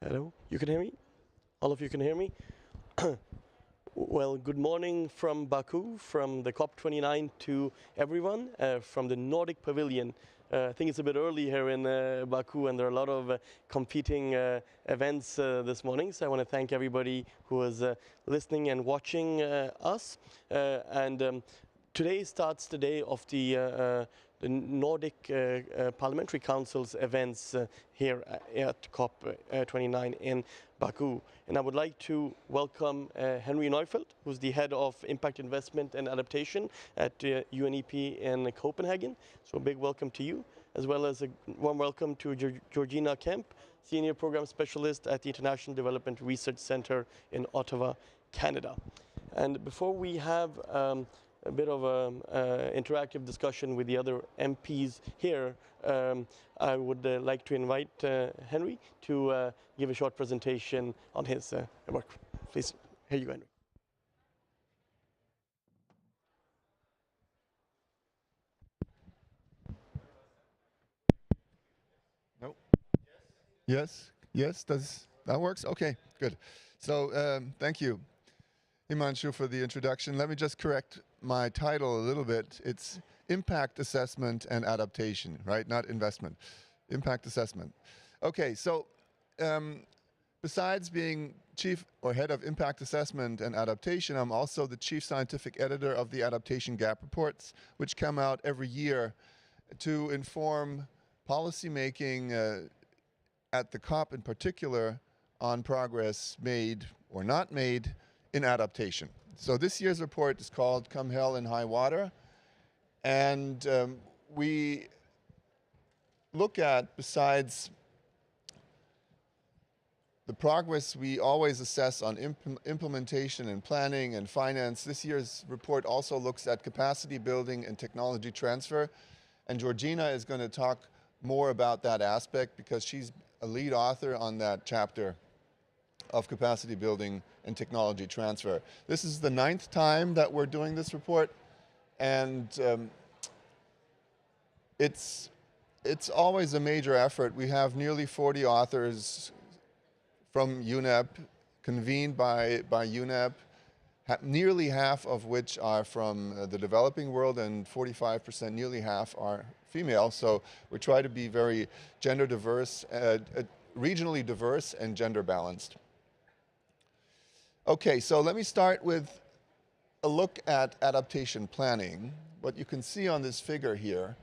Hello, you can hear me? All of you can hear me? Well, good morning from Baku, from the COP29 to everyone, from the Nordic Pavilion. I think it's a bit early here in Baku, and there are a lot of competing events this morning. So I want to thank everybody who was listening and watching us. Today starts the day of the Nordic Parliamentary Council's events here at COP29 in Baku. And I would like to welcome Henry Neufeld, who's the head of Impact Investment and Adaptation at UNEP in Copenhagen. So a big welcome to you, as well as a warm welcome to Georgina Kemp, Senior Program Specialist at the International Development Research Center in Ottawa, Canada. And before we have a bit of an interactive discussion with the other MPs here, I would like to invite Henry to give a short presentation on his work. Please, here you go, Henry. No. Yes, does that works? Okay, good. So thank you, Himanshu, for the introduction. Let me just correct my title a little bit. It's Impact Assessment and Adaptation, right? Not investment. Impact Assessment. Okay, so besides being Chief or Head of Impact Assessment and Adaptation, I'm also the Chief Scientific Editor of the Adaptation Gap Reports, which come out every year to inform policymaking at the COP in particular on progress made or not made in adaptation. So this year's report is called Come Hell and High Water, and we look at, besides the progress we always assess on implementation and planning and finance, this year's report also looks at capacity building and technology transfer, and Georgina is going to talk more about that aspect because she's a lead author on that chapter of capacity building and technology transfer. This is the 9th time that we're doing this report, and it's always a major effort. We have nearly 40 authors from UNEP, convened by UNEP, nearly half of which are from the developing world, and 45%, nearly half, are female. So we try to be very gender diverse, regionally diverse, and gender balanced. Okay, so let me start with a look at adaptation planning. What you can see on this figure here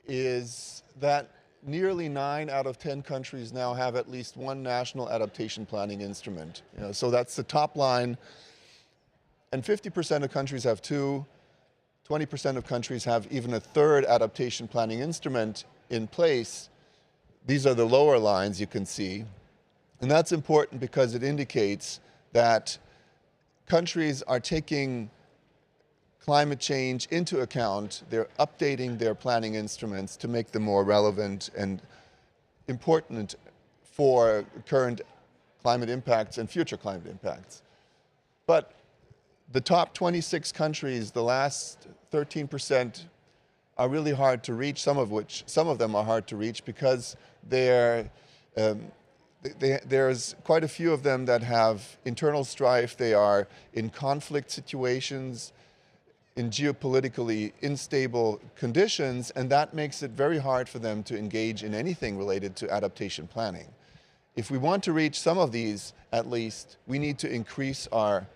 is that nearly 9 out of 10 countries now have at least one national adaptation planning instrument. So that's the top line. And 50% of countries have 2, 20% of countries have even a third adaptation planning instrument in place. These are the lower lines you can see. And that's important because it indicates that countries are taking climate change into account. They're updating their planning instruments to make them more relevant and important for current climate impacts and future climate impacts. But the top 26 countries, the last 13%, are really hard to reach, some of them are hard to reach because there's quite a few of them that have internal strife. They are in conflict situations, in geopolitically unstable conditions, and that makes it very hard for them to engage in anything related to adaptation planning. If we want to reach some of these, at least, we need to increase our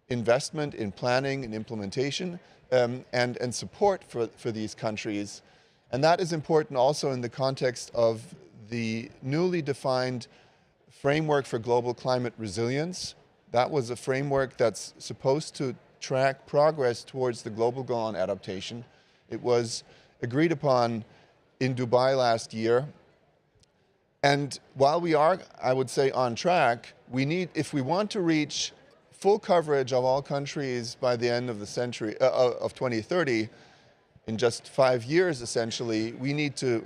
investment in planning and implementation and support for these countries. And that is important also in the context of the newly defined framework for global climate resilience. That was a framework that's supposed to track progress towards the global goal on adaptation. It was agreed upon in Dubai last year. And while we are, I would say, on track, if we want to reach full coverage of all countries by the end of the century, of 2030, in just 5 years essentially, we need to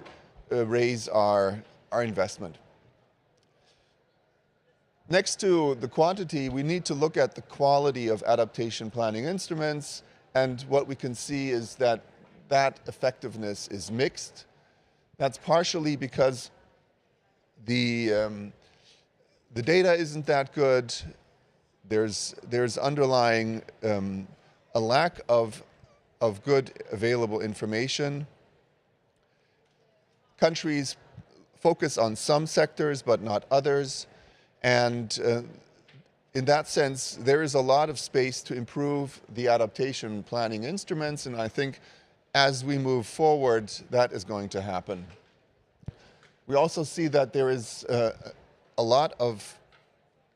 raise our investment. Next to the quantity, we need to look at the quality of adaptation planning instruments, and what we can see is that effectiveness is mixed. That's partially because the the data isn't that good. There's underlying a lack of good available information. Countries focus on some sectors but not others, and in that sense there is a lot of space to improve the adaptation planning instruments, and I think as we move forward that is going to happen. We also see that there is a lot of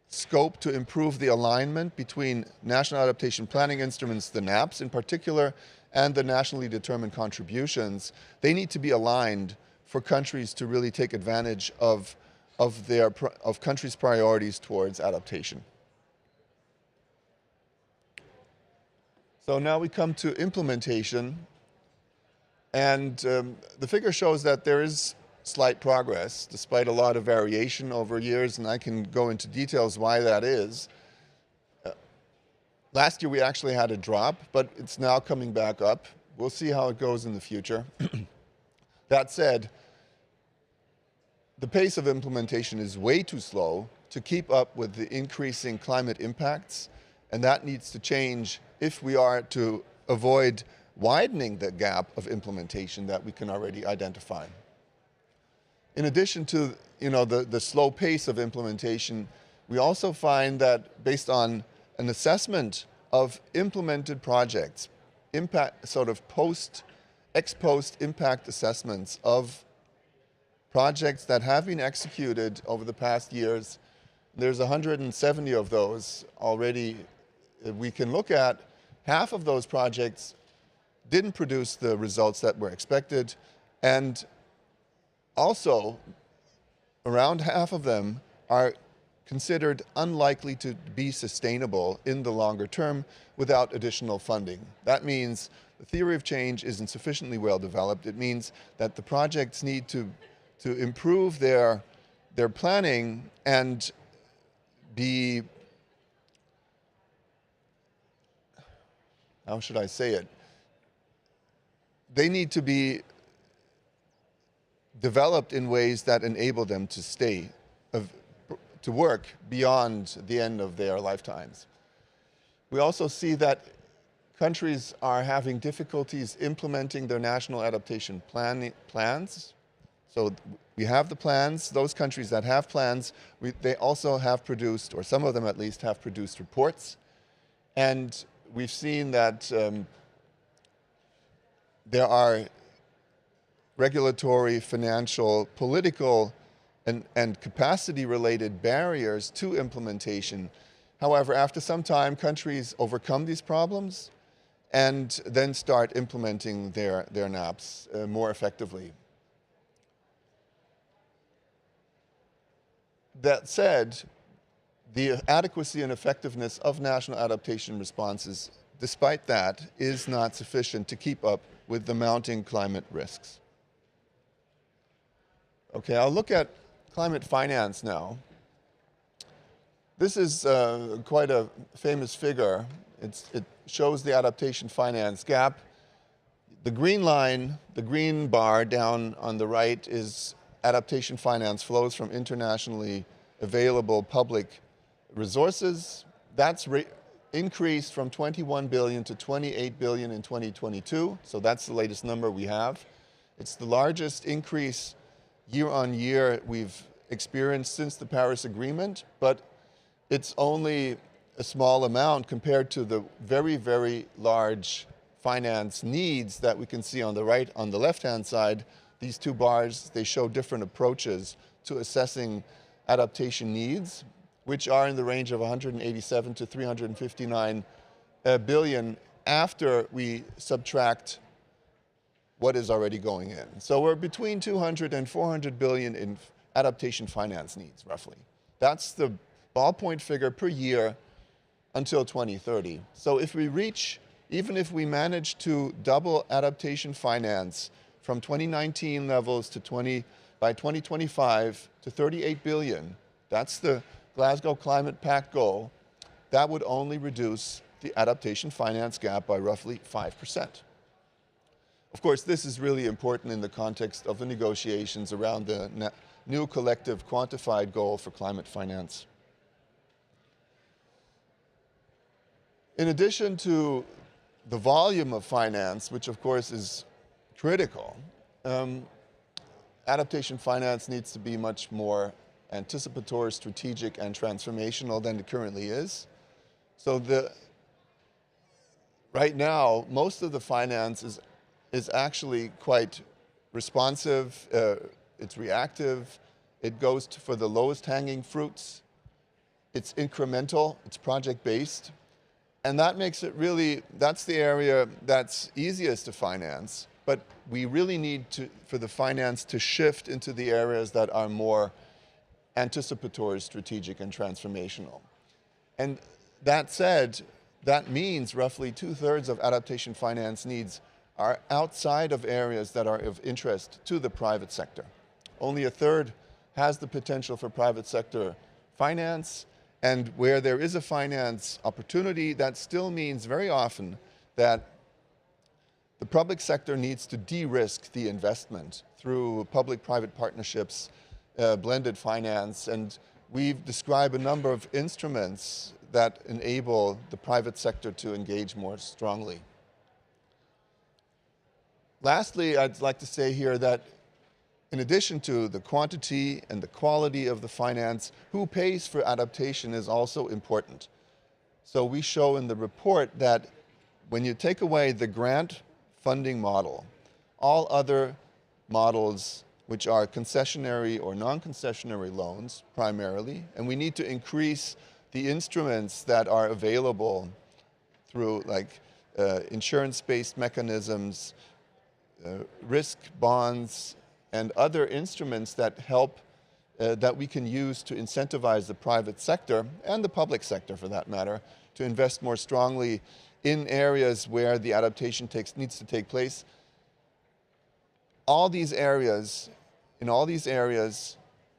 scope to improve the alignment between national adaptation planning instruments, the NAPs in particular, and the nationally determined contributions. They need to be aligned for countries to really take advantage of countries' priorities towards adaptation. So now we come to implementation, and the figure shows that there is slight progress, despite a lot of variation over years, and I can go into details why that is. Last year we actually had a drop, but it's now coming back up. We'll see how it goes in the future. That said, the pace of implementation is way too slow to keep up with the increasing climate impacts, and that needs to change if we are to avoid widening the gap of implementation that we can already identify. In addition to the slow pace of implementation, we also find that based on an assessment of implemented projects, sort of ex-post impact assessments of projects that have been executed over the past years, there's 170 of those already we can look at. Half of those projects didn't produce the results that were expected, and also, around half of them are considered unlikely to be sustainable in the longer term without additional funding. That means the theory of change isn't sufficiently well developed. It means that the projects need to improve their planning and be, how should I say it? They need to be developed in ways that enable them to stay, to work beyond the end of their lifetimes. We also see that countries are having difficulties implementing their national adaptation plans. So we have the plans. Those countries that have plans, they also have produced, or some of them at least, have produced reports. And we've seen that there are regulatory, financial, political, and capacity-related barriers to implementation. However, after some time, countries overcome these problems and then start implementing their NAPs more effectively. That said, the adequacy and effectiveness of national adaptation responses, despite that, is not sufficient to keep up with the mounting climate risks. Okay, I'll look at climate finance now. This is quite a famous figure. It shows the adaptation finance gap. The green line, the green bar down on the right, is adaptation finance flows from internationally available public resources. That's increased from 21 billion to 28 billion in 2022. So that's the latest number we have. It's the largest increase year on year we've experienced since the Paris Agreement, but it's only a small amount compared to the very, very large finance needs that we can see on the right, on the left-hand side. These two bars, they show different approaches to assessing adaptation needs, which are in the range of 187 to 359 billion after we subtract what is already going in. So we're between 200 and 400 billion in adaptation finance needs, roughly. That's the ballpoint figure per year until 2030. So if we reach, even if we manage to double adaptation finance from 2019 levels to by 2025 to 38 billion, that's the Glasgow Climate Pact goal, that would only reduce the adaptation finance gap by roughly 5%. Of course, this is really important in the context of the negotiations around the new collective quantified goal for climate finance. In addition to the volume of finance, which of course is critical, adaptation finance needs to be much more anticipatory, strategic, and transformational than it currently is. So right now, most of the finance is actually quite responsive, it's reactive, it goes for the lowest hanging fruits, it's incremental, it's project-based, and that makes it really, that's the area that's easiest to finance, but we really need for the finance to shift into the areas that are more anticipatory, strategic, and transformational. And that said, that means roughly 2/3 of adaptation finance needs are outside of areas that are of interest to the private sector. Only 1/3 has the potential for private sector finance, and where there is a finance opportunity, that still means very often that the public sector needs to de-risk the investment through public-private partnerships, blended finance, and we've described a number of instruments that enable the private sector to engage more strongly. Lastly, I'd like to say here that in addition to the quantity and the quality of the finance, who pays for adaptation is also important. So we show in the report that when you take away the grant funding model, all other models, which are concessionary or non-concessionary loans primarily, and we need to increase the instruments that are available through like insurance-based mechanisms, risk bonds, and other instruments that help, that we can use to incentivize the private sector, and the public sector for that matter, to invest more strongly in areas where the adaptation needs to take place. In all these areas,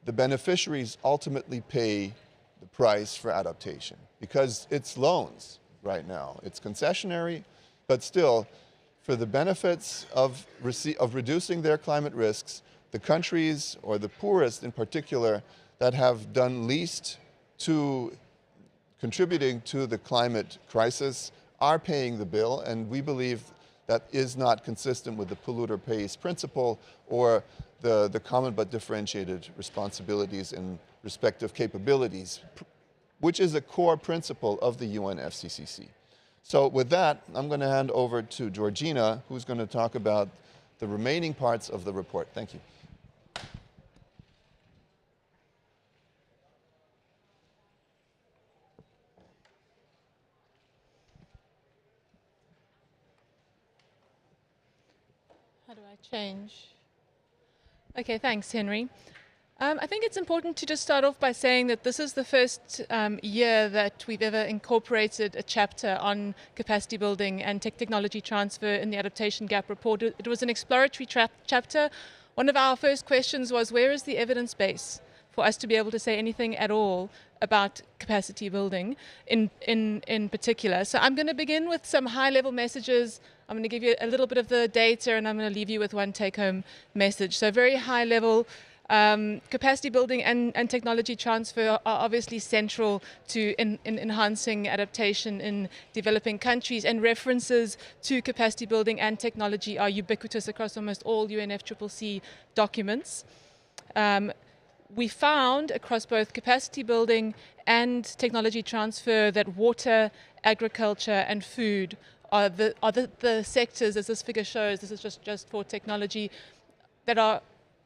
the beneficiaries ultimately pay the price for adaptation because it's loans right now. It's concessionary, but still, for the benefits of reducing their climate risks, the countries, or the poorest in particular, that have done least to contributing to the climate crisis are paying the bill, and we believe that is not consistent with the polluter pays principle or the common but differentiated responsibilities and respective capabilities, which is a core principle of the UNFCCC. So with that, I'm going to hand over to Georgina, who's going to talk about the remaining parts of the report. Thank you. How do I change? Okay, thanks, Henry. I think it's important to just start off by saying that this is the first year that we've ever incorporated a chapter on capacity building and technology transfer in the Adaptation Gap Report. It was an exploratory chapter. One of our first questions was, where is the evidence base for us to be able to say anything at all about capacity building in particular? So I'm going to begin with some high-level messages. I'm going to give you a little bit of the data, and I'm going to leave you with one take-home message. So very high-level. Capacity building and technology transfer are obviously central to enhancing adaptation in developing countries, and references to capacity building and technology are ubiquitous across almost all UNFCCC documents. We found across both capacity building and technology transfer that water, agriculture, and food are the sectors, as this figure shows, this is just for technology, that are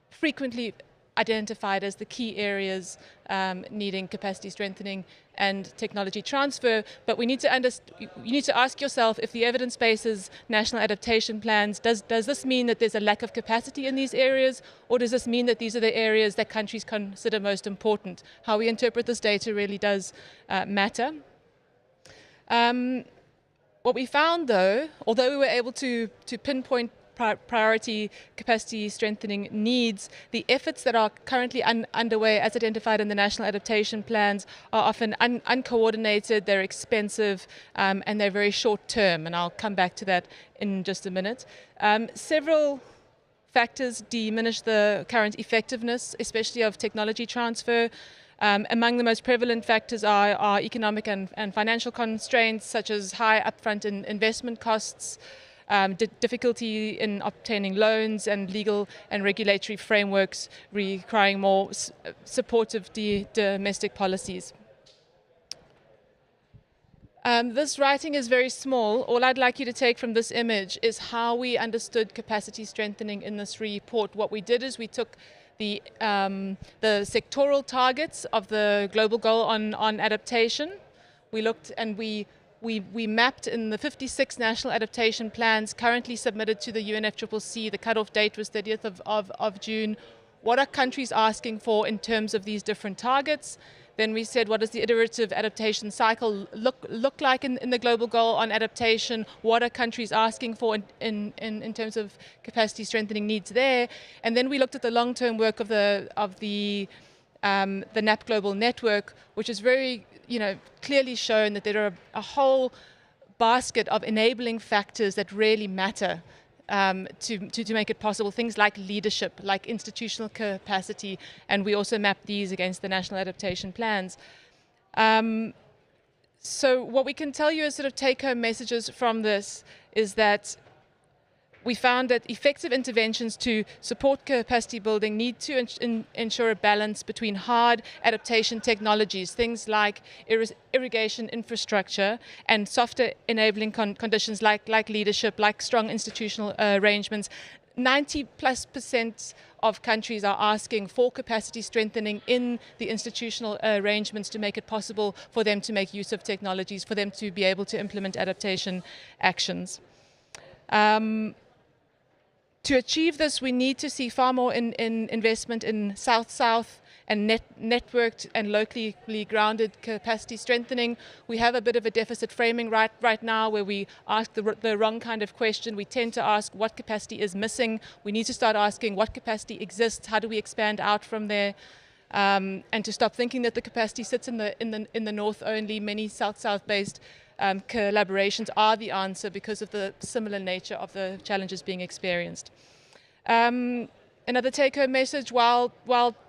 frequently identified as the key areas needing capacity strengthening and technology transfer. But we need to you need to ask yourself, if the evidence base is national adaptation plans, does this mean that there's a lack of capacity in these areas, or does this mean that these are the areas that countries consider most important? How we interpret this data really does matter. What we found, though, although we were able to pinpoint priority capacity strengthening needs, the efforts that are currently underway as identified in the national adaptation plans are often uncoordinated, they're expensive, and they're very short term, and I'll come back to that in just a minute. Several factors diminish the current effectiveness, especially of technology transfer. Among the most prevalent factors are economic and financial constraints, such as high upfront investment costs, difficulty in obtaining loans, and legal and regulatory frameworks requiring more supportive domestic policies. This writing is very small. All I'd like you to take from this image is how we understood capacity strengthening in this report. What we did is we took the sectoral targets of the global goal on adaptation. We looked and we mapped in the 56 national adaptation plans currently submitted to the UNFCCC. The cutoff date was 30th of June. What are countries asking for in terms of these different targets? Then we said, what does the iterative adaptation cycle look like in the global goal on adaptation? What are countries asking for in terms of capacity strengthening needs there? And then we looked at the long-term work of the NAP Global Network, which is very, clearly shown that there are a whole basket of enabling factors that really matter to make it possible. Things like leadership, like institutional capacity, and we also map these against the national adaptation plans. So what we can tell you as sort of take-home messages from this is that we found that effective interventions to support capacity building need to ensure a balance between hard adaptation technologies, things like irrigation infrastructure, and softer enabling conditions like leadership, like strong institutional arrangements. 90+% of countries are asking for capacity strengthening in the institutional arrangements to make it possible for them to make use of technologies, for them to be able to implement adaptation actions. To achieve this, we need to see far more in investment in South-South and networked and locally grounded capacity strengthening. We have a bit of a deficit framing right now where we ask the wrong kind of question. We tend to ask what capacity is missing. We need to start asking what capacity exists, how do we expand out from there, and to stop thinking that the capacity sits in the north only. Many South-South based collaborations are the answer because of the similar nature of the challenges being experienced. Another take-home message, while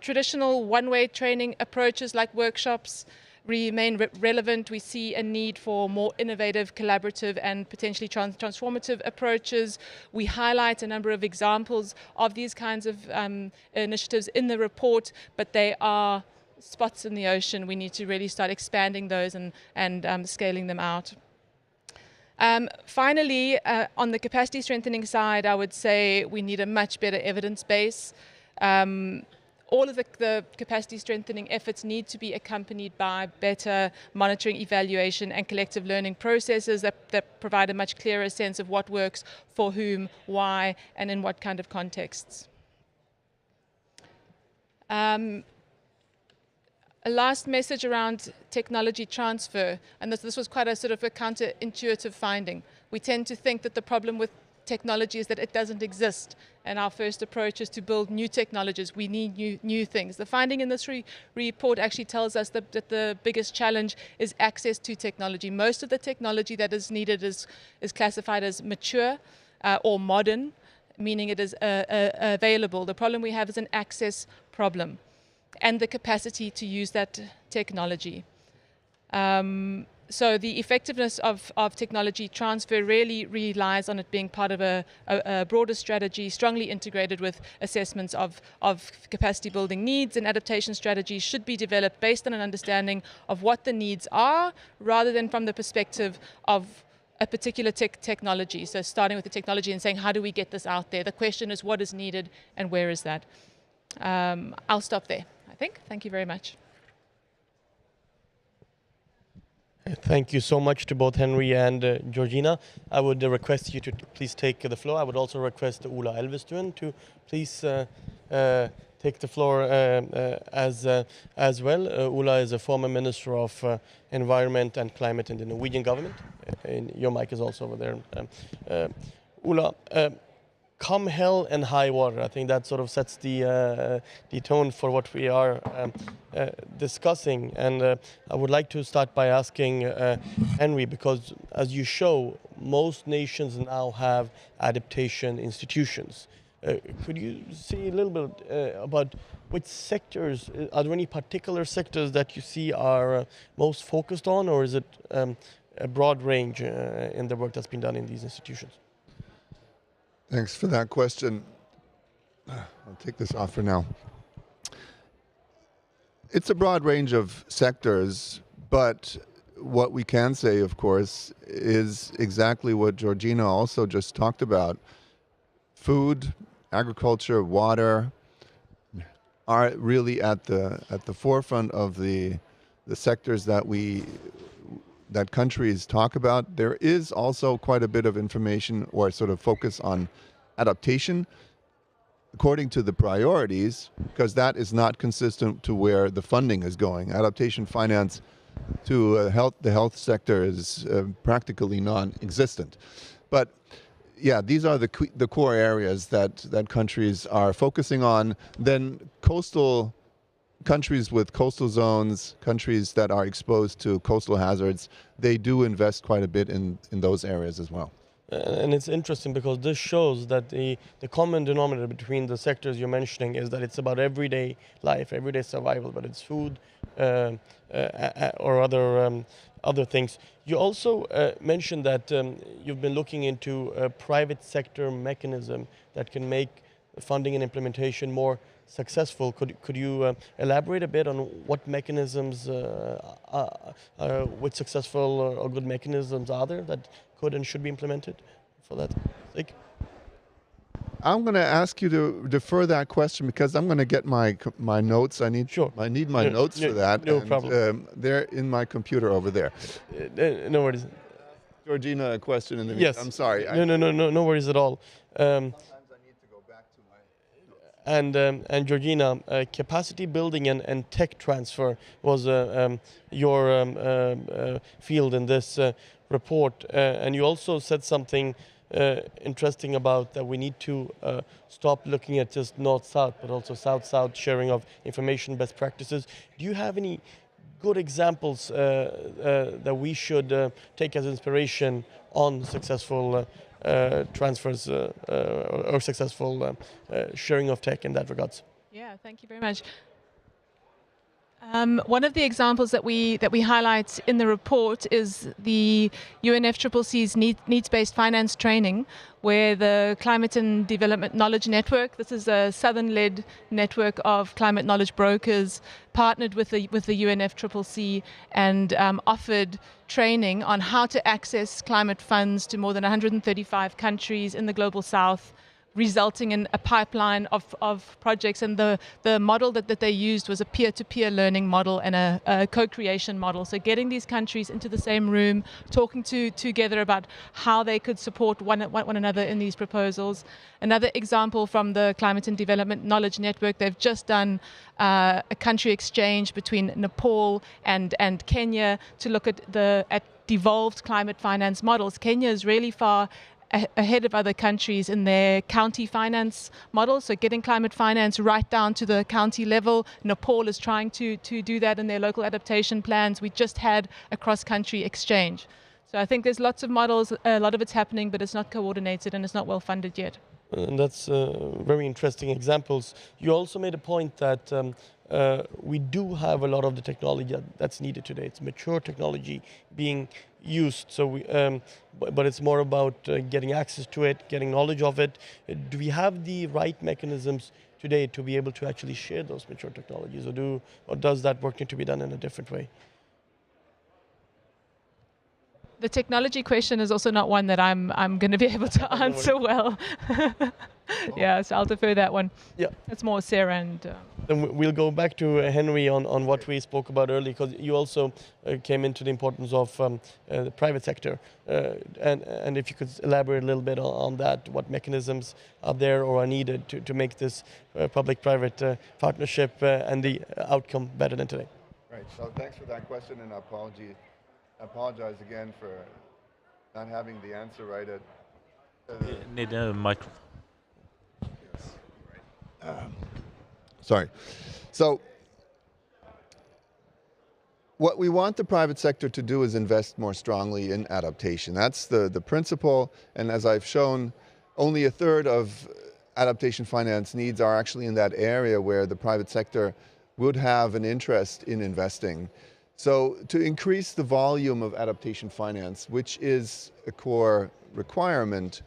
traditional one-way training approaches like workshops remain relevant, we see a need for more innovative, collaborative and potentially transformative approaches. We highlight a number of examples of these kinds of initiatives in the report, but they are spots in the ocean. We need to really start expanding those and scaling them out. Finally, on the capacity strengthening side, I would say we need a much better evidence base. All of the capacity strengthening efforts need to be accompanied by better monitoring, evaluation and collective learning processes that provide a much clearer sense of what works for whom, why and in what kind of contexts. A last message around technology transfer, and this was quite a sort of a counterintuitive finding. We tend to think that the problem with technology is that it doesn't exist, and our first approach is to build new technologies. We need new things. The finding in this report actually tells us that the biggest challenge is access to technology. Most of the technology that is needed is classified as mature or modern, meaning it is available. The problem we have is an access problem and the capacity to use that technology. So the effectiveness of technology transfer really relies on it being part of a broader strategy, strongly integrated with assessments of capacity building needs, and adaptation strategies should be developed based on an understanding of what the needs are, rather than from the perspective of a particular technology. So starting with the technology and saying, how do we get this out there? The question is, what is needed and where is that? I'll stop there, I think. Thank you very much. Thank you so much to both Henry and Georgina. I would request you to please take the floor. I would also request Ola Elvestuen to please take the floor as well. Ola is a former Minister of Environment and Climate in the Norwegian government. And your mic is also over there. Ola, come hell and high water. I think that sort of sets the tone for what we are discussing. And I would like to start by asking Henry, because as you show, most nations now have adaptation institutions. Could you say a little bit about which sectors, are there any particular sectors that you see are most focused on, or is it a broad range in the work that's been done in these institutions? Thanks for that question. I'll take this off for now. It's a broad range of sectors, but what we can say, of course, is exactly what Georgina also just talked about. Food, agriculture, water are really at the forefront of the sectors that countries talk about. There is also quite a bit of information or sort of focus on adaptation according to the priorities, because that is not consistent to where the funding is going. Adaptation finance to the health sector is practically non-existent. But yeah, these are the core areas that countries are focusing on. Then coastal countries with coastal zones, countries that are exposed to coastal hazards, they do invest quite a bit in those areas as well. And it's interesting because this shows that the common denominator between the sectors you're mentioning is that it's about everyday life, everyday survival, but it's food or other things. You also mentioned that you've been looking into a private sector mechanism that can make funding and implementation more successful. Could you elaborate a bit on what mechanisms, which successful or good mechanisms are there that could and should be implemented for that sake? I'm going to ask you to defer that question because I'm going to get my notes. I need my notes for that. No problem. They're in my computer over there. No worries. Georgina, a question in the Yes. I'm sorry. No worries at all. Sometimes I need to go back to my notes. And Georgina, capacity building and tech transfer was your field in this report, and you also said something interesting about that we need to stop looking at just north-south, but also south-south sharing of information, best practices. Do you have any good examples that we should take as inspiration on successful transfers or successful sharing of tech in that regards? Yeah, thank you very much. One of the examples that we highlight in the report is the UNFCCC's needs-based finance training, where the Climate and Development Knowledge Network, this is a Southern-led network of climate knowledge brokers, partnered with the UNFCCC and offered training on how to access climate funds to more than 135 countries in the Global South, resulting in a pipeline of projects. And the model that they used was a peer-to-peer learning model and a co-creation model. So getting these countries into the same room, talking together about how they could support one another in these proposals. Another example from the Climate and Development Knowledge Network, they've just done a country exchange between Nepal and Kenya to look at devolved climate finance models. Kenya is really far ahead of other countries in their county finance model, so getting climate finance right down to the county level. Nepal is trying to do that in their local adaptation plans. We just had a cross-country exchange. So I think there's lots of models, a lot of it's happening, but it's not coordinated and it's not well funded yet. And that's very interesting examples. You also made a point that we do have a lot of the technology that's needed today. It's mature technology being used, so but it's more about getting access to it, getting knowledge of it. Do we have the right mechanisms today to be able to actually share those mature technologies, or does that work need to be done in a different way? The technology question is also not one that I'm going to be able to answer well. Yeah, so I'll defer that one. Yeah, it's more Sarah and. Then we'll go back to Henry on what we spoke about earlier, because you also came into the importance of the private sector, and if you could elaborate a little bit on that, what mechanisms are there or are needed to make this public-private partnership and the outcome better than today. Right. So thanks for that question, and I apologize again for not having the answer right at. Need a microphone. Sorry. So what we want the private sector to do is invest more strongly in adaptation. That's the principle, and as I've shown, only a third of adaptation finance needs are actually in that area where the private sector would have an interest in investing. So to increase the volume of adaptation finance, which is a core requirement,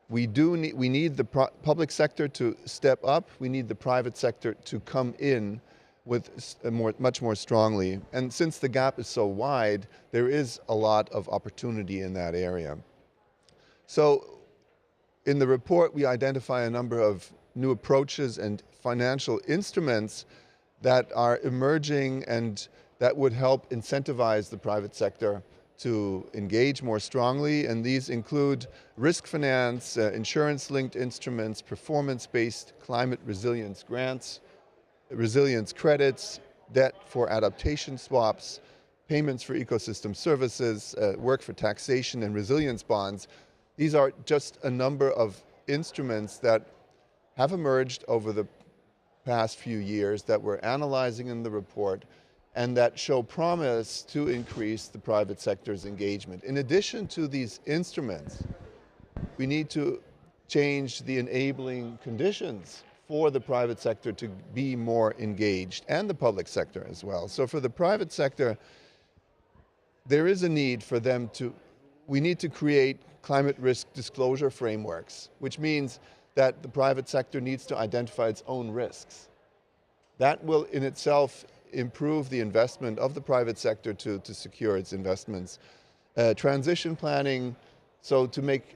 we need the public sector to step up. We need the private sector to come in with much more strongly. And since the gap is so wide, there is a lot of opportunity in that area. So in the report, we identify a number of new approaches and financial instruments that are emerging and that would help incentivize the private sector to engage more strongly, and these include risk finance, insurance-linked instruments, performance-based climate resilience grants, resilience credits, debt for adaptation swaps, payments for ecosystem services, work for taxation, and resilience bonds. These are just a number of instruments that have emerged over the past few years that we're analyzing in the report and that show promise to increase the private sector's engagement. In addition to these instruments, we need to change the enabling conditions for the private sector to be more engaged, and the public sector as well. So for the private sector, there is a need for them we need to create climate risk disclosure frameworks, which means that the private sector needs to identify its own risks. That will in itself improve the investment of the private sector to secure its investments. Transition planning, so to make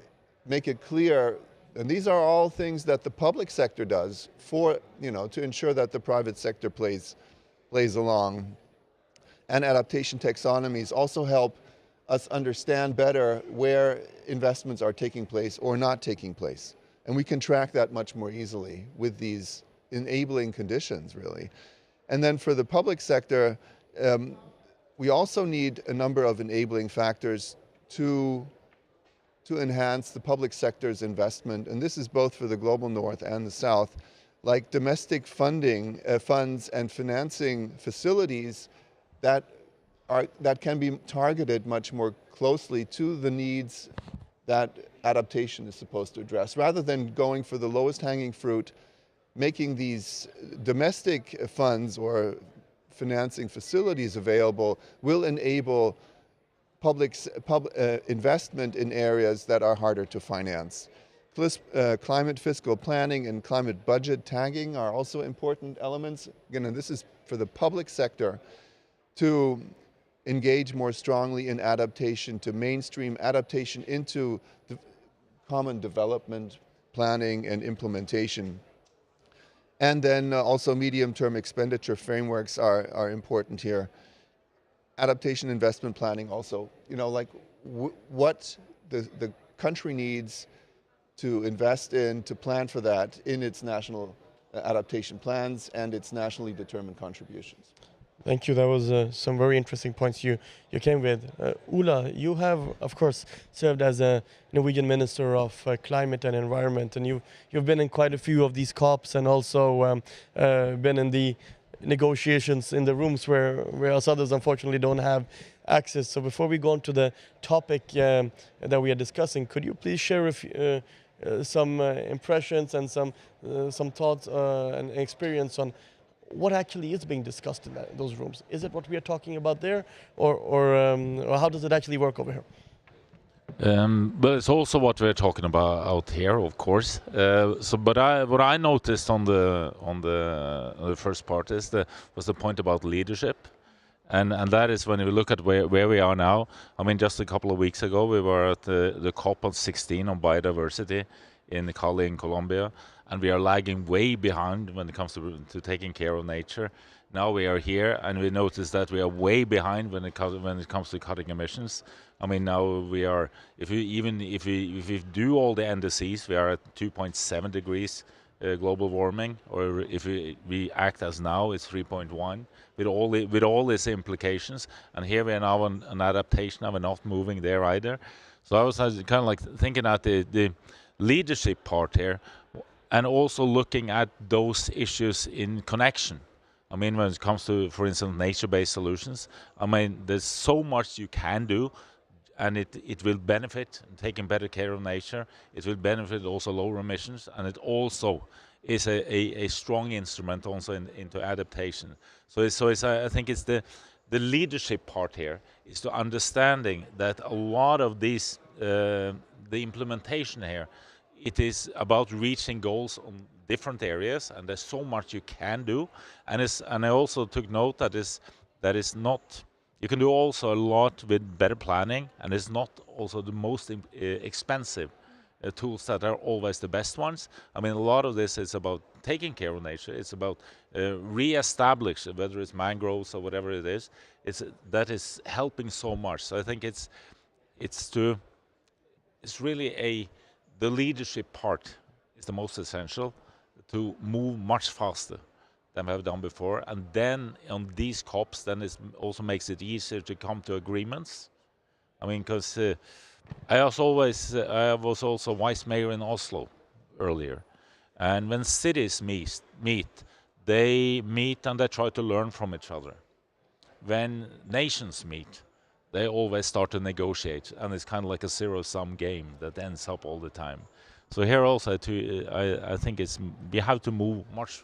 it clear, and these are all things that the public sector does to ensure that the private sector plays along. And adaptation taxonomies also help us understand better where investments are taking place or not taking place. And we can track that much more easily with these enabling conditions, really. And then for the public sector, we also need a number of enabling factors to enhance the public sector's investment, and this is both for the global north and the south, like domestic funding, funds and financing facilities that can be targeted much more closely to the needs that adaptation is supposed to address. Rather than going for the lowest hanging fruit, making these domestic funds or financing facilities available will enable public investment in areas that are harder to finance. Climate fiscal planning and climate budget tagging are also important elements. Again, and this is for the public sector to engage more strongly in adaptation, to mainstream adaptation into the common development planning and implementation. And then also medium-term expenditure frameworks are important here. Adaptation investment planning also, like what the country needs to invest in, to plan for that in its national adaptation plans and its nationally determined contributions. Thank you. That was some very interesting points you came with. Ulla, you have, of course, served as a Norwegian Minister of Climate and Environment, and you've been in quite a few of these COPs and also been in the negotiations in the rooms where us others unfortunately don't have access. So before we go on to the topic that we are discussing, could you please share some impressions and some thoughts and experience on what actually is being discussed in those rooms? Is it what we are talking about there, or how does it actually work over here? But it's also what we're talking about out here, of course. But what I noticed on the first part was the point about leadership, and that is when we look at where we are now. I mean, just a couple of weeks ago, we were at the COP29 on biodiversity in Cali in Colombia, and we are lagging way behind when it comes to taking care of nature. Now we are here, and we notice that we are way behind when it comes to cutting emissions. I mean, now we are, if we do all the NDCs, we are at 2.7 degrees global warming, or if we act as now, it's 3.1 with all its implications. And here we are now on an adaptation, and we're not moving there either. So I was kind of like thinking at the leadership part here, and also looking at those issues in connection. I mean, when it comes to, for instance, nature-based solutions, I mean, there's so much you can do and it will benefit taking better care of nature. It will benefit also lower emissions, and it also is a strong instrument also into adaptation. I think it's the leadership part here is to understanding that a lot of these the implementation here, it is about reaching goals on different areas, and there's so much you can do. And I also took note that is not, you can do also a lot with better planning, and it's not also the most expensive tools that are always the best ones. I mean, a lot of this is about taking care of nature. It's about re-establish, whether it's mangroves or whatever it is. That is helping so much. So I think it's really the leadership part is the most essential, to move much faster than we have done before. And then on these COPs, then it also makes it easier to come to agreements. I mean, because I was also vice mayor in Oslo earlier, and when cities meet, they meet and they try to learn from each other. When nations meet, they always start to negotiate, and it's kind of like a zero-sum game that ends up all the time. So here also, I think we have to move much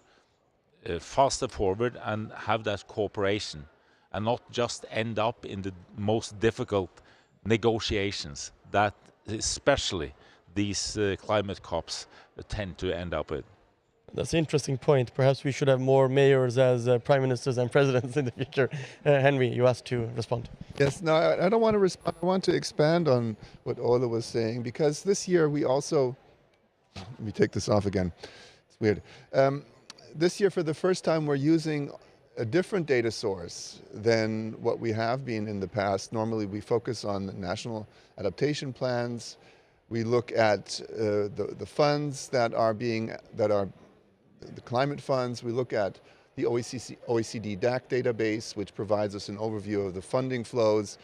faster forward and have that cooperation, and not just end up in the most difficult negotiations that especially these climate COPs tend to end up with. That's an interesting point. Perhaps we should have more mayors as prime ministers and presidents in the future. Henry, you asked to respond. Yes, no, I don't want to respond. I want to expand on what Ola was saying, because this year we also, let me take this off again, it's weird. This year, for the first time, we're using a different data source than what we have been in the past. Normally we focus on national adaptation plans. We look at the funds that are the climate funds. We look at the OECD DAC database, which provides us an overview of the funding flows.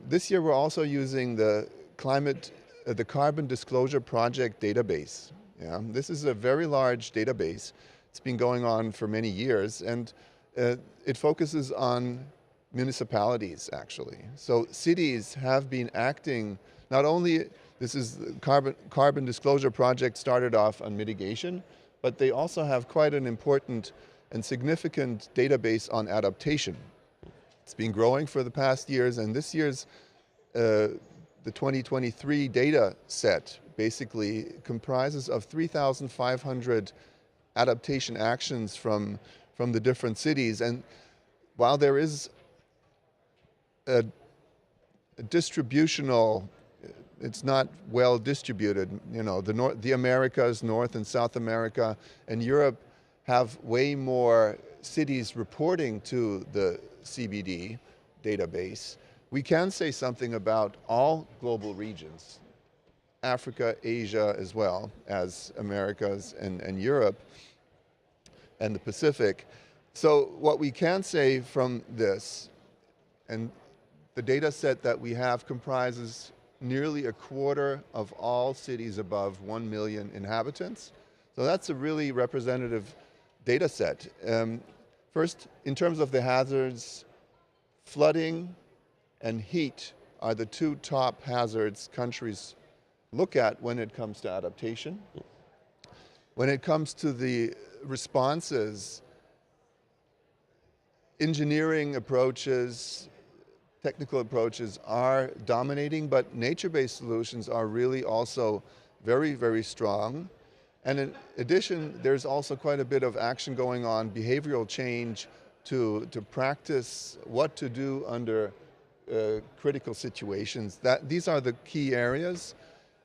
This year we're also using the Carbon Disclosure Project database. Yeah? This is a very large database. It's been going on for many years, and it focuses on municipalities, actually. So cities have been acting, not only, this is the Carbon Disclosure Project started off on mitigation, but they also have quite an important and significant database on adaptation. It's been growing for the past years, and this year's the 2023 data set basically comprises of 3,500 adaptation actions from the different cities. And while there is a distributional, it's not well distributed, you know, the Americas, North and South America, and Europe have way more cities reporting to the CBD database. We can say something about all global regions, Africa, Asia, as well as Americas and Europe and the Pacific. So what we can say from this, and the data set that we have comprises nearly a quarter of all cities above 1 million inhabitants. So that's a really representative data set. First, in terms of the hazards, flooding and heat are the two top hazards countries look at when it comes to adaptation. When it comes to the responses, engineering approaches, technical approaches are dominating, but nature-based solutions are really also very, very strong. And in addition, there's also quite a bit of action going on, behavioral change to practice what to do under critical situations. These are the key areas.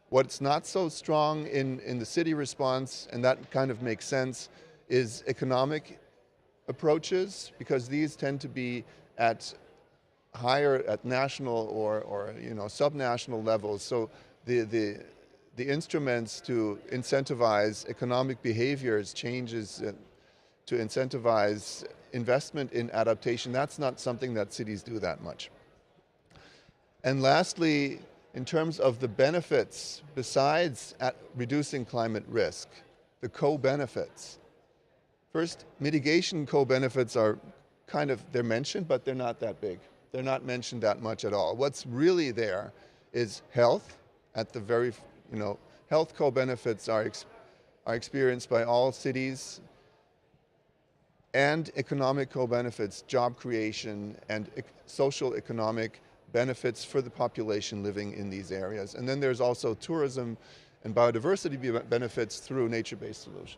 What's not so strong in the city response, and that kind of makes sense, is economic approaches, because these tend to be at national or you know, subnational levels. So the instruments to incentivize economic behaviors, changes to incentivize investment in adaptation, that's not something that cities do that much. And lastly, in terms of the benefits, besides reducing climate risk, the co-benefits. First, mitigation co-benefits are they're mentioned, but they're not that big. They're not mentioned that much at all. What's really there is health. At the very, health co-benefits are experienced by all cities, and economic co-benefits, job creation, and social economic benefits for the population living in these areas. And then there's also tourism and biodiversity benefits through nature-based solutions.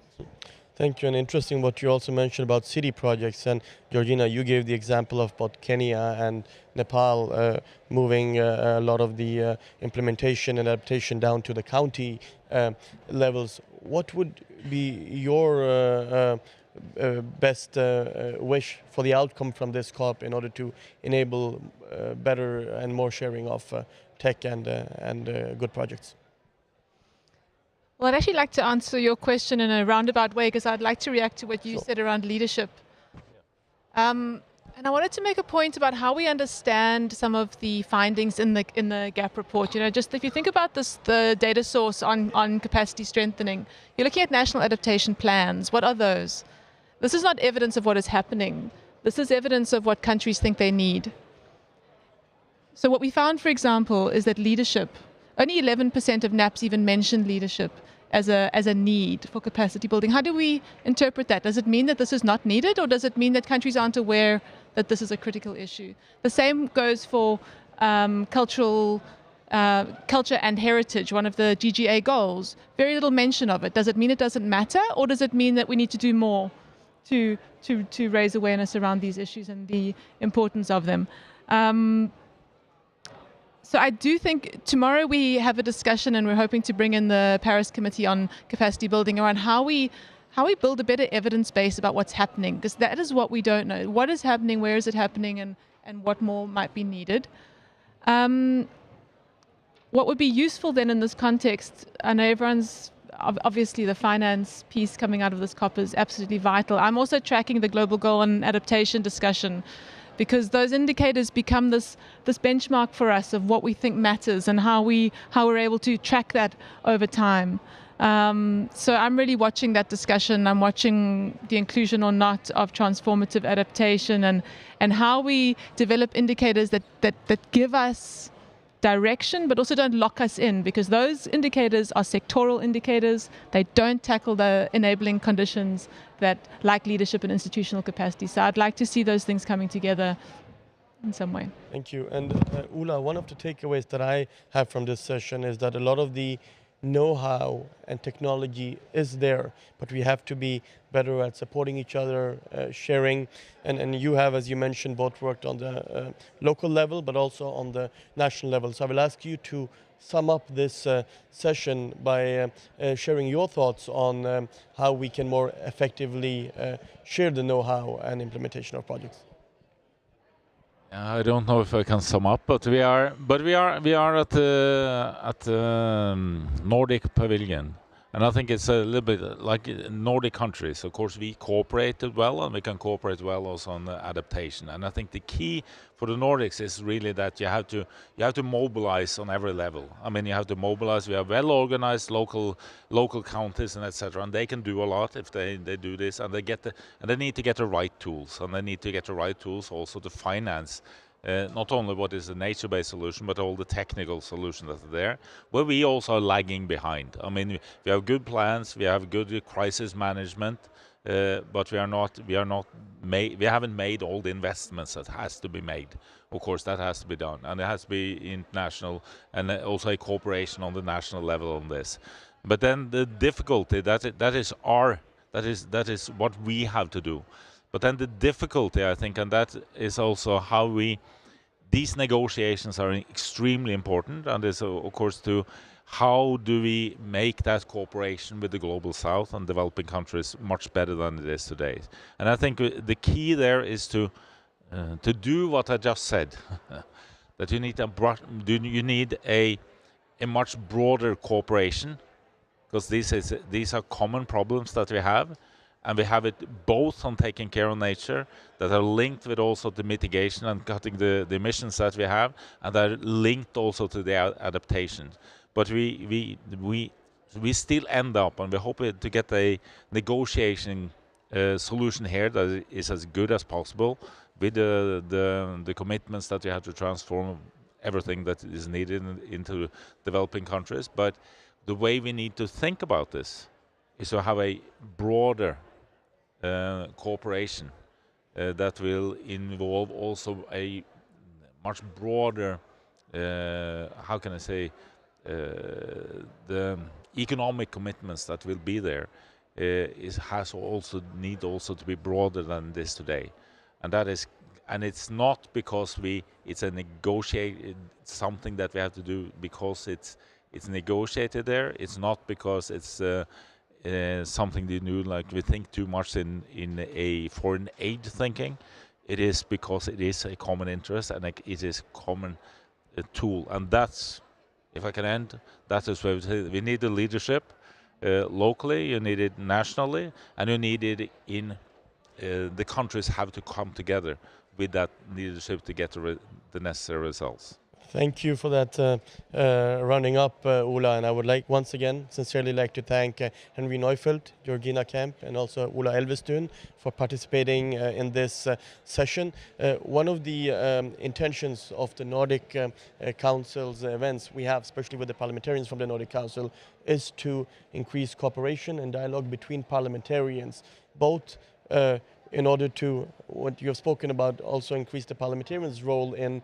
Thank you, and interesting what you also mentioned about city projects. And Georgina, you gave the example of both Kenya and Nepal moving a lot of the implementation and adaptation down to the county levels. What would be your best wish for the outcome from this COP in order to enable better and more sharing of tech and good projects? Well, I'd actually like to answer your question in a roundabout way because I'd like to react to what you said around leadership. And I wanted to make a point about how we understand some of the findings in the Gap report. Just if you think about this, the data source on capacity strengthening, you're looking at national adaptation plans. What are those? This is not evidence of what is happening. This is evidence of what countries think they need. So what we found, for example, is that leadership, only 11% of NAPs even mentioned leadership as a need for capacity building. How do we interpret that? Does it mean that this is not needed, or does it mean that countries aren't aware that this is a critical issue? The same goes for culture and heritage, one of the GGA goals. Very little mention of it. Does it mean it doesn't matter, or does it mean that we need to do more to raise awareness around these issues and the importance of them? So I do think tomorrow we have a discussion, and we're hoping to bring in the Paris Committee on capacity building around how we build a better evidence base about what's happening, because that is what we don't know. What is happening, where is it happening, and what more might be needed. What would be useful then in this context, I know everyone's, obviously the finance piece coming out of this COP is absolutely vital. I'm also tracking the global goal and adaptation discussion, because those indicators become this benchmark for us of what we think matters and how we're able to track that over time. So I'm really watching that discussion. I'm watching the inclusion or not of transformative adaptation, and how we develop indicators that give us direction but also don't lock us in, because those indicators are sectoral indicators. They don't tackle the enabling conditions that, like leadership and institutional capacity. So I'd like to see those things coming together in some way. Thank you. And Ula, one of the takeaways that I have from this session is that a lot of the know-how and technology is there, but we have to be better at supporting each other, sharing, and you have, as you mentioned, both worked on the local level but also on the national level. So I will ask you to sum up this session by sharing your thoughts on how we can more effectively share the know-how and implementation of projects. I don't know if I can sum up, but we are at the Nordic Pavilion, and I think it's a little bit like Nordic countries. Of course, we cooperated well, and we can cooperate well also on the adaptation. And I think the key for the Nordics is really that you have to mobilize on every level. I mean, you have to mobilize. We have well-organized local counties and etc. And they can do a lot if they do this, and they need to get the right tools, and they need to get the right tools also to finance. Not only what is the nature-based solution, but all the technical solutions that are there, where we also are lagging behind. I mean, we have good plans, we have good crisis management, but we haven't made all the investments that has to be made. Of course, that has to be done, and it has to be international and also a cooperation on the national level on this. But then the difficulty that is what we have to do. But then the difficulty, I think, and that is also how these negotiations are extremely important, and is of course to how do we make that cooperation with the global south and developing countries much better than it is today. And I think the key there is to do what I just said, that you need a much broader cooperation, because these are common problems that we have. And we have it both on taking care of nature, that are linked with also the mitigation and cutting the emissions that we have, and are linked also to the adaptation. But we still end up, and we hope to get a negotiation solution here that is as good as possible, with the commitments that we have to transform everything that is needed into developing countries. But the way we need to think about this is to have a broader cooperation that will involve also a much broader, how can I say, the economic commitments that will be there has also need also to be broader than this today, and that is, and it's not because it's a negotiated something that we have to do because it's negotiated there. It's not because it's something they do like we think too much in a foreign aid thinking. It is because it is a common interest and it is a common tool, and that's, if I can end, that is where we need the leadership locally, you need it nationally, and you need it in the countries have to come together with that leadership to get the necessary results. Thank you for that rounding up, Ola. And I would like once again sincerely like to thank Henry Neufeld, Georgina Kemp, and also Ola Elvestuen for participating in this session. One of the intentions of the Nordic Council's events we have, especially with the parliamentarians from the Nordic Council, is to increase cooperation and dialogue between parliamentarians, both in order to, what you have spoken about, also increase the parliamentarians' role in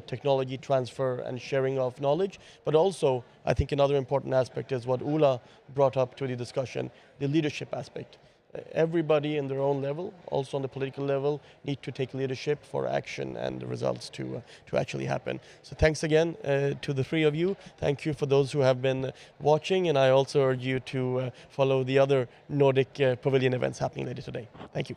technology transfer and sharing of knowledge. But also, I think another important aspect is what Ola brought up to the discussion, the leadership aspect. Everybody in their own level, also on the political level, need to take leadership for action and the results to actually happen. So thanks again to the three of you. Thank you for those who have been watching, and I also urge you to follow the other Nordic Pavilion events happening later today. Thank you.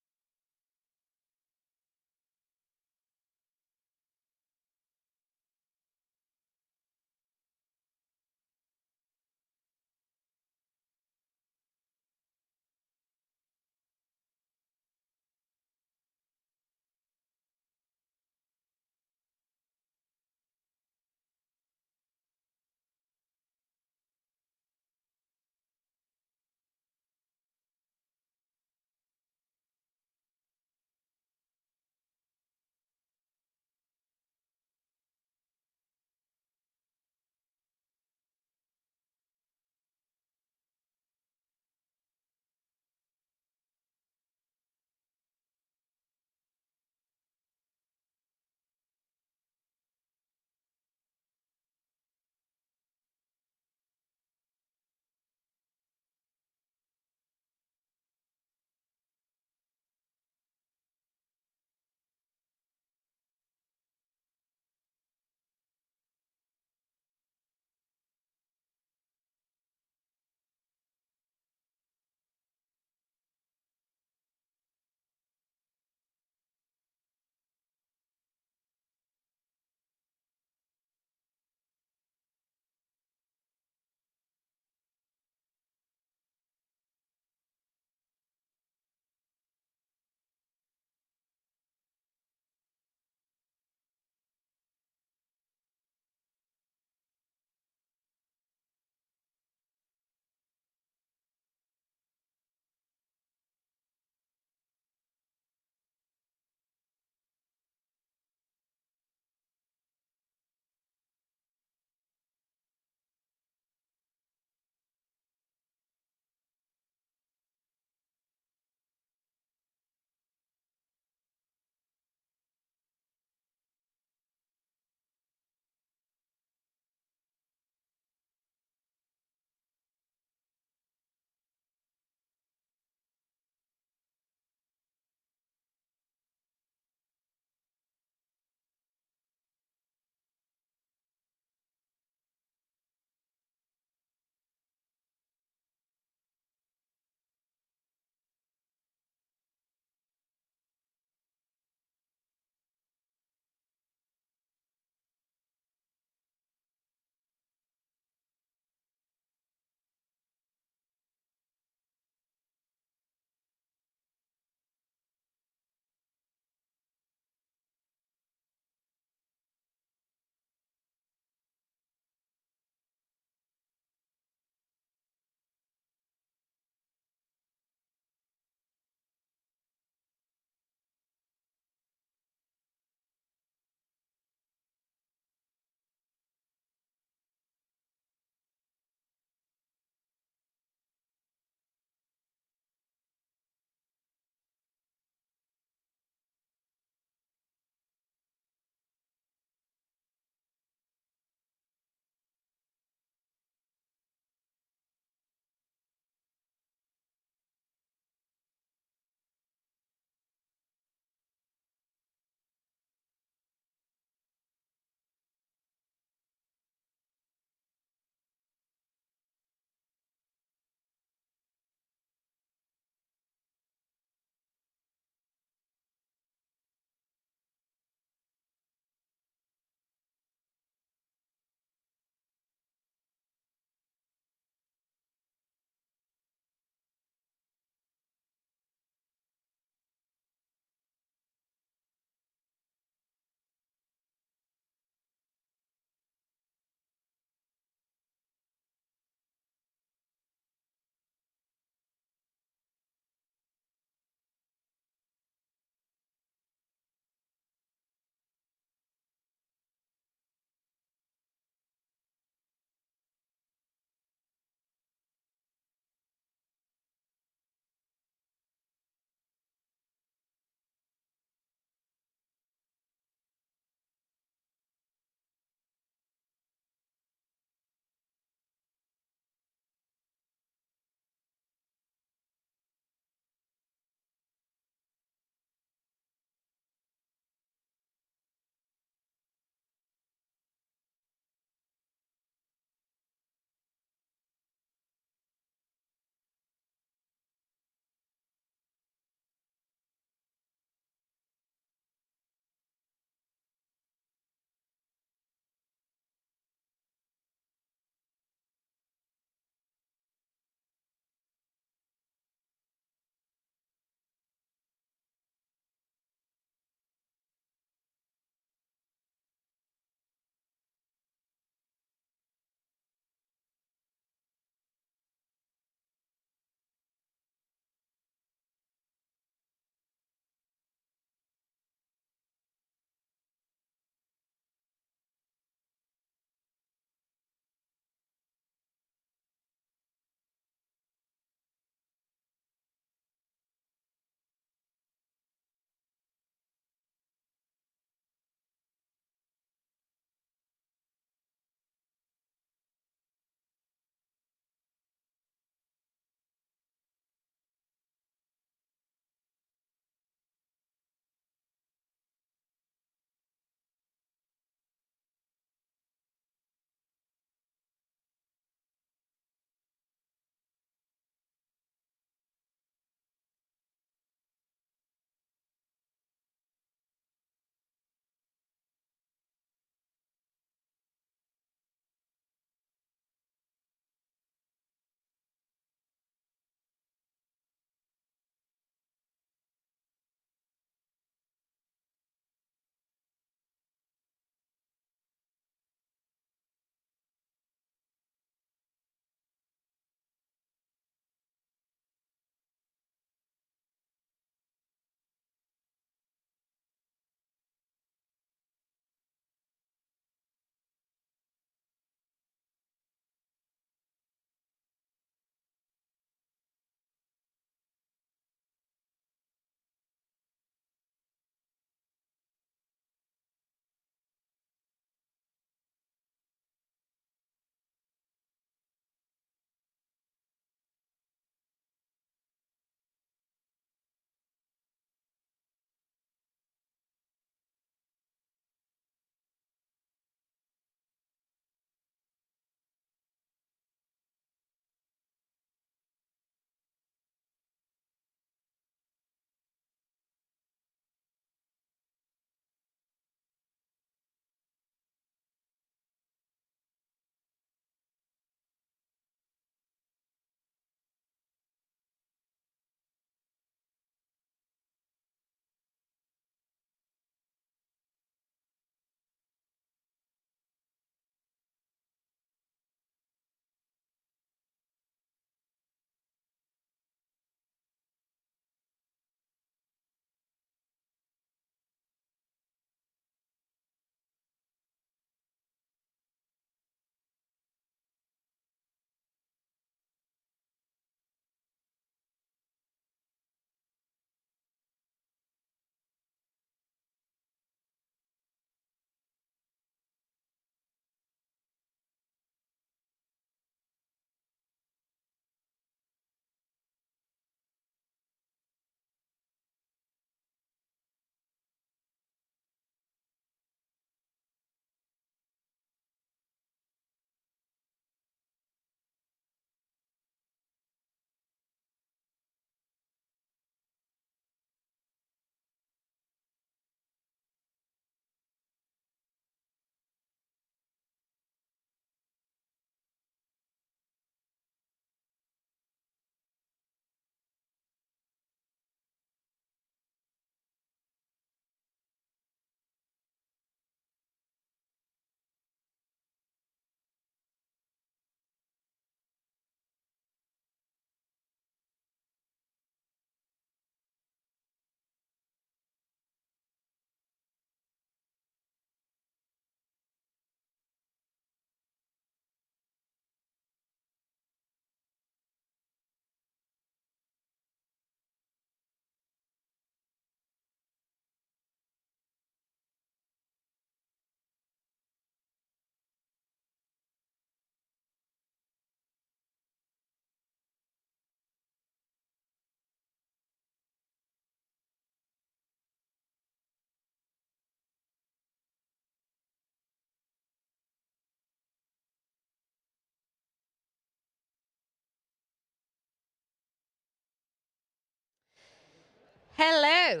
Hello,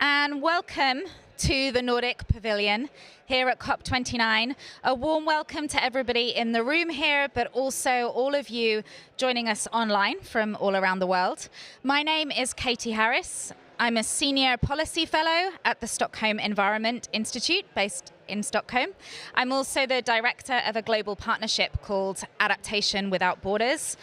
and welcome to the Nordic Pavilion here at COP29. A warm welcome to everybody in the room here, but also all of you joining us online from all around the world. My name is Katie Harris. I'm a Senior Policy Fellow at the Stockholm Environment Institute, based in Stockholm. I'm also the Director of a global partnership called Adaptation Without Borders.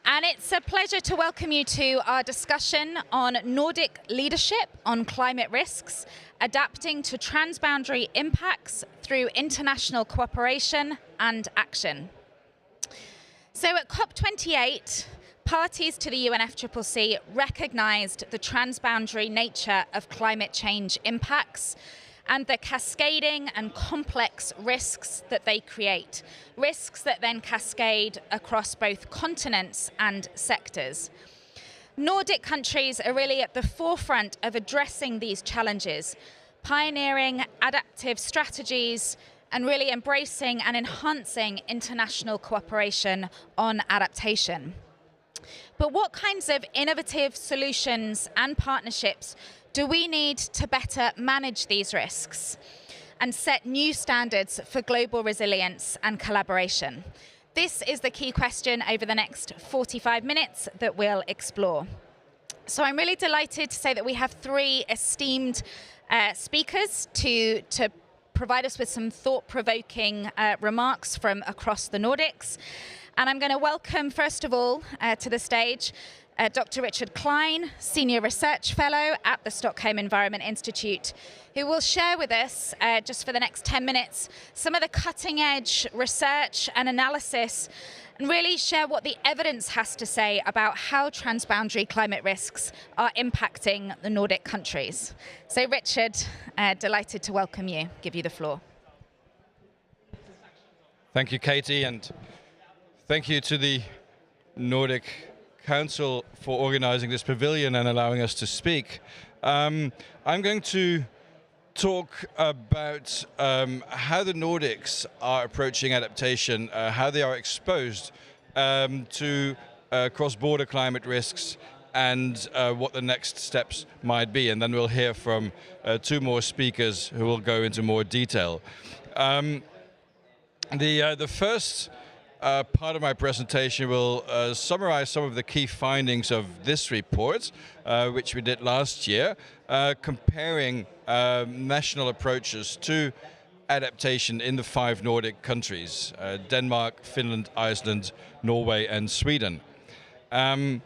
And it's a pleasure to welcome you to our discussion on Nordic leadership on climate risks, adapting to transboundary impacts through international cooperation and action. So at COP28, parties to the UNFCCC recognized the transboundary nature of climate change impacts and the cascading and complex risks that they create, risks that then cascade across both continents and sectors. Nordic countries are really at the forefront of addressing these challenges, pioneering adaptive strategies and really embracing and enhancing international cooperation on adaptation. But what kinds of innovative solutions and partnerships do we need to better manage these risks and set new standards for global resilience and collaboration? This is the key question over the next 45 minutes that we'll explore. So I'm really delighted to say that we have three esteemed speakers to provide us with some thought-provoking remarks from across the Nordics. And I'm going to welcome, first of all, to the stage, Dr. Richard Klein, Senior Research Fellow at the Stockholm Environment Institute, who will share with us, just for the next 10 minutes, some of the cutting-edge research and analysis, and really share what the evidence has to say about how transboundary climate risks are impacting the Nordic countries. So Richard, delighted to welcome you, give you the floor. Thank you, Katie, and thank you to the Nordic Council for organizing this pavilion and allowing us to speak. I'm going to talk about how the Nordics are approaching adaptation, how they are exposed to cross-border climate risks, and what the next steps might be. And then we'll hear from two more speakers who will go into more detail. The first part of my presentation will summarize some of the key findings of this report, which we did last year, comparing national approaches to adaptation in the 5 Nordic countries, Denmark, Finland, Iceland, Norway, and Sweden. And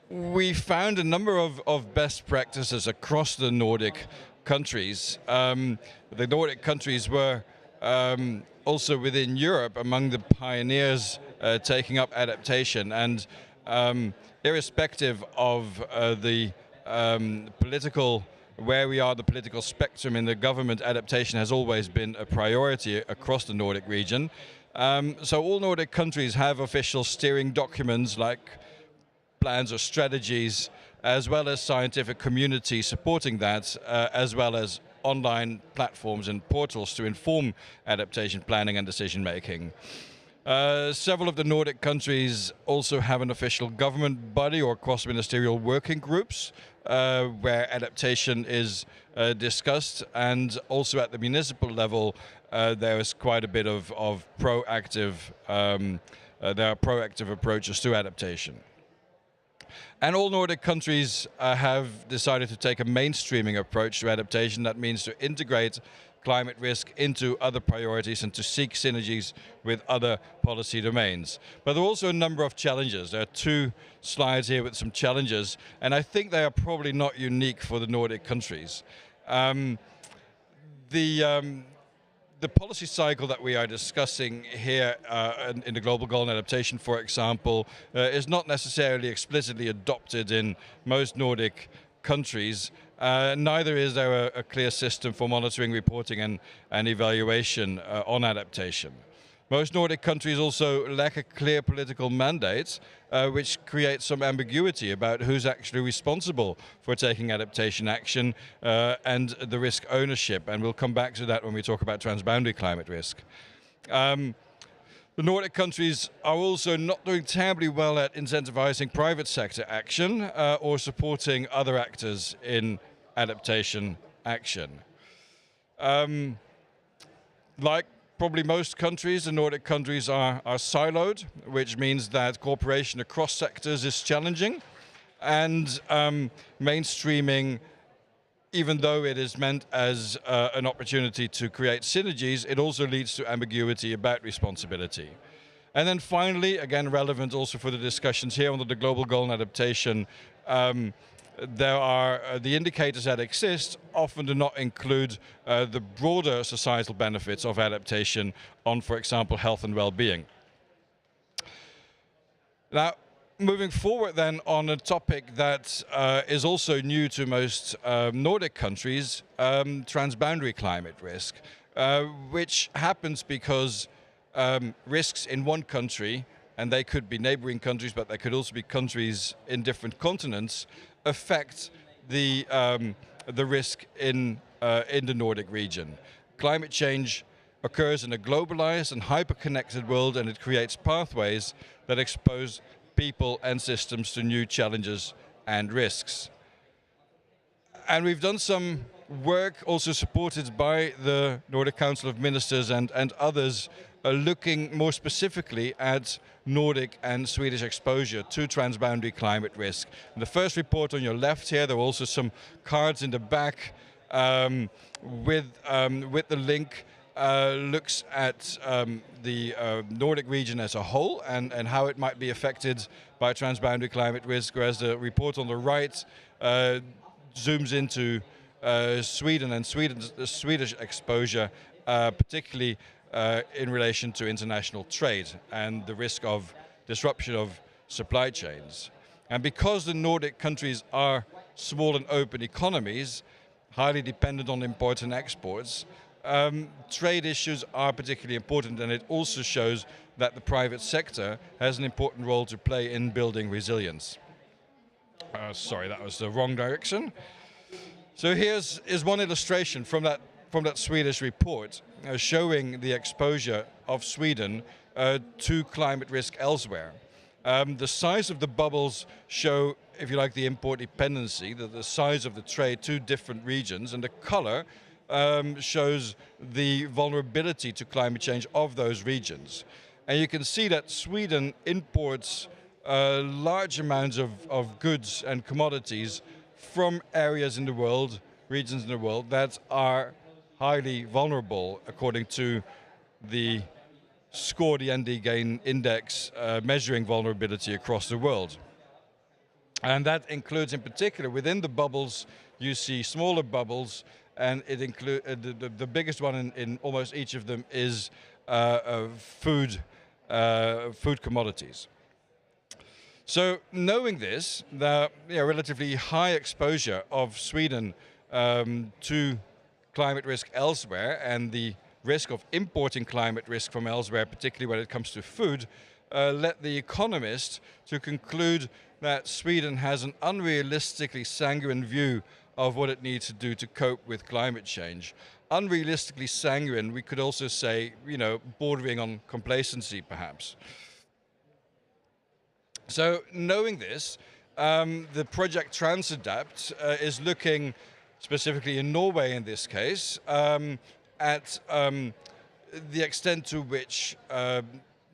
we found a number of best practices across the Nordic countries. The Nordic countries were also within Europe among the pioneers taking up adaptation, and irrespective of the where we are the political spectrum in the government, adaptation has always been a priority across the Nordic region. So all Nordic countries have official steering documents like plans or strategies, as well as scientific community supporting that, as well as online platforms and portals to inform adaptation planning and decision making. Several of the Nordic countries also have an official government body or cross-ministerial working groups where adaptation is discussed, and also at the municipal level there is quite a bit of proactive, there are proactive approaches to adaptation. And all Nordic countries have decided to take a mainstreaming approach to adaptation. That means to integrate climate risk into other priorities and to seek synergies with other policy domains. But there are also a number of challenges. There are 2 slides here with some challenges, and I think they are probably not unique for the Nordic countries. The policy cycle that we are discussing here in the Global Goal on Adaptation, for example, is not necessarily explicitly adopted in most Nordic countries. Neither is there a clear system for monitoring, reporting and evaluation on adaptation. Most Nordic countries also lack a clear political mandate, which creates some ambiguity about who's actually responsible for taking adaptation action and the risk ownership. And we'll come back to that when we talk about transboundary climate risk. The Nordic countries are also not doing terribly well at incentivizing private sector action or supporting other actors in adaptation action. Like probably most countries, the Nordic countries are siloed, which means that cooperation across sectors is challenging, and mainstreaming, even though it is meant as an opportunity to create synergies, it also leads to ambiguity about responsibility. And then finally, again relevant also for the discussions here under the global goal and adaptation, there are the indicators that exist often do not include the broader societal benefits of adaptation on, for example, health and well-being. Now, moving forward then on a topic that is also new to most Nordic countries, transboundary climate risk, which happens because risks in one country, and they could be neighboring countries, but they could also be countries in different continents, affect the risk in the Nordic region. Climate change occurs in a globalized and hyper-connected world, and it creates pathways that expose people and systems to new challenges and risks. And we've done some work also supported by the Nordic Council of Ministers and others looking more specifically at Nordic and Swedish exposure to transboundary climate risk. In the first report on your left here, there are also some cards in the back with the link. Looks at the Nordic region as a whole and how it might be affected by transboundary climate risk, whereas the report on the right zooms into Sweden and the Swedish exposure, particularly in relation to international trade and the risk of disruption of supply chains. And because the Nordic countries are small and open economies, highly dependent on imports and exports, trade issues are particularly important, and it also shows that the private sector has an important role to play in building resilience. Sorry, that was the wrong direction. So here's one illustration from that Swedish report showing the exposure of Sweden to climate risk elsewhere. The size of the bubbles show, if you like, the import dependency, the size of the trade to different regions, and the color shows the vulnerability to climate change of those regions. And you can see that Sweden imports large amounts of goods and commodities from areas in the world, regions in the world, that are highly vulnerable according to the SCORE, the ND Gain Index, measuring vulnerability across the world. And that includes, in particular, within the bubbles, you see smaller bubbles, and it includes the biggest one in almost each of them is food commodities. So knowing this, the relatively high exposure of Sweden to climate risk elsewhere and the risk of importing climate risk from elsewhere, particularly when it comes to food, led The Economist to conclude that Sweden has an unrealistically sanguine view of what it needs to do to cope with climate change. Unrealistically sanguine, we could also say, bordering on complacency, perhaps. So knowing this, the project Transadapt is looking, specifically in Norway in this case, at the extent to which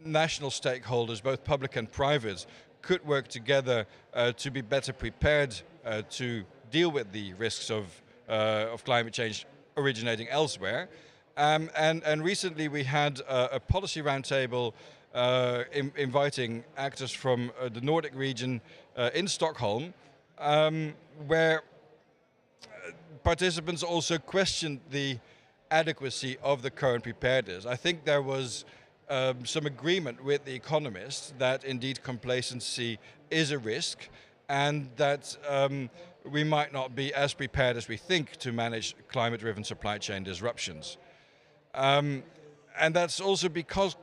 national stakeholders, both public and private, could work together to be better prepared to deal with the risks of climate change originating elsewhere. And recently we had a policy roundtable inviting actors from the Nordic region in Stockholm, where participants also questioned the adequacy of the current preparedness. I think there was some agreement with The Economist that indeed complacency is a risk, and that we might not be as prepared as we think to manage climate-driven supply chain disruptions. And that's also because,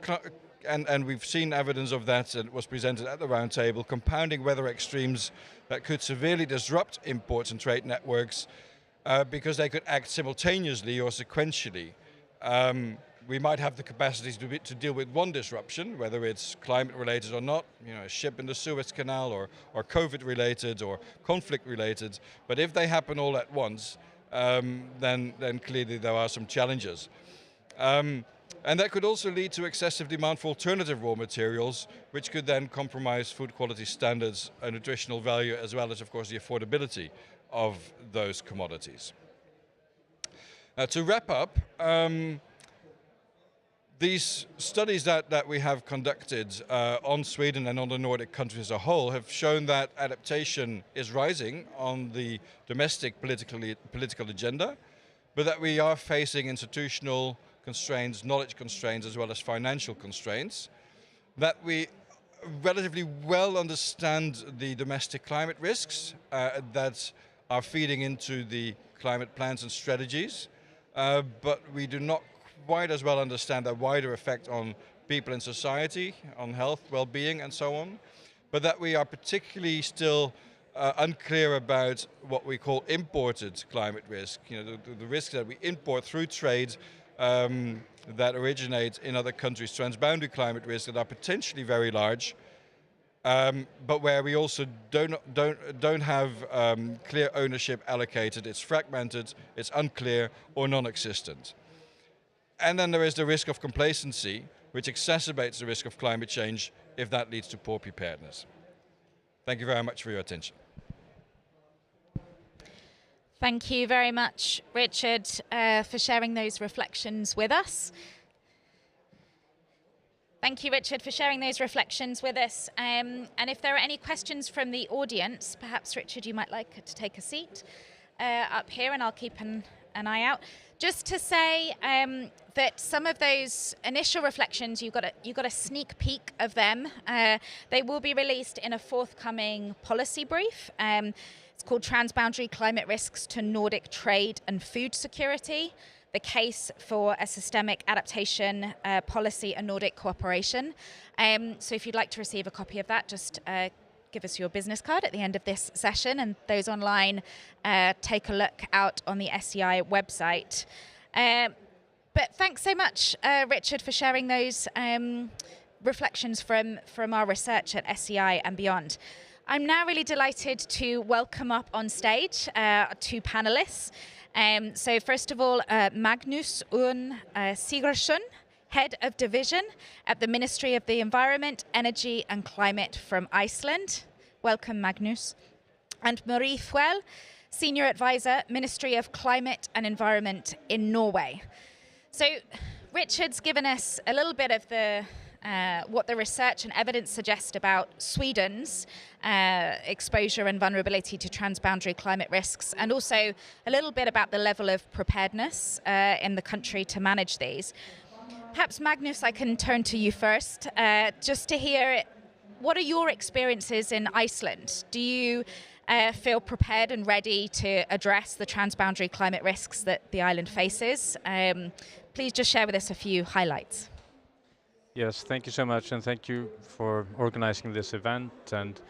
and we've seen evidence of that, and it was presented at the roundtable, compounding weather extremes that could severely disrupt imports and trade networks because they could act simultaneously or sequentially. we might have the capacity to deal with one disruption, whether it's climate related or not, a ship in the Suez Canal, or COVID related, or conflict related. But if they happen all at once, then clearly there are some challenges. And that could also lead to excessive demand for alternative raw materials, which could then compromise food quality standards and nutritional value, as well as, of course, the affordability of those commodities. To wrap up, these studies that we have conducted on Sweden and on the Nordic countries as a whole have shown that adaptation is rising on the domestic political agenda, but that we are facing institutional constraints, knowledge constraints, as well as financial constraints, that we relatively well understand the domestic climate risks that are feeding into the climate plans and strategies, but we do not quite as well understand the wider effect on people in society, on health, well-being, and so on, but that we are particularly still unclear about what we call imported climate risk, the risks that we import through trade that originate in other countries, transboundary climate risks that are potentially very large, but where we also don't have clear ownership allocated. It's fragmented, it's unclear, or non-existent. And then there is the risk of complacency, which exacerbates the risk of climate change if that leads to poor preparedness. Thank you very much for your attention. Thank you very much, Richard, for sharing those reflections with us. Thank you, Richard, for sharing those reflections with us. And if there are any questions from the audience, perhaps, Richard, you might like to take a seat up here, and I'll keep an eye out. Just to say that some of those initial reflections, you got a sneak peek of them. They will be released in a forthcoming policy brief. It's called Transboundary Climate Risks to Nordic Trade and Food Security, the Case for a Systemic Adaptation Policy and Nordic Cooperation. So if you'd like to receive a copy of that, just give us your business card at the end of this session, and those online, take a look out on the SEI website. But thanks so much, Richard, for sharing those reflections from our research at SEI and beyond. I'm now really delighted to welcome up on stage two panelists. So first of all, Magnus Sigurdsson, Head of Division at the Ministry of the Environment, Energy and Climate from Iceland. Welcome, Magnus. And Marie Fuel, Senior Advisor, Ministry of Climate and Environment in Norway. So Richard's given us a little bit of what the research and evidence suggest about Sweden's exposure and vulnerability to transboundary climate risks, and also a little bit about the level of preparedness in the country to manage these. Perhaps, Magnus, I can turn to you first, just to hear, what are your experiences in Iceland? Do you feel prepared and ready to address the transboundary climate risks that the island faces? Please just share with us a few highlights. Yes, thank you so much, and thank you for organizing this event, and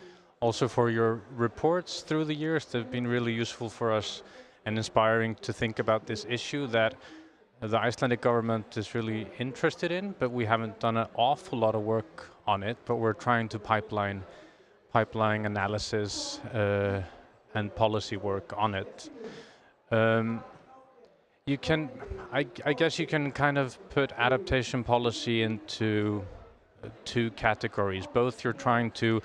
also for your reports through the years. They've been really useful for us and inspiring to think about this issue that the Icelandic government is really interested in, but we haven't done an awful lot of work on it, but we're trying to pipeline analysis and policy work on it. I guess you can kind of put adaptation policy into two categories. Both you're trying to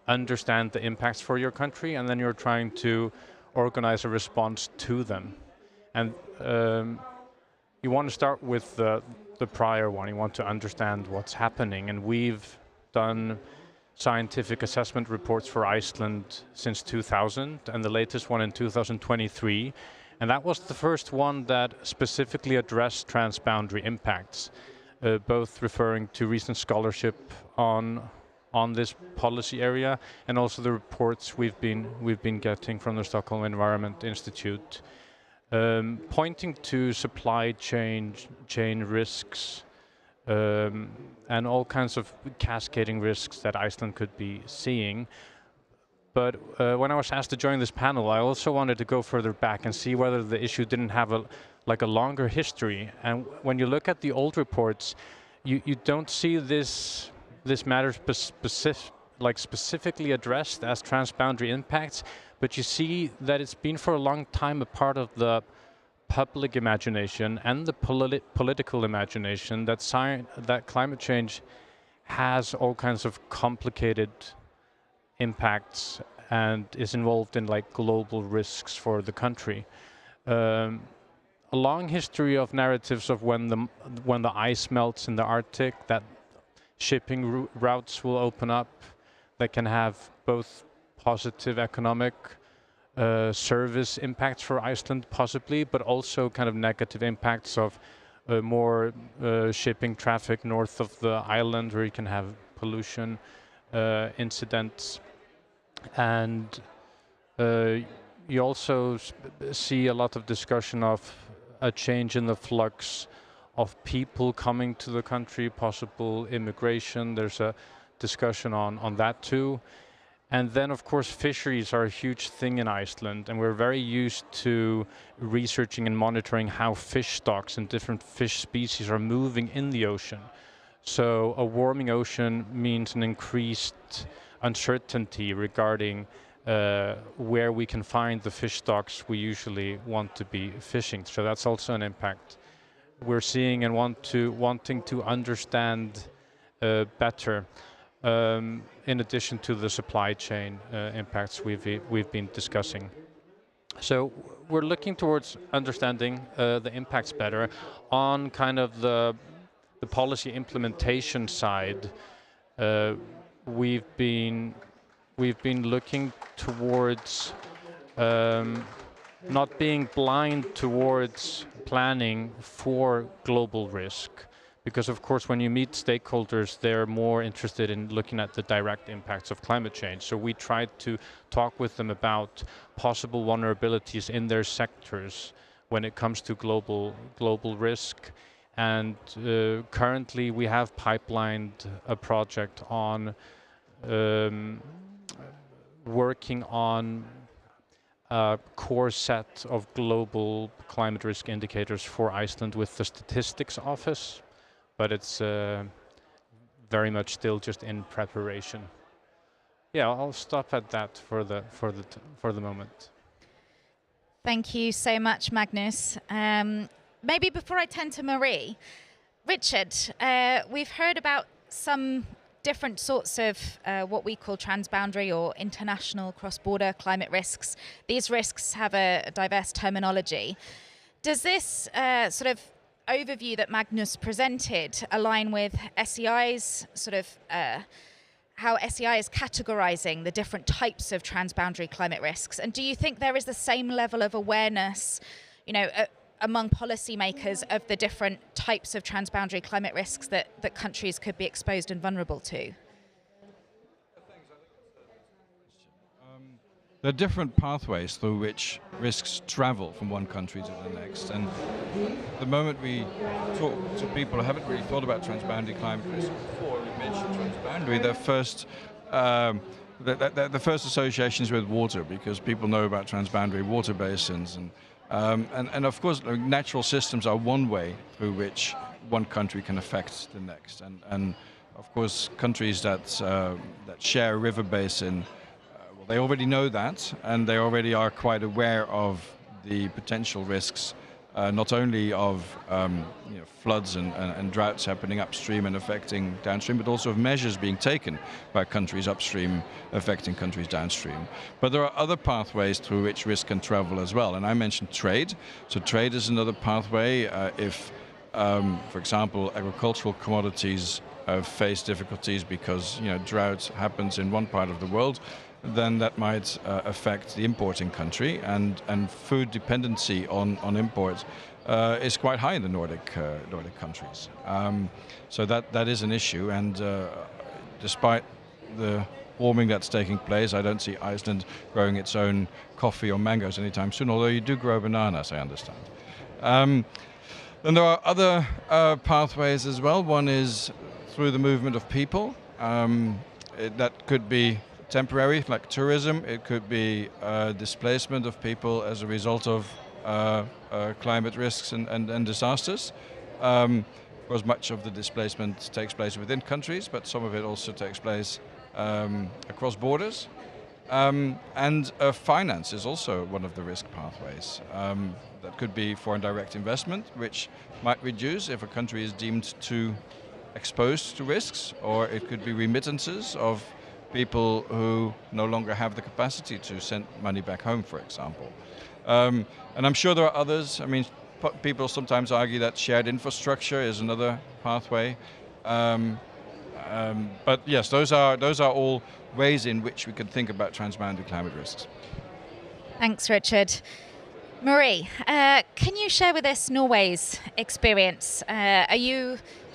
understand the impacts for your country, and then you're trying to organize a response to them. And you want to start with the prior one. You want to understand what's happening. And we've done scientific assessment reports for Iceland since 2000, and the latest one in 2023. And that was the first one that specifically addressed transboundary impacts, both referring to recent scholarship on this policy area, and also the reports we've been getting from the Stockholm Environment Institute, pointing to supply chain risks and all kinds of cascading risks that Iceland could be seeing. But when I was asked to join this panel, I also wanted to go further back and see whether the issue didn't have a like a longer history. And when you look at the old reports, you don't see this matter specifically addressed as transboundary impacts, but you see that it's been for a long time a part of the public imagination and the political imagination that climate change has all kinds of complicated impacts and is involved in like global risks for the country. A long history of narratives of when the ice melts in the Arctic, that shipping routes will open up that can have both positive economic service impacts for Iceland possibly, but also kind of negative impacts of more shipping traffic north of the island, where you can have pollution incidents. And you also see a lot of discussion of a change in the flux of people coming to the country, possible immigration. There's a discussion on that too. And then, of course, fisheries are a huge thing in Iceland, and we're very used to researching and monitoring how fish stocks and different fish species are moving in the ocean. So a warming ocean means an increased uncertainty regarding where we can find the fish stocks we usually want to be fishing. So that's also an impact we're seeing and wanting to understand better. In addition to the supply chain impacts we've been discussing. So we're looking towards understanding the impacts better. On kind of the policy implementation side, we've been looking towards not being blind towards planning for global risk. Because of course, when you meet stakeholders, they're more interested in looking at the direct impacts of climate change. So we tried to talk with them about possible vulnerabilities in their sectors when it comes to global risk. And currently we have pipelined a project on working on a core set of global climate risk indicators for Iceland with the Statistics Office. But it's very much still just in preparation. Yeah, I'll stop at that for the moment. Thank you so much, Magnus. Maybe before I turn to Marie, Richard, we've heard about some different sorts of what we call transboundary or international cross-border climate risks. These risks have a diverse terminology. Does this sort of overview that Magnus presented align with SEI's sort of how SEI is categorizing the different types of transboundary climate risks? And do you think there is the same level of awareness, among policymakers of the different types of transboundary climate risks that countries could be exposed and vulnerable to? There are different pathways through which risks travel from one country to the next. And the moment we talk to people who haven't really thought about transboundary climate risk before, we mentioned transboundary, the first associations with water, because people know about transboundary water basins. And of course, natural systems are one way through which one country can affect the next. And of course, countries that share a river basin, they already know that, and they already are quite aware of the potential risks, not only of floods and droughts happening upstream and affecting downstream, but also of measures being taken by countries upstream affecting countries downstream. But there are other pathways through which risk can travel as well, and I mentioned trade. So trade is another pathway. If, for example, agricultural commodities face difficulties because drought happens in one part of the world, then that might affect the importing country, and food dependency on imports is quite high in the Nordic countries. So that is an issue, and despite the warming that's taking place, I don't see Iceland growing its own coffee or mangoes anytime soon, although you do grow bananas, I understand. Then there are other pathways as well. One is through the movement of people. That could be temporary, like tourism. It could be displacement of people as a result of climate risks and disasters. Because much of the displacement takes place within countries, but some of it also takes place across borders. And finance is also one of the risk pathways. That could be foreign direct investment, which might reduce if a country is deemed too exposed to risks, or it could be remittances of people who no longer have the capacity to send money back home, for example. And I'm sure there are others. I mean, people sometimes argue that shared infrastructure is another pathway. But yes, those are all ways in which we can think about transboundary climate risks. Thanks, Richard. Marie, can you share with us Norway's experience? Do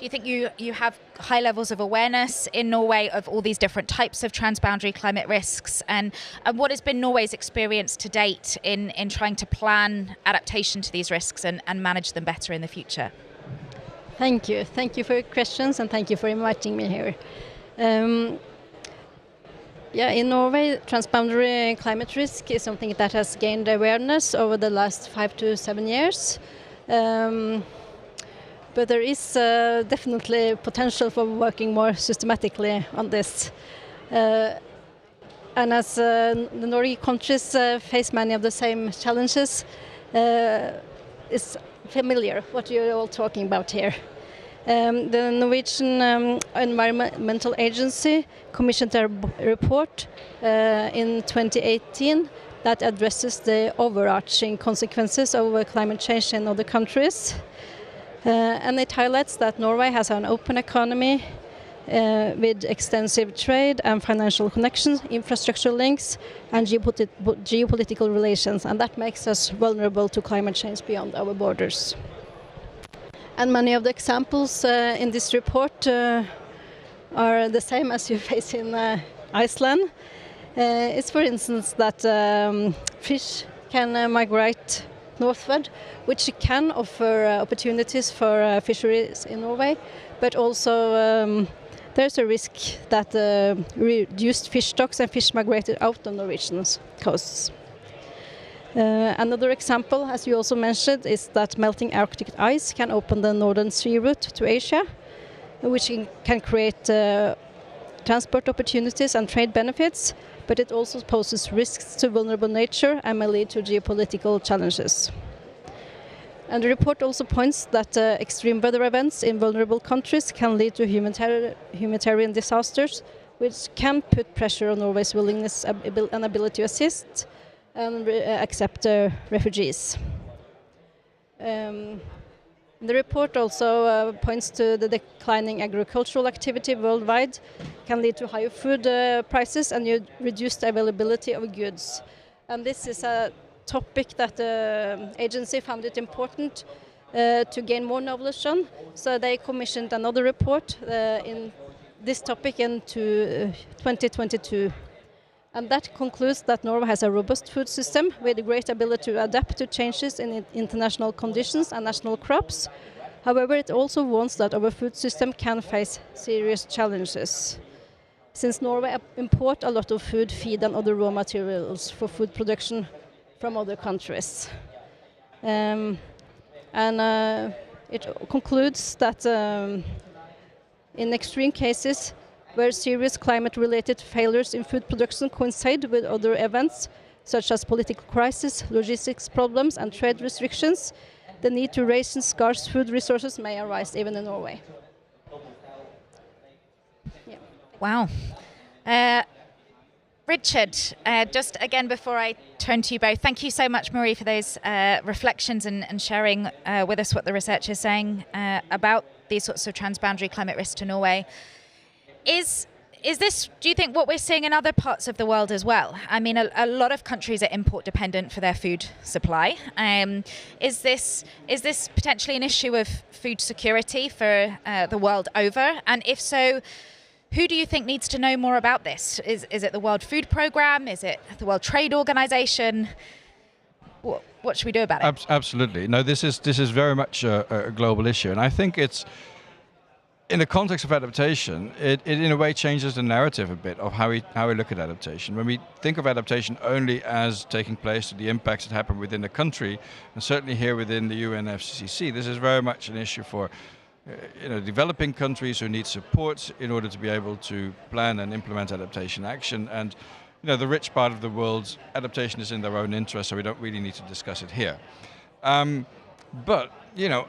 you think you have high levels of awareness in Norway of all these different types of transboundary climate risks? And what has been Norway's experience to date in trying to plan adaptation to these risks and manage them better in the future? Thank you. Thank you for your questions, and thank you for inviting me here. In Norway, transboundary climate risk is something that has gained awareness over the last 5 to 7 years. But there is definitely potential for working more systematically on this. And as the Nordic countries face many of the same challenges, it's familiar what you're all talking about here. The Norwegian Environmental Agency commissioned a report in 2018 that addresses the overarching consequences of climate change in other countries. And it highlights that Norway has an open economy with extensive trade and financial connections, infrastructure links, and geopolitical relations, and that makes us vulnerable to climate change beyond our borders. And many of the examples in this report are the same as you face in Iceland. It's, for instance, that fish can migrate northward, which can offer opportunities for fisheries in Norway, but also there's a risk that reduced fish stocks and fish migrated out on Norwegian coasts. Another example, as you also mentioned, is that melting Arctic ice can open the northern sea route to Asia, which can create transport opportunities and trade benefits, but it also poses risks to vulnerable nature and may lead to geopolitical challenges. And the report also points that extreme weather events in vulnerable countries can lead to humanitarian disasters, which can put pressure on Norway's willingness and ability to assist and accept refugees. The report also points to the declining agricultural activity worldwide can lead to higher food prices and reduced availability of goods. And this is a topic that the agency found it important to gain more knowledge on. So they commissioned another report in this topic in 2022. And that concludes that Norway has a robust food system with a great ability to adapt to changes in international conditions and national crops. However, it also warns that our food system can face serious challenges, since Norway imports a lot of food, feed and other raw materials for food production from other countries. It concludes that in extreme cases, where serious climate-related failures in food production coincide with other events, such as political crisis, logistics problems and trade restrictions, the need to ration scarce food resources may arise even in Norway. Yeah. Wow. Richard, just again before I turn to you both, thank you so much, Marie, for those reflections and sharing with us what the research is saying about these sorts of transboundary climate risks to Norway. Is this, do you think, what we're seeing in other parts of the world as well? I mean, a lot of countries are import dependent for their food supply. Is this potentially an issue of food security for the world over? And if so, who do you think needs to know more about this? Is it the World Food Programme? Is it the World Trade Organization? What should we do about it? Absolutely. No, this is very much a global issue, and I think it's in the context of adaptation, it in a way changes the narrative a bit of how we look at adaptation. When we think of adaptation only as taking place to the impacts that happen within the country, and certainly here within the UNFCCC, this is very much an issue for developing countries who need support in order to be able to plan and implement adaptation action. And the rich part of the world, adaptation is in their own interest, so we don't really need to discuss it here. But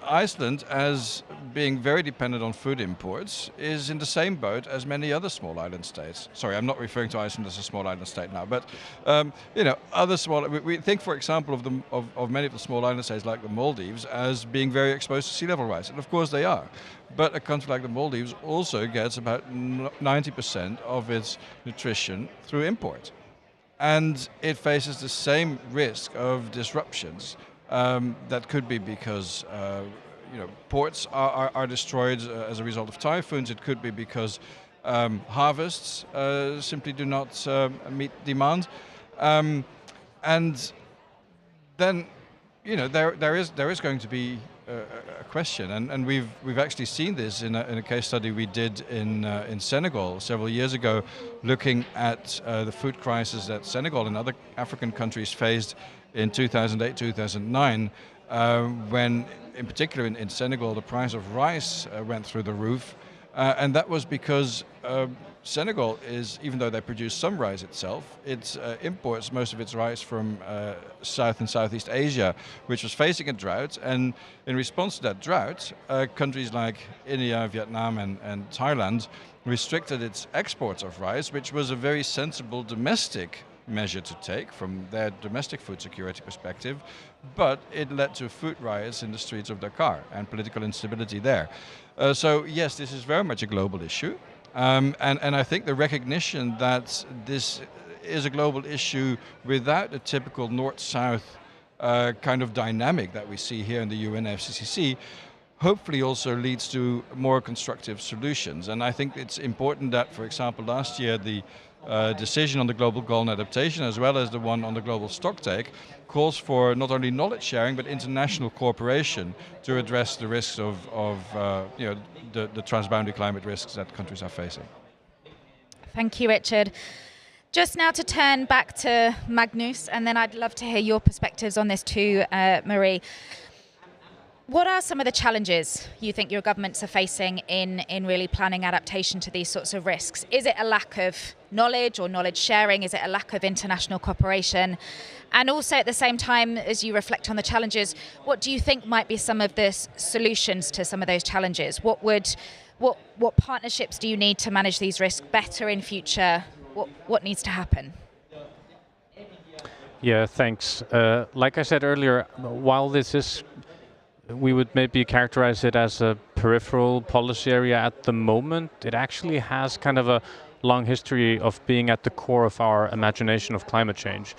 Iceland, as being very dependent on food imports, is in the same boat as many other small island states. Sorry, I'm not referring to Iceland as a small island state now, but other small. We think, for example, of many of the small island states like the Maldives as being very exposed to sea level rise, and of course they are. But a country like the Maldives also gets about 90% of its nutrition through import, and it faces the same risk of disruptions. That could be because ports are destroyed as a result of typhoons. It could be because harvests simply do not meet demand, and then there is going to be a question, and we've actually seen this in a case study we did in Senegal several years ago, looking at the food crisis that Senegal and other African countries faced in 2008, 2009, when, in particular in Senegal, the price of rice went through the roof. And that was because Senegal even though they produce some rice itself, it imports most of its rice from South and Southeast Asia, which was facing a drought. And in response to that drought, countries like India, Vietnam, and Thailand restricted its exports of rice, which was a very sensible domestic measure to take from their domestic food security perspective, but it led to food riots in the streets of Dakar and political instability there. So yes, this is very much a global issue, and I think the recognition that this is a global issue without a typical north-south kind of dynamic that we see here in the UNFCCC hopefully also leads to more constructive solutions. And I think it's important that, for example, last year the decision on the global goal and adaptation, as well as the one on the global stocktake, calls for not only knowledge sharing but international cooperation to address the risks of the transboundary climate risks that countries are facing. Thank you, Richard. Just now to turn back to Magnus, and then I'd love to hear your perspectives on this too, Marie. What are some of the challenges you think your governments are facing in really planning adaptation to these sorts of risks? Is it a lack of knowledge or knowledge sharing? Is it a lack of international cooperation? And also at the same time, as you reflect on the challenges, what do you think might be some of the solutions to some of those challenges? What partnerships do you need to manage these risks better in future? What needs to happen? Yeah, thanks. Like I said earlier, while this is, we would maybe characterize it as a peripheral policy area at the moment, it actually has kind of a long history of being at the core of our imagination of climate change.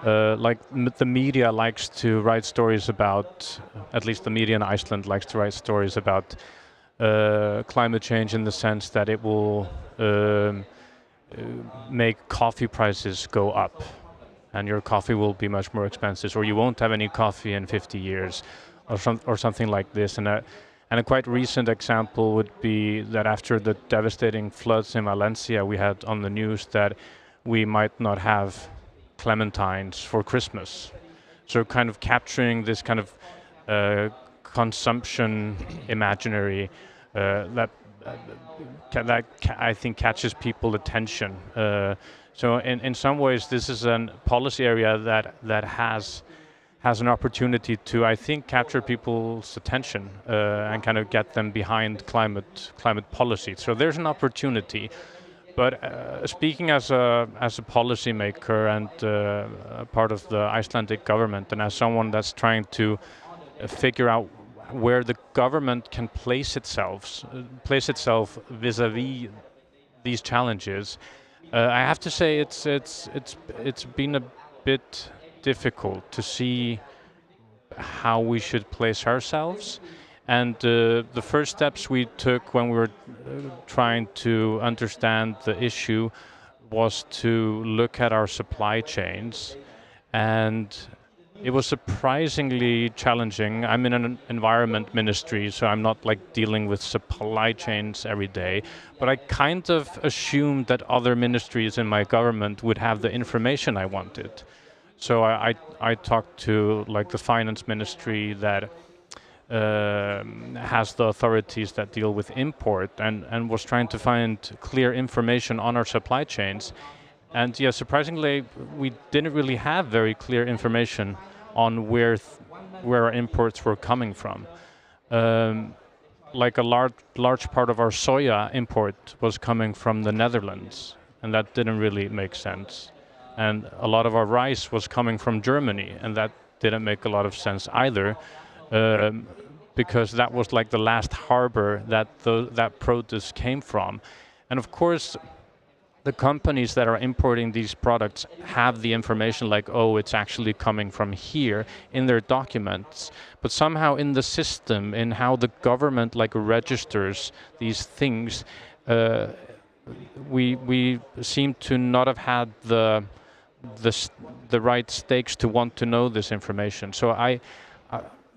The media likes to write stories about, at least the media in Iceland likes to write stories about climate change in the sense that it will make coffee prices go up and your coffee will be much more expensive, or you won't have any coffee in 50 years. Or something like this, and a quite recent example would be that after the devastating floods in Valencia, we had on the news that we might not have clementines for Christmas. So kind of capturing this kind of consumption imaginary that I think catches people's attention. So in some ways, this is a policy area that has an opportunity to, I think, capture people's attention and kind of get them behind climate policy. So there's an opportunity. But speaking as a policymaker and part of the Icelandic government, and as someone that's trying to figure out where the government can place itself vis-a-vis these challenges, I have to say it's been a bit difficult to see how we should place ourselves. And the first steps we took when we were trying to understand the issue was to look at our supply chains and it was surprisingly challenging. I'm in an environment ministry, so I'm not like dealing with supply chains every day, but I kind of assumed that other ministries in my government would have the information I wanted. So I talked to like the finance ministry that has the authorities that deal with import and was trying to find clear information on our supply chains. And yeah, surprisingly, we didn't really have very clear information on where our imports were coming from. Like a large part of our soya import was coming from the Netherlands, and that didn't really make sense. And a lot of our rice was coming from Germany, and that didn't make a lot of sense either, because that was like the last harbor that produce came from. And of course, the companies that are importing these products have the information like, oh, it's actually coming from here in their documents. But somehow in the system, in how the government like registers these things, we seem to not have had the right stakes to want to know this information. So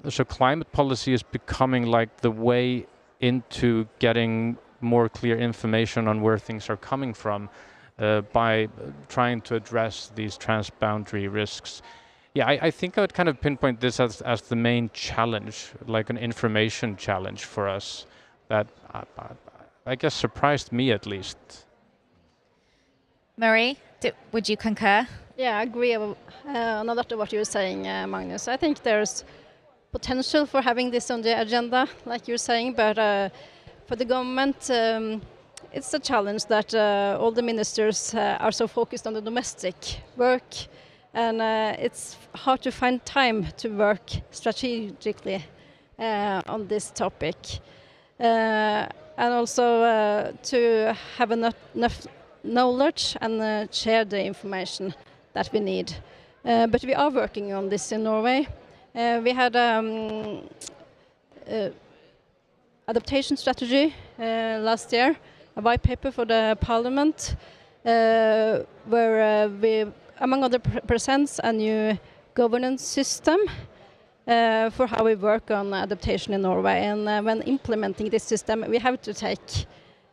so climate policy is becoming like the way into getting more clear information on where things are coming from by trying to address these transboundary risks. Yeah, I think I would kind of pinpoint this as the main challenge, like an information challenge for us that I guess surprised me at least. Marie, would you concur? Yeah, I agree on a lot of what you're saying, Magnus. I think there's potential for having this on the agenda, like you're saying, but for the government, it's a challenge that all the ministers are so focused on the domestic work, and it's hard to find time to work strategically on this topic, and also to have enough knowledge and share the information that we need. But we are working on this in Norway. We had adaptation strategy last year, a white paper for the parliament, where we, among other, presents a new governance system for how we work on adaptation in Norway. And when implementing this system, we have to take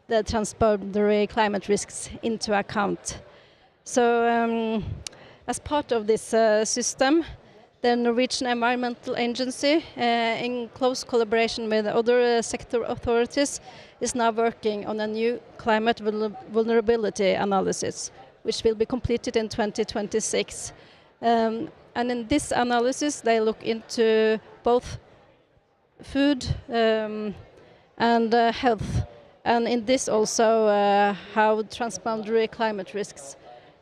the transboundary climate risks into account. So as part of this system, the Norwegian Environmental Agency, in close collaboration with other sector authorities, is now working on a new climate vulnerability analysis, which will be completed in 2026. And in this analysis, they look into both food and health. And in this also, how transboundary climate risks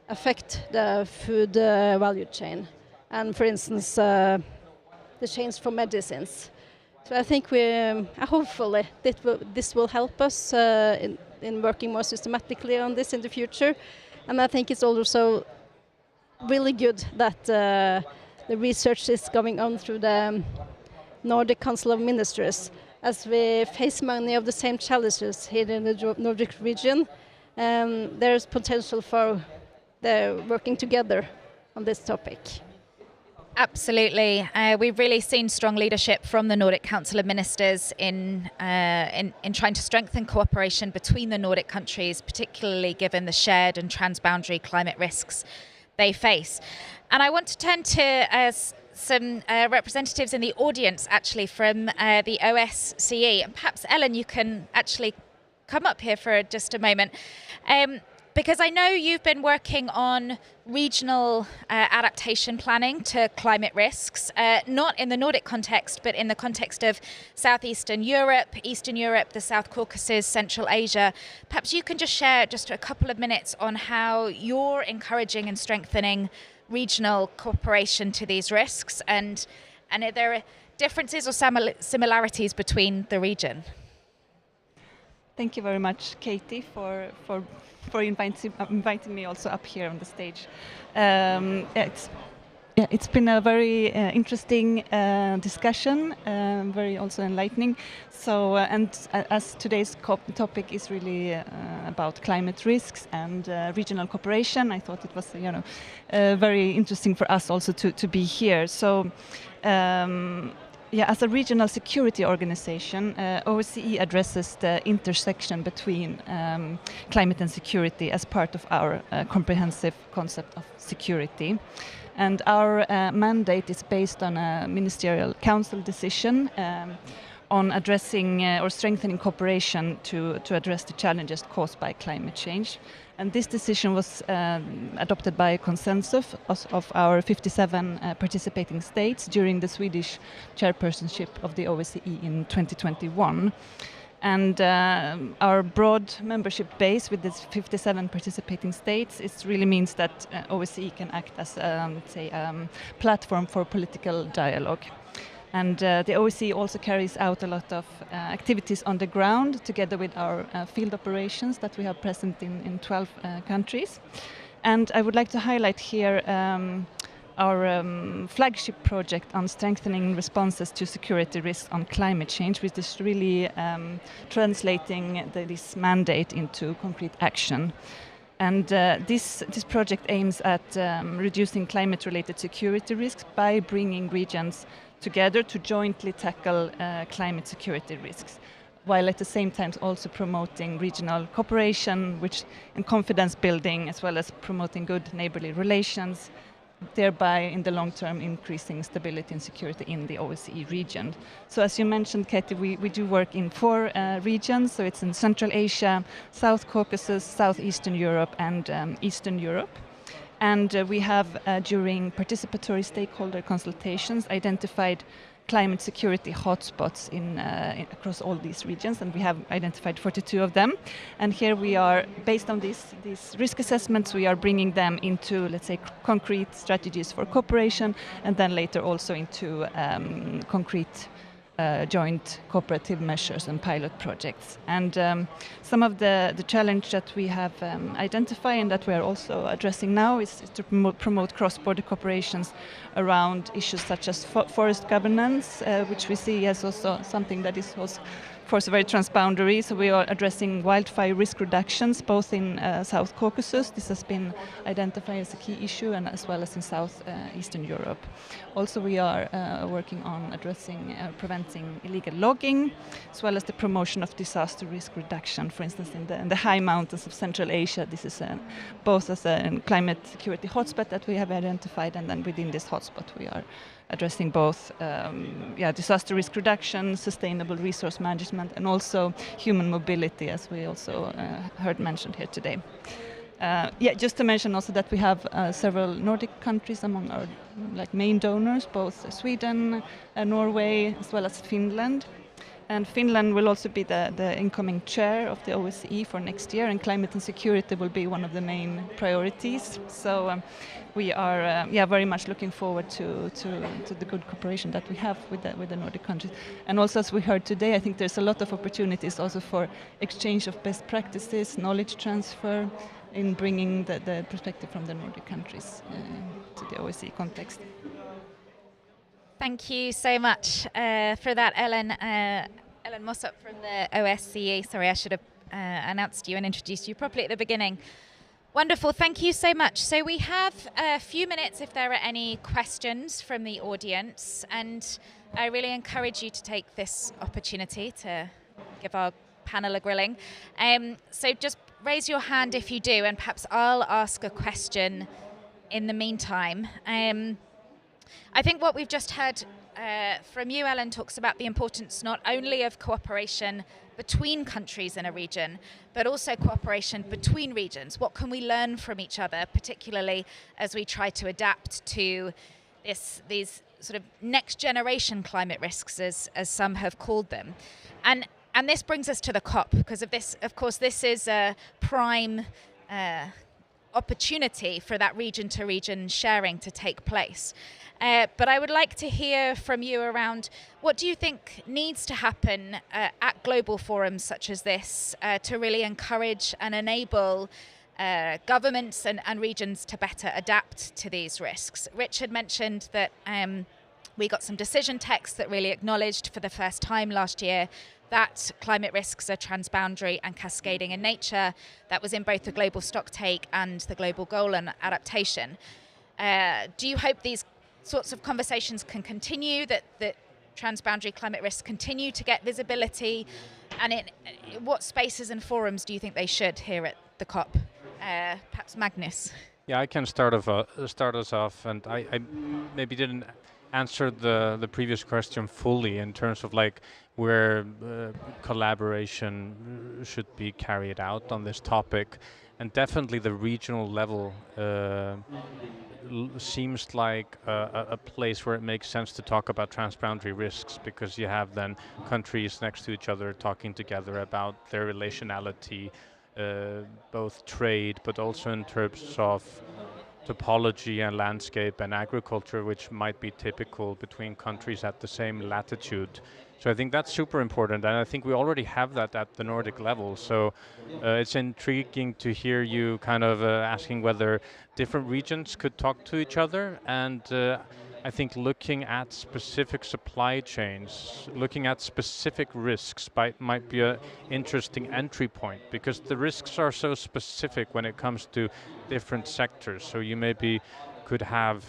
affect the food value chain. And for instance, the change for medicines. So I think hopefully this will help us in working more systematically on this in the future. And I think it's also really good that the research is going on through the Nordic Council of Ministers, as we face many of the same challenges here in the Nordic region. There's potential for working together on this topic. Absolutely. We've really seen strong leadership from the Nordic Council of Ministers in trying to strengthen cooperation between the Nordic countries, particularly given the shared and transboundary climate risks they face. And I want to turn to some representatives in the audience, actually, from the OSCE. And perhaps, Ellen, you can actually come up here for just a moment. Because I know you've been working on regional adaptation planning to climate risks, not in the Nordic context, but in the context of Southeastern Europe, Eastern Europe, the South Caucasus, Central Asia. Perhaps you can just share just a couple of minutes on how you're encouraging and strengthening regional cooperation to these risks, and are there differences or similarities between the region? Thank you very much, Katie, for inviting me also up here on the stage. Yeah, it's been a very interesting discussion, very also enlightening. So, as today's topic is really about climate risks and regional cooperation, I thought it was, very interesting for us also to be here. So, as a regional security organization, OSCE addresses the intersection between climate and security as part of our comprehensive concept of security. And our mandate is based on a ministerial council decision on addressing or strengthening cooperation to address the challenges caused by climate change. And this decision was adopted by consensus of our 57 participating states during the Swedish chairpersonship of the OSCE in 2021. And our broad membership base with these 57 participating states, it really means that OSCE can act as a platform for political dialogue. And the OSCE also carries out a lot of activities on the ground together with our field operations that we have present in 12 countries. And I would like to highlight here our flagship project on strengthening responses to security risks on climate change, which is really translating this mandate into concrete action. And this project aims at reducing climate-related security risks by bringing regions together to jointly tackle climate security risks, while at the same time also promoting regional cooperation and confidence building, as well as promoting good neighborly relations, thereby in the long term increasing stability and security in the OSCE region. So as you mentioned, Katie, we do work in 4 regions. So it's in Central Asia, South Caucasus, Southeastern Europe and Eastern Europe. And we have, during participatory stakeholder consultations, identified climate security hotspots across all these regions, and we have identified 42 of them. And here we are, based on these risk assessments, we are bringing them into, let's say, concrete strategies for cooperation, and then later also into concrete joint cooperative measures and pilot projects. And some of the challenge that we have identified and that we are also addressing now is to promote cross-border cooperations around issues such as forest governance, which we see as also something that is also, of course, very transboundary. So we are addressing wildfire risk reductions both in South Caucasus. This has been identified as a key issue, and as well as in Southeastern Europe. Also, we are working on addressing preventing illegal logging, as well as the promotion of disaster risk reduction. For instance, in the high mountains of Central Asia, this is both as a climate security hotspot that we have identified, and then within this hotspot we are addressing both disaster risk reduction, sustainable resource management, and also human mobility, as we also heard mentioned here today. Just to mention also that we have several Nordic countries among our main donors, both Sweden, Norway, as well as Finland. And Finland will also be the incoming chair of the OSCE for next year, and climate and security will be one of the main priorities. So we are very much looking forward to the good cooperation that we have with the Nordic countries. And also, as we heard today, I think there's a lot of opportunities also for exchange of best practices, knowledge transfer, in bringing the perspective from the Nordic countries to the OSCE context. Thank you so much for that, Ellen. Ellen Mossop from the OSCE. Sorry, I should have announced you and introduced you properly at the beginning. Wonderful, thank you so much. So we have a few minutes if there are any questions from the audience, and I really encourage you to take this opportunity to give our panel a grilling. So just raise your hand if you do, and perhaps I'll ask a question in the meantime. I think what we've just heard from you, Ellen, talks about the importance not only of cooperation between countries in a region, but also cooperation between regions. What can we learn from each other, particularly as we try to adapt to these sort of next generation climate risks, as some have called them? And this brings us to the COP, because of course, this is a prime opportunity for that region-to-region sharing to take place. But I would like to hear from you around what do you think needs to happen at global forums such as this to really encourage and enable governments and regions to better adapt to these risks. Richard mentioned that we got some decision texts that really acknowledged for the first time last year that climate risks are transboundary and cascading in nature. That was in both the global stocktake and the global goal on adaptation. Do you hope these sorts of conversations can continue, that transboundary climate risks continue to get visibility? And in what spaces and forums do you think they should here at the COP? Perhaps Magnus. Yeah, I can start us off, and I maybe didn't answer the previous question fully in terms of like where collaboration should be carried out on this topic, and definitely the regional level seems like a place where it makes sense to talk about transboundary risks, because you have then countries next to each other talking together about their relationality, both trade, but also in terms of topology and landscape and agriculture, which might be typical between countries at the same latitude. So I think that's super important, and I think we already have that at the Nordic level. So it's intriguing to hear you kind of asking whether different regions could talk to each other, and I think looking at specific supply chains, looking at specific risks might be an interesting entry point, because the risks are so specific when it comes to different sectors. So you maybe could have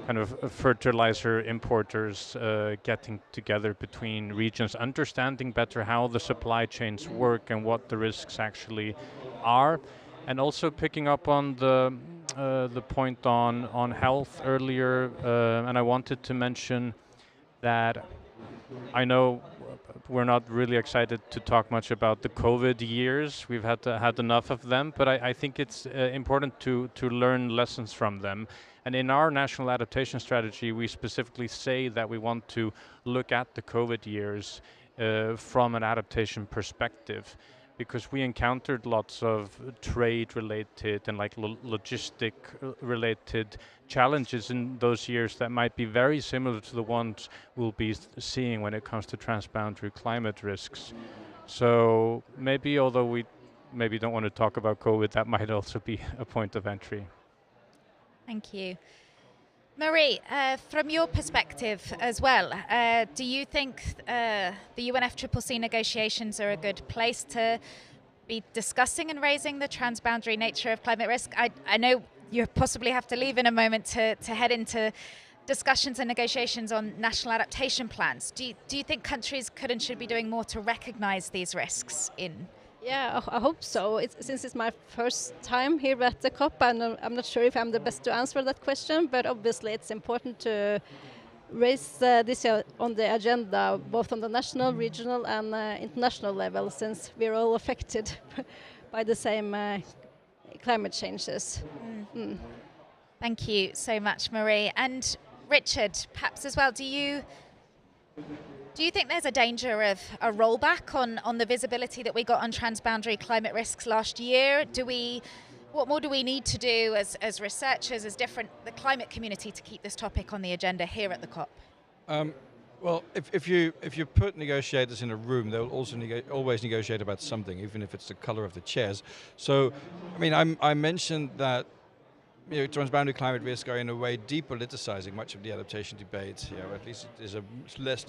kind of fertilizer importers getting together between regions, understanding better how the supply chains work and what the risks actually are, and also picking up on the point on health earlier. And I wanted to mention that I know we're not really excited to talk much about the COVID years. We've had enough of them, but I think it's important to learn lessons from them. And in our national adaptation strategy, we specifically say that we want to look at the COVID years from an adaptation perspective, because we encountered lots of trade-related and like logistic-related challenges in those years that might be very similar to the ones we'll be seeing when it comes to transboundary climate risks. So maybe, although we maybe don't want to talk about COVID, that might also be a point of entry. Thank you. Marie, from your perspective as well, do you think the UNFCCC negotiations are a good place to be discussing and raising the transboundary nature of climate risk? I know you possibly have to leave in a moment to head into discussions and negotiations on national adaptation plans. Do you think countries could and should be doing more to recognize these risks in? Yeah, I hope so. Since it's my first time here at the COP, and I'm not sure if I'm the best to answer that question, but obviously it's important to raise this on the agenda, both on the national, regional and international level, since we're all affected by the same climate changes. Mm. Thank you so much, Marie. And Richard, perhaps as well, do you think there's a danger of a rollback on the visibility that we got on transboundary climate risks last year? What more do we need to do as researchers, as the climate community, to keep this topic on the agenda here at the COP? Well, if you put negotiators in a room, they'll also always negotiate about something, even if it's the color of the chairs. So, I mean, I mentioned that transboundary climate risk are in a way depoliticizing much of the adaptation debate. At least it is a less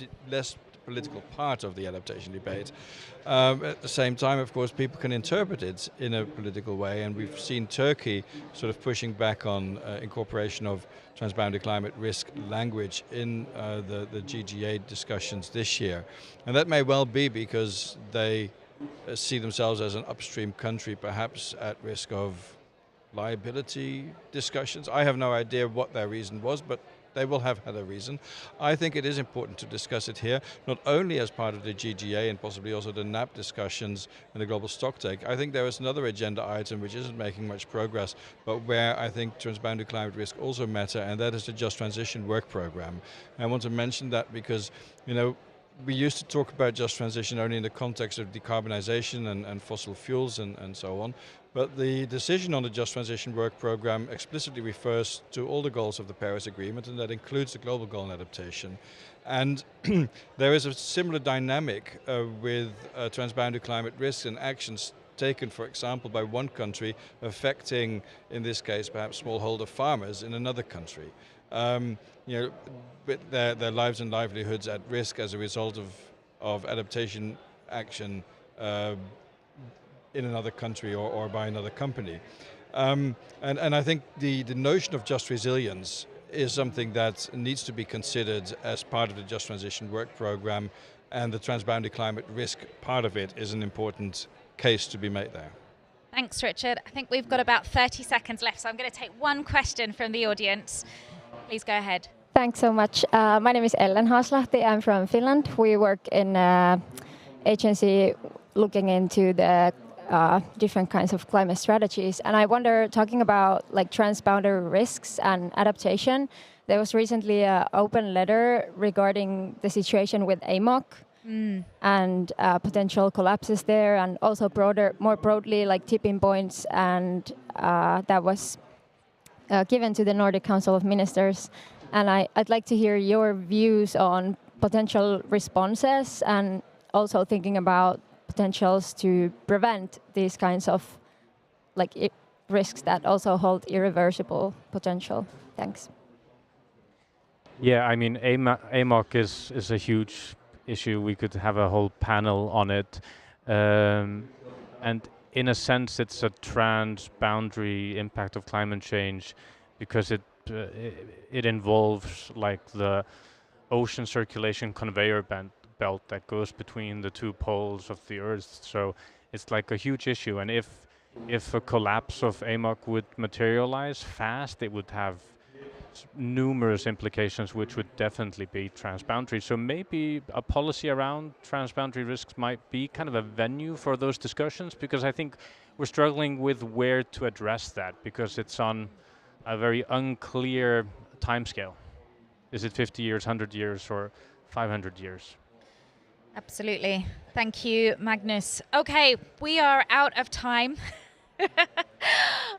political part of the adaptation debate. At the same time, of course, people can interpret it in a political way, and we've seen Turkey sort of pushing back on incorporation of transboundary climate risk language in the GGA discussions this year. And that may well be because they see themselves as an upstream country, perhaps at risk of liability discussions. I have no idea what their reason was, but they will have had a reason. I think it is important to discuss it here, not only as part of the GGA and possibly also the NAP discussions and the global stocktake. I think there is another agenda item which isn't making much progress, but where I think transboundary climate risk also matter, and that is the Just Transition work program. And I want to mention that because, we used to talk about just transition only in the context of decarbonization and fossil fuels and so on. But the decision on the Just Transition work program explicitly refers to all the goals of the Paris Agreement, and that includes the global goal on adaptation. And there is a similar dynamic with transboundary climate risks and actions taken, for example, by one country, affecting, in this case, perhaps smallholder farmers in another country. With their lives and livelihoods at risk as a result of adaptation action in another country or by another company. And I think the notion of just resilience is something that needs to be considered as part of the Just Transition work program, and the transboundary climate risk part of it is an important case to be made there. Thanks, Richard. I think we've got about 30 seconds left, so I'm going to take one question from the audience. Please go ahead. Thanks so much. My name is Ellen Haaslahti. I'm from Finland. We work in an agency looking into the different kinds of climate strategies. And I wonder, talking about like transboundary risks and adaptation, there was recently an open letter regarding the situation with AMOC and potential collapses there, and also more broadly, like tipping points, and that was given to the Nordic Council of Ministers. And I'd like to hear your views on potential responses, and also thinking about potentials to prevent these kinds of risks that also hold irreversible potential. Thanks. Yeah, I mean, AMOC is a huge issue. We could have a whole panel on it. And in a sense, it's a transboundary impact of climate change, because it involves like the ocean circulation conveyor belt that goes between the two poles of the Earth. So it's like a huge issue. And if a collapse of AMOC would materialize fast, it would have numerous implications, which would definitely be transboundary. So maybe a policy around transboundary risks might be kind of a venue for those discussions, because I think we're struggling with where to address that, because it's on a very unclear timescale. Is it 50 years, 100 years, or 500 years? Absolutely. Thank you, Magnus. Okay, we are out of time.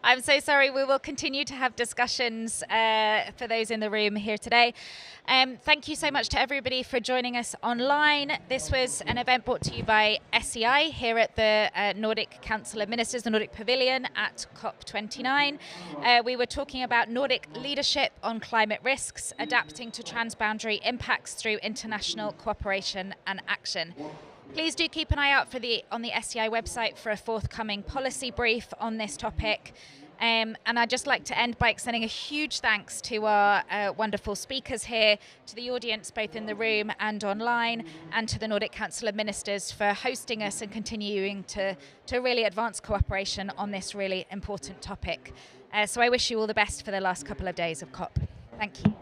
I'm so sorry. We will continue to have discussions for those in the room here today. Thank you so much to everybody for joining us online. This was an event brought to you by SEI here at the Nordic Council of Ministers, the Nordic Pavilion at COP29. We were talking about Nordic leadership on climate risks, adapting to transboundary impacts through international cooperation and action. Please do keep an eye out on the SEI website for a forthcoming policy brief on this topic. And I'd just like to end by extending a huge thanks to our wonderful speakers here, to the audience both in the room and online, and to the Nordic Council of Ministers for hosting us and continuing to really advance cooperation on this really important topic. So I wish you all the best for the last couple of days of COP. Thank you.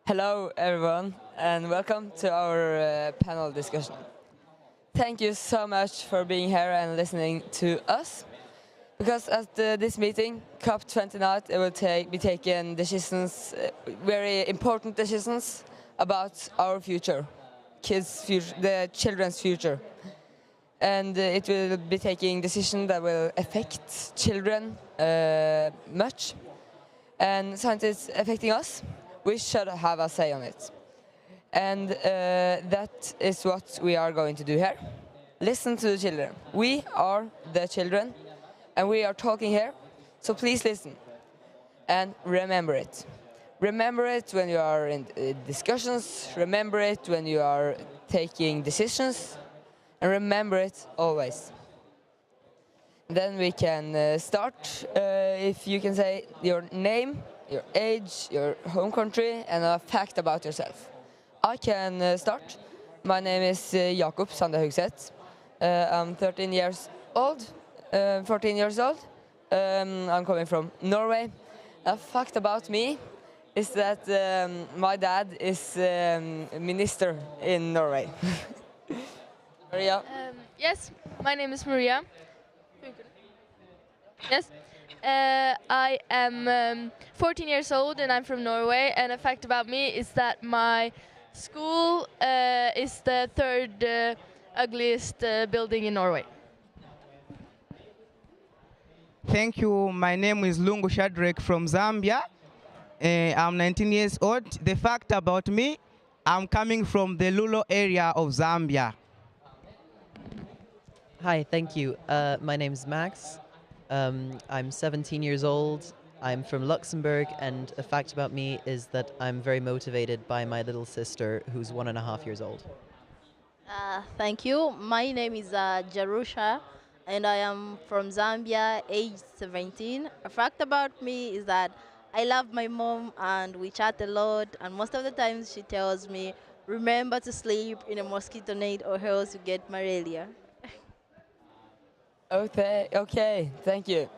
Hello everyone and welcome to our panel discussion. Thank you so much for being here and listening to us. Because at this meeting, COP29, it will be taking decisions, very important decisions about our future, the children's future. And it will be taking decisions that will affect children much. And since it's affecting us, we should have a say on it. And that is what we are going to do here. Listen to the children. We are the children, and we are talking here, so please listen. And remember it. Remember it when you are in discussions, remember it when you are taking decisions, and remember it always. Then we can start. If you can say your name, your age, your home country, and a fact about yourself. I can start. My name is Jakob Sande Hugseth. I'm 14 years old. I'm coming from Norway. A fact about me is that my dad is minister in Norway. Maria? Yes, my name is Maria. Yes, I am 14 years old and I'm from Norway. And a fact about me is that my school is the third ugliest building in Norway. Thank you. My name is Lungu Shadrack from Zambia. I'm 19 years old. The fact about me, I'm coming from the Lulo area of Zambia. Hi, thank you. My name is Max. I'm 17 years old. I'm from Luxembourg, and a fact about me is that I'm very motivated by my little sister, who's 1.5 years old. Thank you. My name is Jarusha, and I am from Zambia, age 17. A fact about me is that I love my mom, and we chat a lot, and most of the times she tells me, remember to sleep in a mosquito net or else you get malaria. Okay, thank you.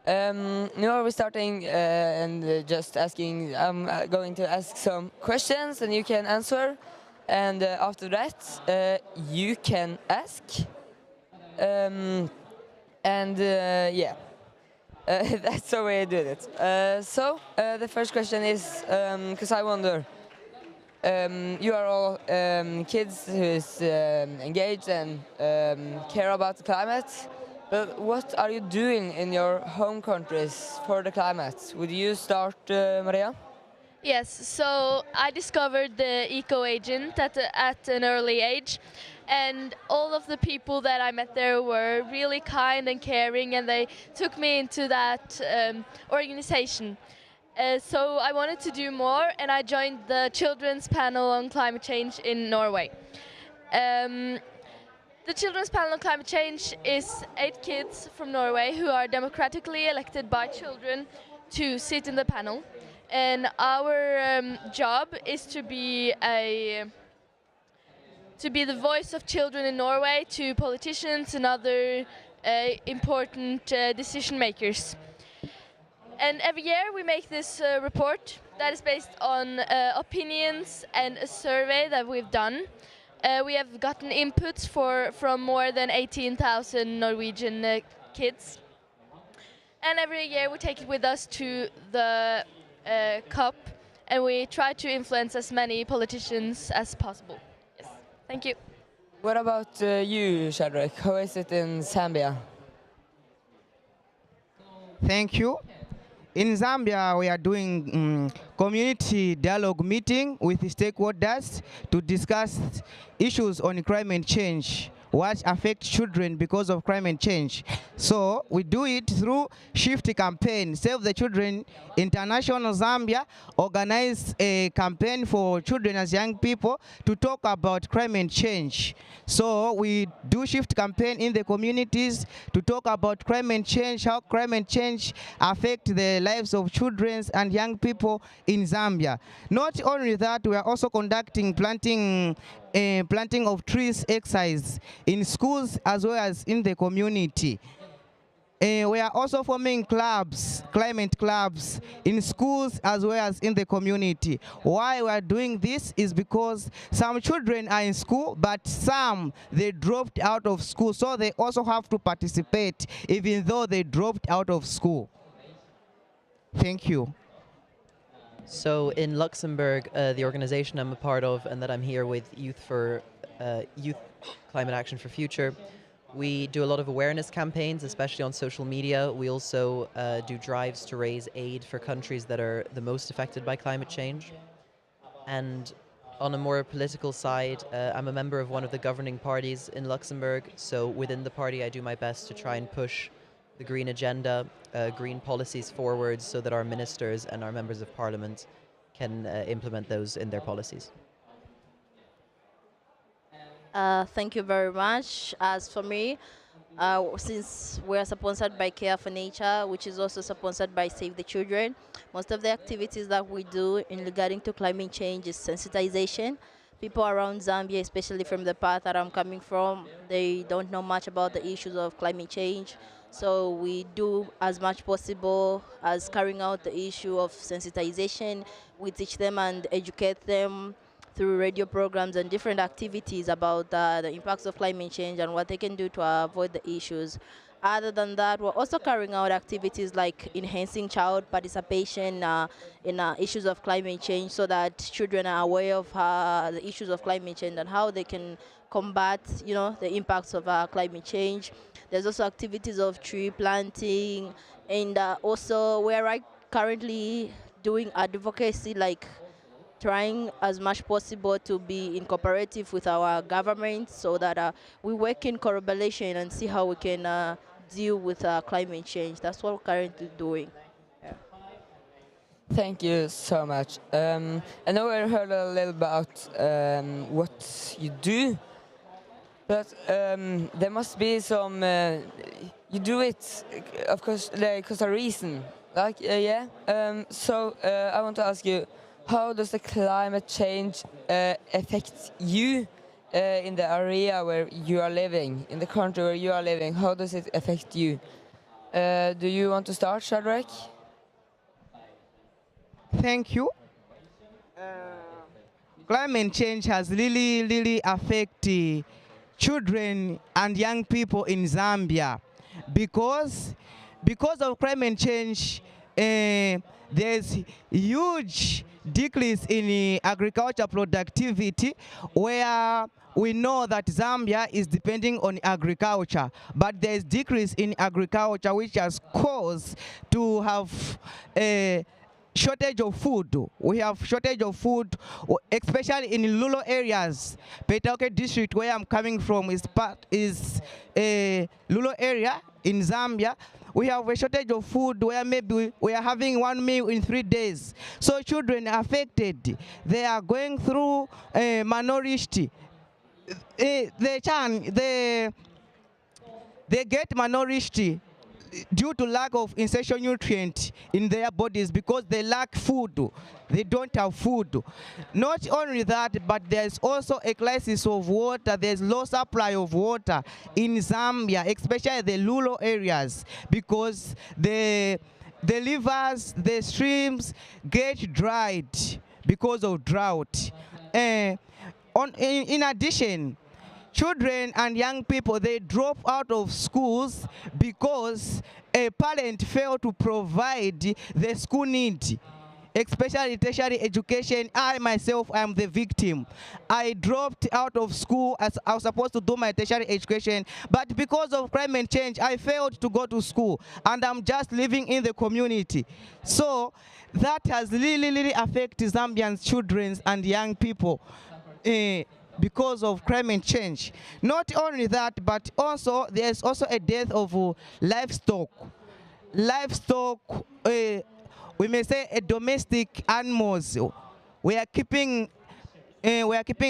Now we're starting and just asking, I'm going to ask some questions and you can answer. And after that, you can ask. Yeah, that's the way I do it. So the first question is, because I wonder, you are all kids who's engaged and care about the climate. But what are you doing in your home countries for the climate? Would you start, Maria? Yes, so I discovered the eco-agent at an early age, and all of the people that I met there were really kind and caring, and they took me into that organization. So I wanted to do more, and I joined the Children's Panel on Climate Change in Norway. The Children's Panel on Climate Change is 8 kids from Norway who are democratically elected by children to sit in the panel. And our job is to be the voice of children in Norway to politicians and other important decision makers. And every year we make this report that is based on opinions and a survey that we've done. We have gotten inputs from more than 18,000 Norwegian kids. And every year we take it with us to the COP, and we try to influence as many politicians as possible. Yes, thank you. What about you, Shadrach? How is it in Zambia? Thank you. In Zambia, we are doing community dialogue meeting with the stakeholders to discuss issues on climate change, what affects children because of climate change. So we do it through Shift campaign. Save the Children International Zambia organize a campaign for children as young people to talk about climate change. So we do Shift campaign in the communities to talk about climate change, how climate change affects the lives of children and young people in Zambia. Not only that, we are also conducting planting of trees exercise in schools as well as in the community. We are also forming clubs, climate clubs, in schools as well as in the community. Why we are doing this is because some children are in school, but some, they dropped out of school, so they also have to participate, even though they dropped out of school. Thank you. So in Luxembourg, the organization I'm a part of and that I'm here with Youth Climate Action for Future, we do a lot of awareness campaigns, especially on social media. We also do drives to raise aid for countries that are the most affected by climate change. And on a more political side, I'm a member of one of the governing parties in Luxembourg. So within the party, I do my best to try and push the green agenda, green policies forward so that our ministers and our members of parliament can implement those in their policies. Thank you very much. As for me, since we are sponsored by Care for Nature, which is also sponsored by Save the Children, most of the activities that we do in regarding to climate change is sensitization. People around Zambia, especially from the part that I'm coming from, they don't know much about the issues of climate change. So we do as much possible as carrying out the issue of sensitization. We teach them and educate them through radio programs and different activities about the impacts of climate change and what they can do to avoid the issues. Other than that, we're also carrying out activities like enhancing child participation in issues of climate change so that children are aware of the issues of climate change and how they can combat, the impacts of climate change. There's also activities of tree planting, and also we're currently doing advocacy, like trying as much possible to be in cooperative with our government so that we work in collaboration and see how we can deal with climate change. That's what we're currently doing. Yeah. Thank you so much. I know I heard a little about what you do, but there must be some, you do it, of course, because of a reason. Yeah. So I want to ask you, how does the climate change affect you in the area where you are living, in the country where you are living? How does it affect you? Do you want to start, Shadrach? Thank you. Climate change has really affected children and young people in Zambia because of climate change. There's huge decrease in agriculture productivity, where we know that Zambia is depending on agriculture, but there's decrease in agriculture, which has caused to have a shortage of food. We have shortage of food, especially in rural areas. Petauke district, where I'm coming from, is a rural area in Zambia. We have a shortage of food where maybe we are having one meal in 3 days. So children are affected. They are going through malnourished. They get malnourished due to lack of essential nutrients in their bodies because they lack food. They don't have food. Not only that, but there's also a crisis of water. There's low supply of water in Zambia, especially the rural areas, because the rivers, the streams get dried because of drought. In addition, children and young people, they drop out of schools because a parent failed to provide the school need, especially tertiary education. I myself am the victim. I dropped out of school as I was supposed to do my tertiary education, but because of climate change, I failed to go to school, and I'm just living in the community. So that has really affected Zambian children and young people. Because of climate change. Not only that, but also there's also a death of livestock. Livestock, we may say domestic animals. We are keeping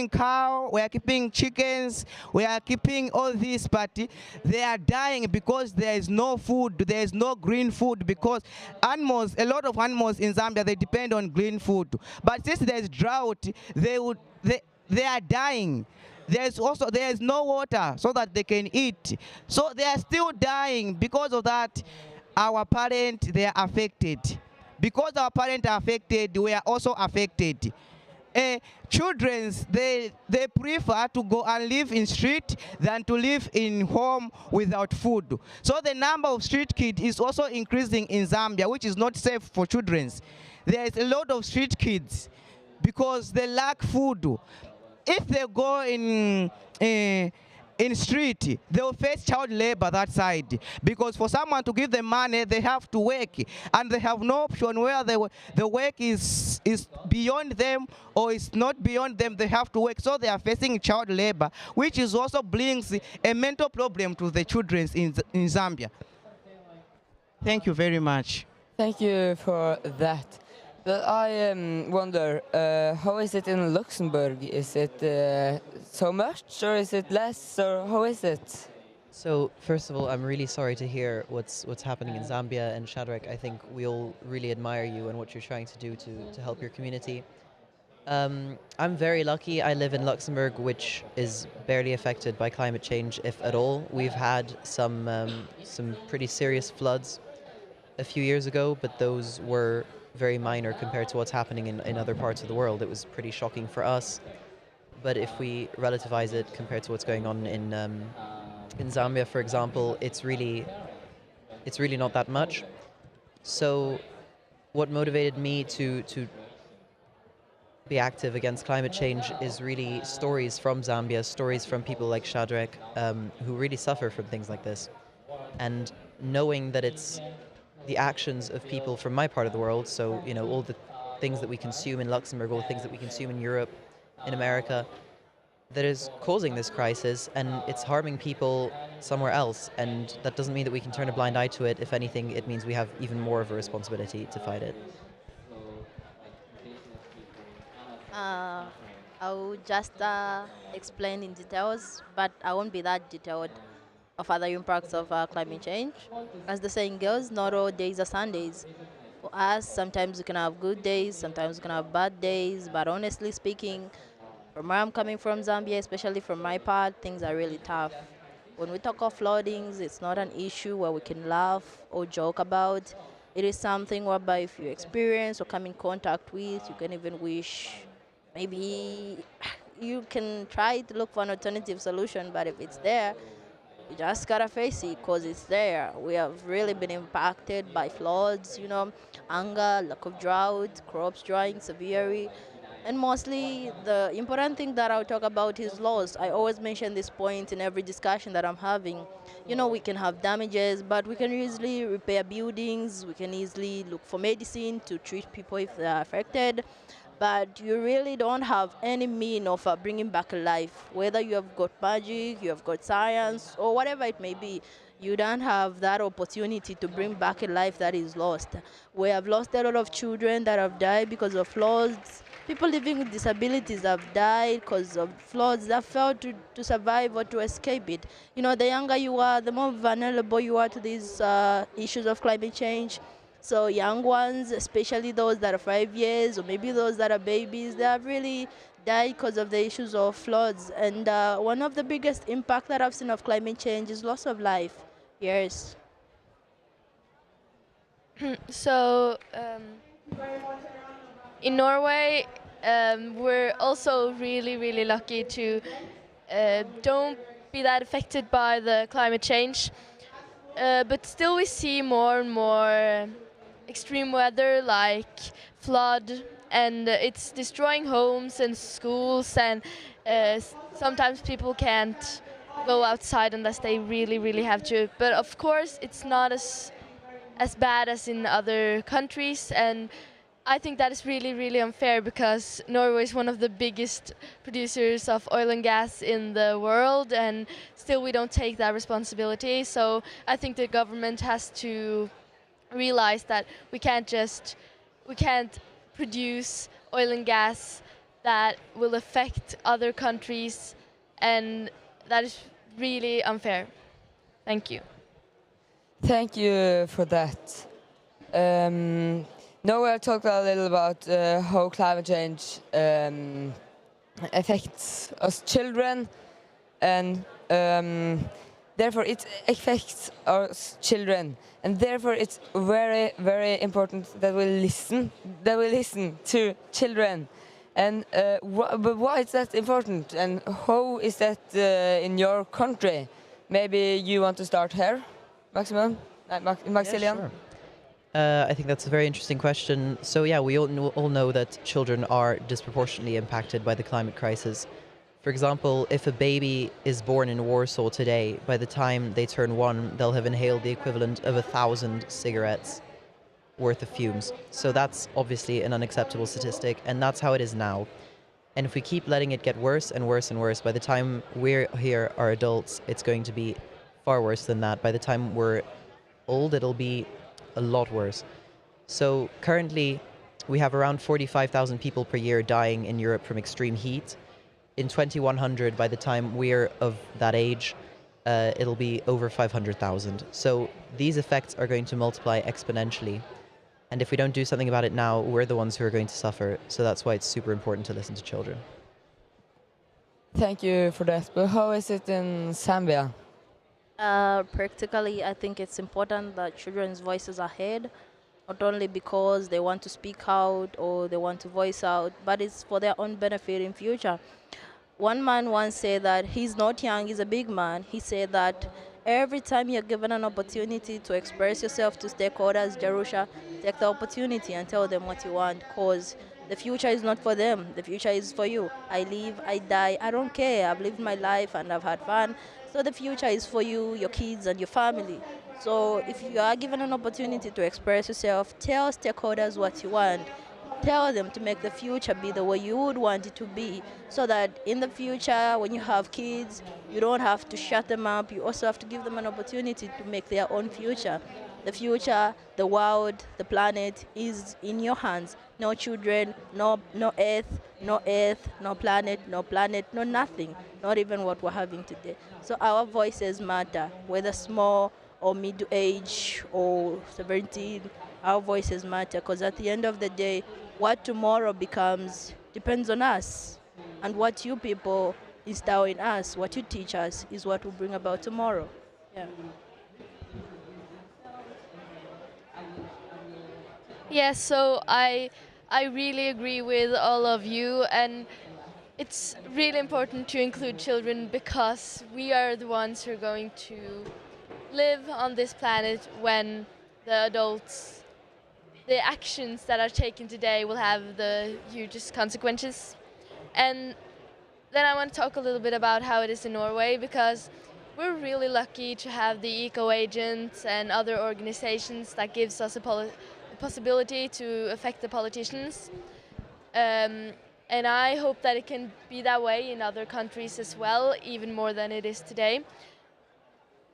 cow, we are keeping chickens, we are keeping all these, but they are dying because there is no food, there is no green food, because animals, a lot of animals in Zambia, they depend on green food. But since there is drought, they are dying. there is no water so that they can eat. So they are still dying. Because of that, our parents, they are affected. Because our parents are affected, we are also affected. Children, they prefer to go and live in street than to live in home without food. So the number of street kids is also increasing in Zambia, which is not safe for children. There is a lot of street kids because they lack food. If they go in street, they will face child labor that side, because for someone to give them money, they have to work, and they have no option where the work is beyond them or is not beyond them. They have to work, so they are facing child labor, which is also brings a mental problem to the children in Zambia. Thank you very much. Thank you for that. But I wonder, how is it in Luxembourg? Is it so much, or is it less, or how is it? So first of all, I'm really sorry to hear what's happening in Zambia, and Shadrach, I think we all really admire you and what you're trying to do to help your community. I'm very lucky. I live in Luxembourg, which is barely affected by climate change, if at all. We've had some pretty serious floods a few years ago, but those were very minor compared to what's happening in other parts of the world. It was pretty shocking for us. But if we relativize it compared to what's going on in Zambia, for example, it's really not that much. So what motivated me to be active against climate change is really stories from Zambia, stories from people like Shadrach, who really suffer from things like this. And knowing that it's the actions of people from my part of the world, so all the things that we consume in Luxembourg, all the things that we consume in Europe, in America, that is causing this crisis, and it's harming people somewhere else. And that doesn't mean that we can turn a blind eye to it. If anything, it means we have even more of a responsibility to fight it. I will just explain in details, but I won't be that detailed of other impacts of climate change. As the saying goes, not all days are Sundays. For us, sometimes we can have good days, sometimes we can have bad days, but honestly speaking, from where I'm coming from, Zambia, especially from my part, things are really tough. When we talk of floodings, it's not an issue where we can laugh or joke about. It is something whereby if you experience or come in contact with, you can even wish maybe you can try to look for an alternative solution, but if it's there, you just gotta face it because it's there. We have really been impacted by floods, anger, lack of drought, crops drying severely. And mostly the important thing that I'll talk about is loss. I always mention this point in every discussion that I'm having. We can have damages, but we can easily repair buildings. We can easily look for medicine to treat people if they are affected. But you really don't have any mean of bringing back life. Whether you have got magic, you have got science, or whatever it may be, you don't have that opportunity to bring back a life that is lost. We have lost a lot of children that have died because of floods. People living with disabilities have died because of floods that failed to survive or to escape it. The younger you are, the more vulnerable you are to these issues of climate change. So young ones, especially those that are 5 years or maybe those that are babies, they have really died because of the issues of floods. And one of the biggest impact that I've seen of climate change is loss of life. Yes. So in Norway, we're also really, really lucky to don't be that affected by the climate change. But still we see more and more extreme weather like flood, and it's destroying homes and schools, and sometimes people can't go outside unless they really, really have to. But of course it's not as bad as in other countries, and I think that is really, really unfair because Norway is one of the biggest producers of oil and gas in the world, and still we don't take that responsibility. So I think the government has to realize that we can't produce oil and gas that will affect other countries, and that is really unfair. Thank you. Thank you for that. Now we'll talk a little about how climate change affects us children, and therefore it affects us children, and therefore it's very, very important that we listen to children. And but why is that important, and how is that in your country? Maybe you want to start here, Maximilian? Yeah, sure. I think that's a very interesting question. So yeah, we all know that children are disproportionately impacted by the climate crisis. For example, if a baby is born in Warsaw today, by the time they turn 1, they'll have inhaled the equivalent of 1,000 cigarettes worth of fumes. So that's obviously an unacceptable statistic, and that's how it is now. And if we keep letting it get worse and worse and worse, by the time we're here, our adults, it's going to be far worse than that. By the time we're old, it'll be a lot worse. So currently, we have around 45,000 people per year dying in Europe from extreme heat. In 2100, by the time we're of that age, it'll be over 500,000. So these effects are going to multiply exponentially. And if we don't do something about it now, we're the ones who are going to suffer. So that's why it's super important to listen to children. Thank you for that. But how is it in Zambia? Practically, I think it's important that children's voices are heard, not only because they want to speak out or they want to voice out, but it's for their own benefit in future. One man once said that he's not young, he's a big man. He said that every time you're given an opportunity to express yourself to stakeholders, Jerusha, take the opportunity and tell them what you want, because the future is not for them, the future is for you. I live, I die, I don't care. I've lived my life and I've had fun. So the future is for you, your kids, and your family. So if you are given an opportunity to express yourself, tell stakeholders what you want. Tell them to make the future be the way you would want it to be, so that in the future, when you have kids, you don't have to shut them up. You also have to give them an opportunity to make their own future. The future, the world, the planet is in your hands. No children, no earth, no planet, no nothing. Not even what we're having today. So our voices matter, whether small or middle age or 17, our voices matter, because at the end of the day, what tomorrow becomes depends on us. And what you people instill in us, what you teach us, is what will bring about tomorrow. Yeah. Yes, so I really agree with all of you, and it's really important to include children because we are the ones who are going to live on this planet when the adults, the actions that are taken today will have the hugest consequences. And then I want to talk a little bit about how it is in Norway, because we're really lucky to have the eco-agents and other organizations that gives us a possibility to affect the politicians. And I hope that it can be that way in other countries as well, even more than it is today.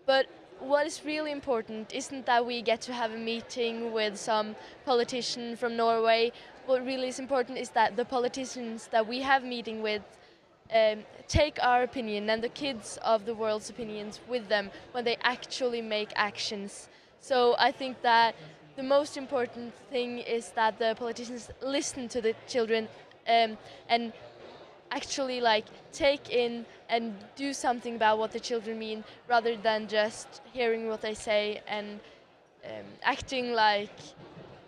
But what is really important isn't that we get to have a meeting with some politician from Norway. What really is important is that the politicians that we have meeting with take our opinion and the kids of the world's opinions with them when they actually make actions. So I think that the most important thing is that the politicians listen to the children and actually take in and do something about what the children mean, rather than just hearing what they say and acting like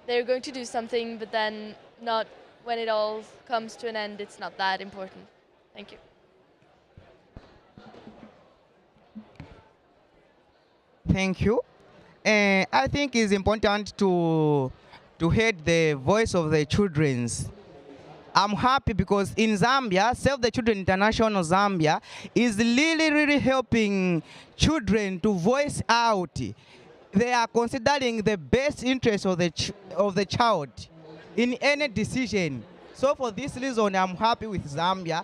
they're going to do something, but then not, when it all comes to an end, it's not that important. Thank you. Thank you. I think it's important to hear the voice of the children's. I'm happy because in Zambia, Save the Children International Zambia is really helping children to voice out. They are considering the best interest of the child in any decision. So for this reason, I'm happy with Zambia.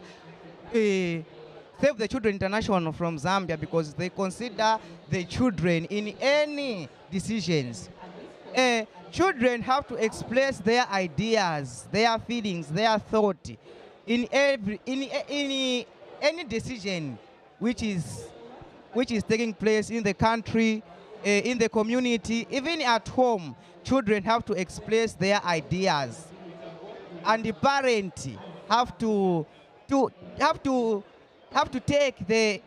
Save the Children International from Zambia, because they consider the children in any decisions. Children have to express their ideas, their feelings, their thought in any decision which is taking place in the country, in the community, even at home. Children have to express their ideas, and the parents have to have to take the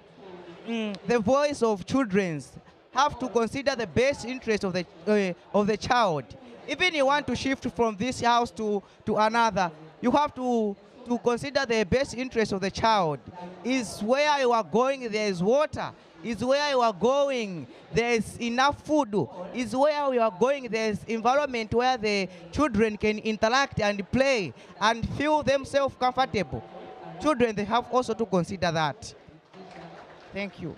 voice of children, have to consider the best interest of the child. Even you want to shift from this house to another, you have to consider the best interest of the child. Is where you are going, there is water. Is where you are going, there is enough food. Is where you are going, there is environment where the children can interact and play and feel themselves comfortable. Children, they have also to consider that. Thank you.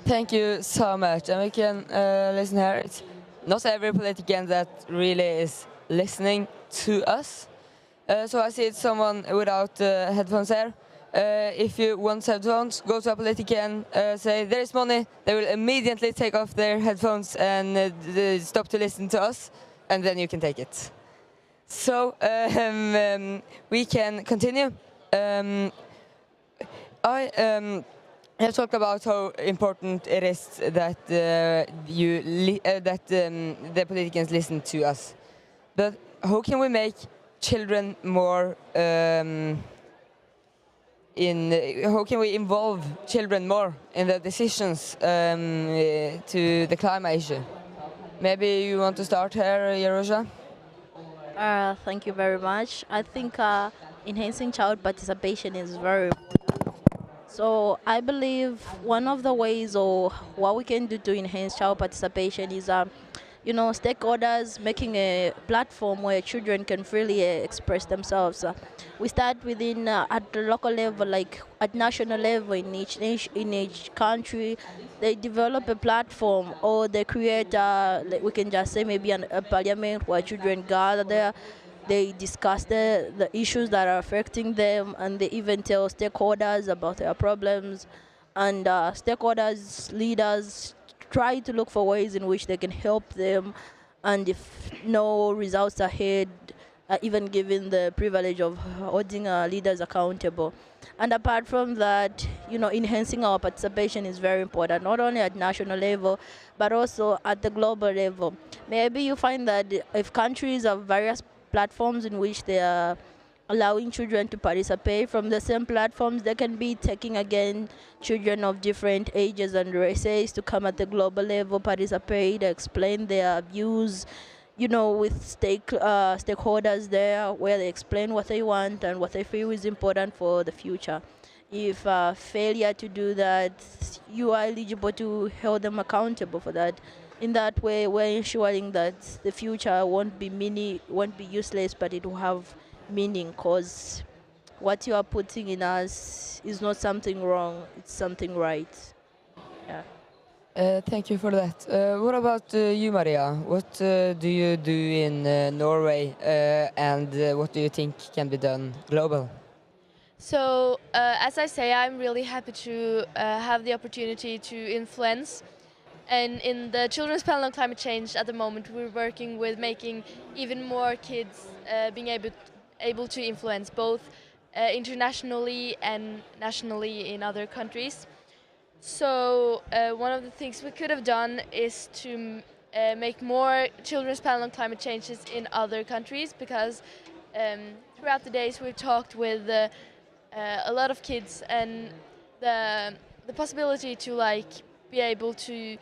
Thank you so much. And we can listen here. It's not every politician that really is listening to us. So I see it's someone without headphones here. If you want headphones, go to a politician, say there is money. They will immediately take off their headphones and stop to listen to us, and then you can take it. So we can continue. I have talked about how important it is that the politicians listen to us. But how can we make children more how can we involve children more in the decisions to the climate issue? Maybe you want to start here, Yarosha? Thank you very much. I think enhancing child participation is very important. So I believe one of the ways or what we can do to enhance child participation is stakeholders making a platform where children can freely express themselves. We start within at the local level, like at national level in each country. They develop a platform or they create, we can just say maybe a parliament where children gather there. They discuss the issues that are affecting them, and they even tell stakeholders about their problems. And stakeholders, leaders, try to look for ways in which they can help them, and if no results ahead, even given the privilege of holding leaders accountable. And apart from that, enhancing our participation is very important, not only at national level, but also at the global level. Maybe you find that if countries have various platforms in which they are allowing children to participate from the same platforms, they can be taking again children of different ages and races to come at the global level, participate, explain their views, with stakeholders there, where they explain what they want and what they feel is important for the future. If failure to do that, you are eligible to hold them accountable for that. In that way, we're ensuring that the future won't be useless, but it will have meaning, because what you are putting in us is not something wrong, it's something right. Yeah. Thank you for that. What about you, Maria? What do you do in Norway, and what do you think can be done global? So, as I say, I'm really happy to have the opportunity to influence. And in the Children's Panel on Climate Change at the moment, we're working with making even more kids being able to influence, both internationally and nationally in other countries. So one of the things we could have done is to make more Children's Panel on Climate Changes in other countries, because throughout the days we've talked with a lot of kids, and the possibility to be able to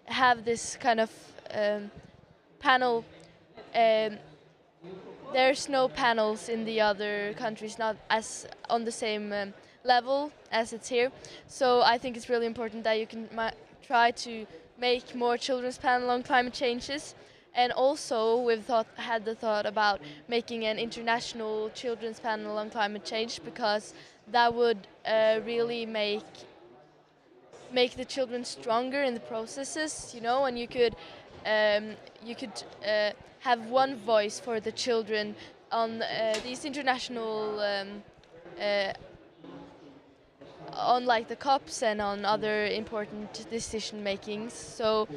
have this kind of panel. There's no panels in the other countries, not as on the same level as it's here. So I think it's really important that you can try to make more children's panel on climate changes. And also we've had the thought about making an international children's panel on climate change, because that would really make the children stronger in the processes, and you could have one voice for the children on these international on the COPs and on other important decision makings. So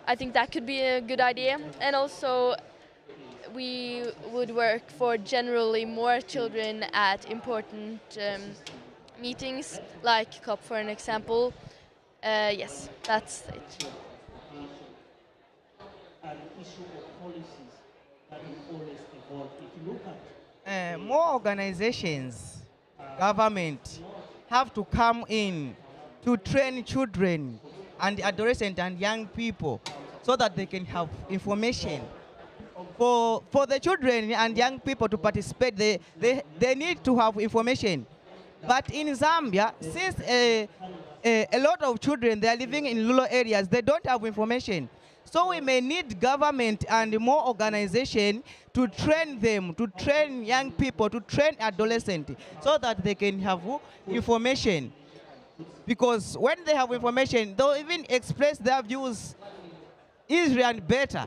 I think that could be a good idea. And also we would work for generally more children at important meetings, like COP for an example. Yes, that's it. More organizations government have to come in to train children and adolescents and young people so that they can have information. For the children and young people to participate, they need to have information. But in Zambia, since a lot of children, they are living in rural areas, they don't have information. So we may need government and more organization to train them, to train young people, to train adolescents, so that they can have information. Because when they have information, they'll even express their views easier and better.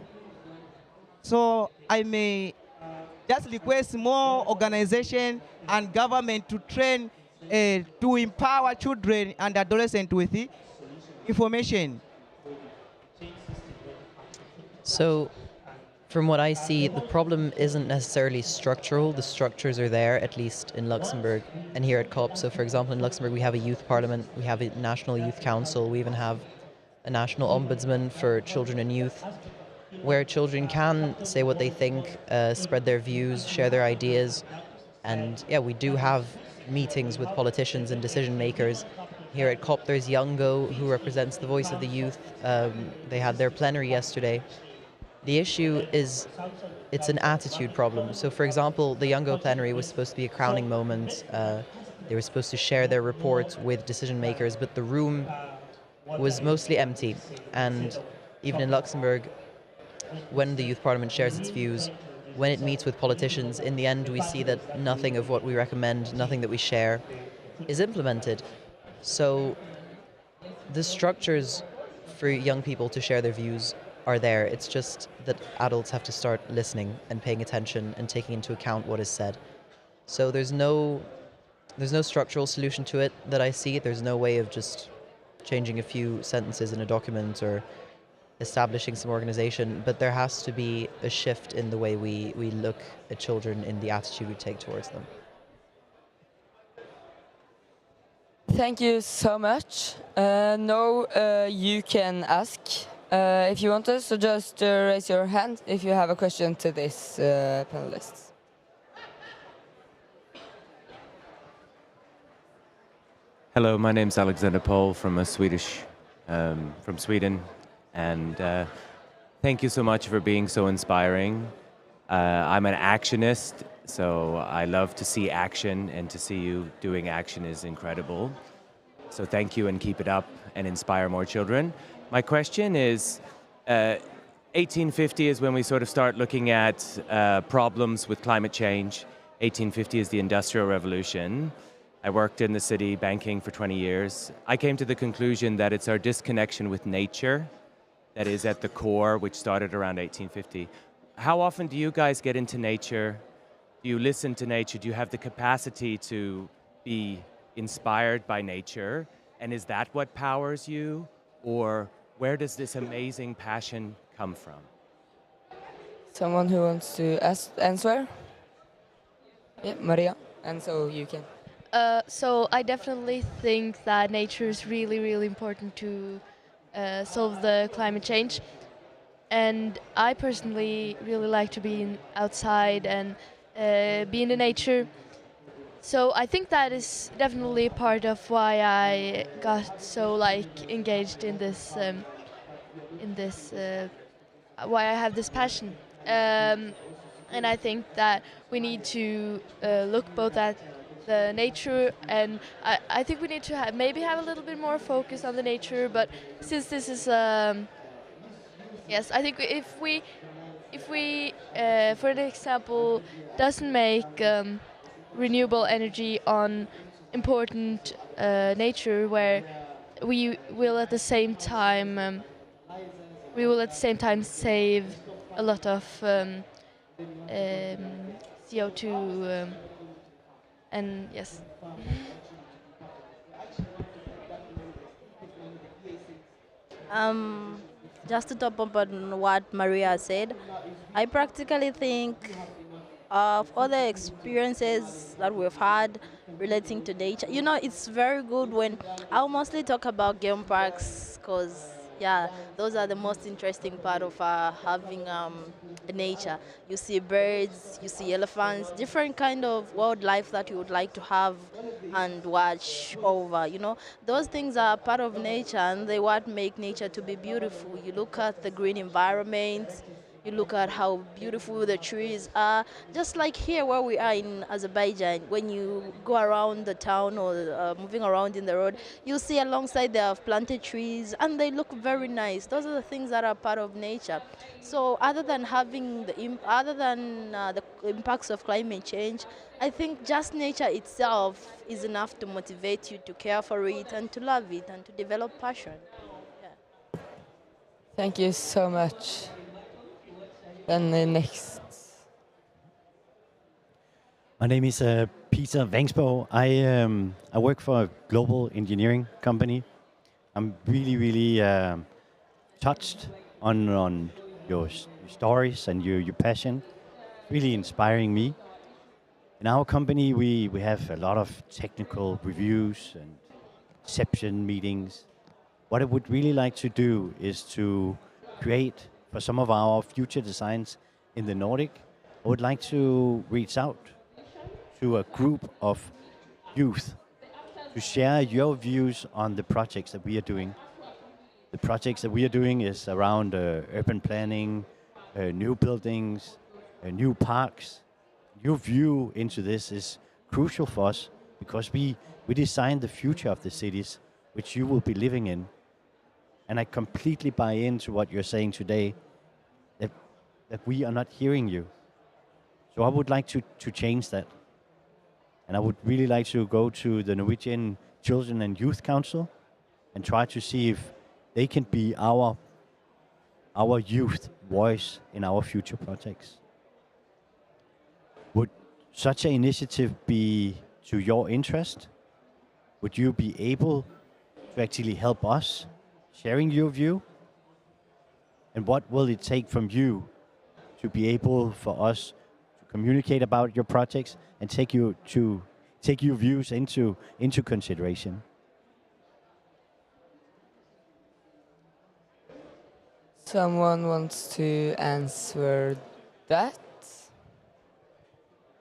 So I may just request more organization and government to train, to empower children and adolescents with the information. So, from what I see, the problem isn't necessarily structural. The structures are there, at least in Luxembourg and here at COP. So, for example, in Luxembourg, we have a youth parliament, we have a national youth council, we even have a national ombudsman for children and youth, where children can say what they think, spread their views, share their ideas. And yeah, we do have meetings with politicians and decision makers. Here at COP, there's Youngo, who represents the voice of the youth. They had their plenary yesterday. The issue is it's an attitude problem. So, for example, the Youngo plenary was supposed to be a crowning moment. They were supposed to share their reports with decision makers, but the room was mostly empty. And even in Luxembourg, when the youth parliament shares its views, when it meets with politicians, in the end we see that nothing of what we recommend, nothing that we share, is implemented. So the structures for young people to share their views are there. It's just that adults have to start listening and paying attention and taking into account what is said. So there's no structural solution to it that I see. There's no way of just changing a few sentences in a document or establishing some organization, but there has to be a shift in the way we look at children, in the attitude we take towards them. Thank you so much. Now you can ask if you want to, so just raise your hand if you have a question to this panelists. Hello, my name's Alexander Pohl from from Sweden, and thank you so much for being so inspiring. I'm an actionist, so I love to see action, and to see you doing action is incredible. So thank you and keep it up and inspire more children. My question is, 1850 is when we sort of start looking at problems with climate change. 1850 is the Industrial Revolution. I worked in the city banking for 20 years. I came to the conclusion that it's our disconnection with nature that is at the core, which started around 1850. How often do you guys get into nature? Do you listen to nature? Do you have the capacity to be inspired by nature? And is that what powers you? Or where does this amazing passion come from? Someone who wants to answer? Yeah, Maria, and so you can. So I definitely think that nature is really, really important to solve the climate change. And I personally really like to be outside and be in the nature. So I think that is definitely part of why I got so engaged in this, why I have this passion. And I think that we need to look both at the nature, and I think we need to maybe have a little bit more focus on the nature. But since this is yes, I think if we for an example doesn't make renewable energy on important nature, where we will at the same time save a lot of CO2. And yes. Just to top up on what Maria said, I practically think of all the experiences that we've had relating to nature. You know, it's very good when I'll mostly talk about game parks because Yeah, those are the most interesting part of having nature. You see birds, you see elephants, different kind of wildlife that you would like to have and watch over. You know, those things are part of nature, and they what make nature to be beautiful. You look at the green environment. You look at how beautiful the trees are. Just like here where we are in Azerbaijan, when you go around the town or moving around in the road, you see alongside they have planted trees and they look very nice. Those are the things that are part of nature. So other than having the impacts of climate change, I think just nature itself is enough to motivate you to care for it and to love it and to develop passion. Yeah. Thank you so much. And the next. My name is Peter Vangsbo. I work for a global engineering company. I'm really touched on your stories and your passion. Really inspiring me. In our company, we have a lot of technical reviews and conception meetings. What I would really like to do is to create for some of our future designs in the Nordic. I would like to reach out to a group of youth to share your views on the projects that we are doing. The projects that we are doing is around urban planning, new buildings, new parks. Your view into this is crucial for us because we design the future of the cities which you will be living in. And I completely buy into what you're saying today, that we are not hearing you. So I would like to change that. And I would really like to go to the Norwegian Children and Youth Council and try to see if they can be our youth voice in our future projects. Would such an initiative be to your interest? Would you be able to actually help us sharing your view? And what will it take from you to be able for us to communicate about your projects and take your views into consideration? Someone wants to answer that?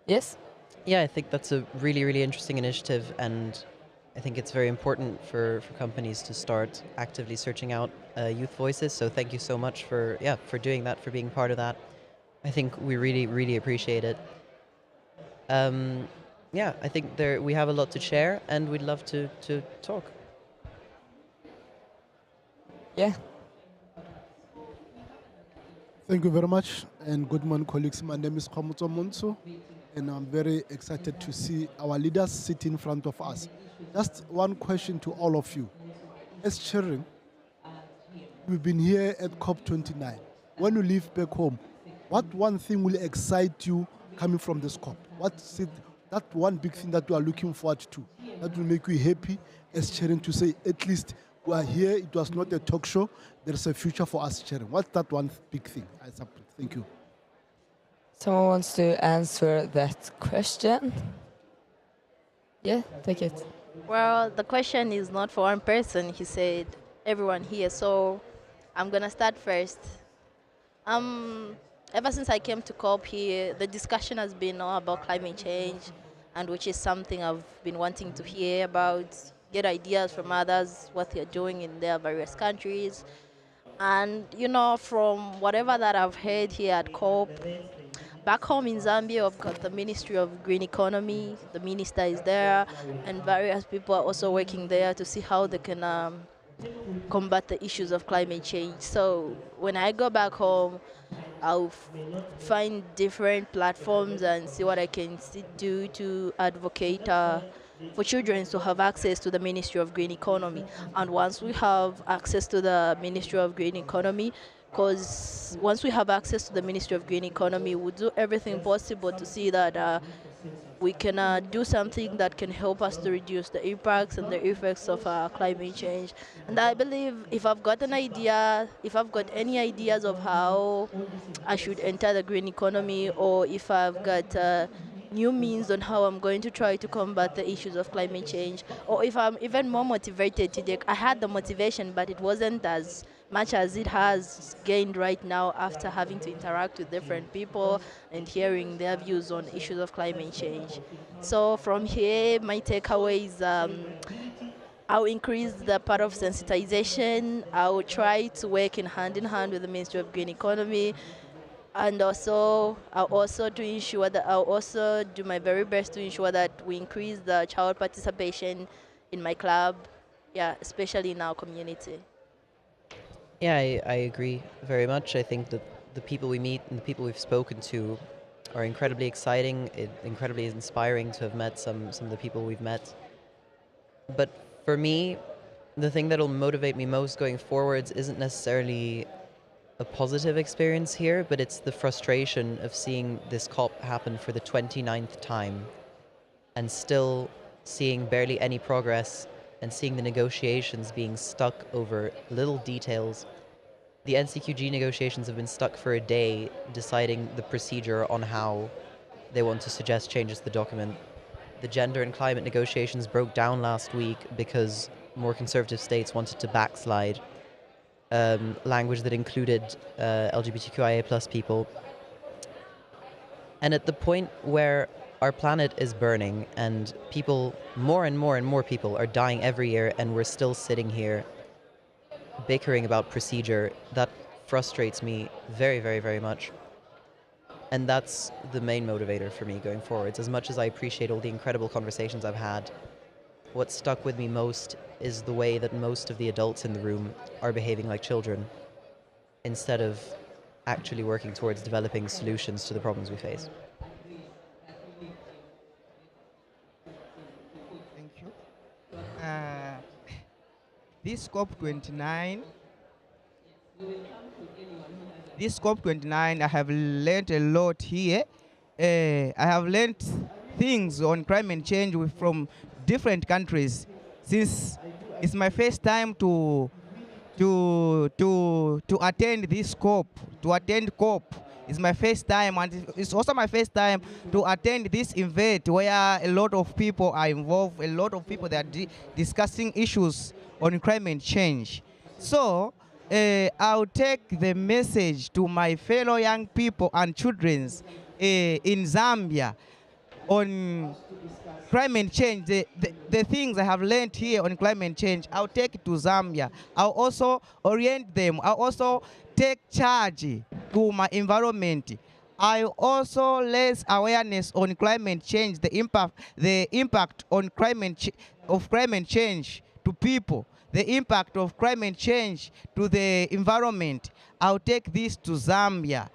Yes? Yeah, I think that's a really interesting initiative, and I think it's very important for companies to start actively searching out youth voices. So thank you so much for doing that, for being part of that. I think we really appreciate it. I think we have a lot to share, and we'd love to talk. Yeah. Thank you very much, and good morning, colleagues. My name is Kamuto Monso, and I'm very excited to see our leaders sit in front of us. Just one question to all of you. As children, we've been here at COP29. When you leave back home, what one thing will excite you coming from this COP? What's it, that one big thing that you are looking forward to, that will make you happy as children to say, at least we are here, it was not a talk show, there's a future for us children. What's that one big thing? Thank you. Someone wants to answer that question? Yeah, take it. Well, the question is not for one person. He said everyone here. So I'm going to start first. Ever since I came to COP here, the discussion has been all about climate change, and which is something I've been wanting to hear about, get ideas from others, what they're doing in their various countries. And, you know, from whatever that I've heard here at COP, back home in Zambia, I've got the Ministry of Green Economy. The minister is there, and various people are also working there to see how they can combat the issues of climate change. So when I go back home, I'll find different platforms and see what I can do to advocate for children to have access to the Ministry of Green Economy. And once we have access to the Ministry of Green Economy, because once we have access to the Ministry of Green Economy, we'll do everything possible to see that we can do something that can help us to reduce the impacts and the effects of climate change. And I believe if I've got any ideas of how I should enter the green economy, or if I've got new means on how I'm going to try to combat the issues of climate change, or if I'm even more motivated today. I had the motivation, but it wasn't as much as it has gained right now after having to interact with different people and hearing their views on issues of climate change. So from here, my takeaway is I'll increase the part of sensitization. I'll try to work in hand with the Ministry of Green Economy, and also I'll also to ensure that I'll also do my very best to ensure that we increase the child participation in my club, yeah, especially in our community. Yeah, I agree very much. I think that the people we meet and the people we've spoken to are incredibly exciting, incredibly inspiring to have met some of the people we've met. But for me, the thing that'll motivate me most going forwards isn't necessarily a positive experience here, but it's the frustration of seeing this COP happen for the 29th time and still seeing barely any progress and seeing the negotiations being stuck over little details. The NCQG negotiations have been stuck for a day deciding the procedure on how they want to suggest changes to the document. The gender and climate negotiations broke down last week because more conservative states wanted to backslide language that included LGBTQIA+ people. And at the point where our planet is burning and people, more and more people are dying every year, and we're still sitting here bickering about procedure, that frustrates me very, very, very much. And that's the main motivator for me going forwards. As much as I appreciate all the incredible conversations I've had, what stuck with me most is the way that most of the adults in the room are behaving like children instead of actually working towards developing solutions to the problems we face. Thank you. This COP29, I have learned a lot here. I have learned things on climate change from different countries, since it's my first time to attend this COP, to attend COP. It's my first time, and it's also my first time to attend this event where a lot of people are involved, a lot of people that are discussing issues on climate change. So I'll take the message to my fellow young people and children in Zambia on climate change, the things I have learned here on climate change, I'll take it to Zambia. I'll also orient them. I'll also take charge to my environment. I also raise awareness on climate change, the impact on climate change to people, the impact of climate change to the environment. I'll take this to Zambia,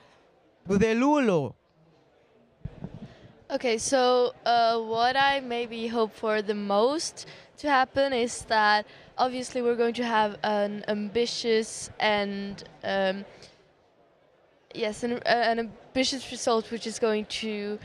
to the Lulo. Okay, so what I maybe hope for the most to happen is that obviously we're going to have an ambitious and an ambitious result, which is going to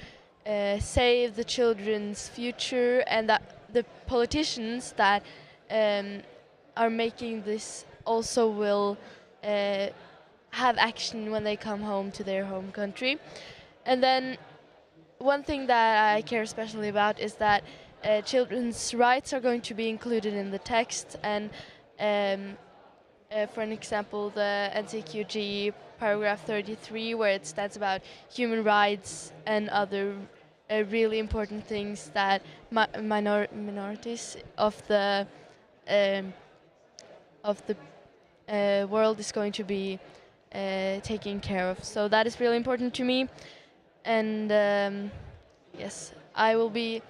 save the children's future, and that the politicians that are making this also will have action when they come home to their home country. And then one thing that I care especially about is that children's rights are going to be included in the text, and for an example, the NCQG paragraph 33, where it stands about human rights and other really important things that minorities of the world is going to be taken care of. So that is really important to me. And yes, I will be,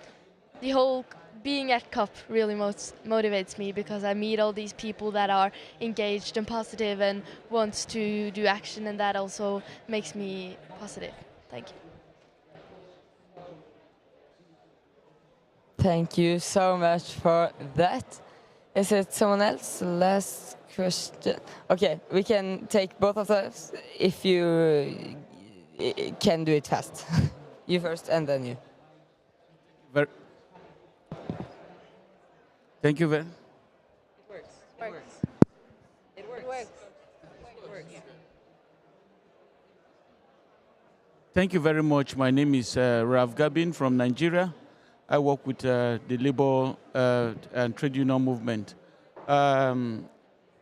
the whole being at COP really motivates me, because I meet all these people that are engaged and positive and wants to do action, and that also makes me positive. Thank you. Thank you so much for that. Is it someone else? Last question. Okay, we can take both of those if you can do it fast. You first and then you. Thank you very much. It works. It works. It works. It works. Thank you very much. My name is Rav Gabin from Nigeria. I work with the labor and trade union movement. I'm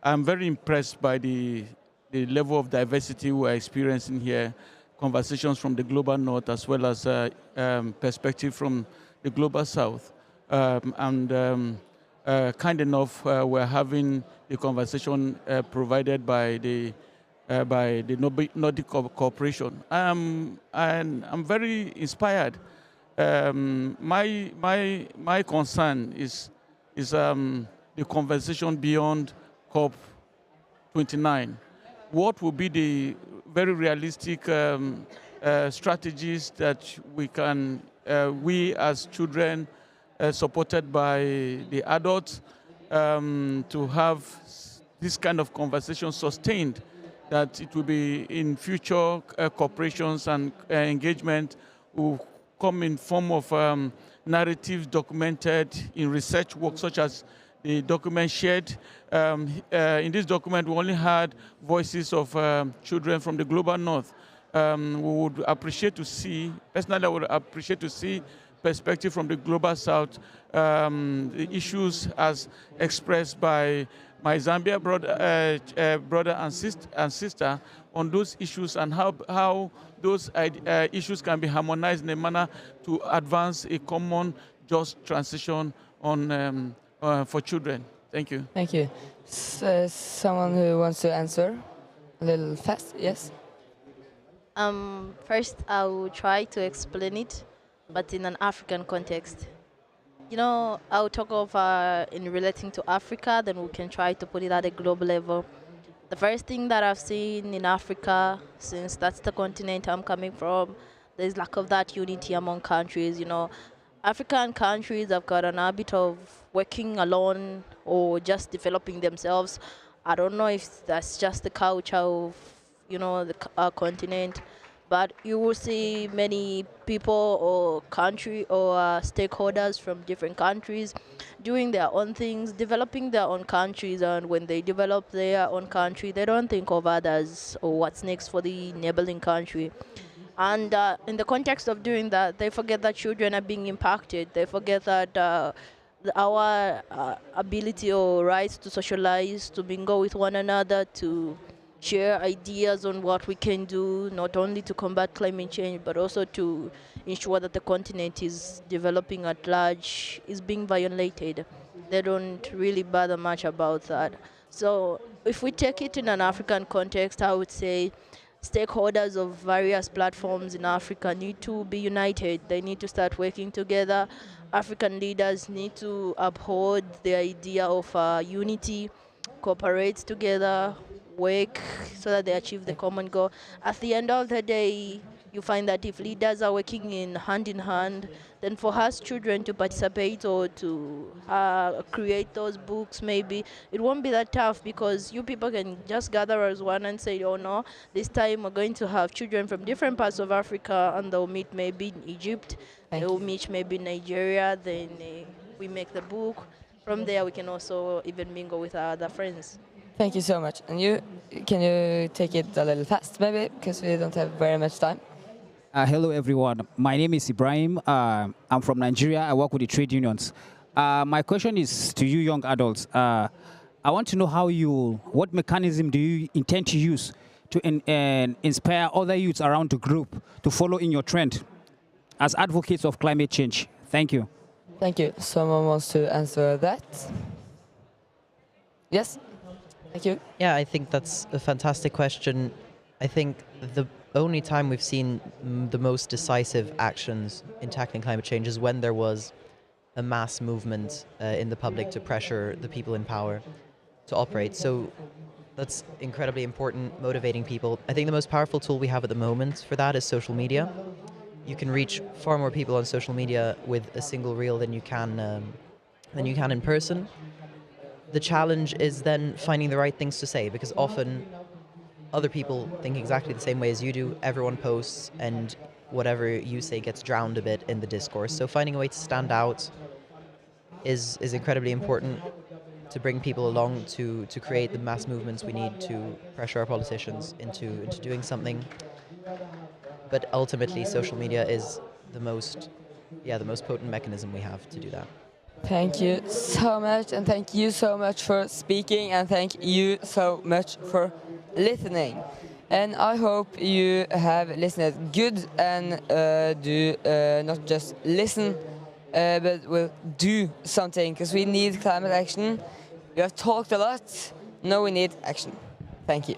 very impressed by the level of diversity we're experiencing here, conversations from the global north as well as perspective from the global south. Kind enough, we're having the conversation provided by the Nordic cooperation. And I'm very inspired. My concern is the conversation beyond COP29. What will be the very realistic strategies that we as children, supported by the adults, to have this kind of conversation sustained, that it will be in future cooperations and engagement will come in form of narratives documented in research work, such as the document shared. In this document, we only had voices of children from the global north. We would appreciate to see, personally I would appreciate to see perspective from the global south, the issues as expressed by my Zambia brother and sister on those issues, and how those issues can be harmonized in a manner to advance a common just transition on for children. Thank you. Thank you. Someone who wants to answer a little fast? Yes. First, I will try to explain it, but in an African context. You know, I'll talk of in relating to Africa, then we can try to put it at a global level. The first thing that I've seen in Africa, since that's the continent I'm coming from, there's lack of that unity among countries. You know, African countries have got an habit of working alone or just developing themselves. I don't know if that's just the culture of, you know, the continent, but you will see many people or country or stakeholders from different countries doing their own things, developing their own countries, and when they develop their own country, they don't think of others or what's next for the neighboring country. And in the context of doing that, they forget that children are being impacted. They forget that our ability or rights to socialize, to mingle with one another, to share ideas on what we can do, not only to combat climate change, but also to ensure that the continent is developing at large, is being violated. They don't really bother much about that. So if we take it in an African context, I would say stakeholders of various platforms in Africa need to be united. They need to start working together. African leaders need to uphold the idea of unity, cooperate together, work so that they achieve the common goal. At the end of the day, you find that if leaders are working in hand, then for us children to participate or to create those books, maybe it won't be that tough, because you people can just gather as one and say, oh no, this time we're going to have children from different parts of Africa, and they'll meet maybe in Egypt, they'll meet maybe in Nigeria, then we make the book. From there we can also even mingle with our other friends. Thank you so much. And you, can you take it a little fast, maybe, because we don't have very much time? Hello, everyone. My name is Ibrahim. I'm from Nigeria. I work with the trade unions. My question is to you young adults. I want to know what mechanism do you intend to use to inspire other youths around the group to follow in your trend as advocates of climate change? Thank you. Thank you. Someone wants to answer that? Yes? Thank you. Yeah, I think that's a fantastic question. I think the only time we've seen the most decisive actions in tackling climate change is when there was a mass movement in the public to pressure the people in power to operate. So that's incredibly important, motivating people. I think the most powerful tool we have at the moment for that is social media. You can reach far more people on social media with a single reel than you can in person. The challenge is then finding the right things to say, because often other people think exactly the same way as you do. Everyone posts, and whatever you say gets drowned a bit in the discourse. So finding a way to stand out is incredibly important to bring people along, to create the mass movements we need to pressure our politicians into doing something. but ultimately social media is the most potent mechanism we have to do that. Thank you so much, and thank you so much for speaking, and thank you so much for listening. And I hope you have listened good and do not just listen, but will do something, because we need climate action. We have talked a lot, now we need action. Thank you.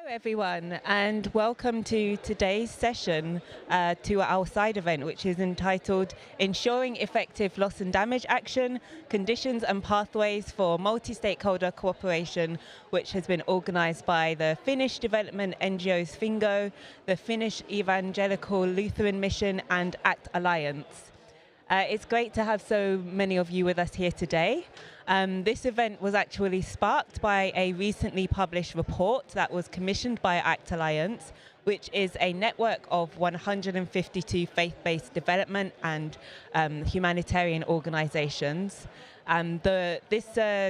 Hello everyone, and welcome to today's session to our side event, which is entitled Ensuring Effective Loss and Damage Action, Conditions and Pathways for Multi-Stakeholder Cooperation, which has been organised by the Finnish development NGOs Fingo, the Finnish Evangelical Lutheran Mission and ACT Alliance. It's great to have so many of you with us here today. This event was actually sparked by a recently published report that was commissioned by ACT Alliance, which is a network of 152 faith-based development and humanitarian organizations. This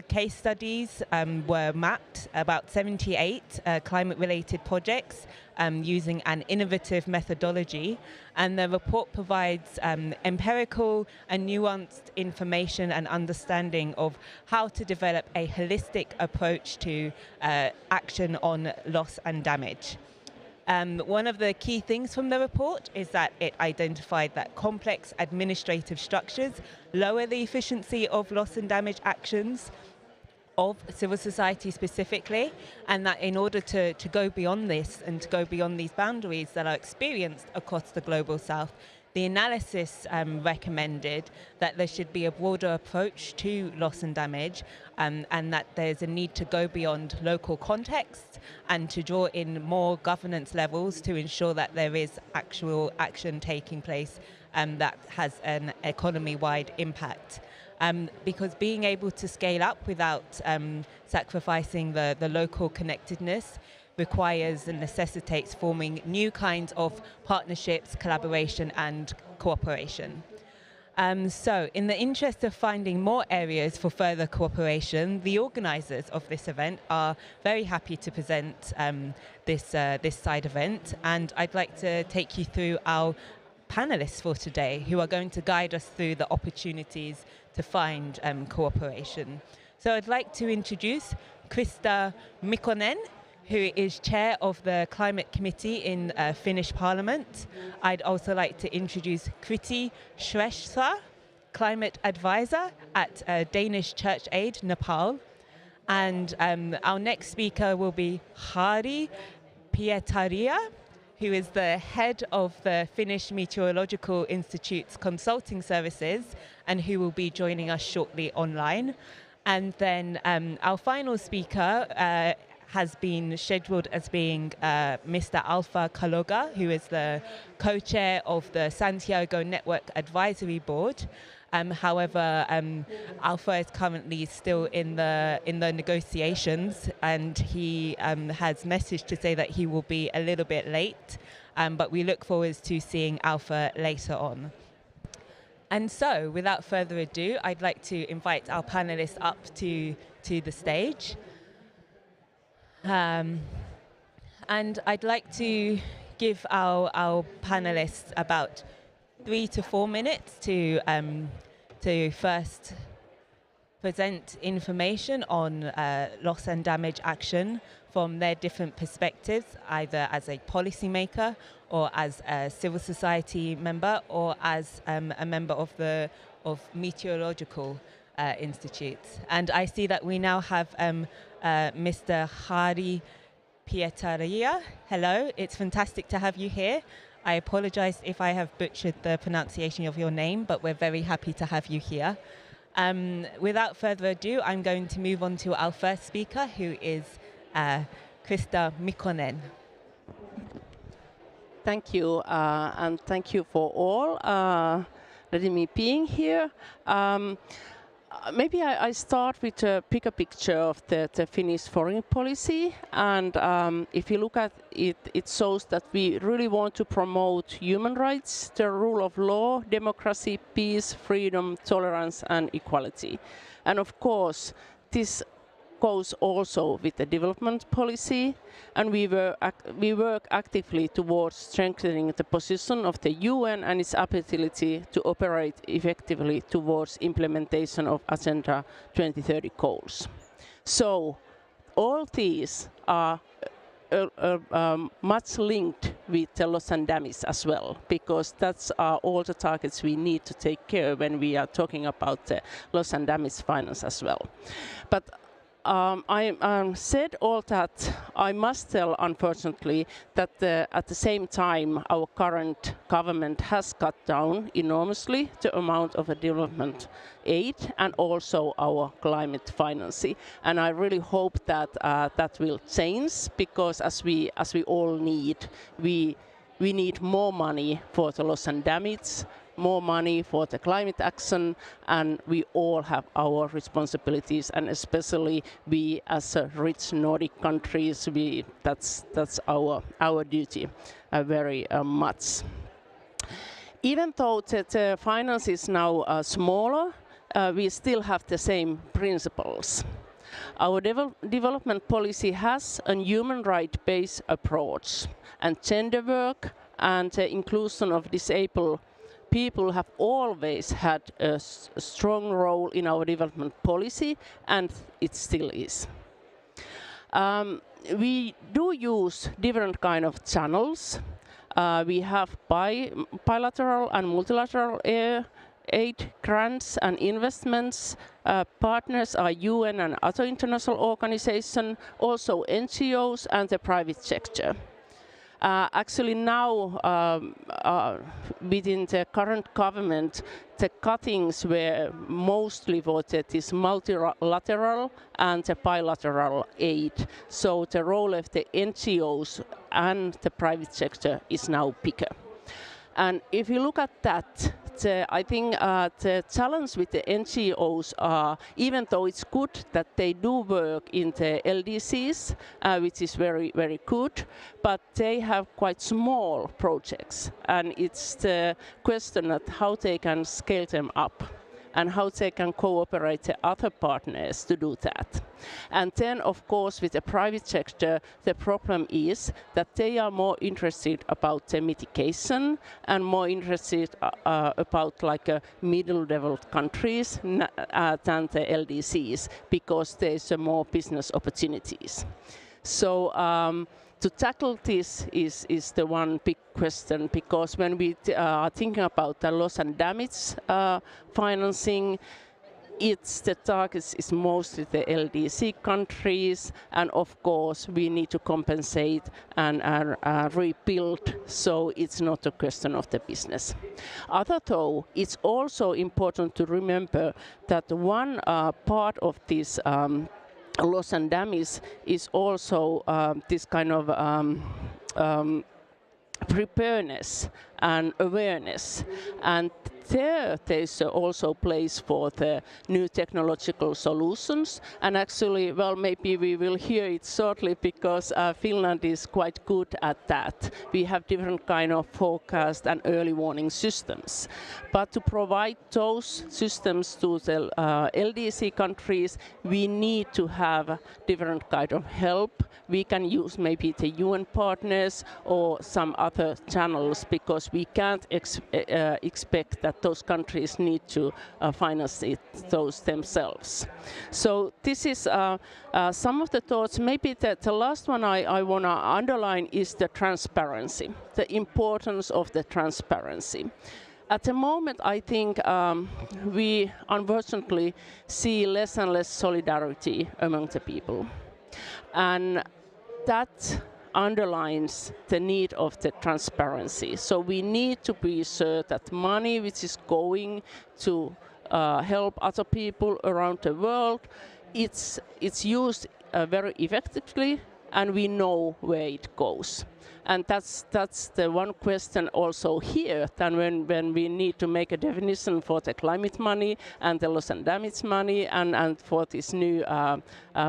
case studies were mapped about 78 climate-related projects using an innovative methodology, and the report provides empirical and nuanced information and understanding of how to develop a holistic approach to action on loss and damage. One of the key things from the report is that it identified that complex administrative structures lower the efficiency of loss and damage actions of civil society specifically, and that in order to go beyond this and to go beyond these boundaries that are experienced across the Global South, the analysis recommended that there should be a broader approach to loss and damage, and that there's a need to go beyond local context and to draw in more governance levels to ensure that there is actual action taking place that has an economy-wide impact. Because being able to scale up without sacrificing the local connectedness requires and necessitates forming new kinds of partnerships, collaboration and cooperation. So in the interest of finding more areas for further cooperation, the organisers of this event are very happy to present this side event, and I'd like to take you through our panelists for today, who are going to guide us through the opportunities to find cooperation. So I'd like to introduce Krista Mikkonen, who is chair of the Climate Committee in Finnish Parliament. I'd also like to introduce Kriti Shrestha, climate advisor at Danish Church Aid, Nepal. And our next speaker will be Hari Pietaria, who is the head of the Finnish Meteorological Institute's consulting services and who will be joining us shortly online. And then our final speaker has been scheduled as being Mr. Alpha Kaloga, who is the co-chair of the Santiago Network Advisory Board. However, Alpha is currently still in the negotiations, and he has messaged to say that he will be a little bit late, but we look forward to seeing Alpha later on. And so, without further ado, I'd like to invite our panelists up to the stage. And I'd like to give our panelists about 3 to 4 minutes to first present information on loss and damage action from their different perspectives, either as a policymaker or as a civil society member or as a member of meteorological institutes. And I see that we now have Mr. Hari Pietaria. Hello, it's fantastic to have you here. I apologize if I have butchered the pronunciation of your name, but we're very happy to have you here. Without further ado, I'm going to move on to our first speaker, who is Krista Mikkonen. Thank you, and thank you for all letting me being here. Maybe I start with a bigger picture of the Finnish foreign policy, and if you look at it, it shows that we really want to promote human rights, the rule of law, democracy, peace, freedom, tolerance and equality. And of course, this goes also with the development policy, and we work actively towards strengthening the position of the UN and its ability to operate effectively towards implementation of Agenda 2030 goals. So all these are much linked with the loss and damage as well, because that's all the targets we need to take care of when we are talking about the loss and damage finance as well. But I said all that. I must tell, unfortunately, that at the same time our current government has cut down enormously the amount of development aid and also our climate financing. And I really hope that that will change, because as we all need, we need more money for the loss and damage, more money for the climate action, and we all have our responsibilities, and especially we as rich Nordic countries, that's our duty very much. Even though the finance is now smaller, we still have the same principles. Our development policy has a human right-based approach, and gender work and the inclusion of disabled people have always had a strong role in our development policy, and it still is. We do use different kind of channels. We have bilateral and multilateral aid, grants and investments. Partners are UN and other international organizations, also NGOs and the private sector. Actually now, within the current government, the cuttings were mostly voted is multilateral and the bilateral aid. So the role of the NGOs and the private sector is now bigger. And if you look at that, I think the challenge with the NGOs are, even though it's good that they do work in the LDCs, which is very, very good, but they have quite small projects. And it's the question of how they can scale them up and how they can cooperate with other partners to do that. And then, of course, with the private sector, the problem is that they are more interested about the mitigation and more interested about like middle-developed countries than the LDCs, because there's more business opportunities. So to tackle this is the one big question, because when we are thinking about the loss and damage financing, the target is mostly the LDC countries, and of course we need to compensate and rebuild, so it's not a question of the business. Other though, it's also important to remember that one part of this loss and damage is also this kind of preparedness and awareness, and there's also place for the new technological solutions. And actually, well, maybe we will hear it shortly, because Finland is quite good at that. We have different kind of forecast and early warning systems. But to provide those systems to the LDC countries, we need to have different kind of help. We can use maybe the UN partners or some other channels, because we can't expect that those countries need to finance those themselves. So this is some of the thoughts. Maybe the last one I want to underline is the transparency, the importance of the transparency. At the moment, I think we unfortunately see less and less solidarity among the people. And that underlines the need of the transparency. So we need to be sure that money which is going to help other people around the world, it's used very effectively, and we know where it goes. And that's the one question also here, that when we need to make a definition for the climate money and the loss and damage money and for this new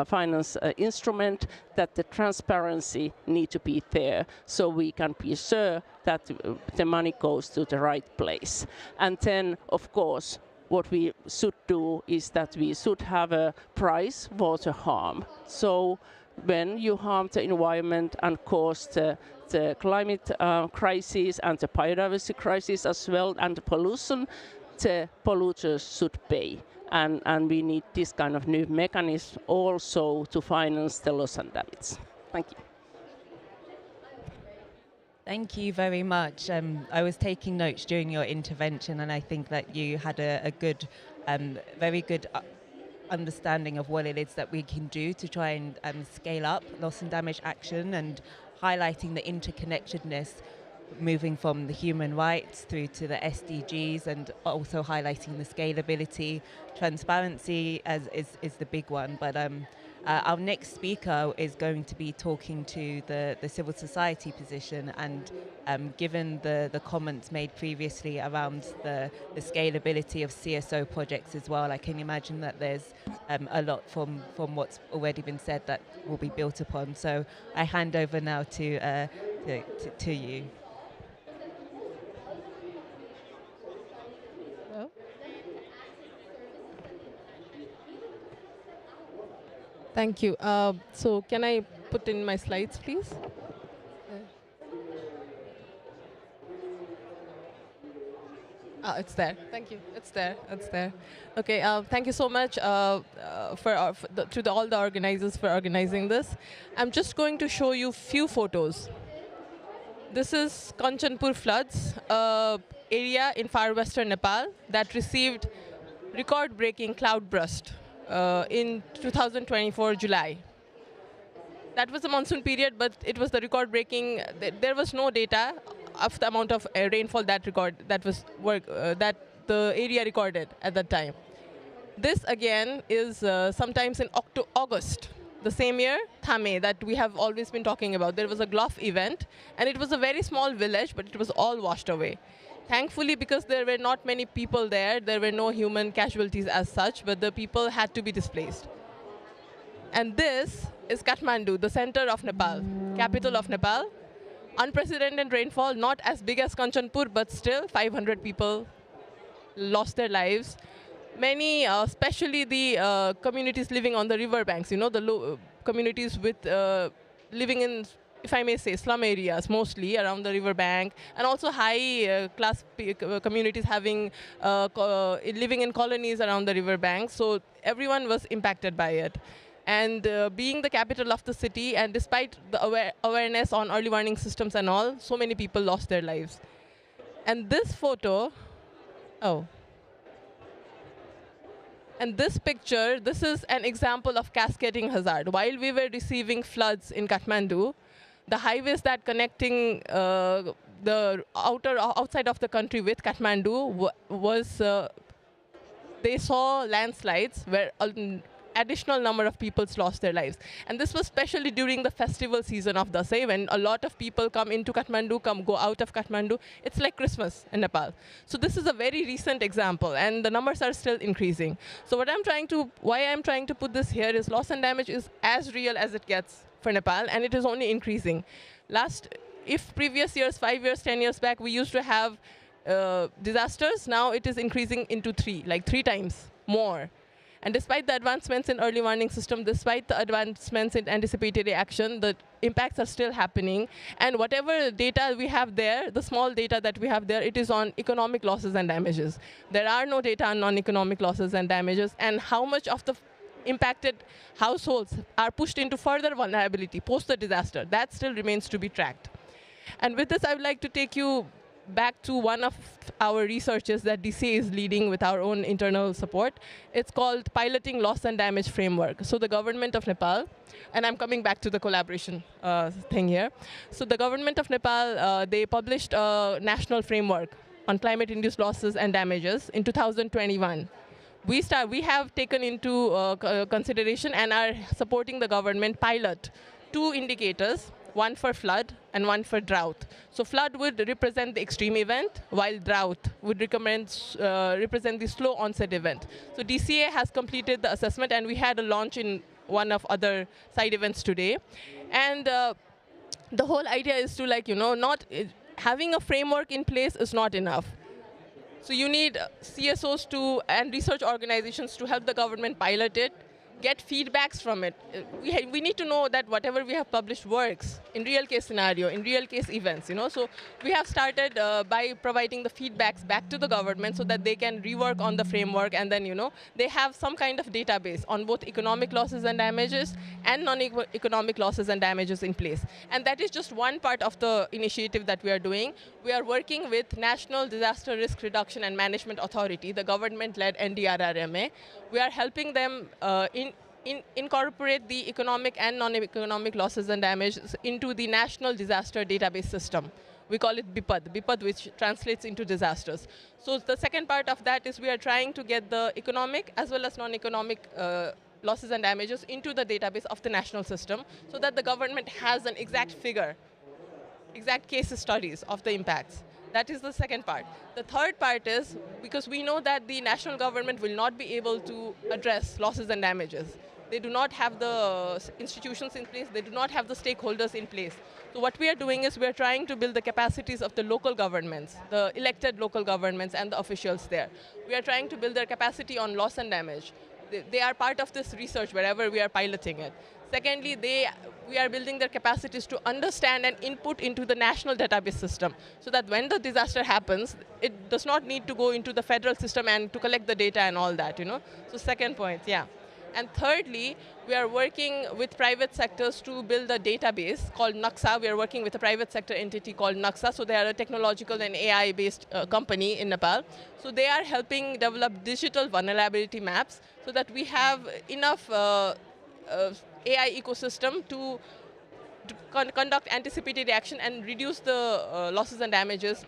finance instrument, that the transparency need to be there, so we can be sure that the money goes to the right place. And then, of course, what we should do is that we should have a price for the harm. So when you harm the environment and cause the climate crisis and the biodiversity crisis as well, and the pollution, the polluters should pay. And we need this kind of new mechanism also to finance the loss and damage. Thank you. Thank you very much. I was taking notes during your intervention, and I think that you had a good, very good understanding of what it is that we can do to try and scale up loss and damage action, and highlighting the interconnectedness moving from the human rights through to the SDGs, and also highlighting the scalability. Transparency is the big one, but our next speaker is going to be talking to the civil society position, and given the comments made previously around the scalability of CSO projects as well, I can imagine that there's a lot from what's already been said that will be built upon. So I hand over now to you. Thank you. So can I put in my slides, please? It's there. Thank you. It's there. It's there. Okay. Thank you so much to all the organizers for organizing this. I'm just going to show you few photos. This is Kanchanpur floods, area in far western Nepal that received record-breaking cloudburst in 2024 July. That was the monsoon period, but it was the record-breaking. There was no data of the amount of rainfall that the area recorded at that time. This again is sometimes in August, the same year, Thame, that we have always been talking about. There was a GLOF event, and it was a very small village, but it was all washed away. Thankfully, because there were not many people there were no human casualties as such, but the people had to be displaced. And this is Kathmandu, the center of Nepal, capital of Nepal. Unprecedented rainfall, not as big as Kanchanpur, but still 500 people lost their lives. Many, especially the communities living on the river banks, the communities with living in, if I may say, slum areas, mostly around the river bank, and also high-class communities having living in colonies around the river bank. So everyone was impacted by it. And being the capital of the city, and despite the awareness on early warning systems and all, so many people lost their lives. And this photo, and this picture, this is an example of cascading hazard. While we were receiving floods in Kathmandu, the highways that connecting the outside of the country with Kathmandu they saw landslides where additional number of people lost their lives. And this was especially during the festival season of Dasai, when a lot of people come into Kathmandu, go out of Kathmandu. It's like Christmas in Nepal. So this is a very recent example, and the numbers are still increasing. So why I'm trying to put this here is loss and damage is as real as it gets for Nepal, and it is only increasing. If previous years, 5 years, 10 years back, we used to have disasters, now it is increasing into 3 times more. And despite the advancements in early warning system, despite the advancements in anticipatory action, the impacts are still happening. And whatever data we have there, the small data that we have there, it is on economic losses and damages. There are no data on non-economic losses and damages, and how much of the impacted households are pushed into further vulnerability post the disaster, that still remains to be tracked. And with this, I would like to take you back to one of our researches that DCA is leading with our own internal support. It's called Piloting Loss and Damage Framework. So the government of Nepal, and I'm coming back to the collaboration thing here. So the government of Nepal, they published a national framework on climate-induced losses and damages in 2021. We have taken into consideration and are supporting the government pilot 2 indicators, one for flood and one for drought. So flood would represent the extreme event, while drought would represent the slow onset event. So DCA has completed the assessment, and we had a launch in one of other side events today. And the whole idea is to not having a framework in place is not enough. So you need CSOs and research organizations to help the government pilot it, get feedbacks from it. We need to know that whatever we have published works in real case scenario, in real case events, So we have started by providing the feedbacks back to the government so that they can rework on the framework, and then, they have some kind of database on both economic losses and damages and non-economic losses and damages in place. And that is just one part of the initiative that we are doing. We are working with National Disaster Risk Reduction and Management Authority, the government-led NDRRMA. We are helping them incorporate the economic and non-economic losses and damages into the National Disaster Database System. We call it BIPAD, which translates into disasters. So the second part of that is we are trying to get the economic as well as non-economic losses and damages into the database of the national system so that the government has an exact figure, exact case studies of the impacts. That is the second part. The third part is, because we know that the national government will not be able to address losses and damages. They do not have the institutions in place. They do not have the stakeholders in place. So what we are doing is we are trying to build the capacities of the local governments, the elected local governments and the officials there. We are trying to build their capacity on loss and damage. They are part of this research wherever we are piloting it. Secondly, we are building their capacities to understand and input into the national database system so that when the disaster happens, it does not need to go into the federal system and to collect the data and all that, So second point, yeah. And thirdly, we are working with private sectors to build a database called Naxa. We are working with a private sector entity called Naxa. So they are a technological and AI-based company in Nepal. So they are helping develop digital vulnerability maps so that we have enough AI ecosystem to conduct anticipatory action and reduce the losses and damages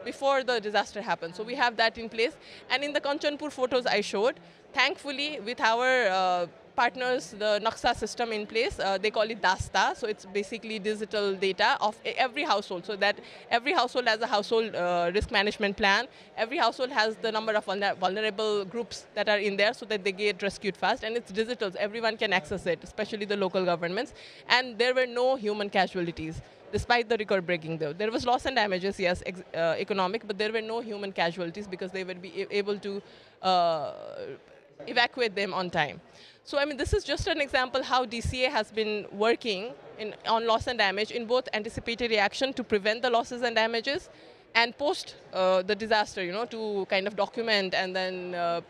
before the disaster happens. So we have that in place. And in the Kanchanpur photos I showed, thankfully with our partners, the Naxa system in place, they call it Dasta. So it's basically digital data of every household. So that every household has a household risk management plan. Every household has the number of vulnerable groups that are in there so that they get rescued fast. And it's digital, so everyone can access it, especially the local governments. And there were no human casualties, despite the record breaking though. There was loss and damages, yes, economic, but there were no human casualties because they would be able to evacuate them on time. So I mean, this is just an example how DCA has been working on loss and damage in both anticipatory action to prevent the losses and damages and post the disaster, to kind of document and then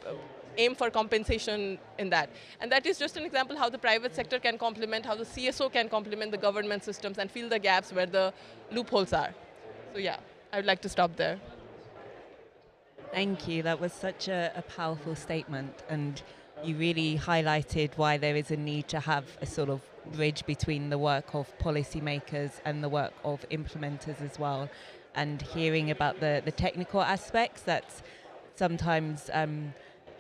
aim for compensation in that. And that is just an example how the private sector can complement, how the CSO can complement the government systems and fill the gaps where the loopholes are. So yeah, I would like to stop there. Thank you. That was such a powerful statement, and you really highlighted why there is a need to have a sort of bridge between the work of policymakers and the work of implementers as well. And hearing about the technical aspects, that's sometimes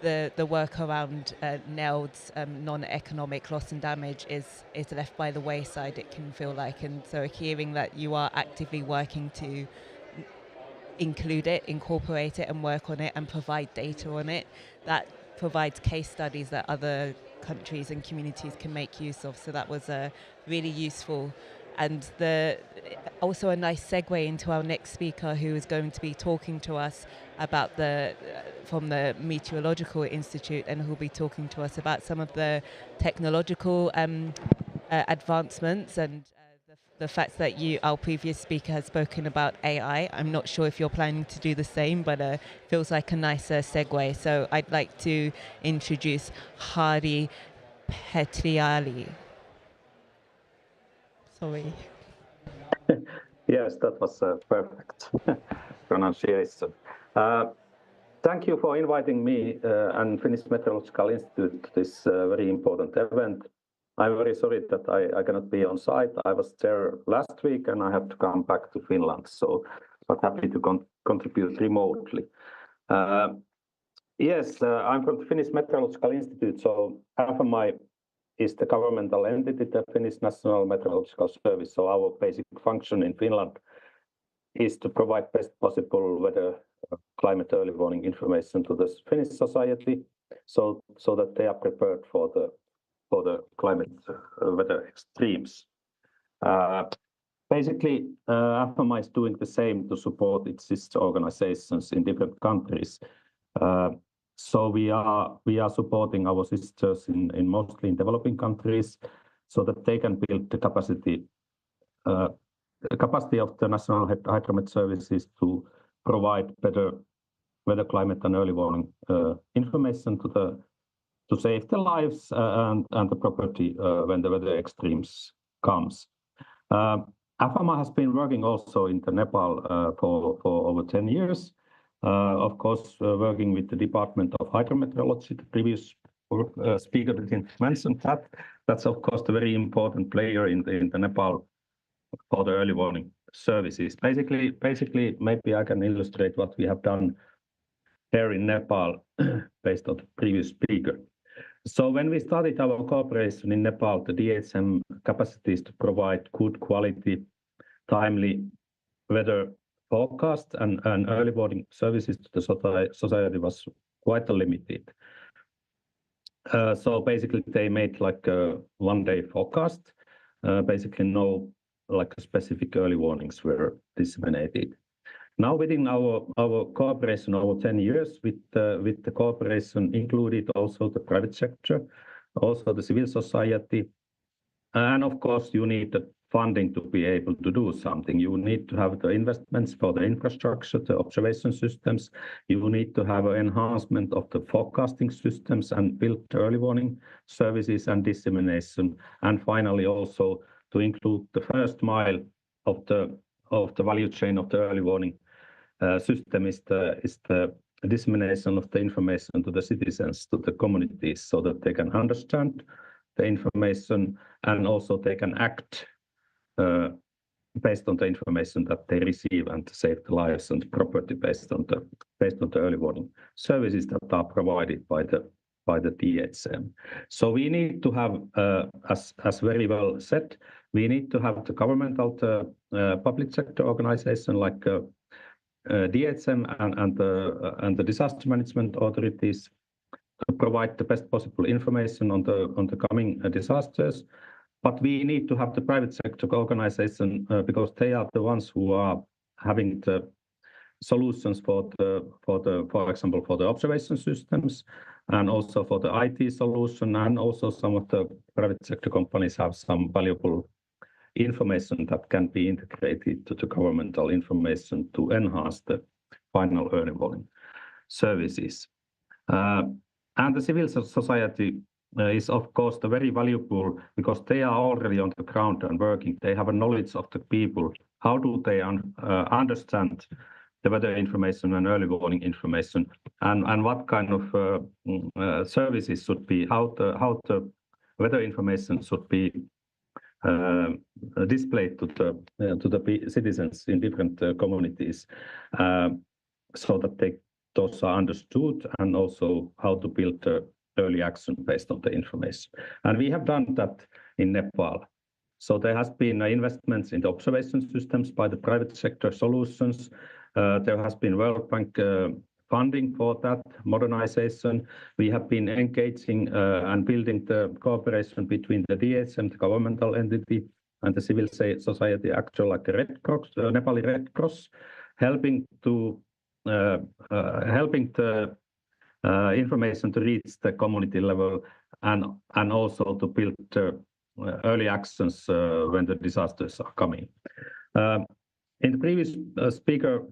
the work around NELD's non-economic loss and damage is left by the wayside, it can feel like. And so hearing that you are actively working to include it, incorporate it and work on it and provide data on it, that provides case studies that other countries and communities can make use of. So that was really useful. And also a nice segue into our next speaker, who is going to be talking to us about from the Meteorological Institute, and who'll be talking to us about some of the technological advancements and the fact that our previous speaker has spoken about AI. I'm not sure if you're planning to do the same, but feels like a nice segue. So I'd like to introduce Hari Petriali. Sorry. Yes, that was perfect pronunciation. Thank you for inviting me and Finnish Meteorological Institute to this very important event. I'm very sorry that I cannot be on site. I was there last week and I have to come back to Finland, so I'm happy to contribute remotely. Yes, I'm from the Finnish Meteorological Institute, so FMI is the governmental entity, the Finnish National Meteorological Service. So our basic function in Finland is to provide best possible weather climate early warning information to the Finnish society, so that they are prepared for the climate weather extremes. Basically, FMI is doing the same to support its sister organizations in different countries. So we are supporting our sisters in mostly in developing countries, so that they can build the capacity of the national hydromet services to provide better weather, climate, and early warning information to save the lives and the property when the weather extremes comes. AFAMA has been working also in Nepal for over 10 years. Of course, working with the Department of Hydrometeorology. The previous speaker didn't mention that. That's of course a very important player in the Nepal for the early warning services. Basically, maybe I can illustrate what we have done here in Nepal based on the previous speaker. So when we started our cooperation in Nepal, the DHM capacities to provide good quality, timely weather forecast and early warning services to the society was quite limited. So basically they made like a one-day forecast. Basically no like specific early warnings were disseminated. Now within our cooperation over 10 years with the cooperation included also the private sector, also the civil society, and of course you need the funding to be able to do something. You need to have the investments for the infrastructure, the observation systems. You need to have an enhancement of the forecasting systems and build early warning services and dissemination. And finally also to include the first mile of the value chain of the early warning system is the dissemination of the information to the citizens, to the communities, so that they can understand the information and also they can act based on the information that they receive and to save the lives and property based on the early warning services that are provided by the DHM. So we need to have, as very well said, we need to have the governmental, public sector organization like DHM and the disaster management authorities to provide the best possible information on the coming disasters. But we need to have the private sector organization because they are the ones who are having the solutions for example, for the observation systems and also for the IT solution, and also some of the private sector companies have some valuable information that can be integrated to the governmental information to enhance the final early warning services. And the civil society is of course very valuable because they are already on the ground and working. They have a knowledge of the people. How do they understand the weather information and early warning information, and what kind of services should be, how the weather information should be displayed to the citizens in different communities, so that those are understood, and also how to build early action based on the information. And we have done that in Nepal. So there has been investments in the observation systems by the private sector solutions. There has been World Bank funding for that modernization. We have been engaging and building the cooperation between the DHM, the governmental entity, and the civil society actor like the Red Cross, Nepali Red Cross, helping the information to reach the community level, and also to build early actions when the disasters are coming. In the previous speaker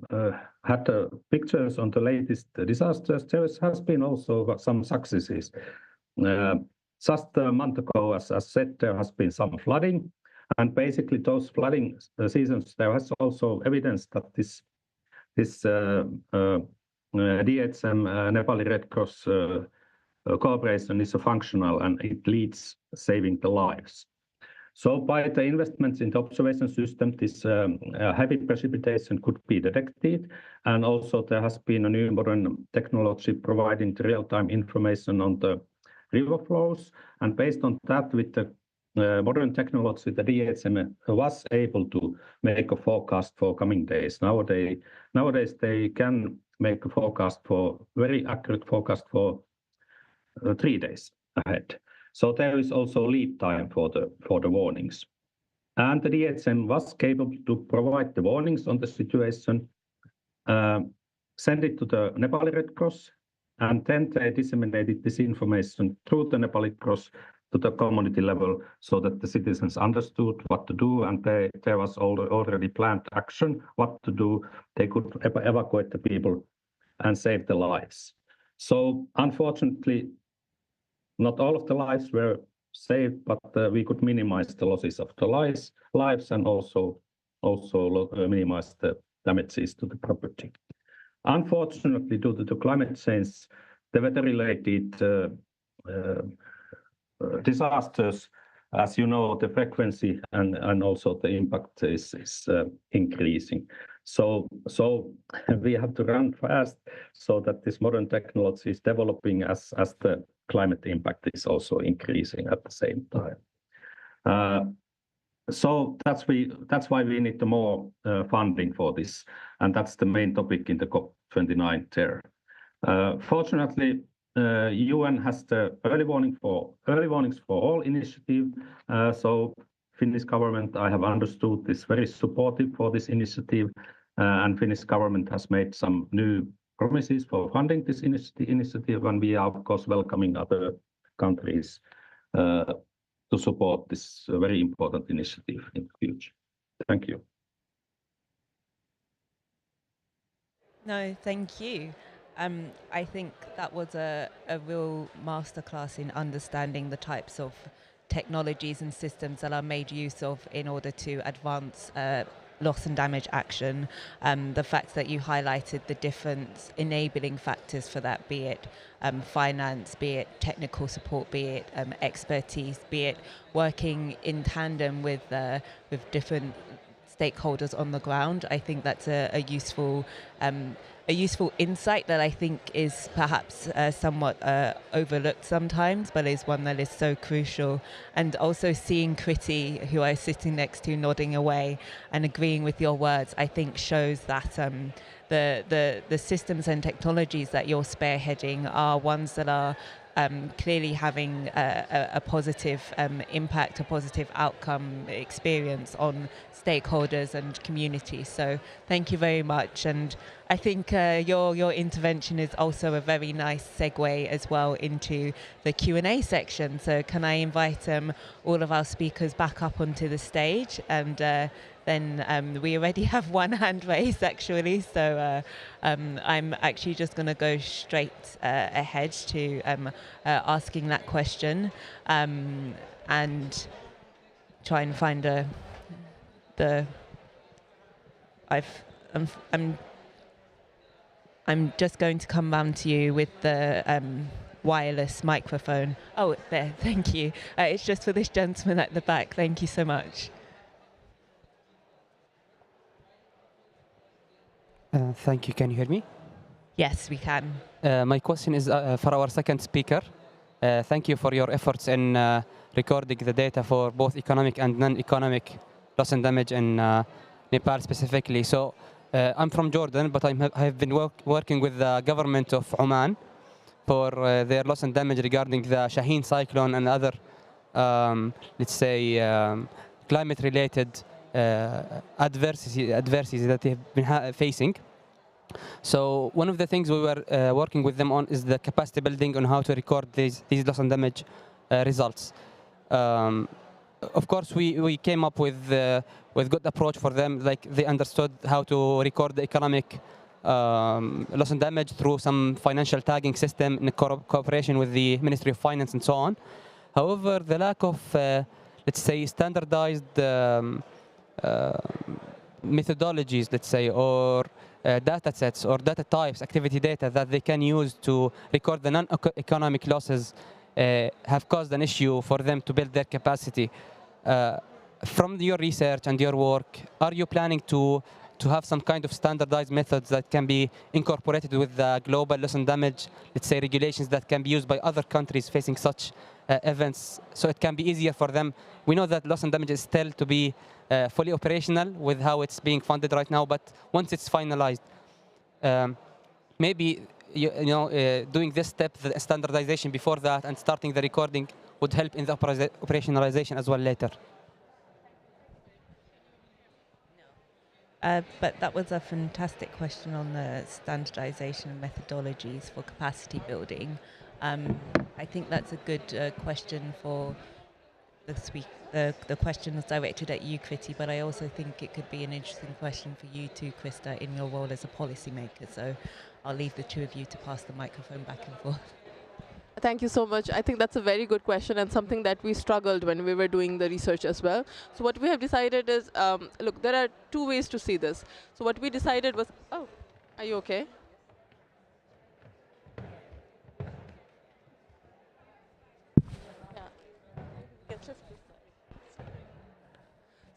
had pictures on the latest disasters. There has been also some successes. Just a month ago, as said, there has been some flooding, and basically those flooding seasons, there has also evidence that this DHM Nepali Red Cross cooperation is functional, and it leads saving the lives. So by the investments in the observation system, this heavy precipitation could be detected, and also there has been a new modern technology providing the real-time information on the river flows, and based on that, with the modern technology, the DHM was able to make a forecast for coming days. Nowadays they can make a forecast for very accurate forecast for 3 days ahead. So there is also lead time for the warnings. And the DHM was capable to provide the warnings on the situation, send it to the Nepali Red Cross, and then they disseminated this information through the Nepali Cross to the community level so that the citizens understood what to do, and there was already planned action, what to do. They could evacuate the people and save the lives. So unfortunately, not all of the lives were saved, but we could minimize the losses of the lives and also minimize the damages to the property. Unfortunately, due to the climate change, the weather-related disasters, as you know, the frequency and also the impact is increasing. So we have to run fast so that this modern technology is developing as the climate impact is also increasing at the same time. So that's why we need the more funding for this, and that's the main topic in the COP29 there. Fortunately, UN has the early warnings for all initiative. So Finnish government, I have understood, is very supportive for this initiative, and Finnish government has made some new promises for funding this initiative, and we are of course welcoming other countries to support this very important initiative in the future. Thank you. No, thank you. I think that was a real masterclass in understanding the types of technologies and systems that are made use of in order to advance loss and damage action. The fact that you highlighted the different enabling factors for that, be it finance, be it technical support, be it expertise, be it working in tandem with different stakeholders on the ground. I think that's a useful insight that I think is perhaps somewhat overlooked sometimes, but is one that is so crucial. And also seeing Kriti, who I was sitting next to, nodding away and agreeing with your words, I think shows that the systems and technologies that you're spearheading are ones that are clearly having a positive impact, a positive outcome experience on stakeholders and communities. So thank you very much. And I think your intervention is also a very nice segue as well into the Q&A section. So can I invite all of our speakers back up onto the stage, and then we already have one hand raised actually, so I'm actually just going to go straight ahead to asking that question and try and find I'm just going to come round to you with the wireless microphone. Oh, there, thank you. It's just for this gentleman at the back. Thank you so much. Thank you. Can you hear me? Yes, we can. My question is for our second speaker. Thank you for your efforts in recording the data for both economic and non-economic loss and damage in Nepal specifically. So I'm from Jordan, but I have been working with the government of Oman for their loss and damage regarding the Shaheen cyclone and other, let's say, climate-related adversities that they've been facing. So one of the things we were working with them on is the capacity building on how to record these loss and damage results. Of course, we came up with good approach for them. Like they understood how to record the economic loss and damage through some financial tagging system in cooperation with the Ministry of Finance and so on. However, the lack of, let's say, standardized methodologies, let's say, or data sets or data types, activity data that they can use to record the non-economic losses have caused an issue for them to build their capacity. From your research and your work, are you planning to have some kind of standardized methods that can be incorporated with the global loss and damage, let's say, regulations that can be used by other countries facing such events, so it can be easier for them? We know that loss and damage is still to be fully operational with how it's being funded right now, but once it's finalized, maybe doing this step, the standardization before that, and starting the recording would help in the operationalization as well later. But that was a fantastic question on the standardization of methodologies for capacity building. I think that's a good question for the question was directed at you, Kriti, but I also think it could be an interesting question for you too, Krista, in your role as a policymaker. So I'll leave the two of you to pass the microphone back and forth. Thank you so much. I think that's a very good question and something that we struggled when we were doing the research as well. So what we have decided is, look, there are two ways to see this. So what we decided was, oh, are you okay?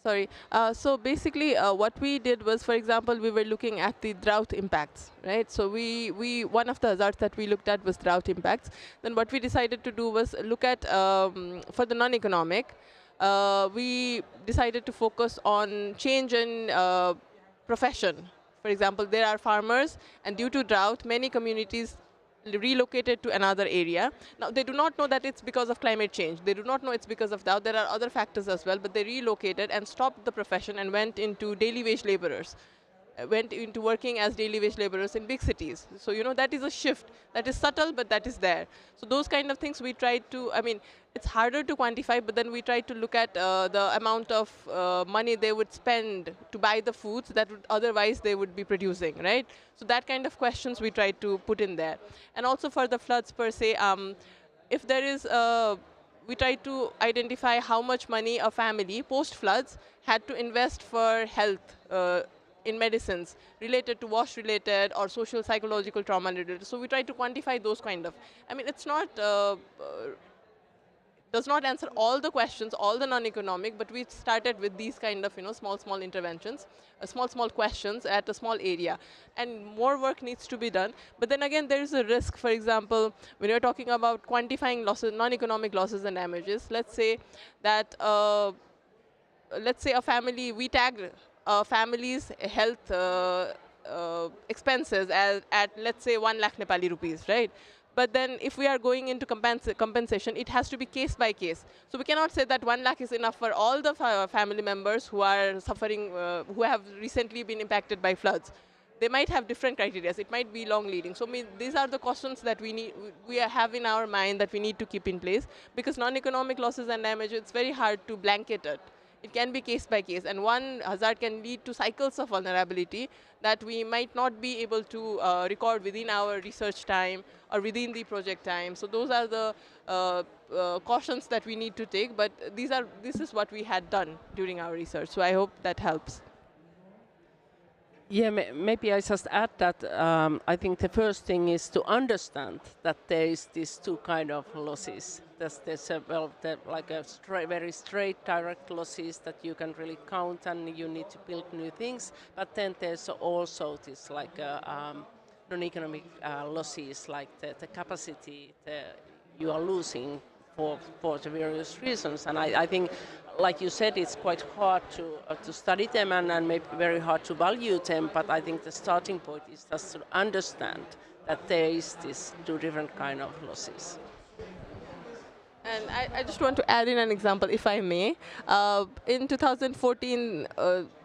Sorry. So basically, what we did was, for example, we were looking at the drought impacts, right? So one of the hazards that we looked at was drought impacts. Then what we decided to do was look at, for the non-economic, we decided to focus on change in profession. For example, there are farmers, and due to drought, many communities relocated to another area. Now, they do not know that it's because of climate change. They do not know it's because of that. There are other factors as well, but they relocated and stopped the profession and went into daily wage laborers, went into working as daily wage laborers in big cities. So, you know, that is a shift. That is subtle, but that is there. So those kind of things we tried to, I mean, it's harder to quantify, but then we tried to look at the amount of money they would spend to buy the foods that would otherwise they would be producing, right? So that kind of questions we tried to put in there. And also for the floods per se, if there is, we tried to identify how much money a family post-floods had to invest for health in medicines related to wash-related or social psychological trauma related. So we try to quantify those kind of, I mean, it's not, does not answer all the questions, all the non-economic, but we started with these kind of, you know, small interventions, small questions at a small area. And more work needs to be done. But then again, there is a risk, for example, when you're talking about quantifying losses, non-economic losses and damages, let's say that, let's say a family, we tagged family's health expenses at, let's say, 1 lakh Nepali rupees, right? But then if we are going into compensation, it has to be case by case. So we cannot say that 1 lakh is enough for all the family members who are suffering, who have recently been impacted by floods. They might have different criteria. It might be long leading. So these are the questions that we have in our mind that we need to keep in place, because non-economic losses and damage, it's very hard to blanket it. It can be case by case, and one hazard can lead to cycles of vulnerability that we might not be able to record within our research time or within the project time. So those are the cautions that we need to take, but this is what we had done during our research. So I hope that helps. Yeah, maybe I just add that I think the first thing is to understand that there is these two kind of losses. There's like a very straight direct losses that you can really count and you need to build new things. But then there's also this like non-economic losses, like the capacity you are losing for the various reasons. And I think, like you said, it's quite hard to study them and maybe very hard to value them, but I think the starting point is just to understand that there is these two different kind of losses. And I just want to add in an example, if I may. In 2014,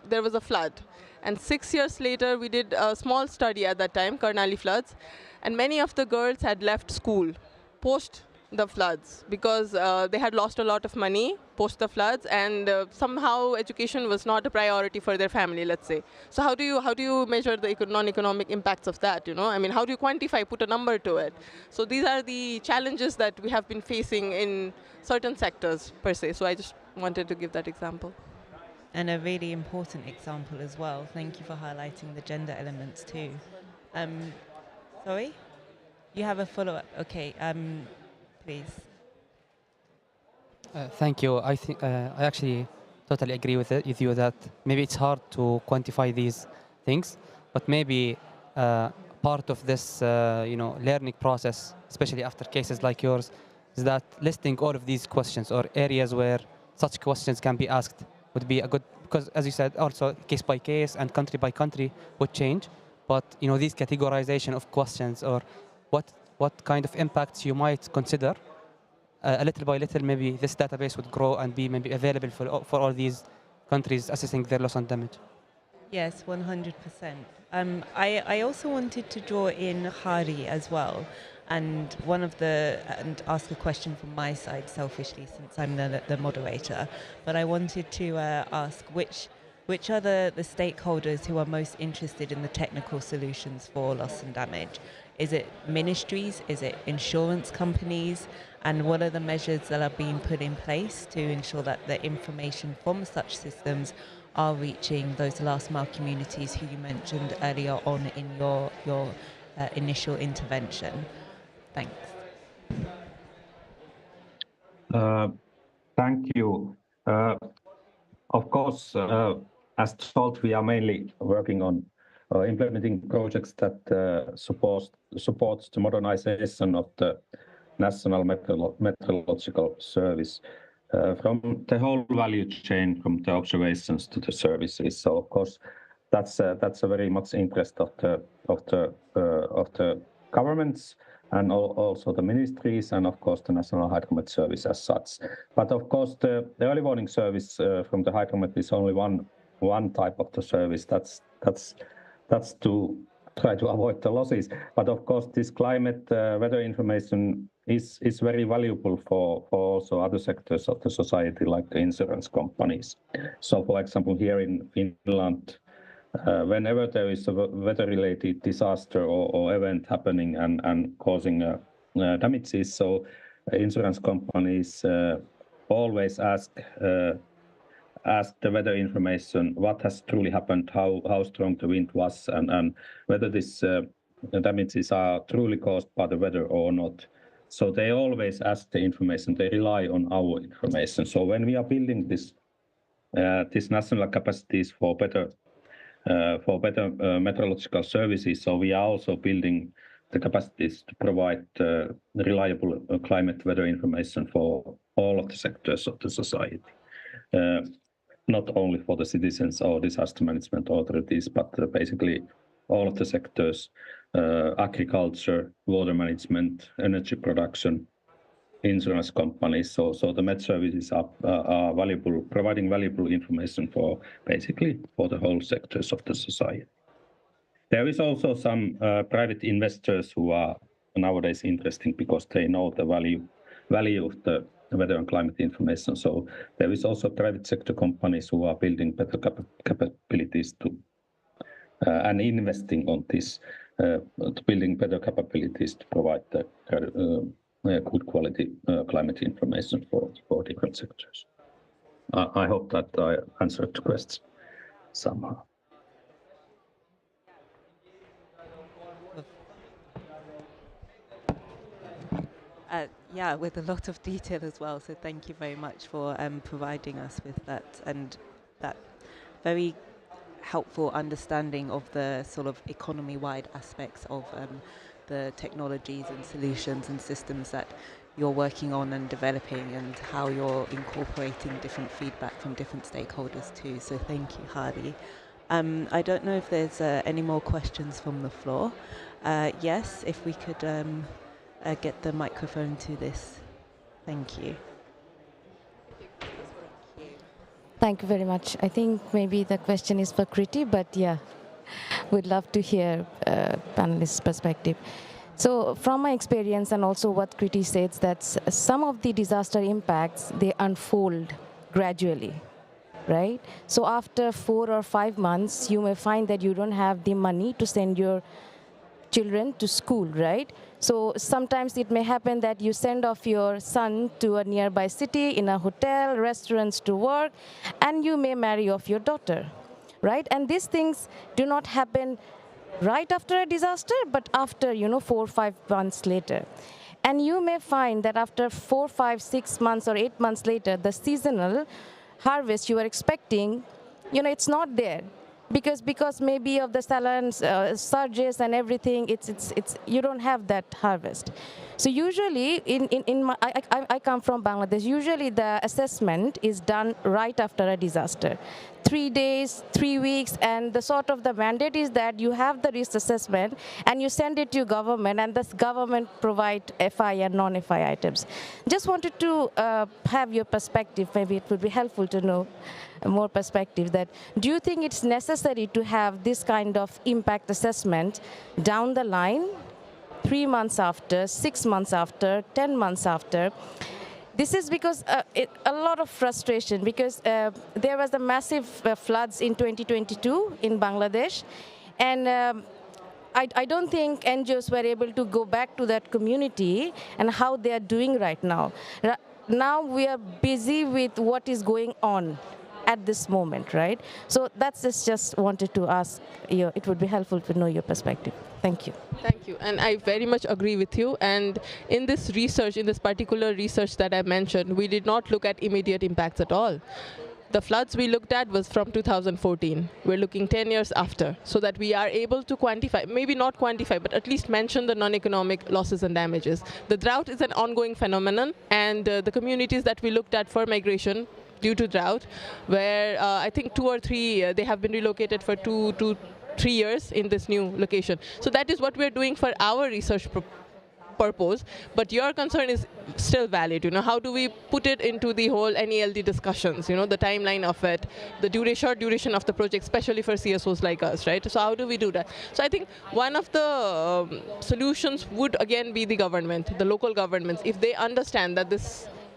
there was a flood. And 6 years later, we did a small study at that time, Karnali floods, and many of the girls had left school post the floods because they had lost a lot of money post the floods, and somehow education was not a priority for their family, let's say. So how do you measure the non-economic impacts of that? You know, I mean, how do you quantify, put a number to it? So these are the challenges that we have been facing in certain sectors per se. So I just wanted to give that example. And a really important example as well. Thank you for highlighting the gender elements too. Sorry, you have a follow-up. Okay. Please. Thank you. I think I actually totally agree with you that maybe it's hard to quantify these things, but maybe part of this learning process, especially after cases like yours, is that listing all of these questions or areas where such questions can be asked would be a good, because as you said, also case by case and country by country would change, but these categorization of questions or what kind of impacts you might consider, a little by little, maybe this database would grow and be maybe available for all these countries assessing their loss and damage. Yes, 100%. I also wanted to draw in Hari as well, and ask a question from my side, selfishly, since I'm the moderator. But I wanted to ask which are the stakeholders who are most interested in the technical solutions for loss and damage? Is it ministries? Is it insurance companies? And what are the measures that are being put in place to ensure that the information from such systems are reaching those last mile communities who you mentioned earlier on in your initial intervention? Thanks. Thank you. Of course, as told, we are mainly working on implementing projects that supports the modernization of the National Meteorological Service from the whole value chain, from the observations to the services. So, of course, that's a very much interest of the governments and also the ministries, and of course the National Hydromet Service as such. But of course, the early warning service from the Hydromet is only one type of the service. That's to try to avoid the losses. But of course, this climate weather information is very valuable for also other sectors of the society, like the insurance companies. So, for example, here in Finland, whenever there is a weather-related disaster or event happening and causing damages, so insurance companies always ask the weather information, what has truly happened, how strong the wind was, and whether these damages are truly caused by the weather or not. So they always ask the information, they rely on our information. So when we are building this national capacities for better meteorological services, so we are also building the capacities to provide reliable climate weather information for all of the sectors of the society. Not only for the citizens or disaster management authorities, but basically all of the sectors, agriculture, water management, energy production, insurance companies. So the Met services are valuable, providing valuable information for basically for the whole sectors of the society. There is also some private investors who are nowadays interesting because they know the value of the weather and climate information. So there is also private sector companies who are building better capabilities to and investing on this, building better capabilities to provide the good quality climate information for different sectors. I hope that I answered the question somehow. Yeah, with a lot of detail as well. So thank you very much for providing us with that and that very helpful understanding of the sort of economy-wide aspects of the technologies and solutions and systems that you're working on and developing, and how you're incorporating different feedback from different stakeholders too. So thank you, Hari. I don't know if there's any more questions from the floor. Yes, if we could get the microphone to this. Thank you. Thank you very much. I think maybe the question is for Kriti, but yeah, we'd love to hear panelists' perspective. So from my experience and also what Kriti says, that some of the disaster impacts, they unfold gradually, right? So after 4 or 5 months, you may find that you don't have the money to send your children to school, right? So sometimes it may happen that you send off your son to a nearby city, in a hotel, restaurants to work, and you may marry off your daughter, right? And these things do not happen right after a disaster, but after, 4 or 5 months later. And you may find that after 4, 5, 6 months or 8 months later, the seasonal harvest you are expecting, it's not there. Because maybe of the saline surges and everything, you don't have that harvest. So usually, I come from Bangladesh. Usually the assessment is done right after a disaster, 3 days, 3 weeks, and the mandate is that you have the risk assessment and you send it to government, and the government provide FI and non-FI items. Just wanted to have your perspective. Maybe it would be helpful to know more perspective, that do you think it's necessary to have this kind of impact assessment down the line, 3 months after, 6 months after, 10 months after? This is because a lot of frustration, because there was the massive floods in 2022 in Bangladesh, and I don't think NGOs were able to go back to that community and how they are doing right now. Now we are busy with what is going on at this moment, right? So that's just wanted to ask you. It would be helpful to know your perspective. Thank you. Thank you, and I very much agree with you. And in this research, in this particular research that I mentioned, we did not look at immediate impacts at all. The floods we looked at was from 2014. We're looking 10 years after, so that we are able to quantify, maybe not quantify, but at least mention the non-economic losses and damages. The drought is an ongoing phenomenon, and the communities that we looked at for migration due to drought, where I think 2 or 3, they have been relocated for 2 to 3 years in this new location. So that is what we're doing for our research purpose, but your concern is still valid. How do we put it into the whole NELD discussions, the timeline of it, the short duration of the project, especially for CSOs like us, right? So how do we do that? So I think one of the solutions would again be the government, the local governments, if they understand that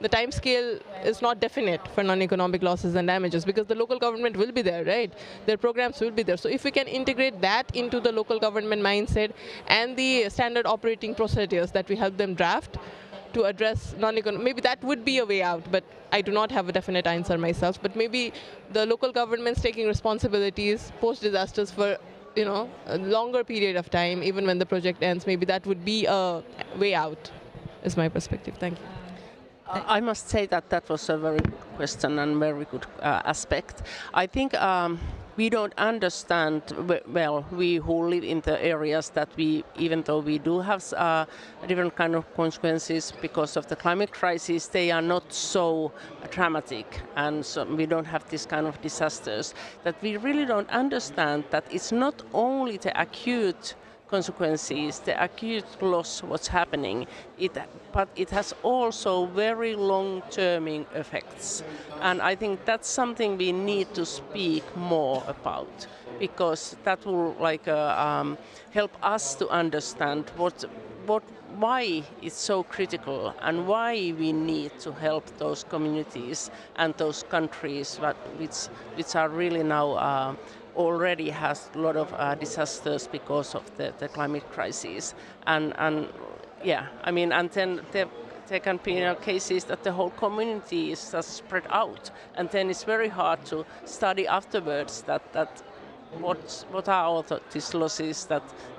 the time scale is not definite for non-economic losses and damages, because the local government will be there, right? Their programs will be there. So if we can integrate that into the local government mindset and the standard operating procedures that we help them draft to address non-economic, maybe that would be a way out, but I do not have a definite answer myself. But maybe the local governments taking responsibilities post-disasters for a longer period of time, even when the project ends, maybe that would be a way out, is my perspective. Thank you. I must say that was a very good question and very good aspect. I think we don't understand well, we who live in the areas, that we, even though we do have different kind of consequences because of the climate crisis, they are not so dramatic, and so we don't have this kind of disasters. That we really don't understand that it's not only the acute consequences, the acute loss, what's happening, but it has also very long-term effects. And I think that's something we need to speak more about, because that will help us to understand why it's so critical and why we need to help those communities and those countries which are really now already has a lot of disasters because of the climate crisis, and yeah, I mean, and then there can be cases that the whole community is just spread out, and then it's very hard to study afterwards that what are all these losses,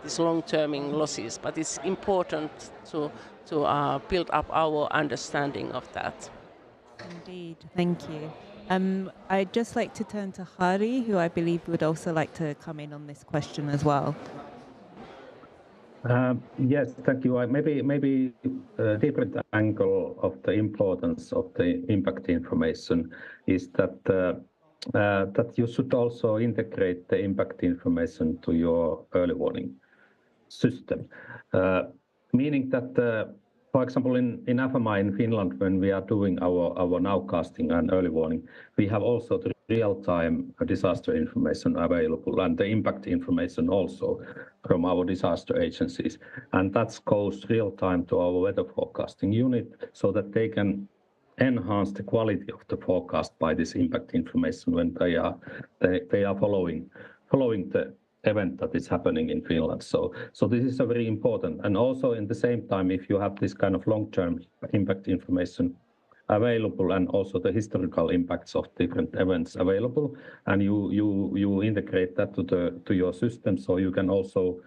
these long-term losses. But it's important to build up our understanding of that. Indeed, thank you. I'd just like to turn to Hari, who I believe would also like to come in on this question as well. Yes, thank you. Maybe a different angle of the importance of the impact information is that you should also integrate the impact information to your early warning system, meaning that. For example, in FMI in Finland, when we are doing our nowcasting and early warning, we have also the real-time disaster information available, and the impact information also from our disaster agencies. And that goes real-time to our weather forecasting unit, so that they can enhance the quality of the forecast by this impact information when they are following the event that is happening in Finland. So this is a very important, and also in the same time, if you have this kind of long-term impact information available, and also the historical impacts of different events available, and you integrate that to your system, so you can also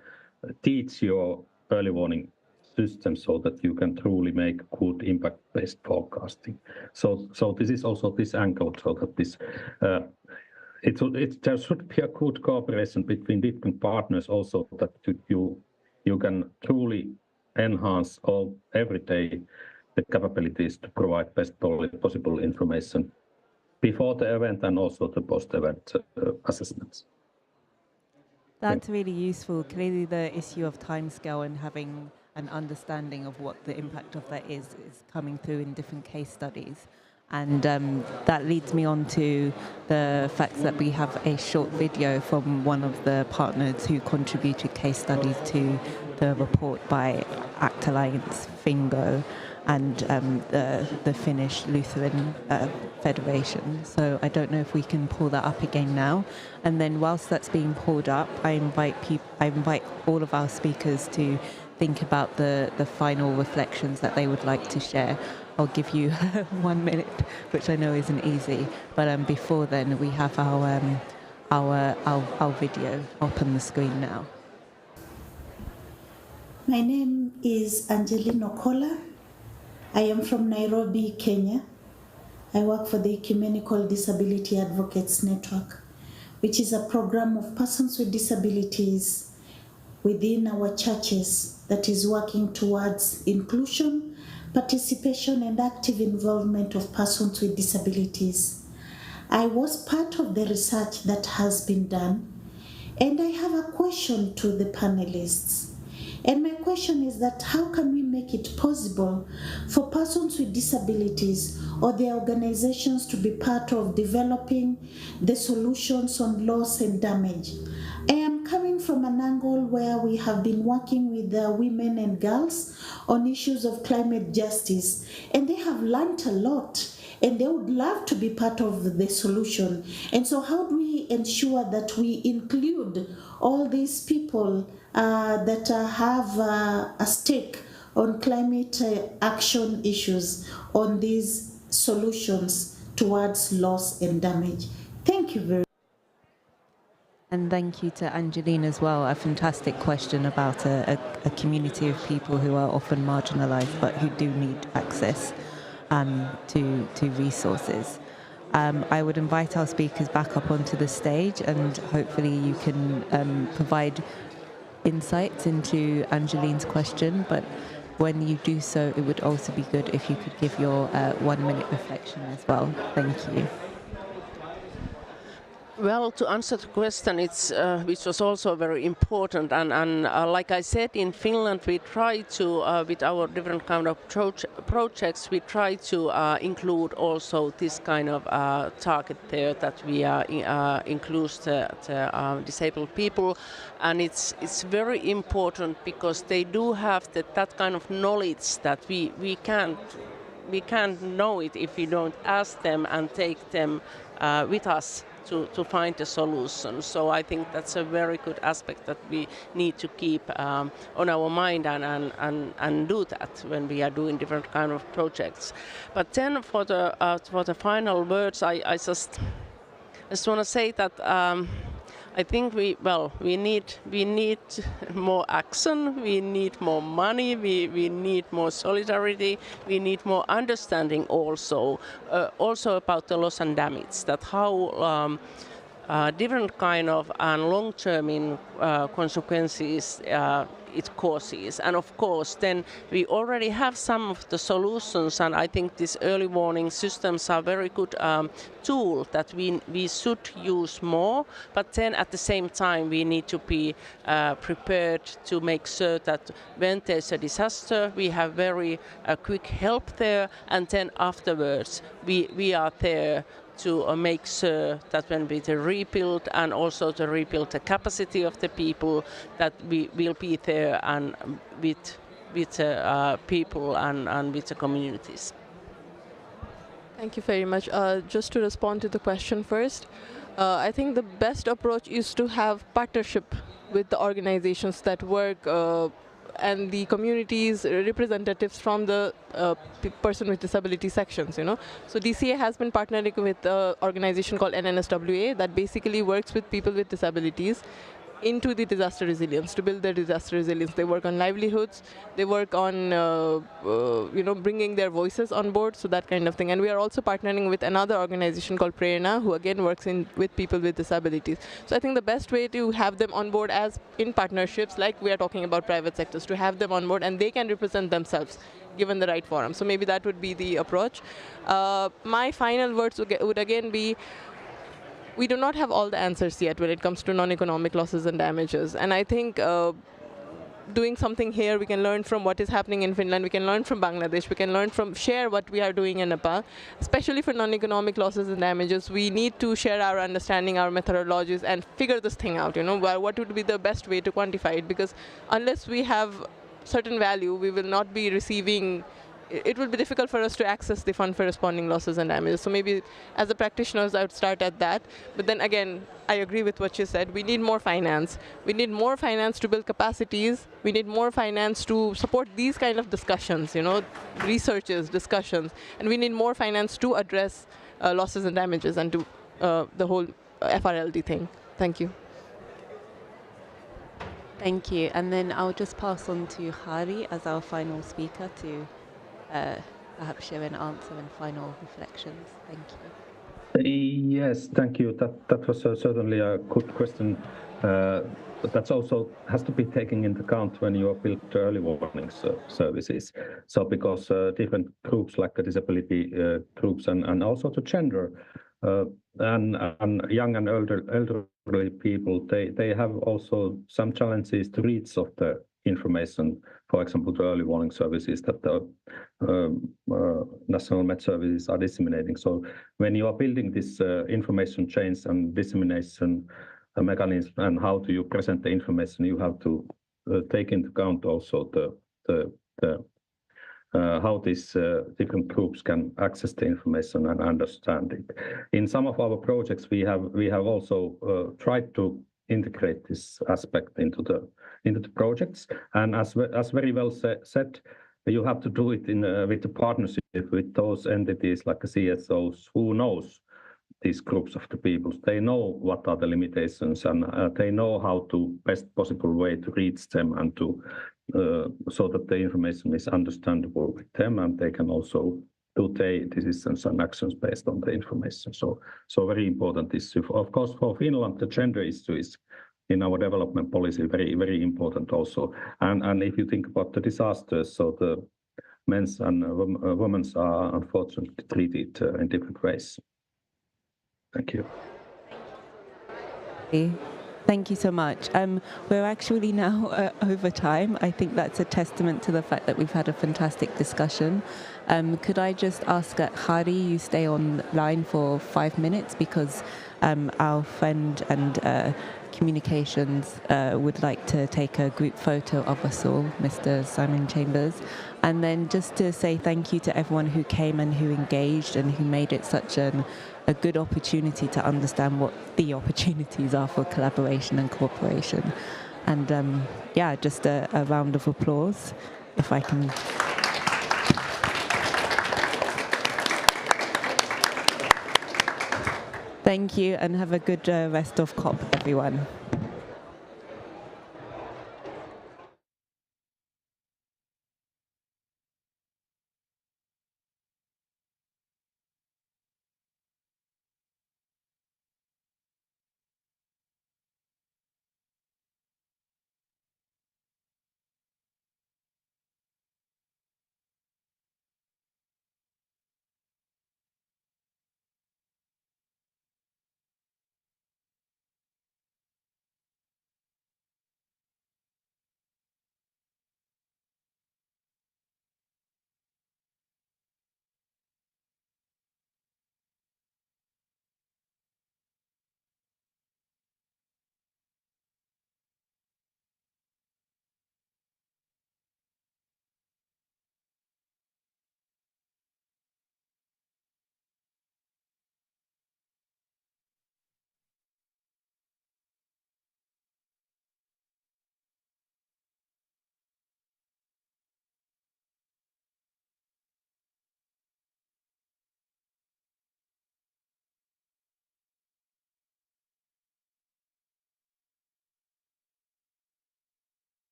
teach your early warning system so that you can truly make good impact-based forecasting. So this is also this angle, so that this. There should be a good cooperation between different partners also, that you can truly enhance every day the capabilities to provide best possible information before the event and also the post-event assessments. That's really useful. Clearly the issue of timescale and having an understanding of what the impact of that is coming through in different case studies. And that leads me on to the fact that we have a short video from one of the partners who contributed case studies to the report by ACT Alliance, Fingo, and the Finnish Lutheran Federation. So I don't know if we can pull that up again now. And then whilst that's being pulled up, I invite all of our speakers to think about the final reflections that they would like to share. I'll give you 1 minute, which I know isn't easy. But before then, we have our video up on the screen now. My name is Angeline Okola. I am from Nairobi, Kenya. I work for the Ecumenical Disability Advocates Network, which is a program of persons with disabilities within our churches that is working towards inclusion, participation, and active involvement of persons with disabilities. I was part of the research that has been done, and I have a question to the panelists. And my question is that how can we make it possible for persons with disabilities or their organizations to be part of developing the solutions on loss and damage? I am coming from an angle where we have been working with women and girls on issues of climate justice, and they have learned a lot, and they would love to be part of the solution. And so how do we ensure that we include all these people that have a stake on climate action issues, on these solutions towards loss and damage? Thank you very much. And thank you to Angeline as well. A fantastic question about a community of people who are often marginalized but who do need access to resources. I would invite our speakers back up onto the stage, and hopefully you can provide insights into Angeline's question, but when you do so, it would also be good if you could give your 1 minute reflection as well. Thank you. Well, to answer the question, it's which was also very important, and like I said, in Finland we try to, with our different kind of projects, we try to include also this kind of target there, that we include the disabled people, and it's very important because they do have that kind of knowledge that we can't know it if we don't ask them and take them with us to find a solution. So I think that's a very good aspect that we need to keep on our mind and do that when we are doing different kind of projects. But then for the final words, I just want to say that I think we need more action, we need more money, we need more solidarity, we need more understanding also about the loss and damage, that how different kind of long-term consequences it causes. And of course, then we already have some of the solutions, and I think these early warning systems are very good tool that we should use more, but then at the same time we need to be prepared to make sure that when there's a disaster, we have very quick help there, and then afterwards we are there to make sure that when we rebuild, and also to rebuild the capacity of the people, that we will be there and with people and with the communities. Thank you very much. Just to respond to the question first, I think the best approach is to have partnership with the organizations that work and the communities representatives from the person with disability sections, you know. So DCA has been partnering with an organization called NNSWA that basically works with people with disabilities into the disaster resilience, to build their disaster resilience. They work on livelihoods, they work on bringing their voices on board, so that kind of thing. And we are also partnering with another organization called Prerna, who again works with people with disabilities. So I think the best way to have them on board as in partnerships, like we are talking about private sectors, to have them on board and they can represent themselves given the right forum. So maybe that would be the approach. My final words would again be, we do not have all the answers yet when it comes to non-economic losses and damages. And I think doing something here, we can learn from what is happening in Finland, we can learn from Bangladesh, we can learn from, share what we are doing in Nepal. Especially for non-economic losses and damages, we need to share our understanding, our methodologies, and figure this thing out, what would be the best way to quantify it, because unless we have certain value, we will not be receiving, it will be difficult for us to access the fund for responding losses and damages. So maybe as a practitioners, I would start at that. But then again, I agree with what you said. We need more finance. We need more finance to build capacities. We need more finance to support these kind of discussions, researches, discussions. And we need more finance to address losses and damages and to the whole FRLD thing. Thank you. Thank you. And then I'll just pass on to Hari as our final speaker to perhaps share an answer and final reflections. Thank you. Yes, thank you. That was certainly a good question. But that also has to be taken into account when you build early warning services. So because different groups like disability groups and also to gender and young and elderly people, they have also some challenges to reach of the information. For example, the early warning services that the national Met services are disseminating. So when you are building this information chains and dissemination mechanism and how do you present the information, you have to take into account also how these different groups can access the information and understand it. In some of our projects, we have also tried to integrate this aspect into the projects, and as very well said, you have to do it with the partnership with those entities like the CSOs who knows these groups of the people. They know what are the limitations and they know how to best possible way to reach them and to so that the information is understandable with them and they can also do their decisions and actions based on the information. So very important issue. Of course, for Finland, the gender issue is in our development policy very, very important also. And if you think about the disasters, so the men's and women's are unfortunately treated in different ways. Thank you. Thank you so much. We're actually now over time. I think that's a testament to the fact that we've had a fantastic discussion. Could I just ask that Hari, you stay online for 5 minutes because our friend and communications would like to take a group photo of us all, Mr. Simon Chambers. And then just to say thank you to everyone who came and who engaged and who made it such a good opportunity to understand what the opportunities are for collaboration and cooperation. And yeah, just a round of applause, if I can. Thank you, and have a good rest of COP, everyone.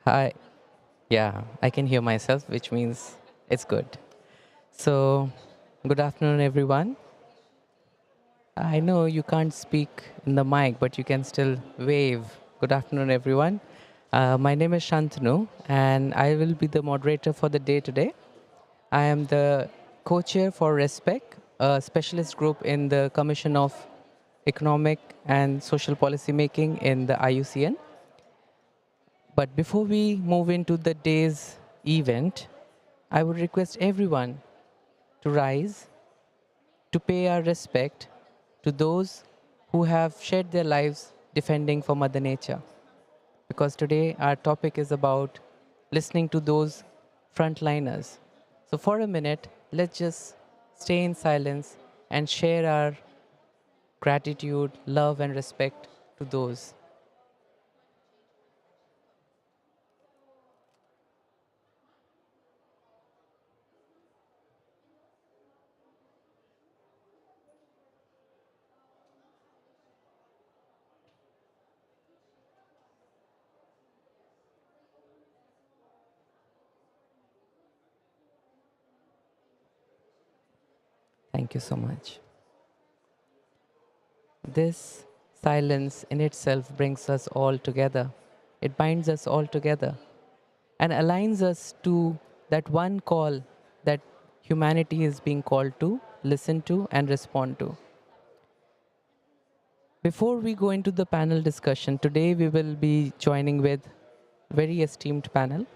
Hi. Yeah, I can hear myself, which means it's good. So, good afternoon, everyone. I know you can't speak in the mic, but you can still wave. Good afternoon, everyone. My name is Shantanu, and I will be the moderator for the day today. I am the co-chair for RESPEC, a specialist group in the Commission of Economic and Social Policy Making in the IUCN. But before we move into the day's event, I would request everyone to rise, to pay our respect to those who have shared their lives defending for Mother Nature. Because today our topic is about listening to those frontliners. So for a minute, let's just stay in silence and share our gratitude, love, and respect to those. Thank you so much. This silence in itself brings us all together. It binds us all together and aligns us to that one call that humanity is being called to listen to and respond to. Before we go into the panel discussion, today we will be joining with very esteemed panel.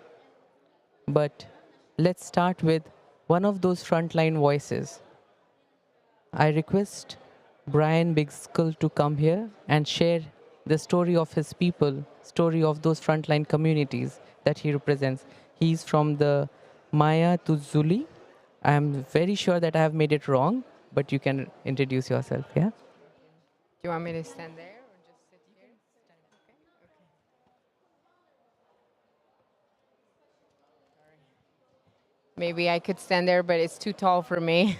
But let's start with one of those frontline voices. I request Brian Bigskull to come here and share the story of his people, story of those frontline communities that he represents. He's from the Maya Tuzuli. I'm very sure that I have made it wrong, but you can introduce yourself, yeah? Do you want me to stand there or just sit here? Okay. Maybe I could stand there, but it's too tall for me.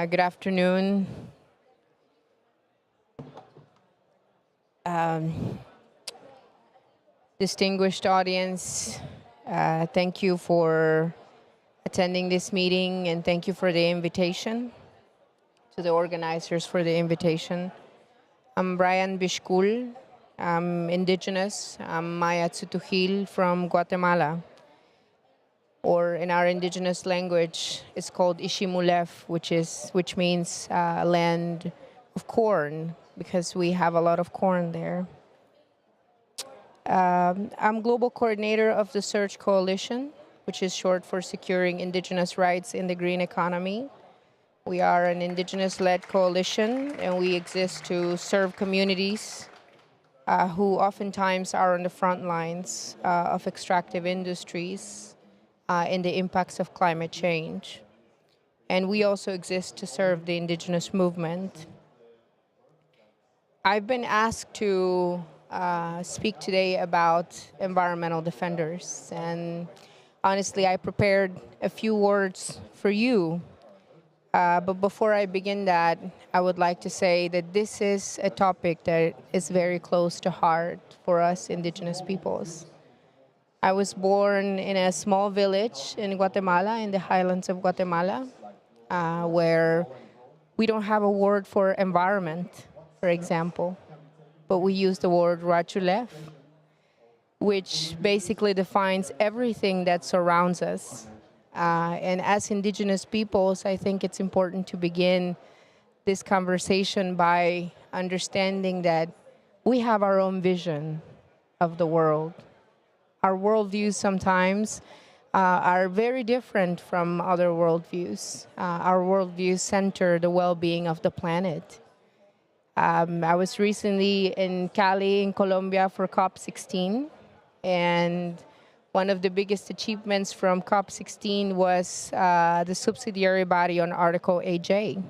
Good afternoon. Distinguished audience, thank you for attending this meeting and thank you for the invitation, to the organizers for the invitation. I'm Brian Bishkul. I'm indigenous. I'm Maya Tzutuhil from Guatemala. Or in our indigenous language, it's called Ishimulef, which means land of corn, because we have a lot of corn there. I'm global coordinator of the Search Coalition, which is short for Securing Indigenous Rights in the Green Economy. We are an indigenous-led coalition, and we exist to serve communities who oftentimes are on the front lines of extractive industries and the impacts of climate change. And we also exist to serve the indigenous movement. I've been asked to speak today about environmental defenders. And honestly, I prepared a few words for you. But before I begin that, I would like to say that this is a topic that is very close to heart for us indigenous peoples. I was born in a small village in Guatemala, in the highlands of Guatemala, where we don't have a word for environment, for example, but we use the word Rachulef, which basically defines everything that surrounds us. And as indigenous peoples, I think it's important to begin this conversation by understanding that we have our own vision of the world. Our worldviews sometimes are very different from other worldviews. Our worldviews center the well-being of the planet. I was recently in Cali, in Colombia, for COP16, and one of the biggest achievements from COP16 was the subsidiary body on Article AJ.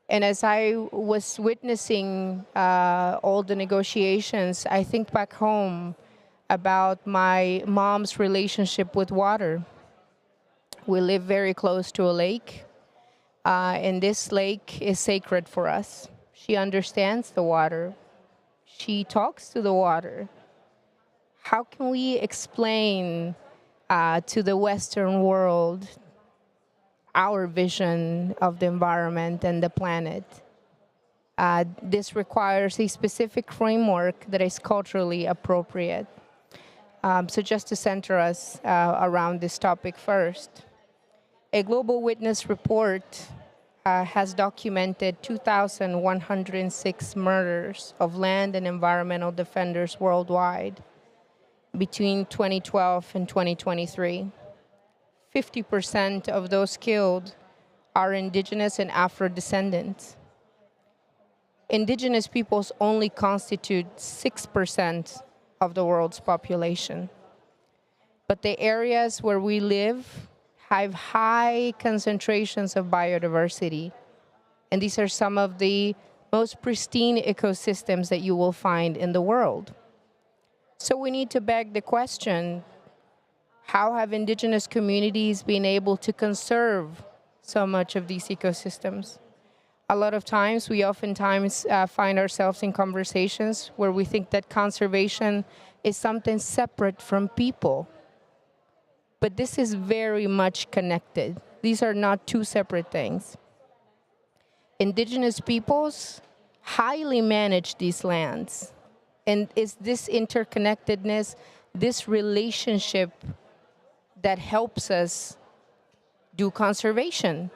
And as I was witnessing all the negotiations, I think back home about my mom's relationship with water. We live very close to a lake, and this lake is sacred for us. She understands the water. She talks to the water. How can we explain to the Western world our vision of the environment and the planet? This requires a specific framework that is culturally appropriate. So just to center us around this topic first, a Global Witness report has documented 2,106 murders of land and environmental defenders worldwide between 2012 and 2023. 50% of those killed are indigenous and Afro-descendants. Indigenous peoples only constitute 6% of the world's population. But the areas where we live have high concentrations of biodiversity. And these are some of the most pristine ecosystems that you will find in the world. So we need to beg the question, how have indigenous communities been able to conserve so much of these ecosystems? A lot of times, we oftentimes find ourselves in conversations where we think that conservation is something separate from people. But this is very much connected. These are not two separate things. Indigenous peoples highly manage these lands. And it's this interconnectedness, this relationship that helps us do conservation.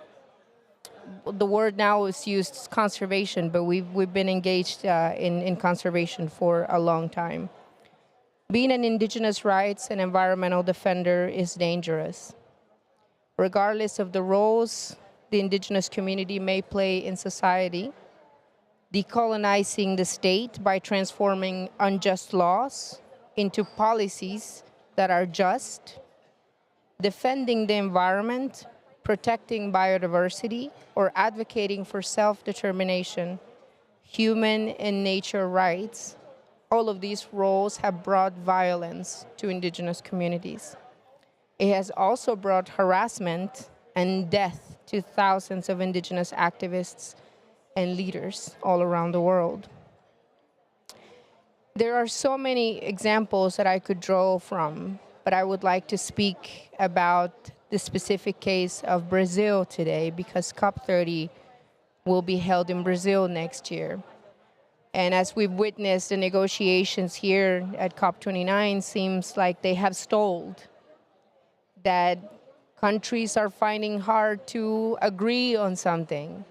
The word now is used, conservation, but we've been engaged in conservation for a long time. Being an indigenous rights and environmental defender is dangerous. Regardless of the roles the indigenous community may play in society, decolonizing the state by transforming unjust laws into policies that are just, defending the environment, protecting biodiversity, or advocating for self-determination, human and nature rights, all of these roles have brought violence to indigenous communities. It has also brought harassment and death to thousands of indigenous activists and leaders all around the world. There are so many examples that I could draw from, but I would like to speak about the specific case of Brazil today, because COP30 will be held in Brazil next year. And as we've witnessed, the negotiations here at COP29 seems like they have stalled, that countries are finding hard to agree on something.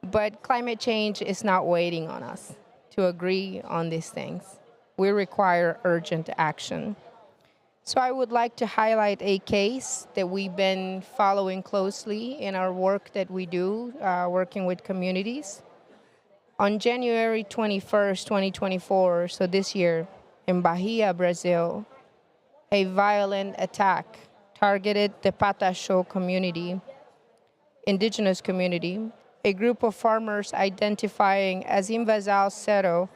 But climate change is not waiting on us to agree on these things. We require urgent action. So I would like to highlight a case that we've been following closely in our work that we do, working with communities. On January 21st, 2024, so this year, in Bahia, Brazil, a violent attack targeted the Pataxó community, indigenous community. A group of farmers identifying as Invasal Cerro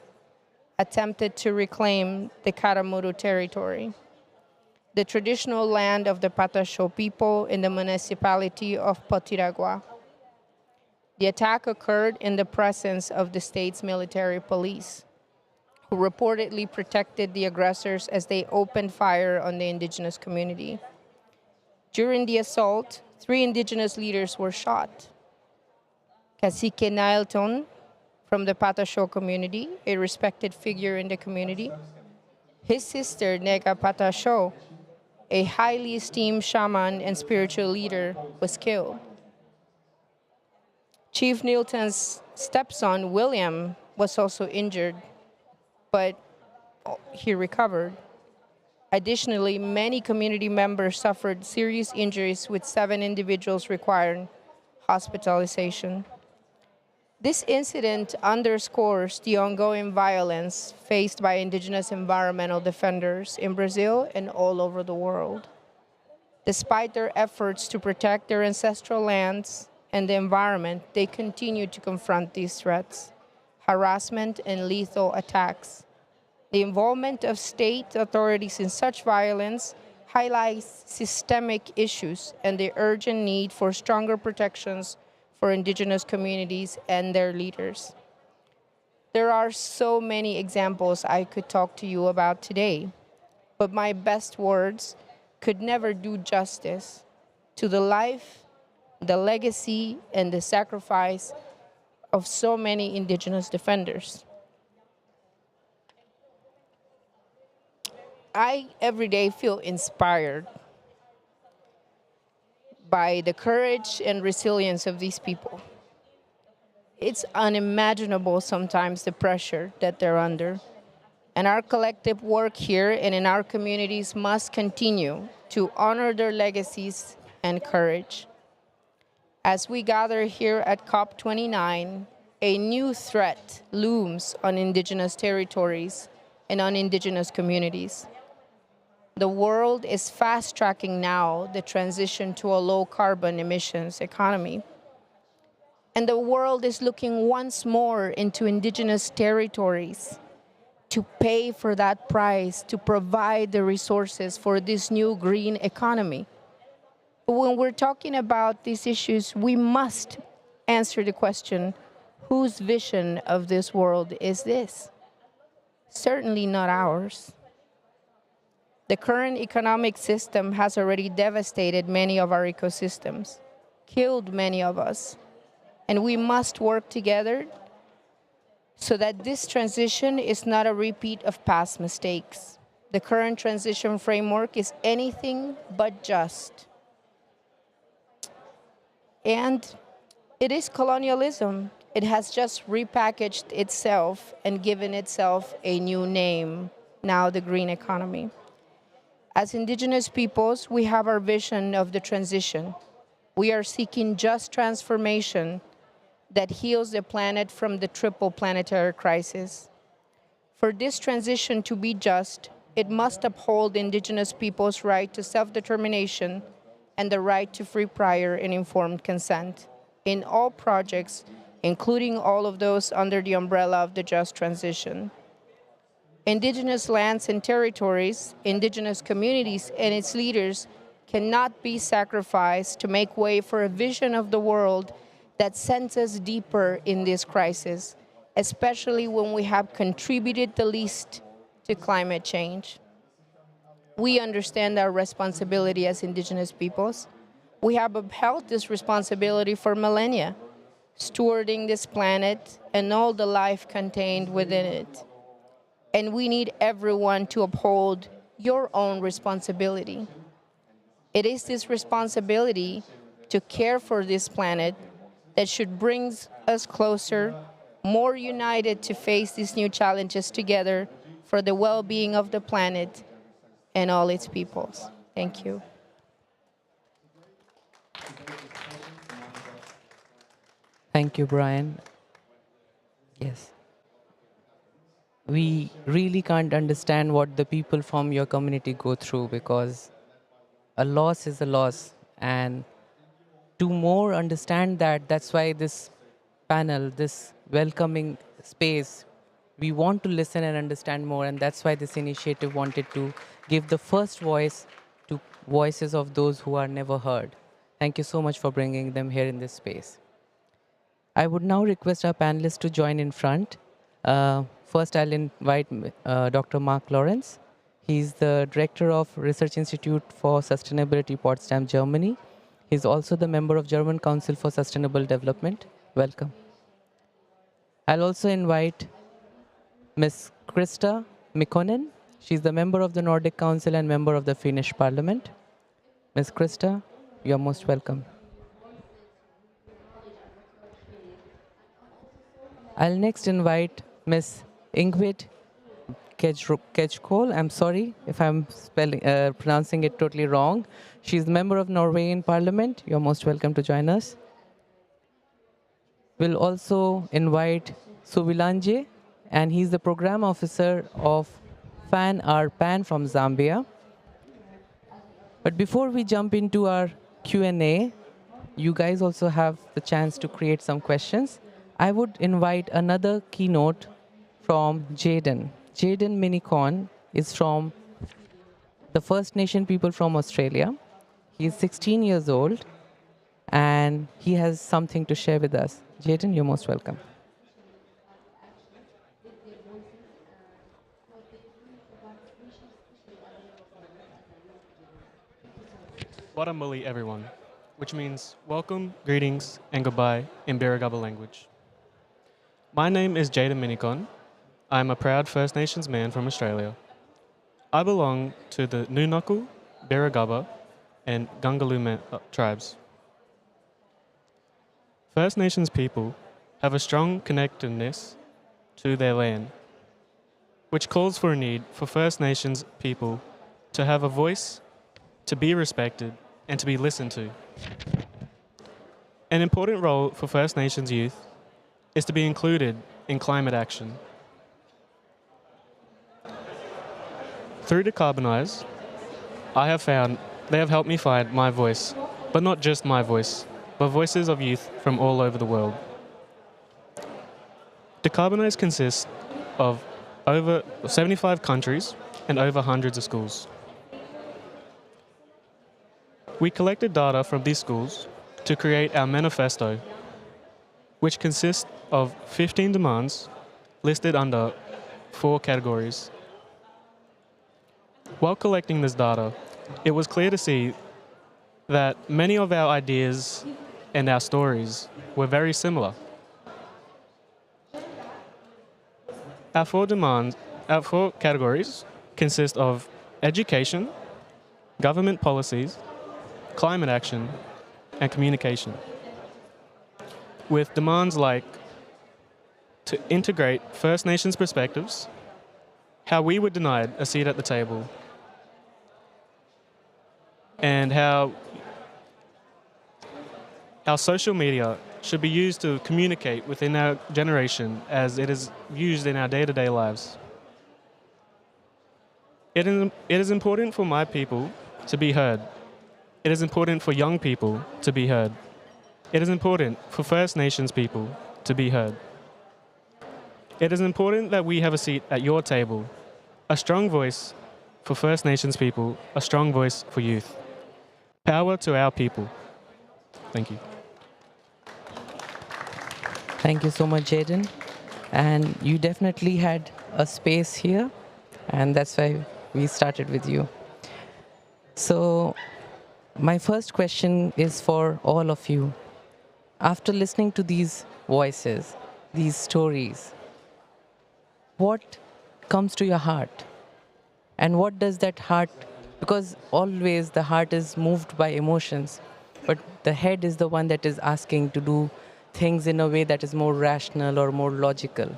attempted to reclaim the Caramuru territory, the traditional land of the Pataxó people in the municipality of Potiraguá. The attack occurred in the presence of the state's military police, who reportedly protected the aggressors as they opened fire on the indigenous community. During the assault, 3 indigenous leaders were shot. Cacique Nailton from the Pataxó community, a respected figure in the community. His sister, Nega Pataxó, a highly esteemed shaman and spiritual leader, was killed. Chief Nilton's stepson, William, was also injured, but he recovered. Additionally, many community members suffered serious injuries, with 7 individuals requiring hospitalization. This incident underscores the ongoing violence faced by indigenous environmental defenders in Brazil and all over the world. Despite their efforts to protect their ancestral lands and the environment, they continue to confront these threats, harassment, and lethal attacks. The involvement of state authorities in such violence highlights systemic issues and the urgent need for stronger protections for indigenous communities and their leaders. There are so many examples I could talk to you about today, but my best words could never do justice to the life, the legacy, and the sacrifice of so many indigenous defenders. I every day feel inspired by the courage and resilience of these people. It's unimaginable sometimes the pressure that they're under. And our collective work here and in our communities must continue to honor their legacies and courage. As we gather here at COP29, a new threat looms on indigenous territories and on indigenous communities. The world is fast-tracking now the transition to a low-carbon emissions economy. And the world is looking once more into indigenous territories to pay for that price, to provide the resources for this new green economy. But when we're talking about these issues, we must answer the question, whose vision of this world is this? Certainly not ours. The current economic system has already devastated many of our ecosystems, killed many of us, and we must work together so that this transition is not a repeat of past mistakes. The current transition framework is anything but just. And it is colonialism. It has just repackaged itself and given itself a new name, now the green economy. As indigenous peoples, we have our vision of the transition. We are seeking just transformation that heals the planet from the triple planetary crisis. For this transition to be just, it must uphold indigenous peoples' right to self-determination and the right to free, prior, and informed consent in all projects, including all of those under the umbrella of the just transition. Indigenous lands and territories, indigenous communities, and its leaders cannot be sacrificed to make way for a vision of the world that sends us deeper in this crisis, especially when we have contributed the least to climate change. We understand our responsibility as indigenous peoples. We have upheld this responsibility for millennia, stewarding this planet and all the life contained within it. And we need everyone to uphold your own responsibility. It is this responsibility to care for this planet that should bring us closer, more united to face these new challenges together for the well-being of the planet and all its peoples. Thank you. Thank you, Brian. Yes. We really can't understand what the people from your community go through, because a loss is a loss. And to more understand that, that's why this panel, this welcoming space, we want to listen and understand more, and that's why this initiative wanted to give the first voice to voices of those who are never heard. Thank you so much for bringing them here in this space. I would now request our panelists to join in front. First, I'll invite Dr. Mark Lawrence. He's the Director of Research Institute for Sustainability, Potsdam, Germany. He's also the member of German Council for Sustainable Development. Welcome. I'll also invite Ms. Krista Mikkonen. She's the member of the Nordic Council and member of the Finnish Parliament. Ms. Krista, you're most welcome. I'll next invite Ms. Ingrid Kejkol. I'm sorry if I'm pronouncing it totally wrong. She's the member of Norwegian Parliament. You're most welcome to join us. We'll also invite Suvilanje, and he's the program officer of FAN Pan from Zambia. But before we jump into our Q&A, you guys also have the chance to create some questions. I would invite another keynote from Jaden. Jaden Minicon is from the First Nation people from Australia. He's 16 years old, and he has something to share with us. Jaden, you're most welcome. Waramuli everyone, which means welcome, greetings, and goodbye in Birragubba language. My name is Jaden Minikon. I'm a proud First Nations man from Australia. I belong to the Nunukul, Birragubba, and Gungalu tribes. First Nations people have a strong connectedness to their land, which calls for a need for First Nations people to have a voice, to be respected, and to be listened to. An important role for First Nations youth is to be included in climate action. Through Decarbonise, I have found they have helped me find my voice, but not just my voice, but voices of youth from all over the world. Decarbonise consists of over 75 countries and over hundreds of schools. We collected data from these schools to create our manifesto, which consists of 15 demands listed under 4 categories. While collecting this data, it was clear to see that many of our ideas and our stories were very similar. Our 4 categories consist of education, government policies, climate action, and communication, with demands like to integrate First Nations perspectives, how we were denied a seat at the table, and how social media should be used to communicate within our generation as it is used in our day-to-day lives. It is important for my people to be heard. It is important for young people to be heard. It is important for First Nations people to be heard. It is important that we have a seat at your table, a strong voice for First Nations people, a strong voice for youth. Power to our people. Thank you. Thank you so much, Jaden. And you definitely had a space here, and that's why we started with you. So, my first question is for all of you. After listening to these voices, these stories, what comes to your heart? And what does that heart, because always the heart is moved by emotions, but the head is the one that is asking to do things in a way that is more rational or more logical.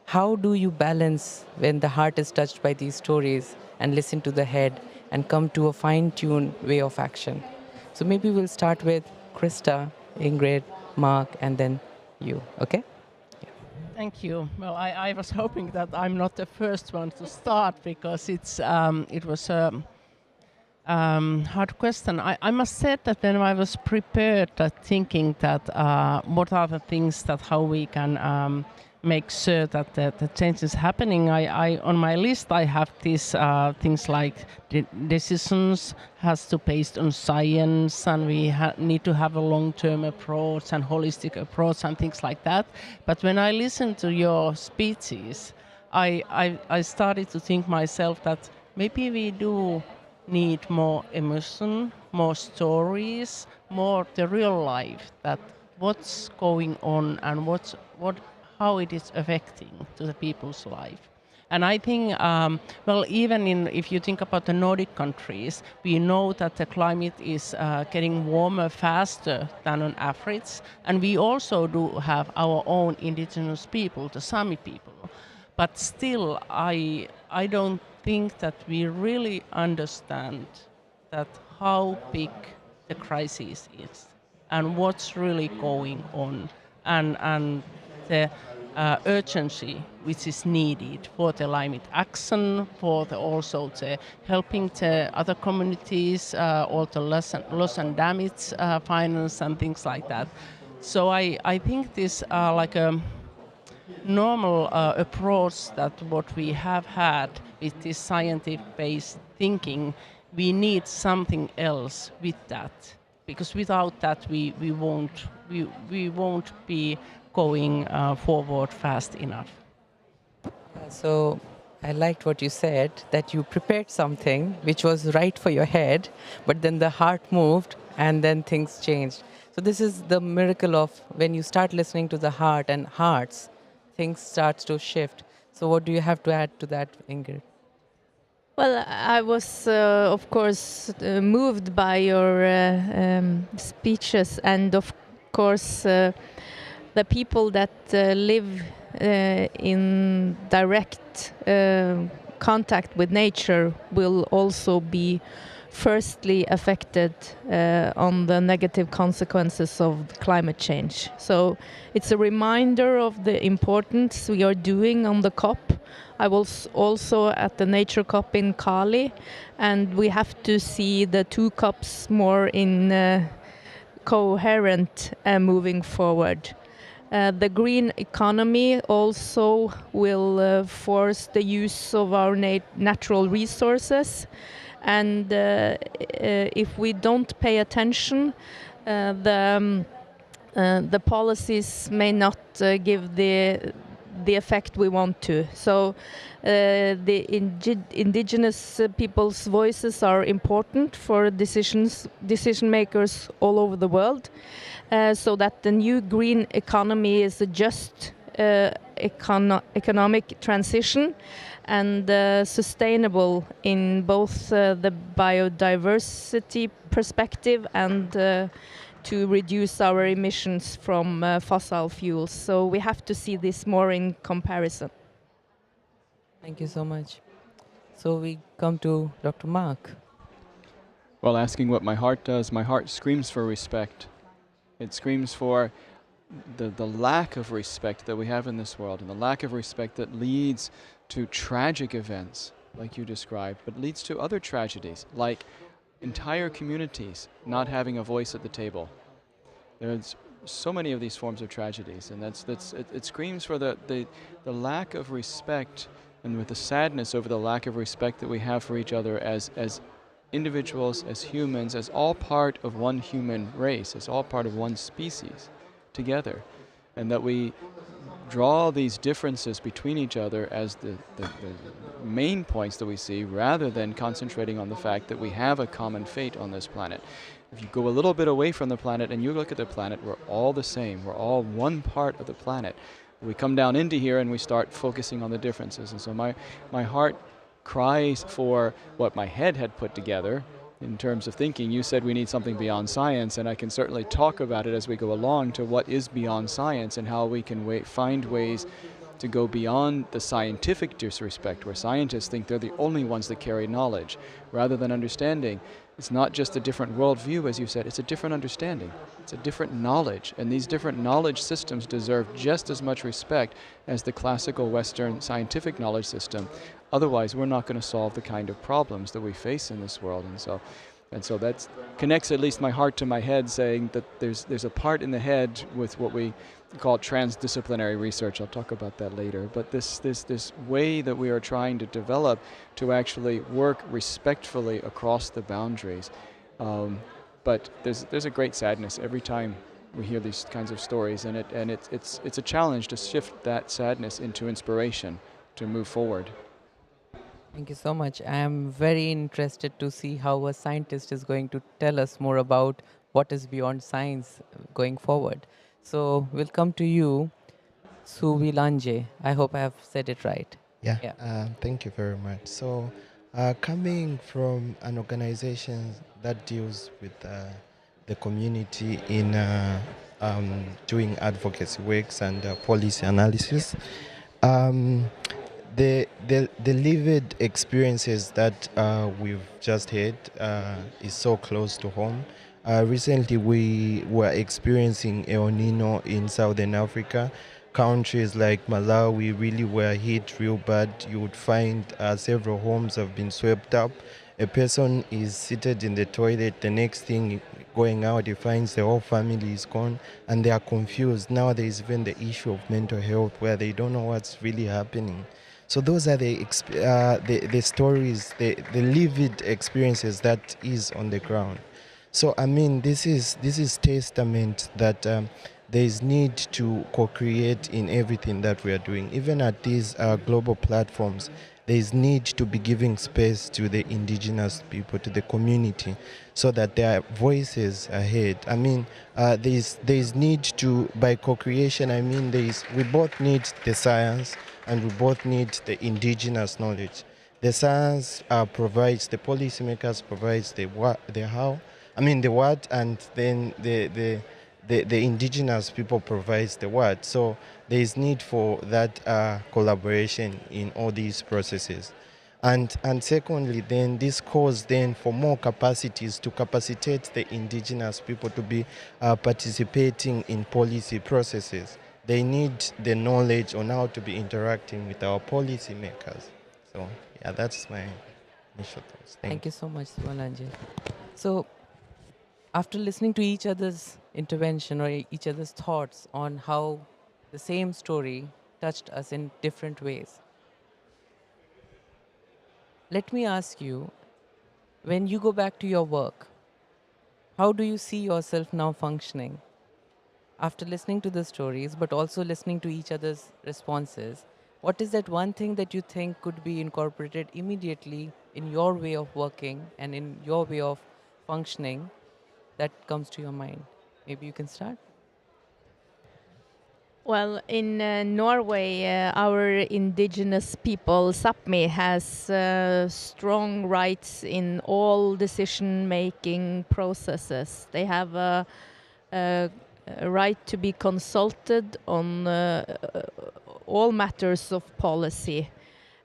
How do you balance when the heart is touched by these stories and listen to the head and come to a fine-tuned way of action? So maybe we'll start with Krista, Ingrid, Mark, and then you, okay? Thank you. Well, I was hoping that I'm not the first one to start because it was a hard question. I must say that when I was prepared, thinking that what are the things that how we can make sure that the change is happening, I on my list I have these things like decisions has to based on science, and we need to have a long-term approach and holistic approach and things like that. But when I listened to your speeches, I started to think myself that maybe we do need more emotion, more stories, more the real life, that what's going on and how it is affecting to the people's life. And I think, well, even if you think about the Nordic countries, we know that the climate is getting warmer faster than on average, and we also do have our own indigenous people, the Sami people. But still, I don't think that we really understand that how big the crisis is and what's really going on, and the urgency which is needed for the climate action, for also the helping the other communities, all the loss and damage finance and things like that. So I think this like a normal approach that what we have had with this scientific-based thinking, we need something else with that, because without that we won't be going forward fast enough. So I liked what you said, that you prepared something which was right for your head, but then the heart moved and then things changed. So this is the miracle of when you start listening to the heart and hearts, things start to shift. So what do you have to add to that, Ingrid? Well, I was, of course, moved by your speeches, and of course, the people that live in direct contact with nature will also be firstly affected on the negative consequences of climate change. So it's a reminder of the importance we are doing on the COP. I was also at the Nature COP in Cali, and we have to see the two COPs more in coherent moving forward. The green economy also will force the use of our natural resources, and if we don't pay attention, the policies may not give the effect we want to. So the indigenous people's voices are important for decision makers all over the world, so that the new green economy is a just economic transition and sustainable in both the biodiversity perspective and to reduce our emissions from fossil fuels. So we have to see this more in comparison. Thank you so much. So we come to Dr. Mark. Well, asking what my heart does, my heart screams for respect. It screams for the lack of respect that we have in this world, and the lack of respect that leads to tragic events, like you described, but leads to other tragedies, like entire communities not having a voice at the table. There's so many of these forms of tragedies, and it screams for the lack of respect, and with the sadness over the lack of respect that we have for each other as individuals, as humans, as all part of one human race, as all part of one species together, and that we draw these differences between each other as the main points that we see, rather than concentrating on the fact that we have a common fate on this planet. If you go a little bit away from the planet and you look at the planet, we're all the same. We're all one part of the planet. We come down into here and we start focusing on the differences. And so my heart cries for what my head had put together in terms of thinking. You said we need something beyond science, and I can certainly talk about it as we go along to what is beyond science and how we can find ways to go beyond the scientific disrespect, where scientists think they're the only ones that carry knowledge, rather than understanding it's not just a different worldview, as you said, it's a different understanding. It's a different knowledge, and these different knowledge systems deserve just as much respect as the classical Western scientific knowledge system. Otherwise, we're not going to solve the kind of problems that we face in this world. And so that connects at least my heart to my head, saying that there's a part in the head with what we call transdisciplinary research. I'll talk about that later. But this way that we are trying to develop to actually work respectfully across the boundaries. But there's a great sadness every time we hear these kinds of stories, and it's a challenge to shift that sadness into inspiration to move forward. Thank you so much. I am very interested to see how a scientist is going to tell us more about what is beyond science going forward. So we'll come to you, Suvilanje. I hope I have said it right. Yeah. Thank you very much. So coming from an organization that deals with the community in doing advocacy works and policy analysis, the lived experiences that we've just had is so close to home. Recently, we were experiencing El Nino in Southern Africa. Countries like Malawi really were hit real bad. You would find several homes have been swept up. A person is seated in the toilet. The next thing going out, he finds the whole family is gone, and they are confused. Now there is even the issue of mental health, where they don't know what's really happening. So those are the stories, the lived experiences that is on the ground. So I mean, this is testament that there is need to co-create in everything that we are doing. Even at these global platforms, there is need to be giving space to the indigenous people, to the community, so that their voices are heard. I mean, there is need to, by co-creation, I mean, we both need the science and we both need the indigenous knowledge. The science provides, the policymakers provides the what, the how, I mean the what, and then the indigenous people provides the what. So there is need for that collaboration in all these processes. And secondly, then this calls then for more capacities to capacitate the indigenous people to be participating in policy processes. They need the knowledge on how to be interacting with our policy makers. So yeah, that's my initial thoughts. Thank you so much, Sivalanje. So after listening to each other's intervention or each other's thoughts on how the same story touched us in different ways, let me ask you, when you go back to your work, how do you see yourself now functioning? After listening to the stories, but also listening to each other's responses, what is that one thing that you think could be incorporated immediately in your way of working and in your way of functioning that comes to your mind? Maybe you can start. Well, in Norway, our indigenous people, Sápmi, has strong rights in all decision-making processes. They have a right to be consulted on all matters of policy.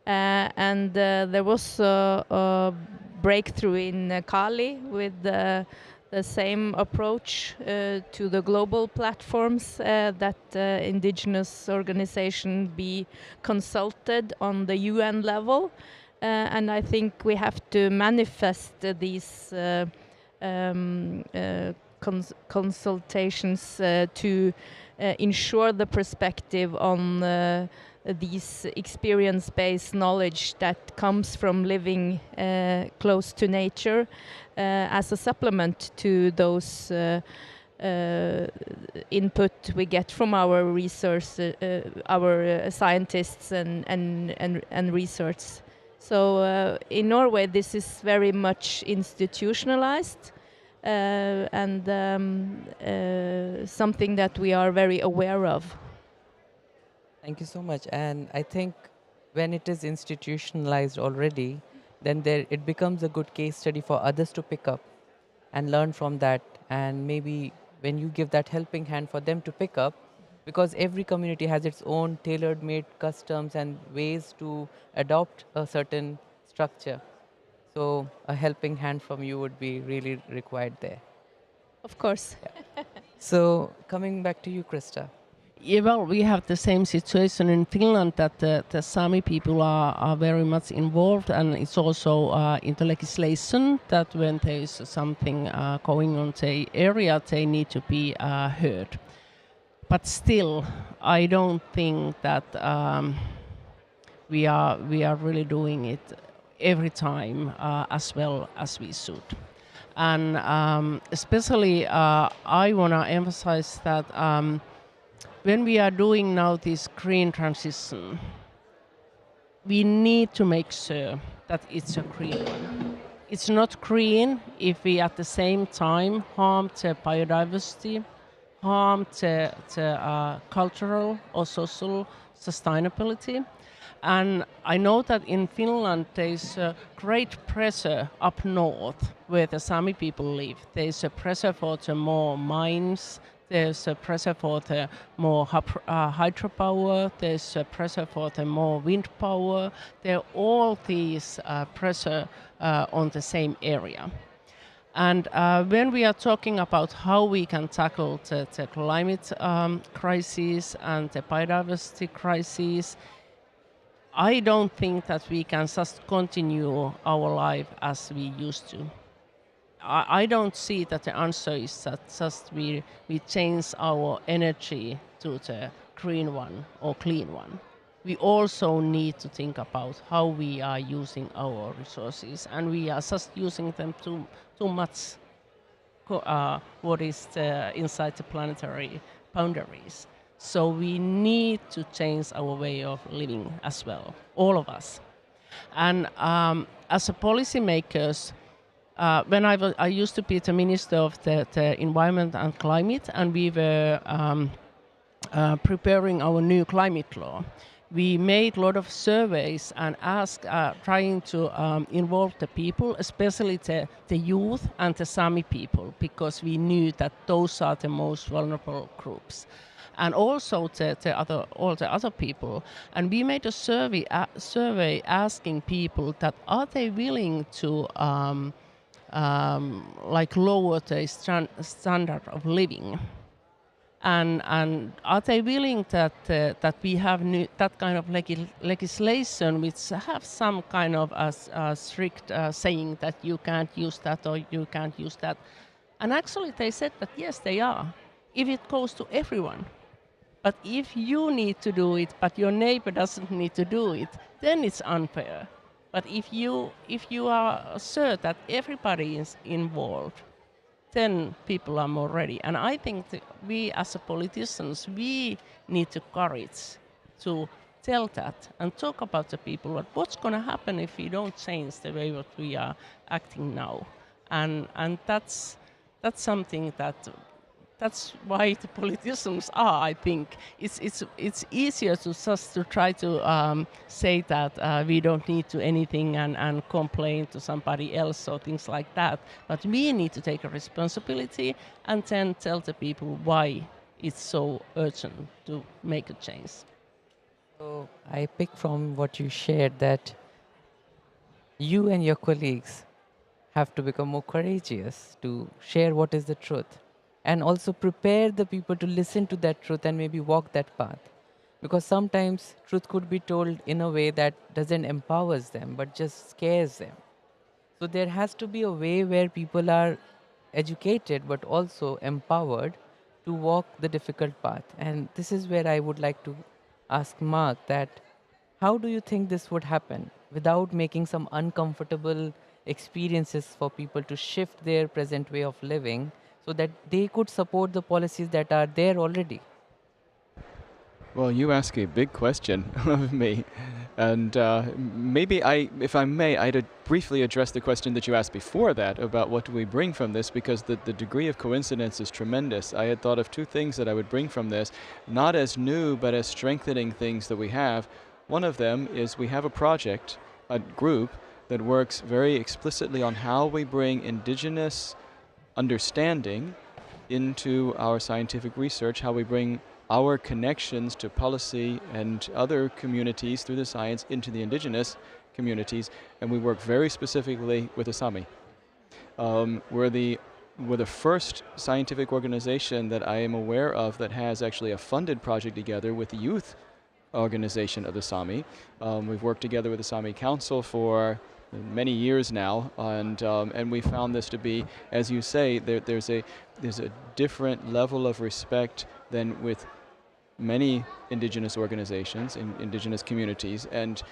And there was a breakthrough in Cali with the same approach to the global platforms, that indigenous organizations be consulted on the UN level. And I think we have to manifest these consultations to ensure the perspective on these experience-based knowledge that comes from living close to nature as a supplement to those input we get from our research, our scientists and research. So in Norway, this is very much institutionalized and something that we are very aware of. Thank you so much. And I think when it is institutionalized already, then it becomes a good case study for others to pick up and learn from that. And maybe when you give that helping hand for them to pick up, because every community has its own tailored made customs and ways to adopt a certain structure. So a helping hand from you would be really required there. Of course. Yeah. So coming back to you, Krista. Yeah, well, we have the same situation in Finland, that the Sami people are very much involved, and it's also in the legislation that when there is something going on the area, they need to be heard. But still, I don't think that we are really doing it every time as well as we should. And especially, I want to emphasize that when we are doing now this green transition, we need to make sure that it's a green one. It's not green if we at the same time harm the biodiversity, harm the cultural or social sustainability. And I know that in Finland there is a great pressure up north where the Sami people live. There is a pressure for the more mines. There's a pressure for the more hydropower. There's a pressure for the more wind power. There are all these pressure on the same area. And when we are talking about how we can tackle the climate crisis and the biodiversity crisis, I don't think that we can just continue our life as we used to. I don't see that the answer is that just we change our energy to the green one or clean one. We also need to think about how we are using our resources, and we are just using them too much. What is inside the planetary boundaries? So we need to change our way of living as well, all of us. And as a policymakers, when I used to be the Minister of the Environment and Climate, and we were preparing our new climate law. We made a lot of surveys and trying to involve the people, especially the youth and the Sami people, because we knew that those are the most vulnerable groups. And also all the other people. And we made a survey asking people that are they willing to like lower the standard of living. And are they willing that we have that kind of legislation which have some kind of strict saying that you can't use that or you can't use that? And actually they said that yes, they are, if it goes to everyone. But if you need to do it, but your neighbor doesn't need to do it, then it's unfair. But if you are sure that everybody is involved, then people are more ready. And I think that we as politicians, we need the courage to tell that and talk about the people. But what's going to happen if we don't change the way that we are acting now? And that's something that's why the politicians are, I think. It's easier to just to try to say that we don't need to anything and complain to somebody else or things like that. But we need to take a responsibility and then tell the people why it's so urgent to make a change. So I pick from what you shared that you and your colleagues have to become more courageous to share what is the truth, and also prepare the people to listen to that truth and maybe walk that path. Because sometimes truth could be told in a way that doesn't empower them, but just scares them. So there has to be a way where people are educated, but also empowered to walk the difficult path. And this is where I would like to ask Mark that, how do you think this would happen without making some uncomfortable experiences for people to shift their present way of living, so that they could support the policies that are there already? Well, you ask a big question of me. And maybe if I may, I'd briefly address the question that you asked before that about what do we bring from this, because the degree of coincidence is tremendous. I had thought of two things that I would bring from this, not as new, but as strengthening things that we have. One of them is we have a project, a group, that works very explicitly on how we bring indigenous understanding into our scientific research, how we bring our connections to policy and other communities through the science into the indigenous communities, and we work very specifically with the Sami. We're the first scientific organization that I am aware of that has actually a funded project together with the youth organization of the Sami. We've worked together with the Sami Council for many years now, and we found this to be, as you say, there's a different level of respect than with many indigenous organizations in indigenous communities, and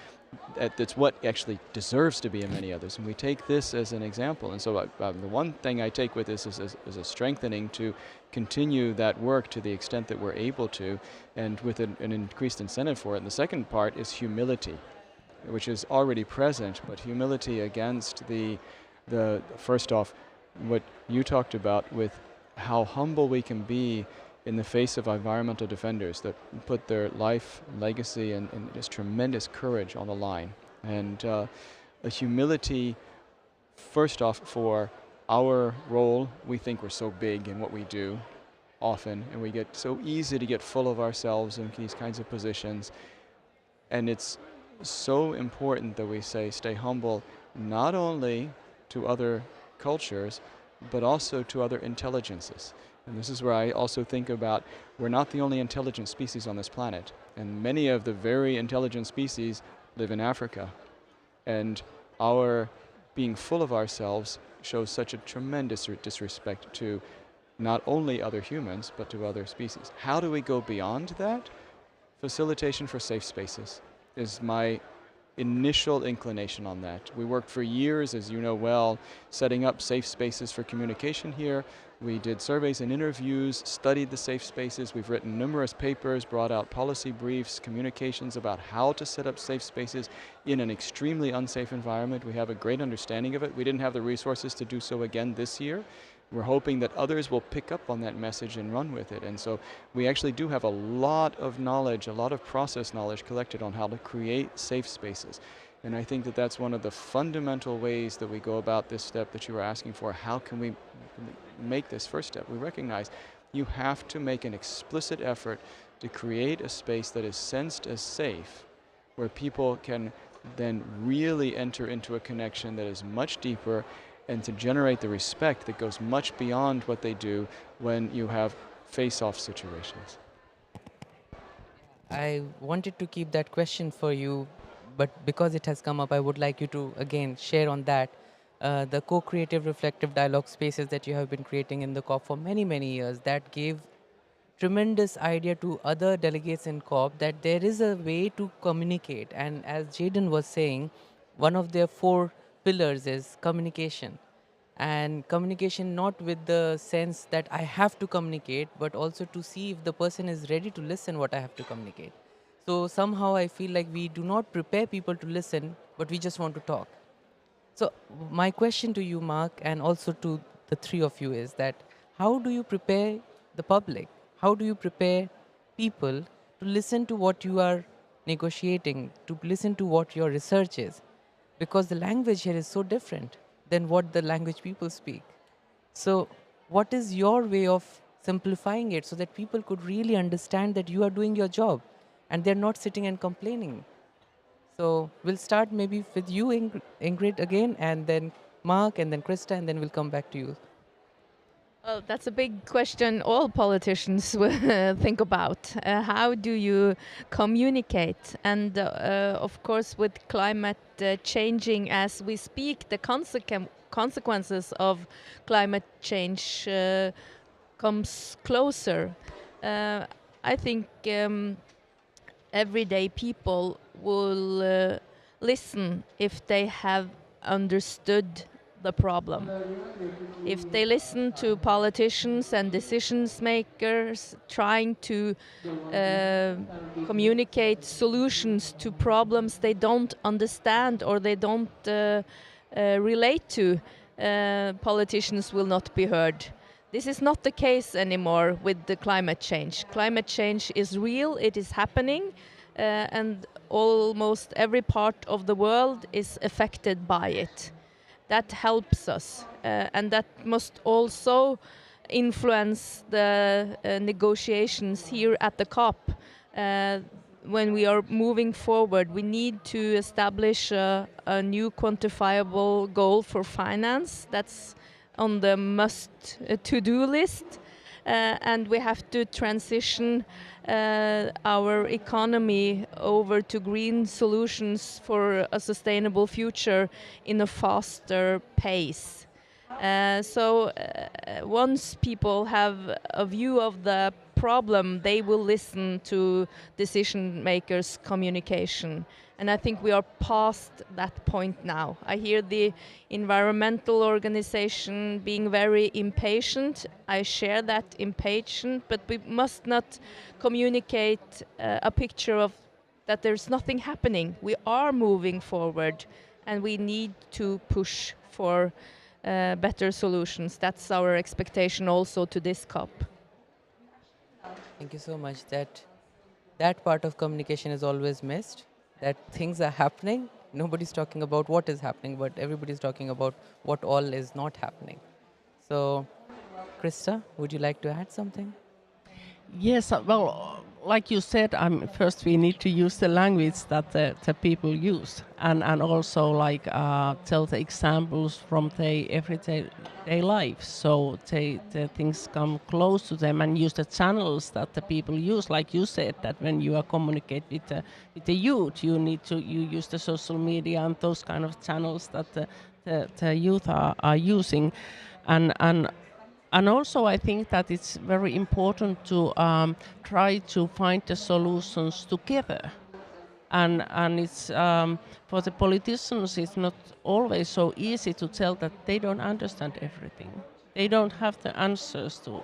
that's what actually deserves to be in many others. And we take this as an example. And so the one thing I take with this is a strengthening to continue that work to the extent that we're able to, and with an increased incentive for it. And the second part is humility, which is already present, but humility against the first off, what you talked about with how humble we can be in the face of environmental defenders that put their life, legacy, and this tremendous courage on the line. And a humility, first off, for our role. We think we're so big in what we do often, and we get so easy to get full of ourselves in these kinds of positions. And it's so important that we stay humble, not only to other cultures, but also to other intelligences. And this is where I also think about, we're not the only intelligent species on this planet. And many of the very intelligent species live in Africa. And our being full of ourselves shows such a tremendous disrespect to not only other humans, but to other species. How do we go beyond that? Facilitation for safe spaces is my initial inclination on that. We worked for years, as you know well, setting up safe spaces for communication here. We did surveys and interviews, studied the safe spaces. We've written numerous papers, brought out policy briefs, communications about how to set up safe spaces in an extremely unsafe environment. We have a great understanding of it. We didn't have the resources to do so again this year. We're hoping that others will pick up on that message and run with it. And so we actually do have a lot of knowledge, a lot of process knowledge collected on how to create safe spaces. And I think that that's one of the fundamental ways that we go about this step that you were asking for. How can we make this first step? We recognize you have to make an explicit effort to create a space that is sensed as safe, where people can then really enter into a connection that is much deeper and to generate the respect that goes much beyond what they do when you have face-off situations. I wanted to keep that question for you, but because it has come up, I would like you to again share on that. The co-creative reflective dialogue spaces that you have been creating in the COP for many, many years, that gave tremendous idea to other delegates in COP that there is a way to communicate. And as Jaden was saying, one of their 4 pillars is communication. And communication not with the sense that I have to communicate, but also to see if the person is ready to listen what I have to communicate. So somehow I feel like we do not prepare people to listen, but we just want to talk. So my question to you, Mark, and also to the 3 of you is that how do you prepare the public? How do you prepare people to listen to what you are negotiating, to listen to what your research is? Because the language here is so different than what the language people speak. So what is your way of simplifying it so that people could really understand that you are doing your job and they're not sitting and complaining? So we'll start maybe with you, Ingrid, again, and then Mark, and then Krista, and then we'll come back to you. Well, that's a big question all politicians will think about. How do you communicate? And of course, with climate changing as we speak, the consequences of climate change comes closer. I think everyday people will listen if they have understood the problem. If they listen to politicians and decisions makers trying to communicate solutions to problems they don't understand or they don't relate to, politicians will not be heard. This is not the case anymore with the climate change. Climate change is real, it is happening, and almost every part of the world is affected by it. That helps us, and that must also influence the negotiations here at the COP. When we are moving forward, we need to establish a new quantifiable goal for finance. That's on the must-to-do list. And we have to transition our economy over to green solutions for a sustainable future in a faster pace. So once people have a view of the problem, they will listen to decision makers' communication. And I think we are past that point now. I hear the environmental organization being very impatient. I share that impatience, but we must not communicate a picture of that there's nothing happening. We are moving forward, and we need to push for better solutions. That's our expectation also to this COP. Thank you so much. That part of communication is always missed. That things are happening. Nobody's talking about what is happening, but everybody's talking about what all is not happening. So, Krista, would you like to add something? Yes, well, like you said, first we need to use the language that the people use, and also tell the examples from their everyday life, so the things come close to them, and use the channels that the people use. Like you said, that when you are communicating with the youth, you use the social media and those kind of channels that the youth are using, and also, I think that it's very important to try to find the solutions together. And it's for the politicians, it's not always so easy to tell that they don't understand everything. They don't have the answers to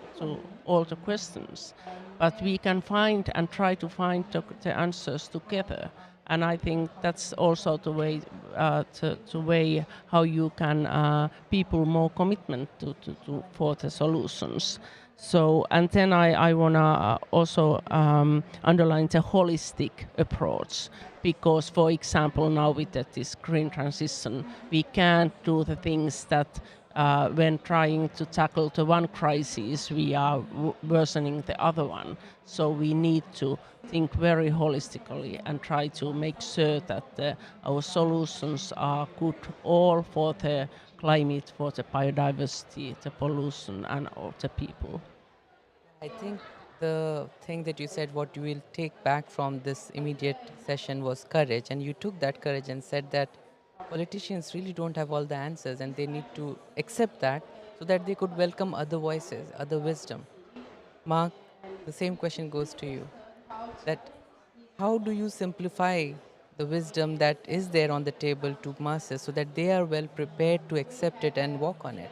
all the questions, but we can find and try to find the answers together. And I think that's also the way, way how you can people more commitment for the solutions. So, and then I want to also underline the holistic approach, because, for example, now with this green transition, we can't do the things that when trying to tackle the one crisis, we are worsening the other one. So we need to think very holistically and try to make sure that our solutions are good all for the climate, for the biodiversity, the pollution, and all the people. I think the thing that you said, what you will take back from this immediate session was courage. And you took that courage and said that politicians really don't have all the answers and they need to accept that so that they could welcome other voices, other wisdom. Mark, the same question goes to you. That how do you simplify the wisdom that is there on the table to masses so that they are well prepared to accept it and walk on it?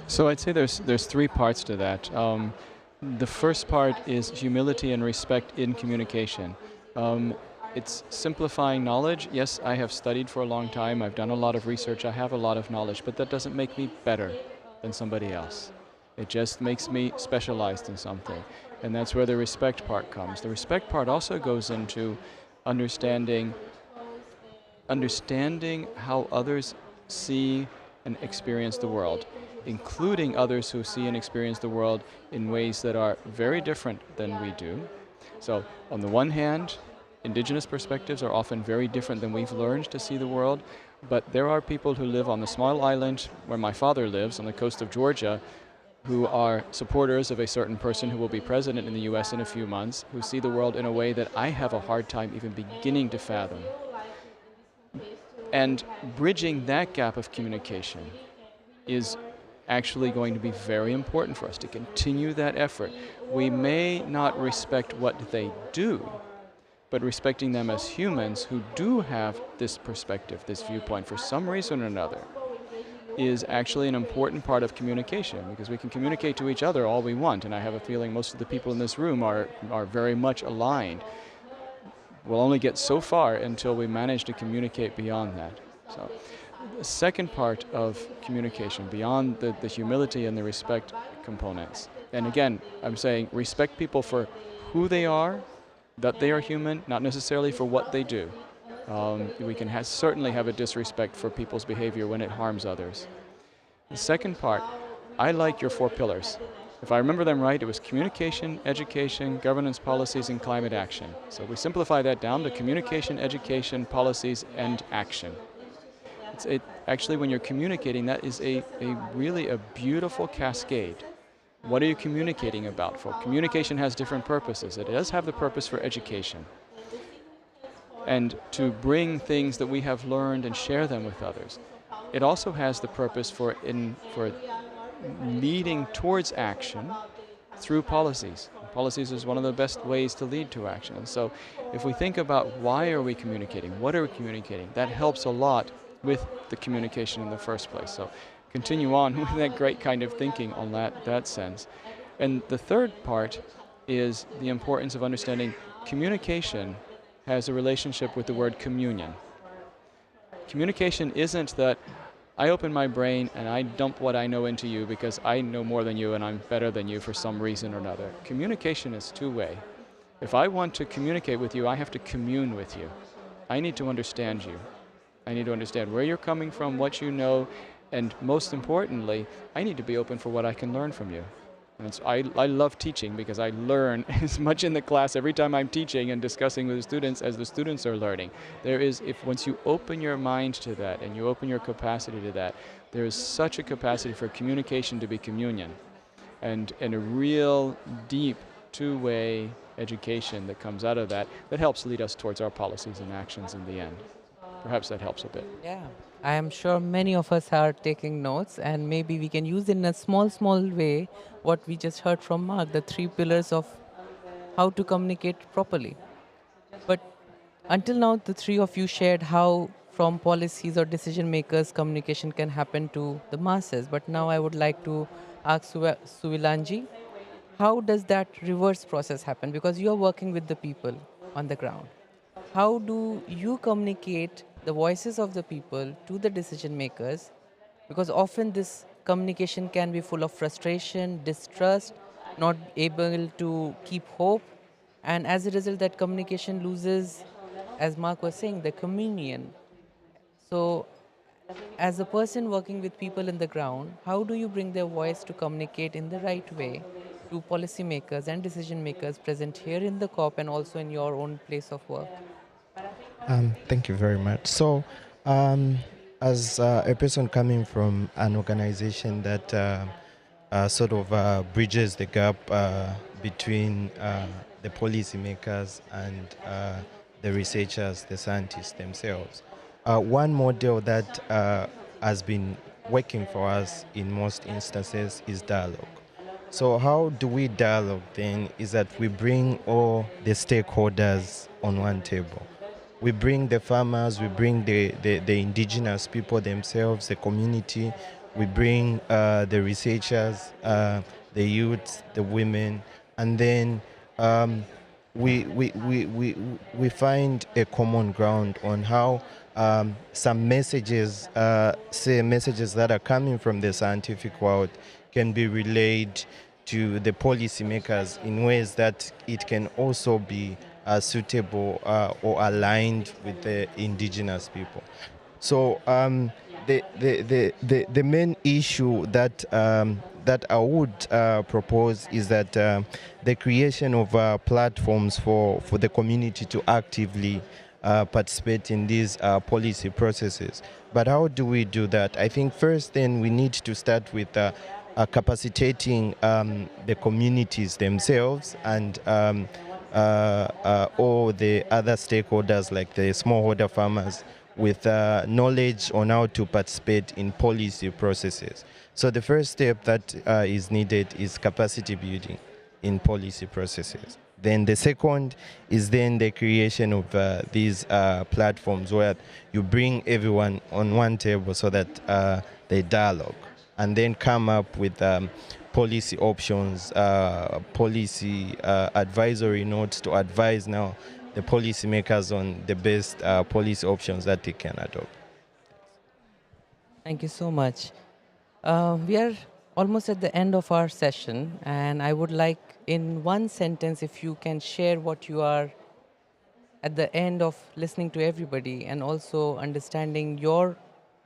So I'd say there's three parts to that. The first part is humility and respect in communication. It's simplifying knowledge. Yes, I have studied for a long time. I've done a lot of research. I have a lot of knowledge, but that doesn't make me better than somebody else. It just makes me specialized in something. And that's where the respect part comes. The respect part also goes into understanding how others see and experience the world, including others who see and experience the world in ways that are very different than we do. So on the one hand, indigenous perspectives are often very different than we've learned to see the world, but there are people who live on the small island where my father lives, on the coast of Georgia, who are supporters of a certain person who will be president in the US in a few months, who see the world in a way that I have a hard time even beginning to fathom. And bridging that gap of communication is actually going to be very important for us to continue that effort. We may not respect what they do, but respecting them as humans who do have this perspective, this viewpoint for some reason or another, is actually an important part of communication, because we can communicate to each other all we want, and I have a feeling most of the people in this room are very much aligned. We'll only get so far until we manage to communicate beyond that. So, the second part of communication, beyond the humility and the respect components, and again, I'm saying respect people for who they are, that they are human, not necessarily for what they do. We can certainly have a disrespect for people's behavior when it harms others. The second part, I like your 4 pillars. If I remember them right, it was communication, education, governance policies, and climate action. So we simplify that down to communication, education, policies, and action. Actually, when you're communicating, that is really a beautiful cascade. What are you communicating about? For communication has different purposes. It does have the purpose for education, and to bring things that we have learned and share them with others. It also has the purpose for leading towards action through policies. Policies is one of the best ways to lead to action. And so if we think about why are we communicating, what are we communicating, that helps a lot with the communication in the first place. So continue on with that great kind of thinking on that sense. And the third part is the importance of understanding communication has a relationship with the word communion. Communication isn't that I open my brain and I dump what I know into you because I know more than you and I'm better than you for some reason or another. Communication is two-way. If I want to communicate with you, I have to commune with you. I need to understand you. I need to understand where you're coming from, what you know, and most importantly, I need to be open for what I can learn from you. And I love teaching because I learn as much in the class every time I'm teaching and discussing with the students as the students are learning. Once you open your mind to that and you open your capacity to that, there is such a capacity for communication to be communion, and a real deep two-way education that comes out of that helps lead us towards our policies and actions in the end. Perhaps that helps a bit. Yeah, I am sure many of us are taking notes, and maybe we can use in a small way what we just heard from Mark, the 3 pillars of how to communicate properly. But until now, the 3 of you shared how from policies or decision makers, communication can happen to the masses. But now I would like to ask Suvilanji, how does that reverse process happen? Because you are working with the people on the ground. How do you communicate the voices of the people to the decision makers? Because often this communication can be full of frustration, distrust, not able to keep hope. And as a result, that communication loses, as Mark was saying, the communion. So as a person working with people in the ground, how do you bring their voice to communicate in the right way to policymakers and decision makers present here in the COP and also in your own place of work? Thank you very much. So, as a person coming from an organization that sort of bridges the gap between the policymakers and the researchers, the scientists themselves, one model that has been working for us in most instances is dialogue. So how do we dialogue then is that we bring all the stakeholders on one table. We bring the farmers, we bring the indigenous people themselves, the community, we bring the researchers, the youth, the women, and then we find a common ground on how some messages, say messages that are coming from the scientific world, can be relayed to the policymakers in ways that it can also be suitable or aligned with the indigenous people. So the main issue that that I would propose is that the creation of platforms for the community to actively participate in these policy processes. But how do we do that? I think first then we need to start with capacitating the communities themselves and all the other stakeholders like the smallholder farmers with knowledge on how to participate in policy processes. So the first step that is needed is capacity building in policy processes. Then the second is then the creation of these platforms where you bring everyone on one table so that they dialogue and then come up with policy options, policy advisory notes to advise now the policymakers on the best policy options that they can adopt. Thank you so much. We are almost at the end of our session, and I would like, in one sentence, if you can share what you are at the end of listening to everybody and also understanding your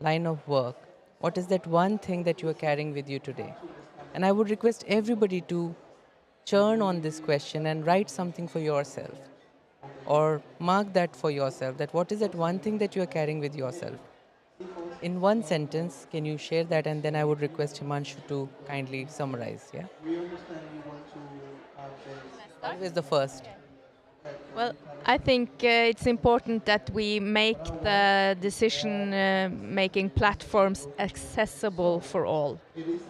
line of work. What is that one thing that you are carrying with you today? And I would request everybody to churn on this question and write something for yourself or mark that for yourself, that what is that one thing that you are carrying with yourself? In one sentence, can you share that? And then I would request Himanshu to kindly summarize, yeah? Always the first. Well, I think it's important that we make the decision-making platforms accessible for all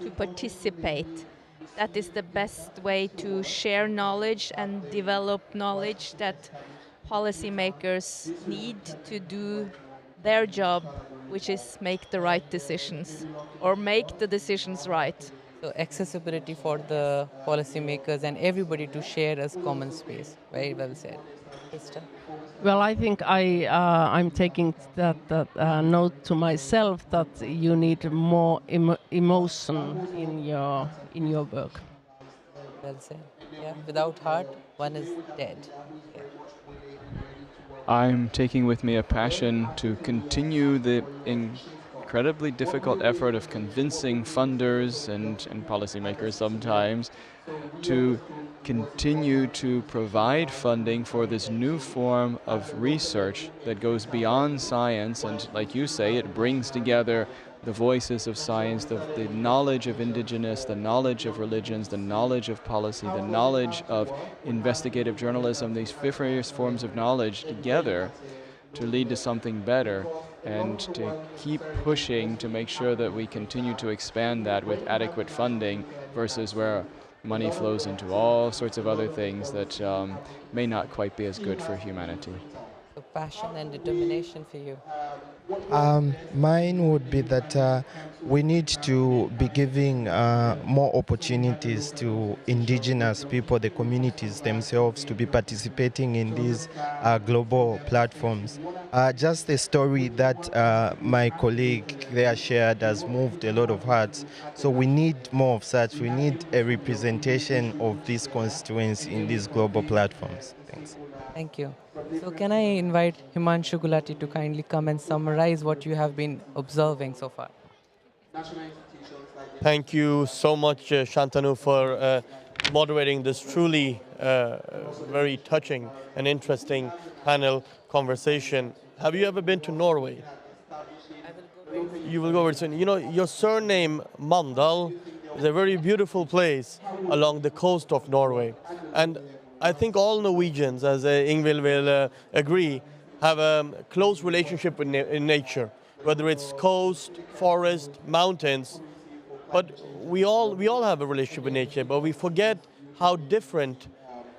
to participate. That is the best way to share knowledge and develop knowledge that policymakers need to do their job, which is make the right decisions or make the decisions right. So accessibility for the policymakers and everybody to share as common space. Very well said. Krista? Well, I think I'm taking that note to myself that you need more emotion in your work. Well said. Yeah. Without heart, one is dead. Yeah. I'm taking with me a passion to continue the incredibly difficult effort of convincing funders and policymakers sometimes to continue to provide funding for this new form of research that goes beyond science and, like you say, it brings together the voices of science, the knowledge of indigenous, the knowledge of religions, the knowledge of policy, the knowledge of investigative journalism, these various forms of knowledge together to lead to something better and to keep pushing to make sure that we continue to expand that with adequate funding versus where money flows into all sorts of other things that may not quite be as good for humanity. So passion and determination for you. Mine would be that we need to be giving more opportunities to indigenous people, the communities themselves, to be participating in these global platforms. Just a story that my colleague there shared has moved a lot of hearts. So we need more of such. We need a representation of this constituency in these global platforms. Thanks. Thank you. So can I invite Himanshu Gulati to kindly come and summarize what you have been observing so far? Thank you so much, Shantanu, for moderating this truly very touching and interesting panel conversation. Have you ever been to Norway? You will go over soon. You know, your surname Mandal is a very beautiful place along the coast of Norway. And I think all Norwegians, as Ingvild will agree, have a close relationship with in nature, whether it's coast, forest, mountains. But we all have a relationship with nature, but we forget how different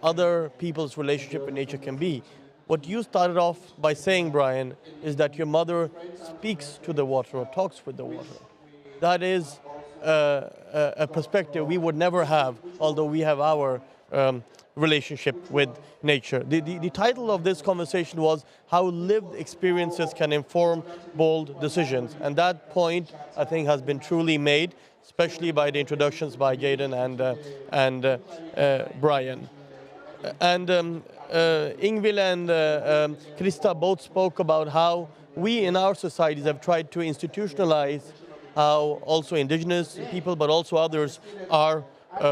other people's relationship with nature can be. What you started off by saying, Brian, is that your mother speaks to the water or talks with the water. That is a perspective we would never have, although we have our relationship with nature. The title of this conversation was How Lived Experiences Can Inform Bold Decisions. And that point, I think, has been truly made, especially by the introductions by Jaden and Brian. And Ingvild and Krista both spoke about how we in our societies have tried to institutionalize how also indigenous people, but also others, are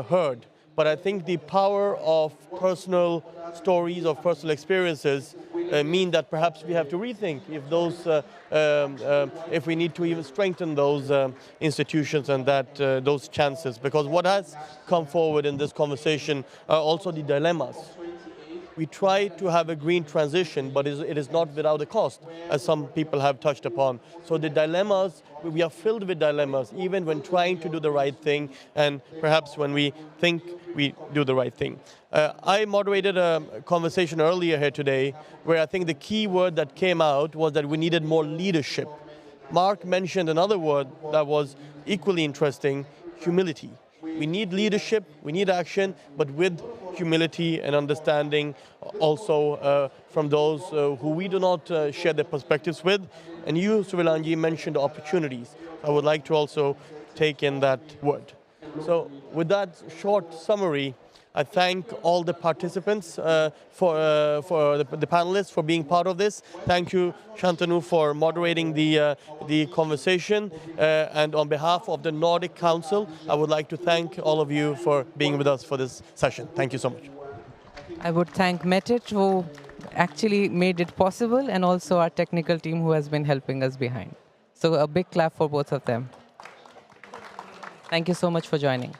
heard. But I think the power of personal stories, of personal experiences, mean that perhaps we have to rethink if we need to even strengthen those institutions and those chances. Because what has come forward in this conversation are also the dilemmas. We try to have a green transition, but it is not without a cost, as some people have touched upon. So the dilemmas, we are filled with dilemmas, even when trying to do the right thing, and perhaps when we think we do the right thing. I moderated a conversation earlier here today, where I think the key word that came out was that we needed more leadership. Mark mentioned another word that was equally interesting: humility. We need leadership, we need action, but with humility and understanding also from those who we do not share their perspectives with. And you, Suvilanji, mentioned opportunities. I would like to also take in that word. So with that short summary, I thank all the participants for the panelists for being part of this. Thank you, Shantanu, for moderating the conversation. And on behalf of the Nordic Council, I would like to thank all of you for being with us for this session. Thank you so much. I would thank Metit, who actually made it possible, and also our technical team who has been helping us behind. So a big clap for both of them. Thank you so much for joining.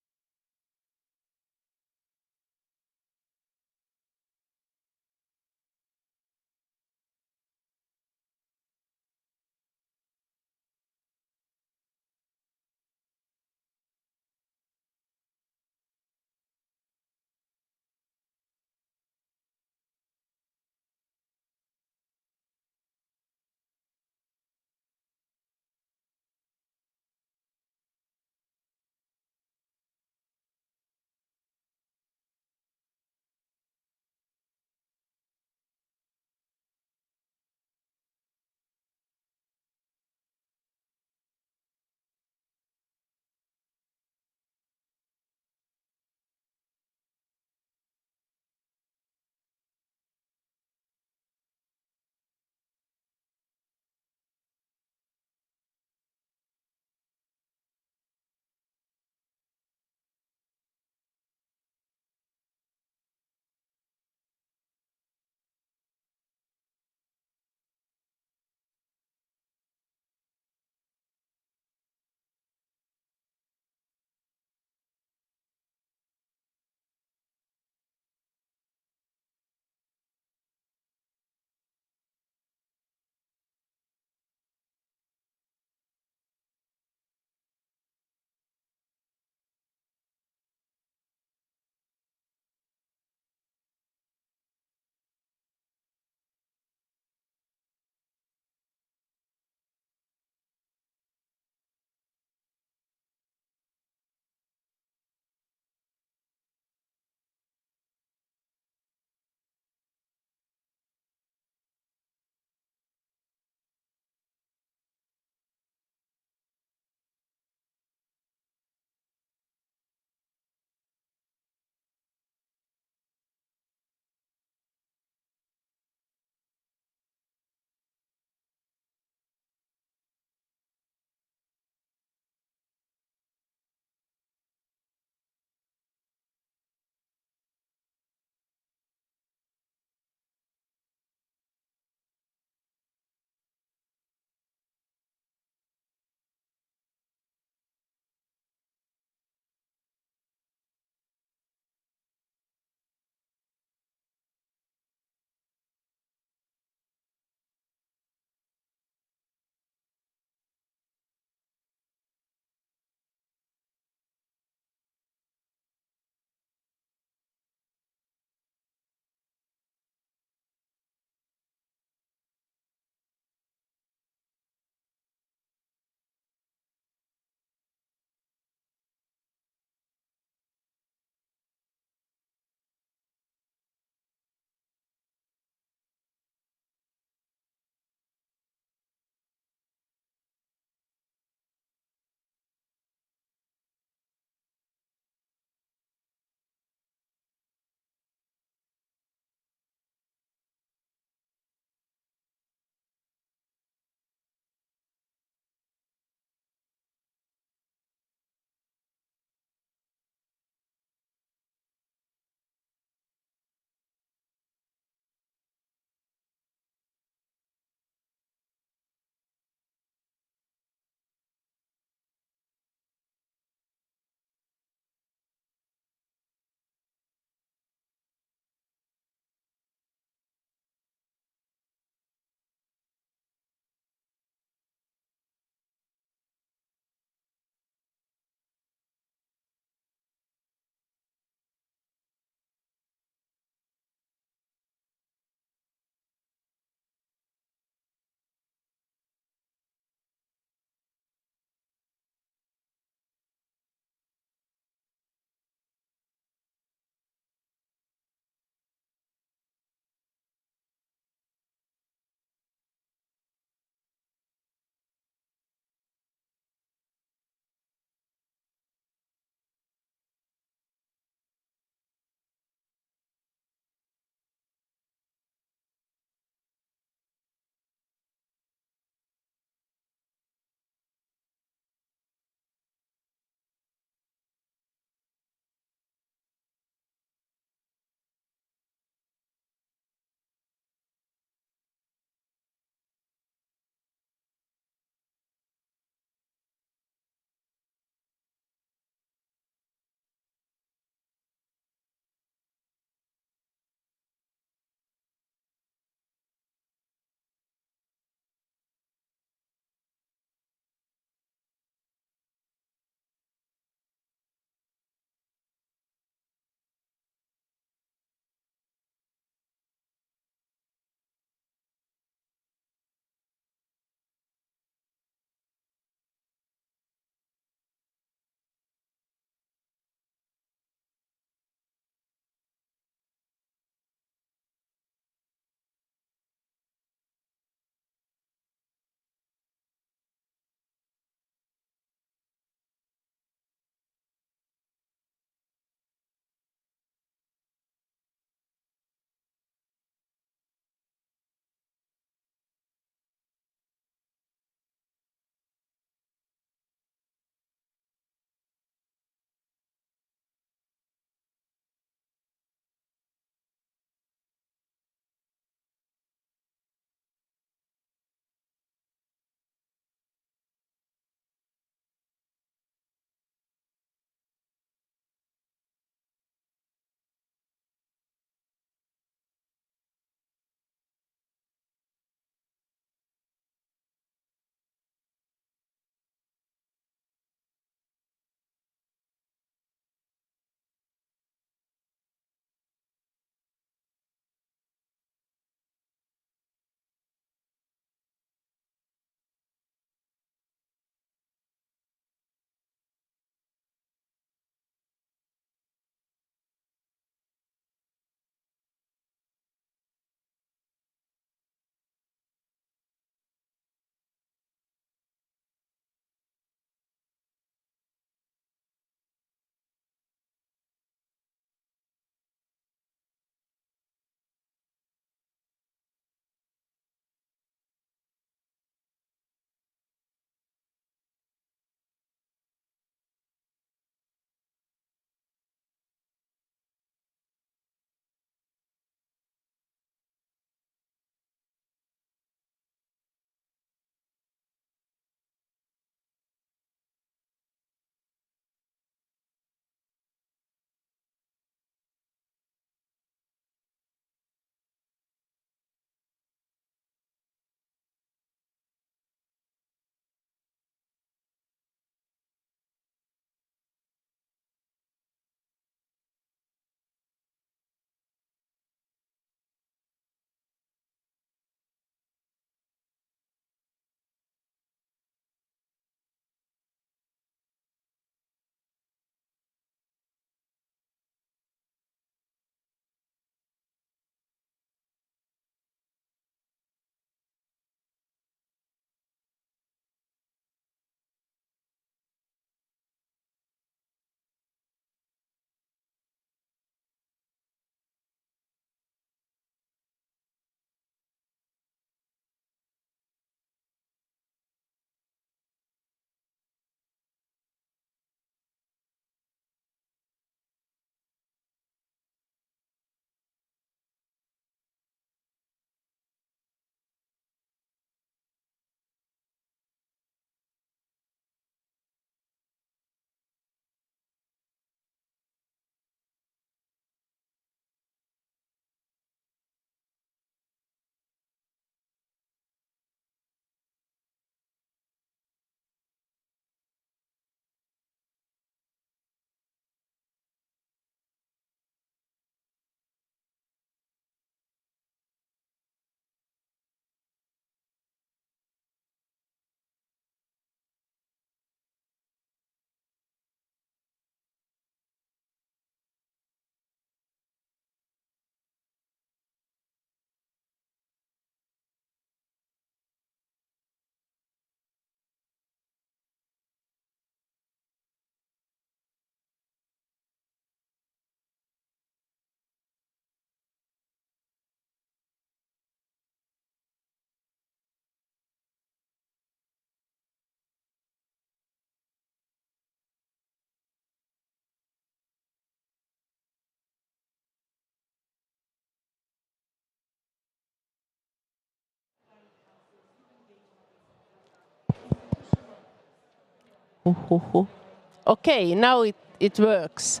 Okay, now it works.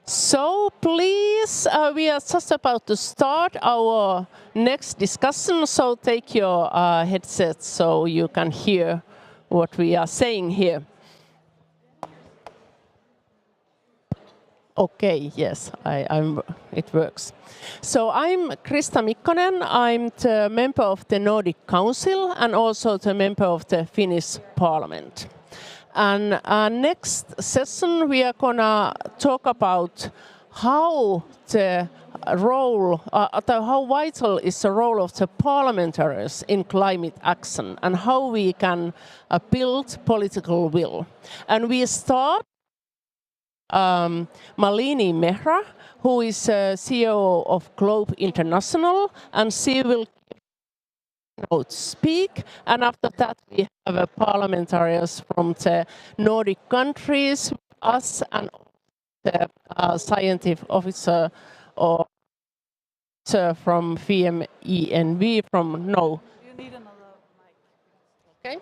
So please, we are just about to start our next discussion, so take your headsets so you can hear what we are saying here. Okay, yes, it works. So I'm Krista Mikkonen. I'm the member of the Nordic Council and also the member of the Finnish Parliament. And next session we are gonna talk about how the role, how vital is the role of the parliamentarians in climate action and how we can build political will. And we start Malini Mehra, who is CEO of Globe International, and she will speak, and after that we have parliamentarians from the Nordic countries, us, and the scientific officer or from VMENV from No. You need another mic. Okay.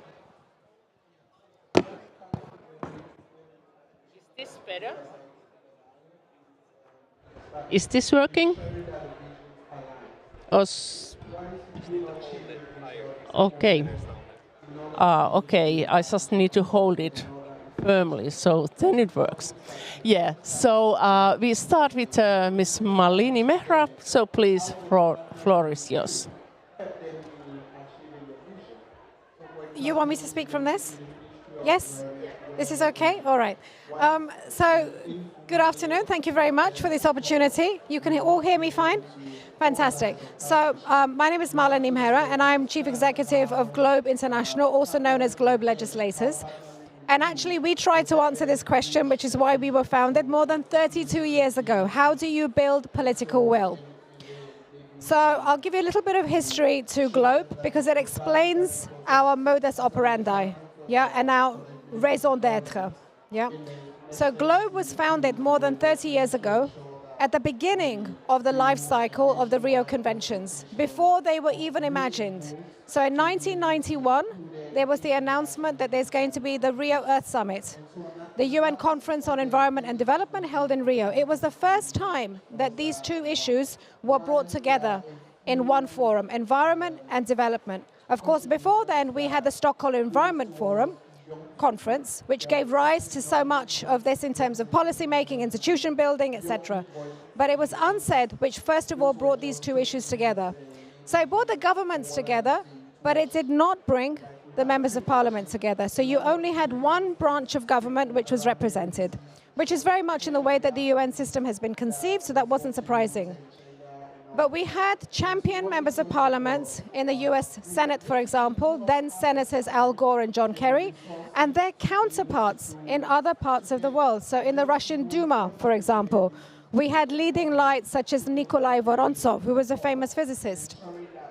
Is this better? Is this working? Okay. Okay, I just need to hold it firmly, so then it works. Yeah, so we start with Ms. Malini Mehra, so please, floor is yours. You want me to speak from this? Yes? This is okay? All right. So, good afternoon. Thank you very much for this opportunity. You can all hear me fine? Fantastic. So, my name is Malini Mehra, and I'm Chief Executive of Globe International, also known as Globe Legislators. And actually, we tried to answer this question, which is why we were founded more than 32 years ago. How do you build political will? So I'll give you a little bit of history to Globe, because it explains our modus operandi, yeah, and our raison d'être, yeah. So Globe was founded more than 30 years ago at the beginning of the life cycle of the Rio Conventions, before they were even imagined. So in 1991, there was the announcement that there's going to be the Rio Earth Summit, the UN Conference on Environment and Development held in Rio. It was the first time that these two issues were brought together in one forum, environment and development. Of course, before then, we had the Stockholm Environment Forum conference, which gave rise to so much of this in terms of policy making, institution building, etc. But it was UNCED which first of all brought these two issues together. So it brought the governments together, but it did not bring the members of parliament together. So you only had one branch of government which was represented, which is very much in the way that the UN system has been conceived, so that wasn't surprising. But we had champion members of parliament in the US Senate, for example, then Senators Al Gore and John Kerry, and their counterparts in other parts of the world. So in the Russian Duma, for example, we had leading lights such as Nikolai Vorontsov, who was a famous physicist.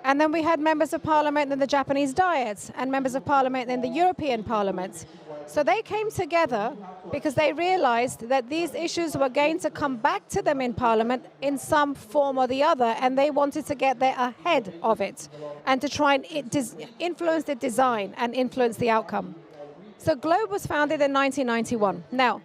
And then we had members of parliament in the Japanese Diet and members of parliament in the European Parliament. So they came together because they realized that these issues were going to come back to them in parliament in some form or the other, and they wanted to get there ahead of it and to try and influence the design and influence the outcome. So Globe was founded in 1991. Now,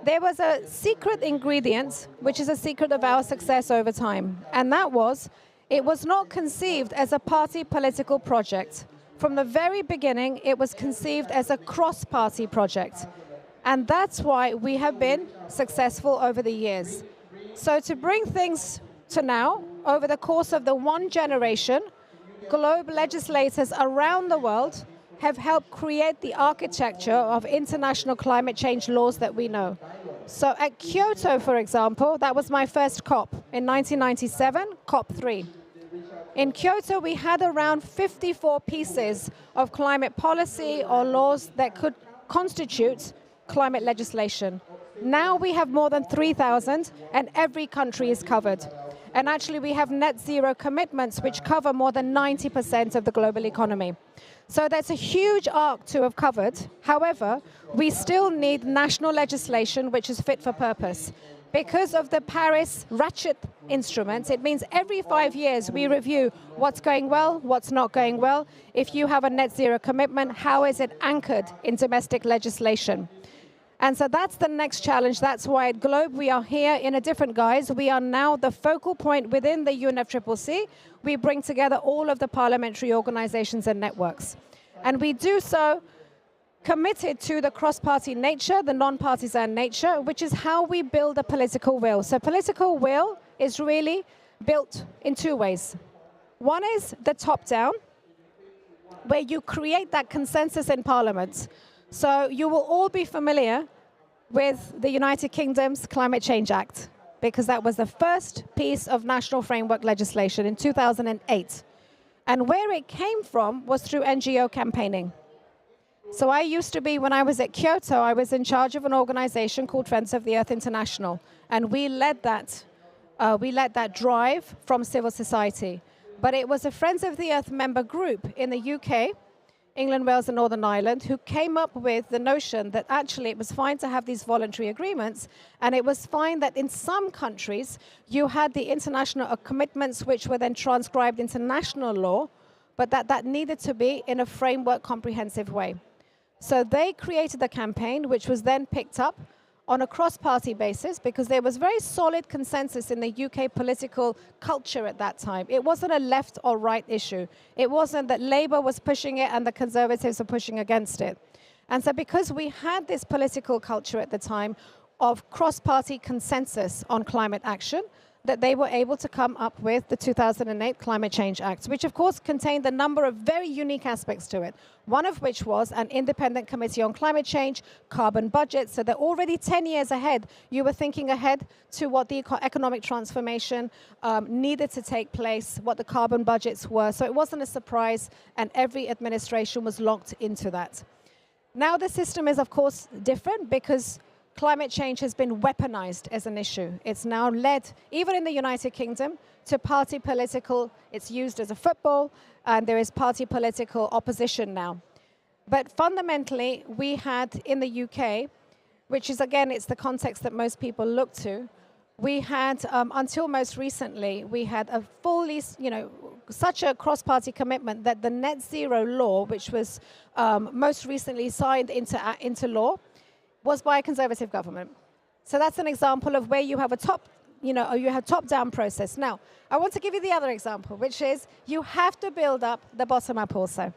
there was a secret ingredient, which is a secret of our success over time, and that was, it was not conceived as a party political project. From the very beginning, it was conceived as a cross-party project. And that's why we have been successful over the years. So to bring things to now, over the course of the one generation, Globe legislators around the world have helped create the architecture of international climate change laws that we know. So at Kyoto, for example, that was my first COP in 1997, COP3. In Kyoto, we had around 54 pieces of climate policy or laws that could constitute climate legislation. Now we have more than 3,000, and every country is covered. And actually, we have net zero commitments, which cover more than 90% of the global economy. So that's a huge arc to have covered. However, we still need national legislation which is fit for purpose. because of the Paris ratchet instruments, it means every 5 years we review what's going well, what's not going well. If you have a net zero commitment, how is it anchored in domestic legislation? And so that's the next challenge. That's why at Globe we are here in a different guise. We are now the focal point within the UNFCCC. We bring together all of the parliamentary organizations and networks. And we do so committed to the cross-party nature, the non-partisan nature, which is how we build a political will. So political will is really built in two ways. One is the top-down, where you create that consensus in Parliament. So you will all be familiar with the United Kingdom's Climate Change Act, because that was the first piece of national framework legislation in 2008. And where it came from was through NGO campaigning. So I used to be, when I was at Kyoto, I was in charge of an organization called Friends of the Earth International. And we led that drive from civil society. But it was a Friends of the Earth member group in the UK, England, Wales, and Northern Ireland, who came up with the notion that actually it was fine to have these voluntary agreements, and it was fine that in some countries you had the international commitments which were then transcribed into national law, but that needed to be in a framework comprehensive way. So they created a campaign which was then picked up on a cross-party basis, because there was very solid consensus in the UK political culture at that time. It wasn't a left or right issue. It wasn't that Labour was pushing it and the Conservatives were pushing against it. And so because we had this political culture at the time of cross-party consensus on climate action, that they were able to come up with the 2008 Climate Change Act, which of course contained a number of very unique aspects to it. One of which was an independent committee on climate change, carbon budget, so that already 10 years ahead, you were thinking ahead to what the economic transformation needed to take place, what the carbon budgets were. So it wasn't a surprise, and every administration was locked into that. Now the system is of course different, because climate change has been weaponized as an issue. It's now led, even in the United Kingdom, to party political. It's used as a football, and there is party political opposition now. But fundamentally, we had in the UK, which is, again, it's the context that most people look to, we had, until most recently, we had a fully, such a cross-party commitment that the net zero law, which was most recently signed into law, was by a Conservative government. So that's an example of where you have a top-down process. Now, I want to give you the other example, which is you have to build up the bottom-up also.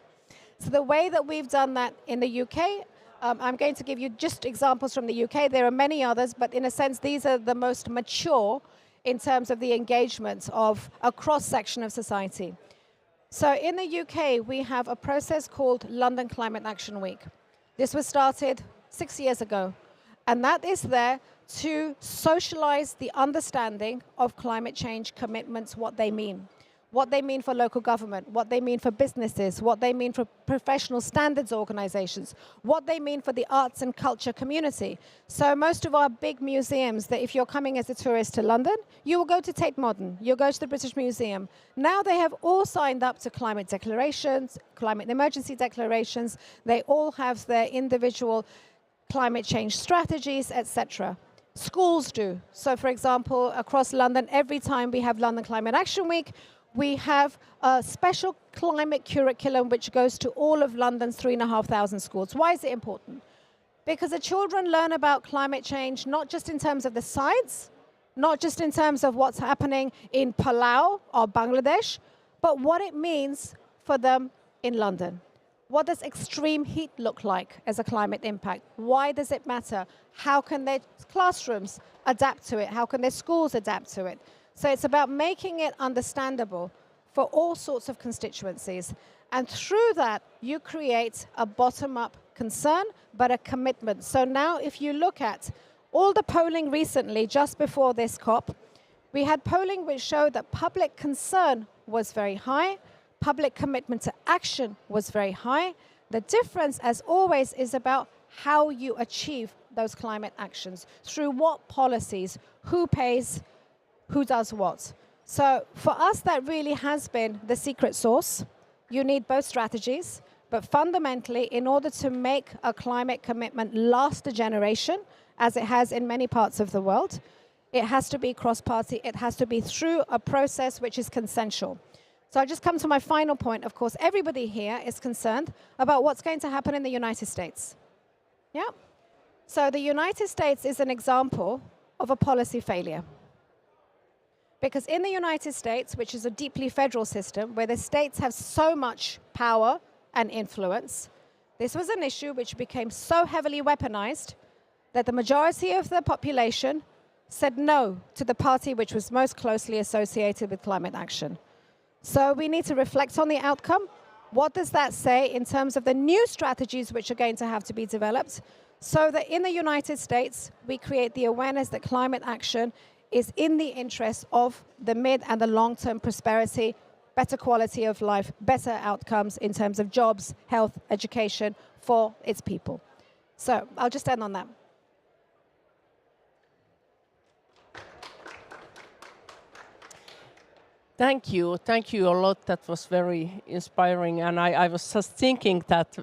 So the way that we've done that in the UK, I'm going to give you just examples from the UK. There are many others, but in a sense, these are the most mature in terms of the engagement of a cross-section of society. So in the UK, we have a process called London Climate Action Week. This was started 6 years ago, and that is there to socialize the understanding of climate change commitments, what they mean for local government, what they mean for businesses, what they mean for professional standards organizations, what they mean for the arts and culture community. So most of our big museums, that if you're coming as a tourist to London, you will go to Tate Modern, you'll go to the British Museum. Now they have all signed up to climate declarations, climate emergency declarations. They all have their individual climate change strategies, etc. Schools do. So for example, across London, every time we have London Climate Action Week, we have a special climate curriculum which goes to all of London's 3,500 schools. Why is it important? Because the children learn about climate change not just in terms of the science, not just in terms of what's happening in Palau or Bangladesh, but what it means for them in London. What does extreme heat look like as a climate impact? Why does it matter? How can their classrooms adapt to it? How can their schools adapt to it? So it's about making it understandable for all sorts of constituencies. And through that, you create a bottom-up concern, but a commitment. So now if you look at all the polling recently, just before this COP, we had polling which showed that public concern was very high, public commitment to action was very high. The difference, as always, is about how you achieve those climate actions, through what policies, who pays, who does what. So for us, that really has been the secret sauce. You need both strategies, but fundamentally, in order to make a climate commitment last a generation, as it has in many parts of the world, it has to be cross-party, it has to be through a process which is consensual. So I just come to my final point. Of course, everybody here is concerned about what's going to happen in the United States. Yeah? So the United States is an example of a policy failure. Because in the United States, which is a deeply federal system, where the states have so much power and influence, this was an issue which became so heavily weaponized that the majority of the population said no to the party which was most closely associated with climate action. So we need to reflect on the outcome. What does that say in terms of the new strategies which are going to have to be developed, so that in the United States, we create the awareness that climate action is in the interest of the mid and the long-term prosperity, better quality of life, better outcomes in terms of jobs, health, education for its people. So I'll just end on that. Thank you a lot. That was very inspiring. And I was just thinking that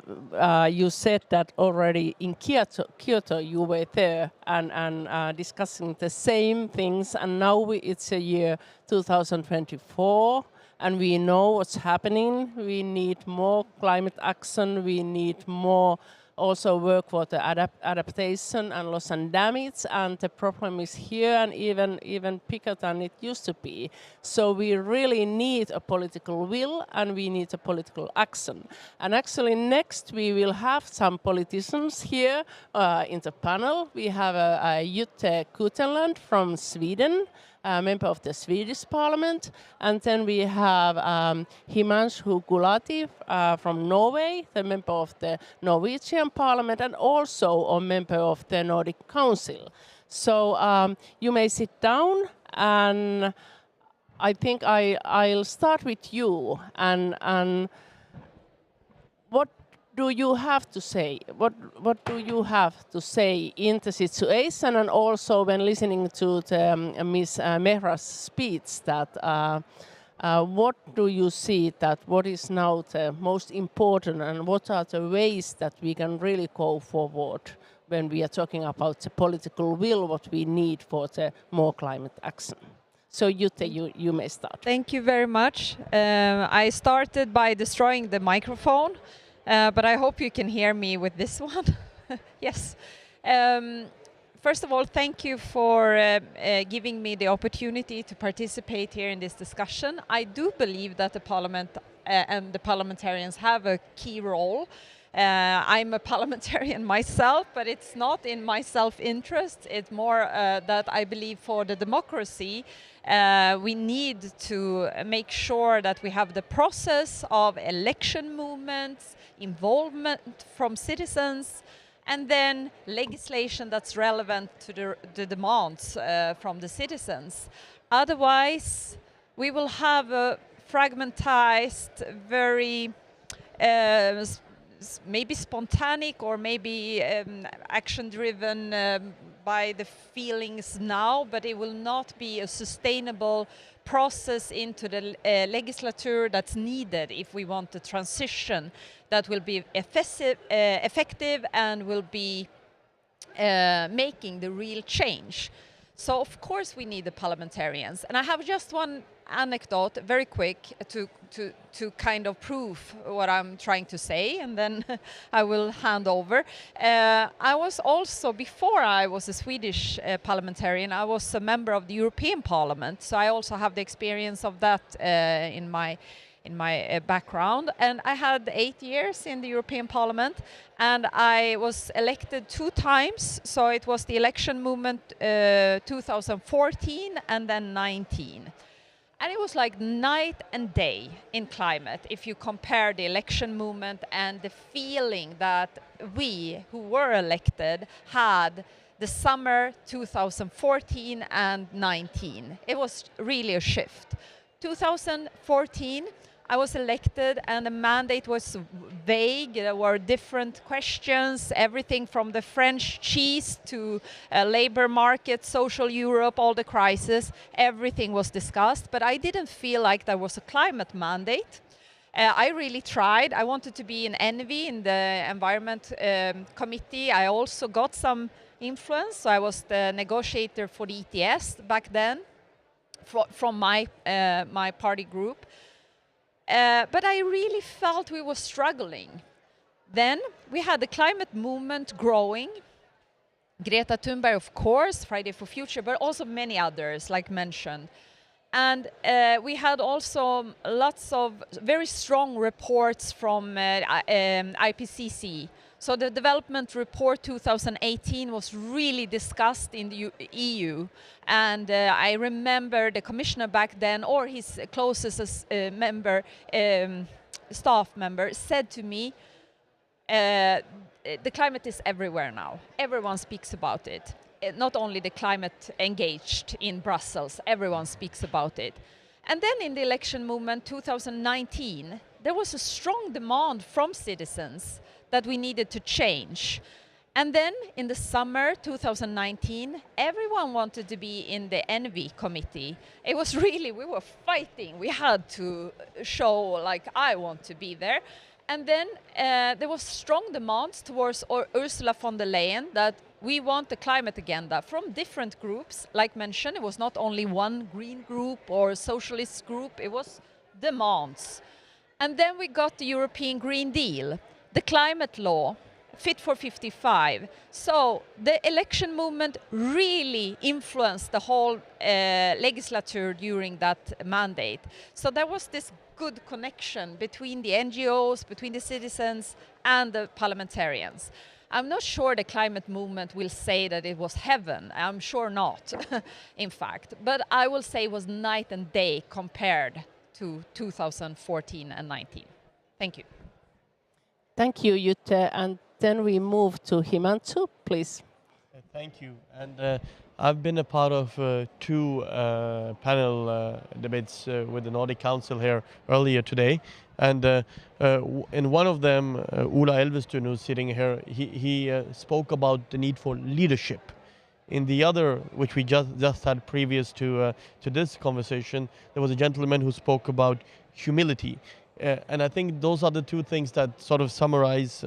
you said that already in Kyoto you were there and discussing the same things. And now it's a year 2024, and we know what's happening. We need more climate action. We need more also work for the adaptation and loss and damage, and the problem is here and even bigger than it used to be. So we really need a political will and we need a political action. And actually next we will have some politicians here in the panel. We have Jytte Guteland from Sweden, a member of the Swedish Parliament, and then we have Himanshu Gulati from Norway, the member of the Norwegian Parliament, and also a member of the Nordic Council. So you may sit down, and I think I'll start with you. And what do you have to say? What do you have to say in the situation, and also when listening to the, Ms. Mehra's speech, that what do you see that what is now the most important, and what are the ways that we can really go forward when we are talking about the political will, what we need for the more climate action? So Jytte, you may start. Thank you very much. I started by destroying the microphone. But I hope you can hear me with this one. Yes. First of all, thank you for giving me the opportunity to participate here in this discussion. I do believe that the Parliament and the parliamentarians have a key role. I'm a parliamentarian myself, but it's not in my self-interest. It's more that I believe for the democracy, we need to make sure that we have the process of election movements, involvement from citizens, and then legislation that's relevant to the demands from the citizens. Otherwise, we will have a fragmentized, very maybe spontaneous or maybe action-driven by the feelings now, but it will not be a sustainable process into the legislature that's needed if we want the transition that will be effective and will be making the real change. So of course we need the parliamentarians. And I have just one anecdote, very quick, to kind of prove what I'm trying to say, and then I will hand over. I was also, before I was a Swedish parliamentarian, I was a member of the European Parliament, so I also have the experience of that in my background. And I had 8 years in the European Parliament, and I was elected 2 times. So it was the election movement 2014 and then 19. And it was like night and day in climate if you compare the election movement and the feeling that we who were elected had the summer 2014 and 19. It was really a shift. 2014, I was elected and the mandate was vague. There were different questions, everything from the French cheese to labor market, social Europe, all the crisis, everything was discussed. But I didn't feel like there was a climate mandate. I really tried. I wanted to be an envy in the environment committee. I also got some influence. So I was the negotiator for the ETS back then, from my party group. But I really felt we were struggling. Then we had the climate movement growing. Greta Thunberg, of course, Friday for Future, but also many others, like mentioned. And we had also lots of very strong reports from IPCC. So the development report 2018 was really discussed in the EU. And I remember the commissioner back then, or his closest staff member, said to me, the climate is everywhere now. Everyone speaks about it. Not only the climate engaged in Brussels, everyone speaks about it. And then in the election movement 2019, there was a strong demand from citizens that we needed to change. And then in the summer 2019, everyone wanted to be in the Envy committee. It was really, we were fighting. We had to show, like, I want to be there. And then there was strong demands towards Ursula von der Leyen that we want the climate agenda from different groups. Like mentioned, it was not only one green group or socialist group, it was demands. And then we got the European Green Deal, the climate law, Fit for 55. So the election movement really influenced the whole legislature during that mandate. So there was this good connection between the NGOs, between the citizens and the parliamentarians. I'm not sure the climate movement will say that it was heaven. I'm sure not, in fact. But I will say it was night and day compared to 2014 and 19. Thank you. Thank you, Jutta. And then we move to Himanshu, please. Thank you. And I've been a part of two panel debates with the Nordic Council here earlier today. And in one of them, Ola Elvestuen, who's sitting here, he spoke about the need for leadership. In the other, which we just had previous to this conversation, there was a gentleman who spoke about humility. And I think those are the two things that sort of summarize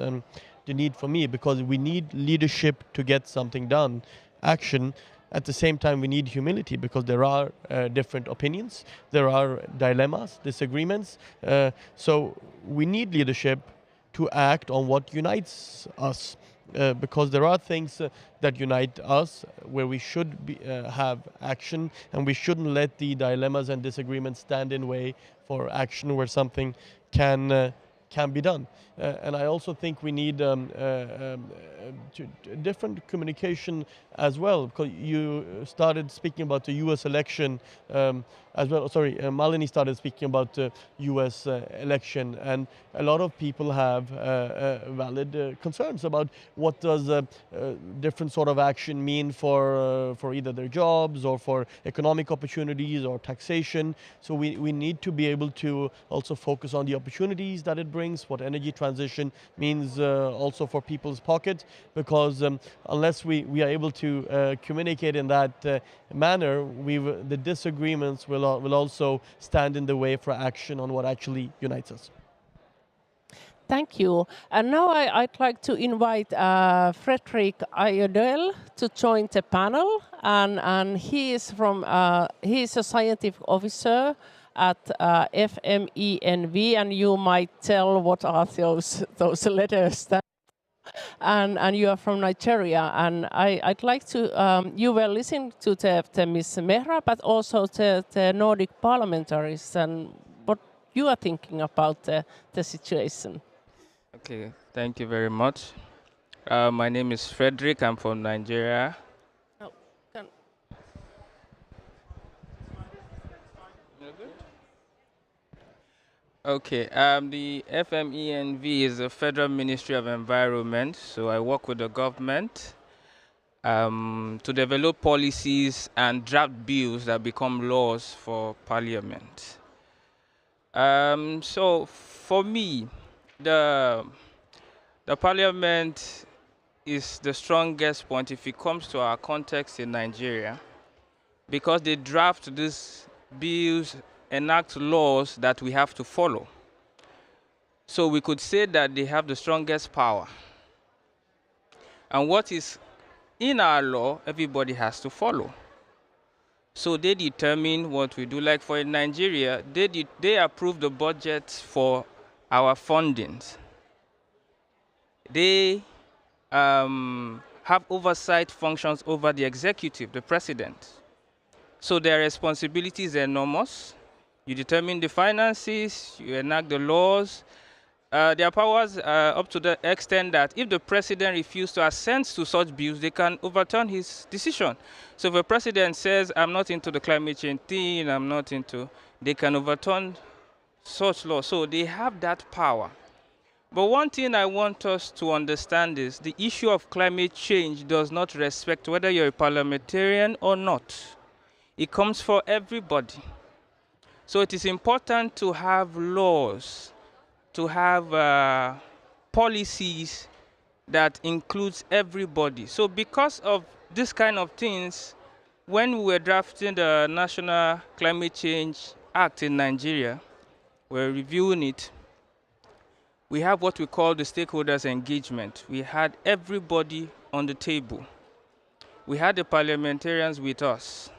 the need for me, because we need leadership to get something done, action. At the same time, we need humility, because there are different opinions, there are dilemmas, disagreements. So we need leadership to act on what unites us, because there are things that unite us where we should have action, and we shouldn't let the dilemmas and disagreements stand in way for action where something can be done. And I also think we need different communication as well, because you started speaking about the US election as well. Sorry, Malini started speaking about the US election, and a lot of people have valid concerns about what does different sort of action mean for either their jobs or for economic opportunities or taxation. So we need to be able to also focus on the opportunities that it brings, what energy transition means also for people's pocket, because unless we are able to communicate in that manner, the disagreements will also stand in the way for action on what actually unites us. Thank you. And now I'd like to invite Fredrik Ayodel to join the panel. And he is he's a scientific officer at FMENV, and you might tell what are those letters. And you are from Nigeria, and I'd like to, you were listening to the Ms. Mehra, but also the Nordic parliamentarians, and what you are thinking about the situation. Okay, thank you very much. My name is Frederick, I'm from Nigeria. Okay, the FMENV is the Federal Ministry of Environment, so I work with the government to develop policies and draft bills that become laws for Parliament. So for me, the Parliament is the strongest point if it comes to our context in Nigeria, because they draft these bills, enact laws that we have to follow. So we could say that they have the strongest power. And what is in our law, everybody has to follow. So they determine what we do. Like for Nigeria, they approve the budget for our fundings. They have oversight functions over the executive, the president. So their responsibilities are enormous. You determine the finances, you enact the laws. Their powers are up to the extent that if the president refuses to assent to such bills, they can overturn his decision. So if a president says, I'm not into the climate change thing, I'm not into, they can overturn such law. So they have that power. But one thing I want us to understand is the issue of climate change does not respect whether you're a parliamentarian or not. It comes for everybody. So it is important to have laws, to have policies that includes everybody. So because of this kind of things, when we were drafting the National Climate Change Act in Nigeria, we're reviewing it, we have what we call the stakeholders engagement. We had everybody on the table. We had the parliamentarians with us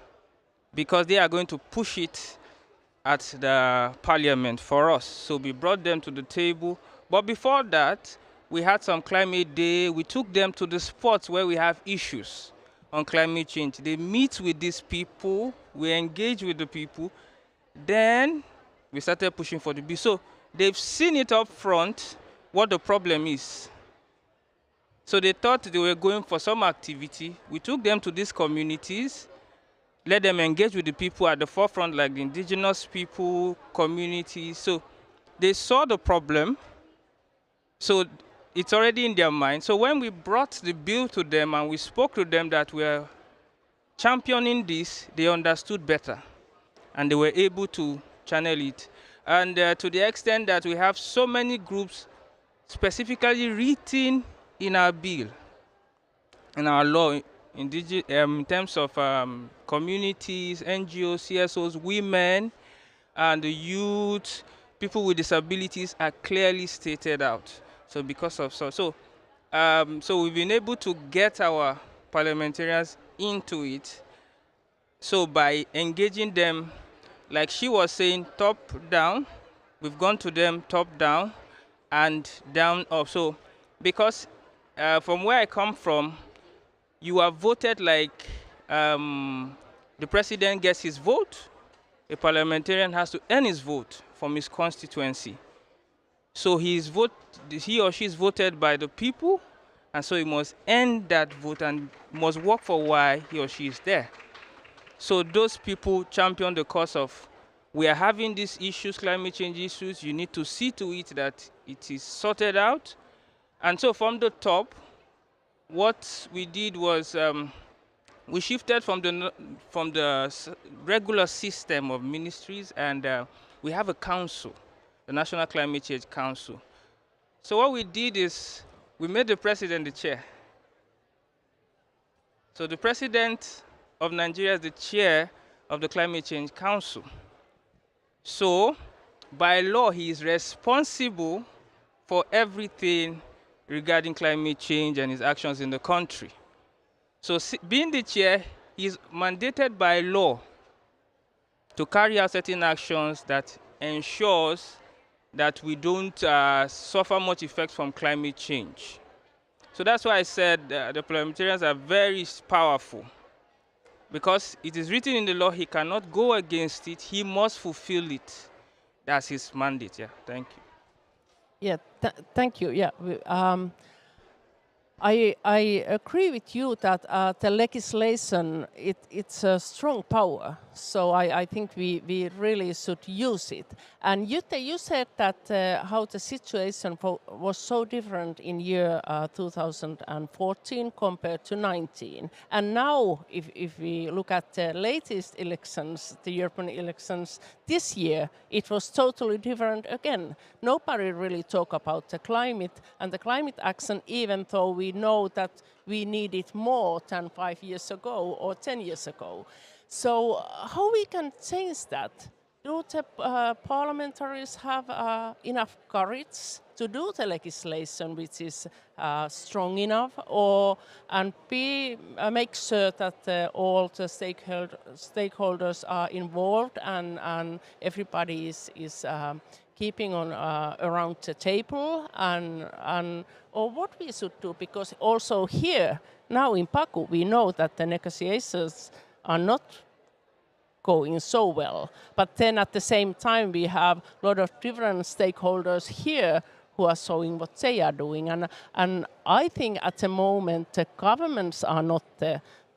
because they are going to push it at the parliament for us. So we brought them to the table. But before that, we had some climate day. We took them to the spots where we have issues on climate change. They meet with these people. We engage with the people. Then we started pushing for the bill. So they've seen it up front, what the problem is. So they thought they were going for some activity. We took them to these communities, let them engage with the people at the forefront, like the indigenous people, communities. So they saw the problem. So it's already in their mind. So when we brought the bill to them and we spoke to them that we are championing this, they understood better. And they were able to channel it. And to the extent that we have so many groups specifically written in our bill, in our law, in terms of communities, NGOs, CSOs, women, and the youth, people with disabilities are clearly stated out. So because of so we've been able to get our parliamentarians into it. So by engaging them, like she was saying, top down, we've gone to them top down and down up. So because from where I come from, you are voted like the president gets his vote. A parliamentarian has to earn his vote from his constituency. So he or she is voted by the people, and so he must earn that vote and must work for why he or she is there. So those people champion the cause of, we are having these issues, climate change issues, you need to see to it that it is sorted out. And so from the top, what we did was we shifted from the regular system of ministries, and we have a council, the National Climate Change Council. So what we did is we made the president the chair. So the president of Nigeria is the chair of the Climate Change Council. So by law, he is responsible for everything regarding climate change and his actions in the country. So being the chair, he is mandated by law to carry out certain actions that ensures that we don't suffer much effects from climate change. So that's why I said the parliamentarians are very powerful, because it is written in the law he cannot go against it, he must fulfill it. That's his mandate. Yeah, thank you. Yeah, thank you. Yeah, I agree with you that the legislation, it's a strong power. So I think we really should use it. And Jutta, you said that how the situation was so different in year 2014 compared to 19. And now, if we look at the latest elections, the European elections this year, it was totally different again. Nobody really talked about the climate and the climate action, even though we know that we need it more than 5 years ago or 10 years ago. So how we can change that? do the parliamentarians have enough courage to do the legislation which is strong enough, or and make sure that all the stakeholders are involved and everybody is keeping on around the table, and or what we should do, because also here now in Baku we know that the negotiations are not going so well, but then at the same time we have a lot of different stakeholders here who are showing what they are doing, and I think at the moment the governments are not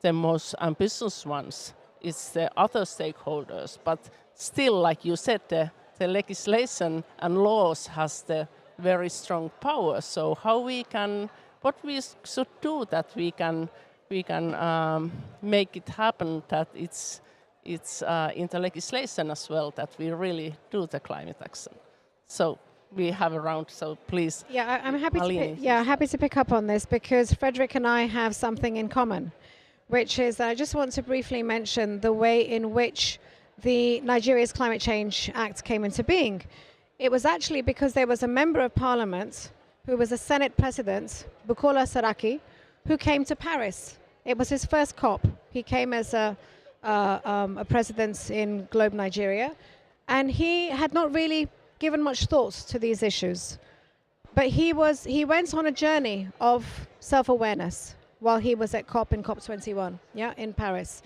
the most ambitious ones, it's the other stakeholders, but still, like you said, the legislation and laws has the very strong power. So what we should do that we can make it happen, that it's in the legislation as well, that we really do the climate action. So we have a round, so please. Yeah, I'm happy to pick up on this, because Frederick and I have something in common, which is that I just want to briefly mention the way in which the Nigeria's Climate Change Act came into being. It was actually because there was a member of parliament who was a Senate president, Bukola Saraki, who came to Paris. It was his first COP. He came as a president in Globe, Nigeria, and he had not really given much thought to these issues. But he went on a journey of self-awareness while he was at COP in COP29, in Paris.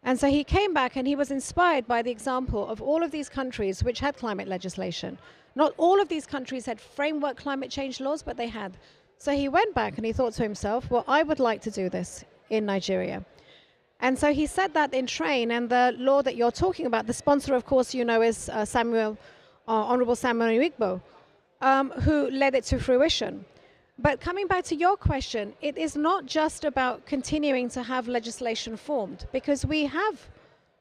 And so he came back and he was inspired by the example of all of these countries which had climate legislation. Not all of these countries had framework climate change laws, but they had. So he went back and he thought to himself, well, I would like to do this in Nigeria. And so he set that in train, and the law that you're talking about, the sponsor, of course, you know, is Honorable Samuel Igbo, who led it to fruition. But coming back to your question, it is not just about continuing to have legislation formed, because we have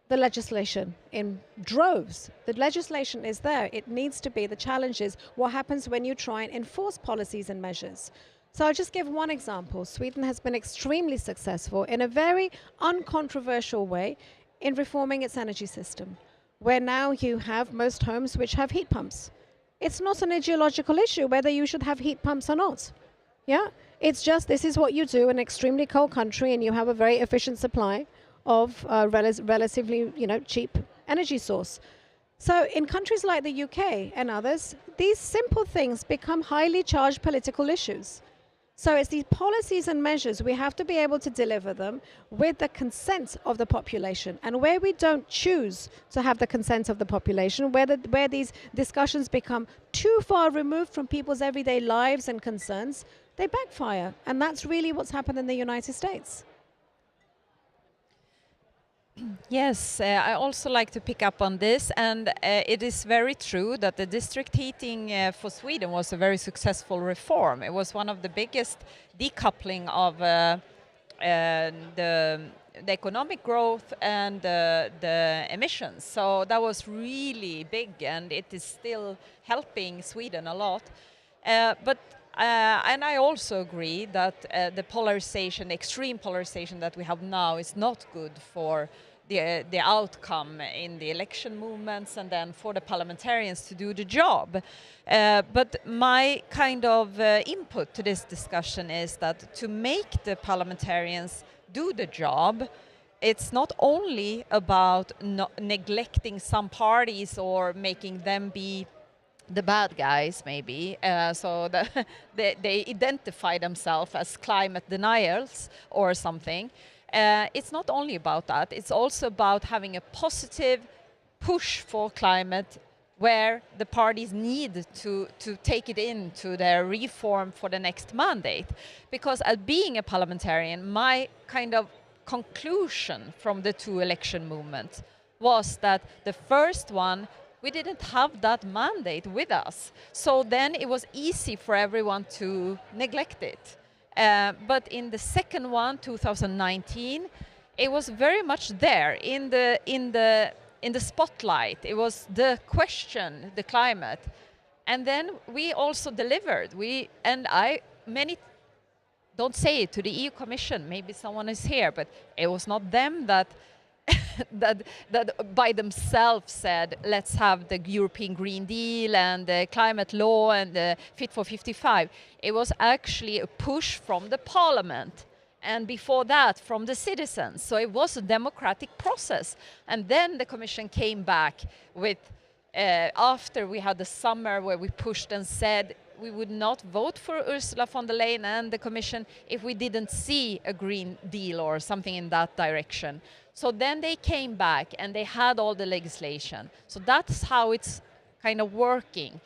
the legislation in droves. The legislation is there. It needs to be. The challenge is what happens when you try and enforce policies and measures. So I'll just give one example. Sweden has been extremely successful in a very uncontroversial way in reforming its energy system, where now you have most homes which have heat pumps. It's not an ideological issue whether you should have heat pumps or not. Yeah, it's just this is what you do in an extremely cold country, and you have a very efficient supply of relatively, cheap energy source. So in countries like the UK and others, these simple things become highly charged political issues. So it's these policies and measures, we have to be able to deliver them with the consent of the population. And where we don't choose to have the consent of the population, where these discussions become too far removed from people's everyday lives and concerns, they backfire. And that's really what's happened in the United States. Yes, I also like to pick up on this, and it is very true that the district heating for Sweden was a very successful reform. It was one of the biggest decoupling of the economic growth and the emissions. So that was really big, and it is still helping Sweden a lot. And I also agree that the polarization, extreme polarization that we have now is not good for the outcome in the election movements and then for the parliamentarians to do the job. But my kind of input to this discussion is that to make the parliamentarians do the job, it's not only about neglecting some parties or making them be the bad guys, maybe, so that they identify themselves as climate denials or something. It's not only about that, it's also about having a positive push for climate where the parties need to take it into their reform for the next mandate. Because as being a parliamentarian, my kind of conclusion from the two election movements was that the first one, we didn't have that mandate with us. So then it was easy for everyone to neglect it. But in the second one, 2019, it was very much there in the spotlight. It was the question, the climate, and then we also delivered. Many don't say it to the EU Commission. Maybe someone is here, but it was not them that that by themselves said, let's have the European Green Deal and the climate law and the Fit for 55. It was actually a push from the parliament, and before that from the citizens. So it was a democratic process. And then the Commission came back with, after we had the summer where we pushed and said we would not vote for Ursula von der Leyen and the Commission if we didn't see a Green Deal or something in that direction. So then they came back and they had all the legislation. So that's how it's kind of working.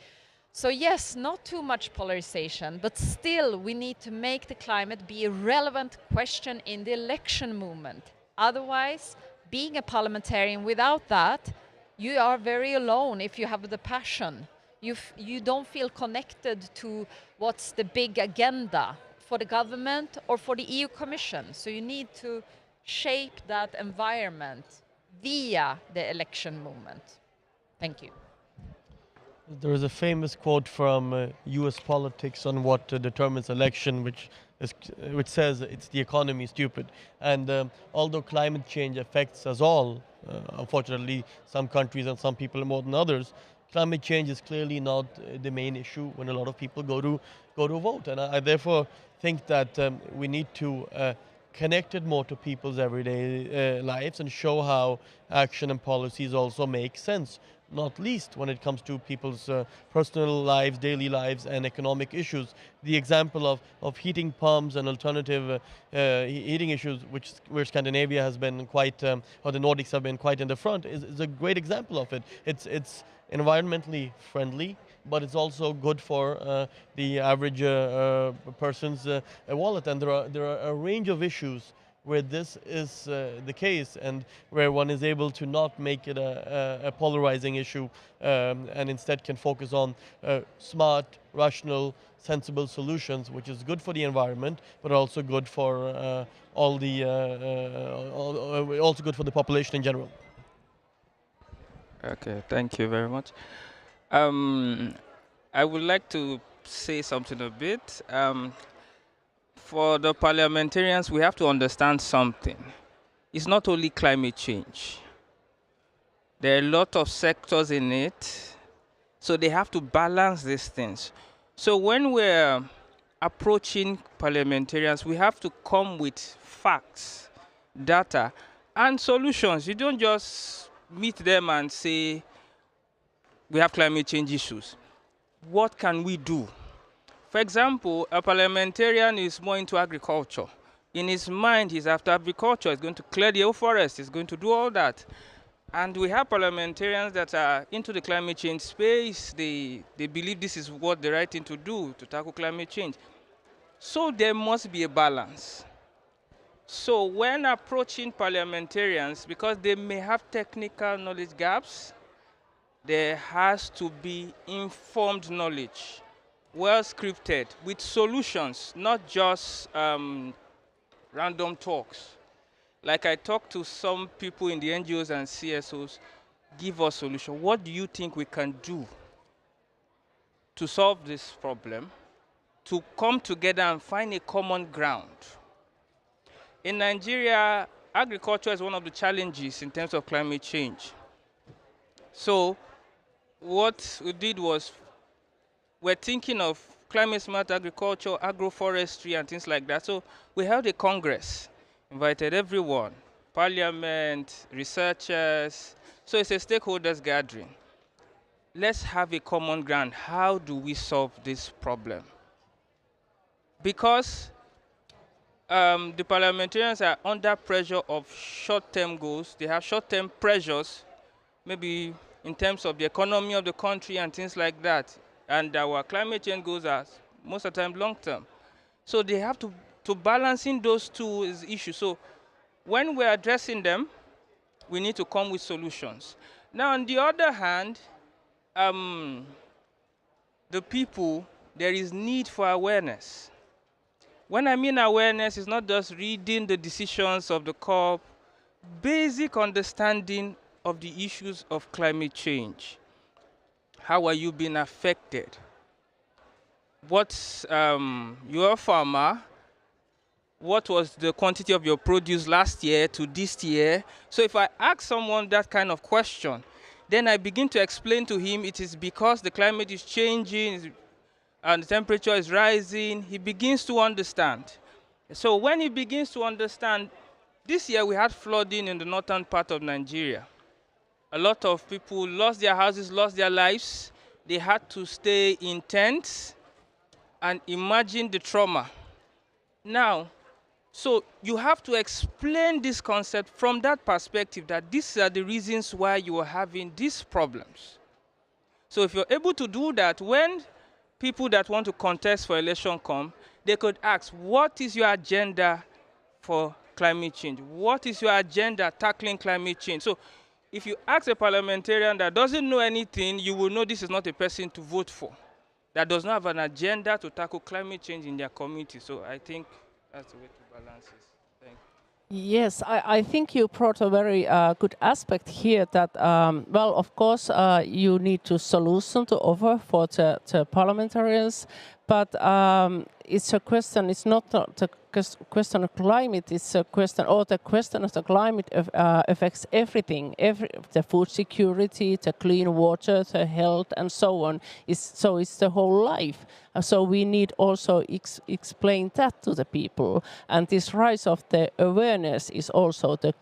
So yes, not too much polarization, but still we need to make the climate be a relevant question in the election movement. Otherwise, being a parliamentarian without that, you are very alone if you have the passion. You don't feel connected to what's the big agenda for the government or for the EU Commission. So you need to shape that environment via the election movement. Thank you. There is a famous quote from US politics on what determines election, which says it's the economy, stupid. And although climate change affects us all, unfortunately, some countries and some people more than others, climate change is clearly not the main issue when a lot of people go to vote. And I therefore think that we need to connect it more to people's everyday lives and show how action and policies also make sense, not least when it comes to people's personal lives, daily lives, and economic issues. The example of heating pumps and alternative heating issues, where Scandinavia has been quite, or the Nordics have been quite in the front, is a great example of it. It's environmentally friendly, but it's also good for the average person's wallet. And there are a range of issues where this is the case, and where one is able to not make it a polarizing issue, and instead can focus on smart, rational, sensible solutions, which is good for the environment, but also good for also good for the population in general. Okay, thank you very much. I would like to say something a bit. For the parliamentarians, we have to understand something. It's not only climate change. There are a lot of sectors in it, so they have to balance these things. So when we're approaching parliamentarians, we have to come with facts, data, and solutions. You don't just meet them and say, we have climate change issues. What can we do? For example, a parliamentarian is more into agriculture. In his mind, he's after agriculture. He's going to clear the whole forest. He's going to do all that. And we have parliamentarians that are into the climate change space. They believe this is what the right thing to do to tackle climate change. So there must be a balance. So when approaching parliamentarians, because they may have technical knowledge gaps, there has to be informed knowledge, well scripted, with solutions, not just random talks. Like I talked to some people in the NGOs and CSOs, give us solution. What do you think we can do to solve this problem, to come together and find a common ground? In Nigeria, agriculture is one of the challenges in terms of climate change. So what we did was, we're thinking of climate smart agriculture, agroforestry, and things like that. So we held a congress, invited everyone, parliament, researchers. So it's a stakeholders gathering. Let's have a common ground. How do we solve this problem? Because the parliamentarians are under pressure of short-term goals. They have short-term pressures, maybe in terms of the economy of the country and things like that. And our climate change goals are most of the time long-term. So they have to balancing those two issues. So when we're addressing them, we need to come with solutions. Now, on the other hand, the people, there is need for awareness. When I mean awareness, it's not just reading the decisions of the COP, basic understanding of the issues of climate change. How are you being affected? What's you're a farmer, what was the quantity of your produce last year to this year? So if I ask someone that kind of question, then I begin to explain to him it is because the climate is changing and the temperature is rising. He begins to understand. So when he begins to understand, this year we had flooding in the northern part of Nigeria. A lot of people lost their houses, lost their lives. They had to stay in tents, and imagine the trauma. Now, so you have to explain this concept from that perspective, that these are the reasons why you are having these problems. So if you're able to do that, when people that want to contest for election come, they could ask, what is your agenda for climate change? What is your agenda tackling climate change? So if you ask a parliamentarian that doesn't know anything, you will know this is not a person to vote for, that does not have an agenda to tackle climate change in their community. So I think that's the way to balance it. Thank you. Yes, I think you brought a very good aspect here that, well, of course, you need to solution to offer for the parliamentarians, but it's a question, it's not the question of climate, it's a question, or the question of the climate affects everything, the food security, the clean water, the health, and so on. So it's the whole life. So we need also explain that to the people. And this rise of the awareness is also the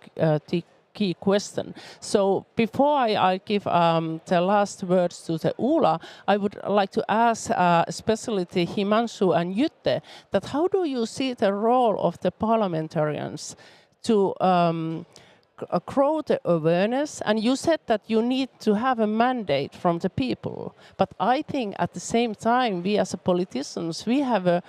key question. So before I give the last words to the Ula, I would like to ask especially the Himanshu and Jytte, that how do you see the role of the parliamentarians to grow the awareness? And you said that you need to have a mandate from the people, but I think at the same time we as politicians, we have a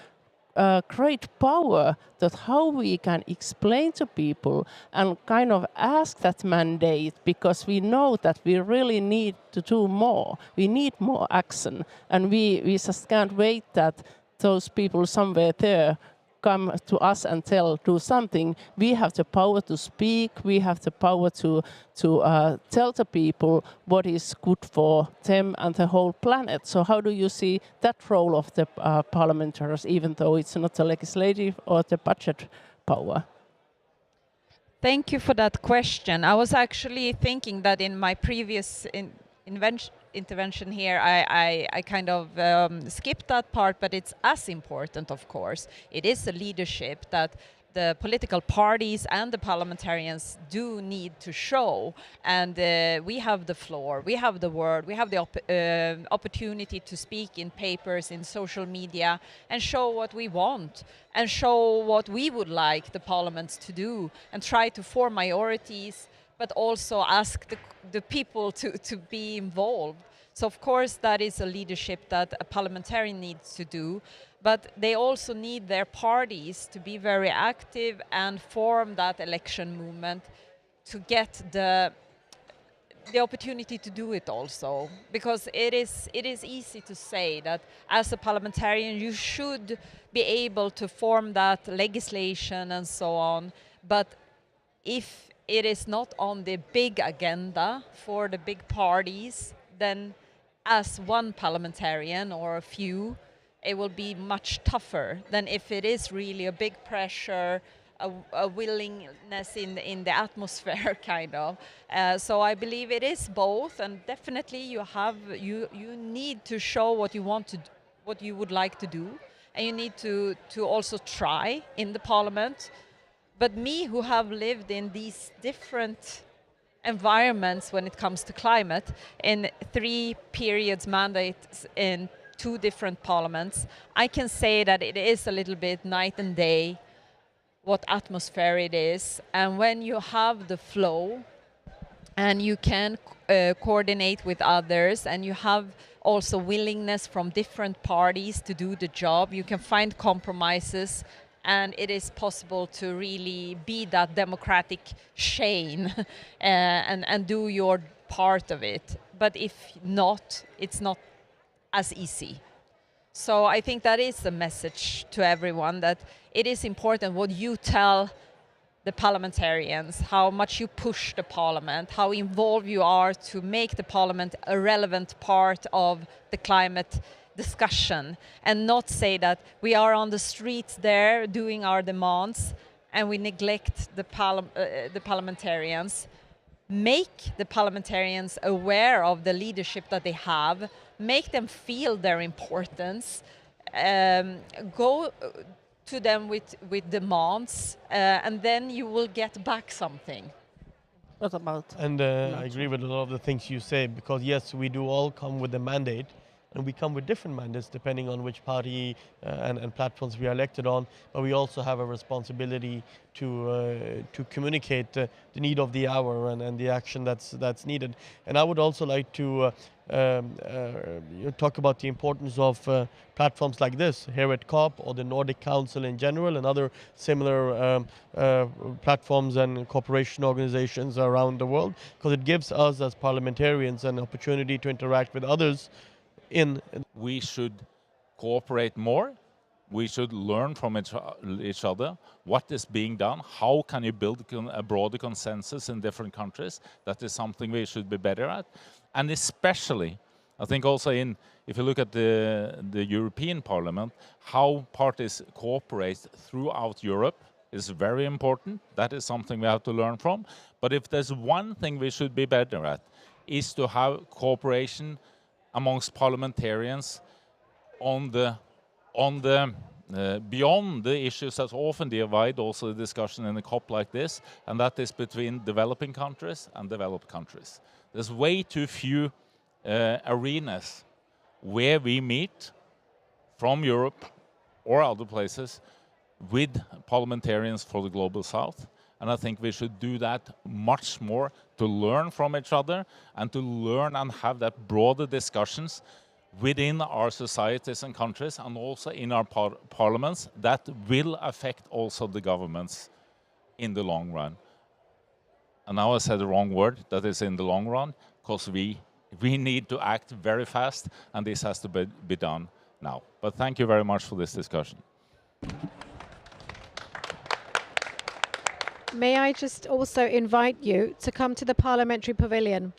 great power that how we can explain to people and kind of ask that mandate, because we know that we really need to do more. We need more action, and we just can't wait that those people somewhere there come to us and do something. We have the power to speak. We have the power to tell the people what is good for them and the whole planet. So how do you see that role of the parliamentarians, even though it's not the legislative or the budget power? Thank you for that question. I was actually thinking that in my previous intervention here, I kind of skipped that part, but it's as important, of course. It is a leadership that the political parties and the parliamentarians do need to show. And we have the floor, we have the word, we have the opportunity to speak in papers, in social media, and show what we want, and show what we would like the parliaments to do, and try to form majorities, but also ask the people to be involved. So of course that is a leadership that a parliamentarian needs to do, but they also need their parties to be very active and form that election movement to get the opportunity to do it also. Because it is easy to say that as a parliamentarian you should be able to form that legislation and so on, but if it is not on the big agenda for the big parties, then as one parliamentarian or a few, it will be much tougher than if it is really a big pressure, a willingness in the atmosphere, kind of. So I believe it is both, and definitely you need to show what you want to, what you would like to do, and you need to also try in the parliament. But me, who have lived in these different environments when it comes to climate, in 3 periods mandates in 2 different parliaments, I can say that it is a little bit night and day what atmosphere it is. And when you have the flow and you can coordinate with others, and you have also willingness from different parties to do the job, you can find compromises, and it is possible to really be that democratic chain and do your part of it. But if not, it's not as easy. So I think that is the message to everyone, that it is important what you tell the parliamentarians, how much you push the parliament, how involved you are to make the parliament a relevant part of the climate discussion and not say that we are on the streets there doing our demands and we neglect the parliamentarians. Make the parliamentarians aware of the leadership that they have, make them feel their importance, go to them with demands, and then you will get back something. What about? And I agree with a lot of the things you say, because yes, we do all come with a mandate, and we come with different mandates depending on which party and platforms we are elected on. But we also have a responsibility to communicate the need of the hour and the action that's needed. And I would also like to talk about the importance of platforms like this here at COP, or the Nordic Council in general, and other similar platforms and cooperation organizations around the world, because it gives us as parliamentarians an opportunity to interact with others. We should cooperate more. We should learn from each other. What is being done? How can you build a broader consensus in different countries? That is something we should be better at. And especially, I think also if you look at the European Parliament, how parties cooperate throughout Europe is very important. That is something we have to learn from. But if there's one thing we should be better at, is to have cooperation amongst parliamentarians on the beyond the issues that often divide also the discussion in a COP like this, and that is between developing countries and developed countries. There's way too few arenas where we meet from Europe or other places with parliamentarians for the Global South. And I think we should do that much more to learn from each other and to learn and have that broader discussions within our societies and countries, and also in our parliaments, that will affect also the governments in the long run. And now I said the wrong word, that is in the long run, because we need to act very fast, and this has to be done now. But thank you very much for this discussion. May I just also invite you to come to the Parliamentary Pavilion?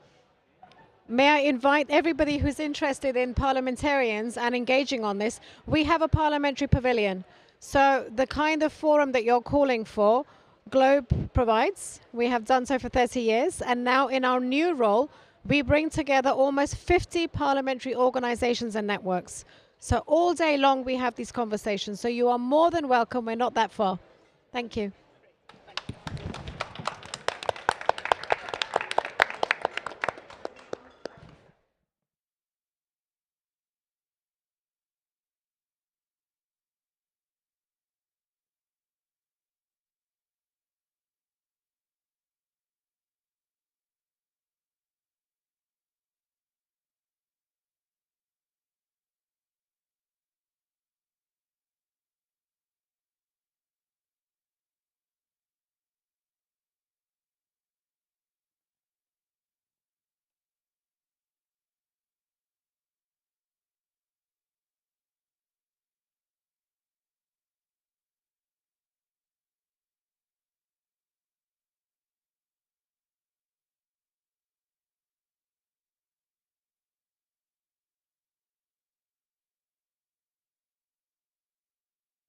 May I invite everybody who's interested in parliamentarians and engaging on this? We have a Parliamentary Pavilion. So the kind of forum that you're calling for, Globe provides. We have done so for 30 years. And now in our new role, we bring together almost 50 parliamentary organizations and networks. So all day long we have these conversations. So you are more than welcome. We're not that far. Thank you.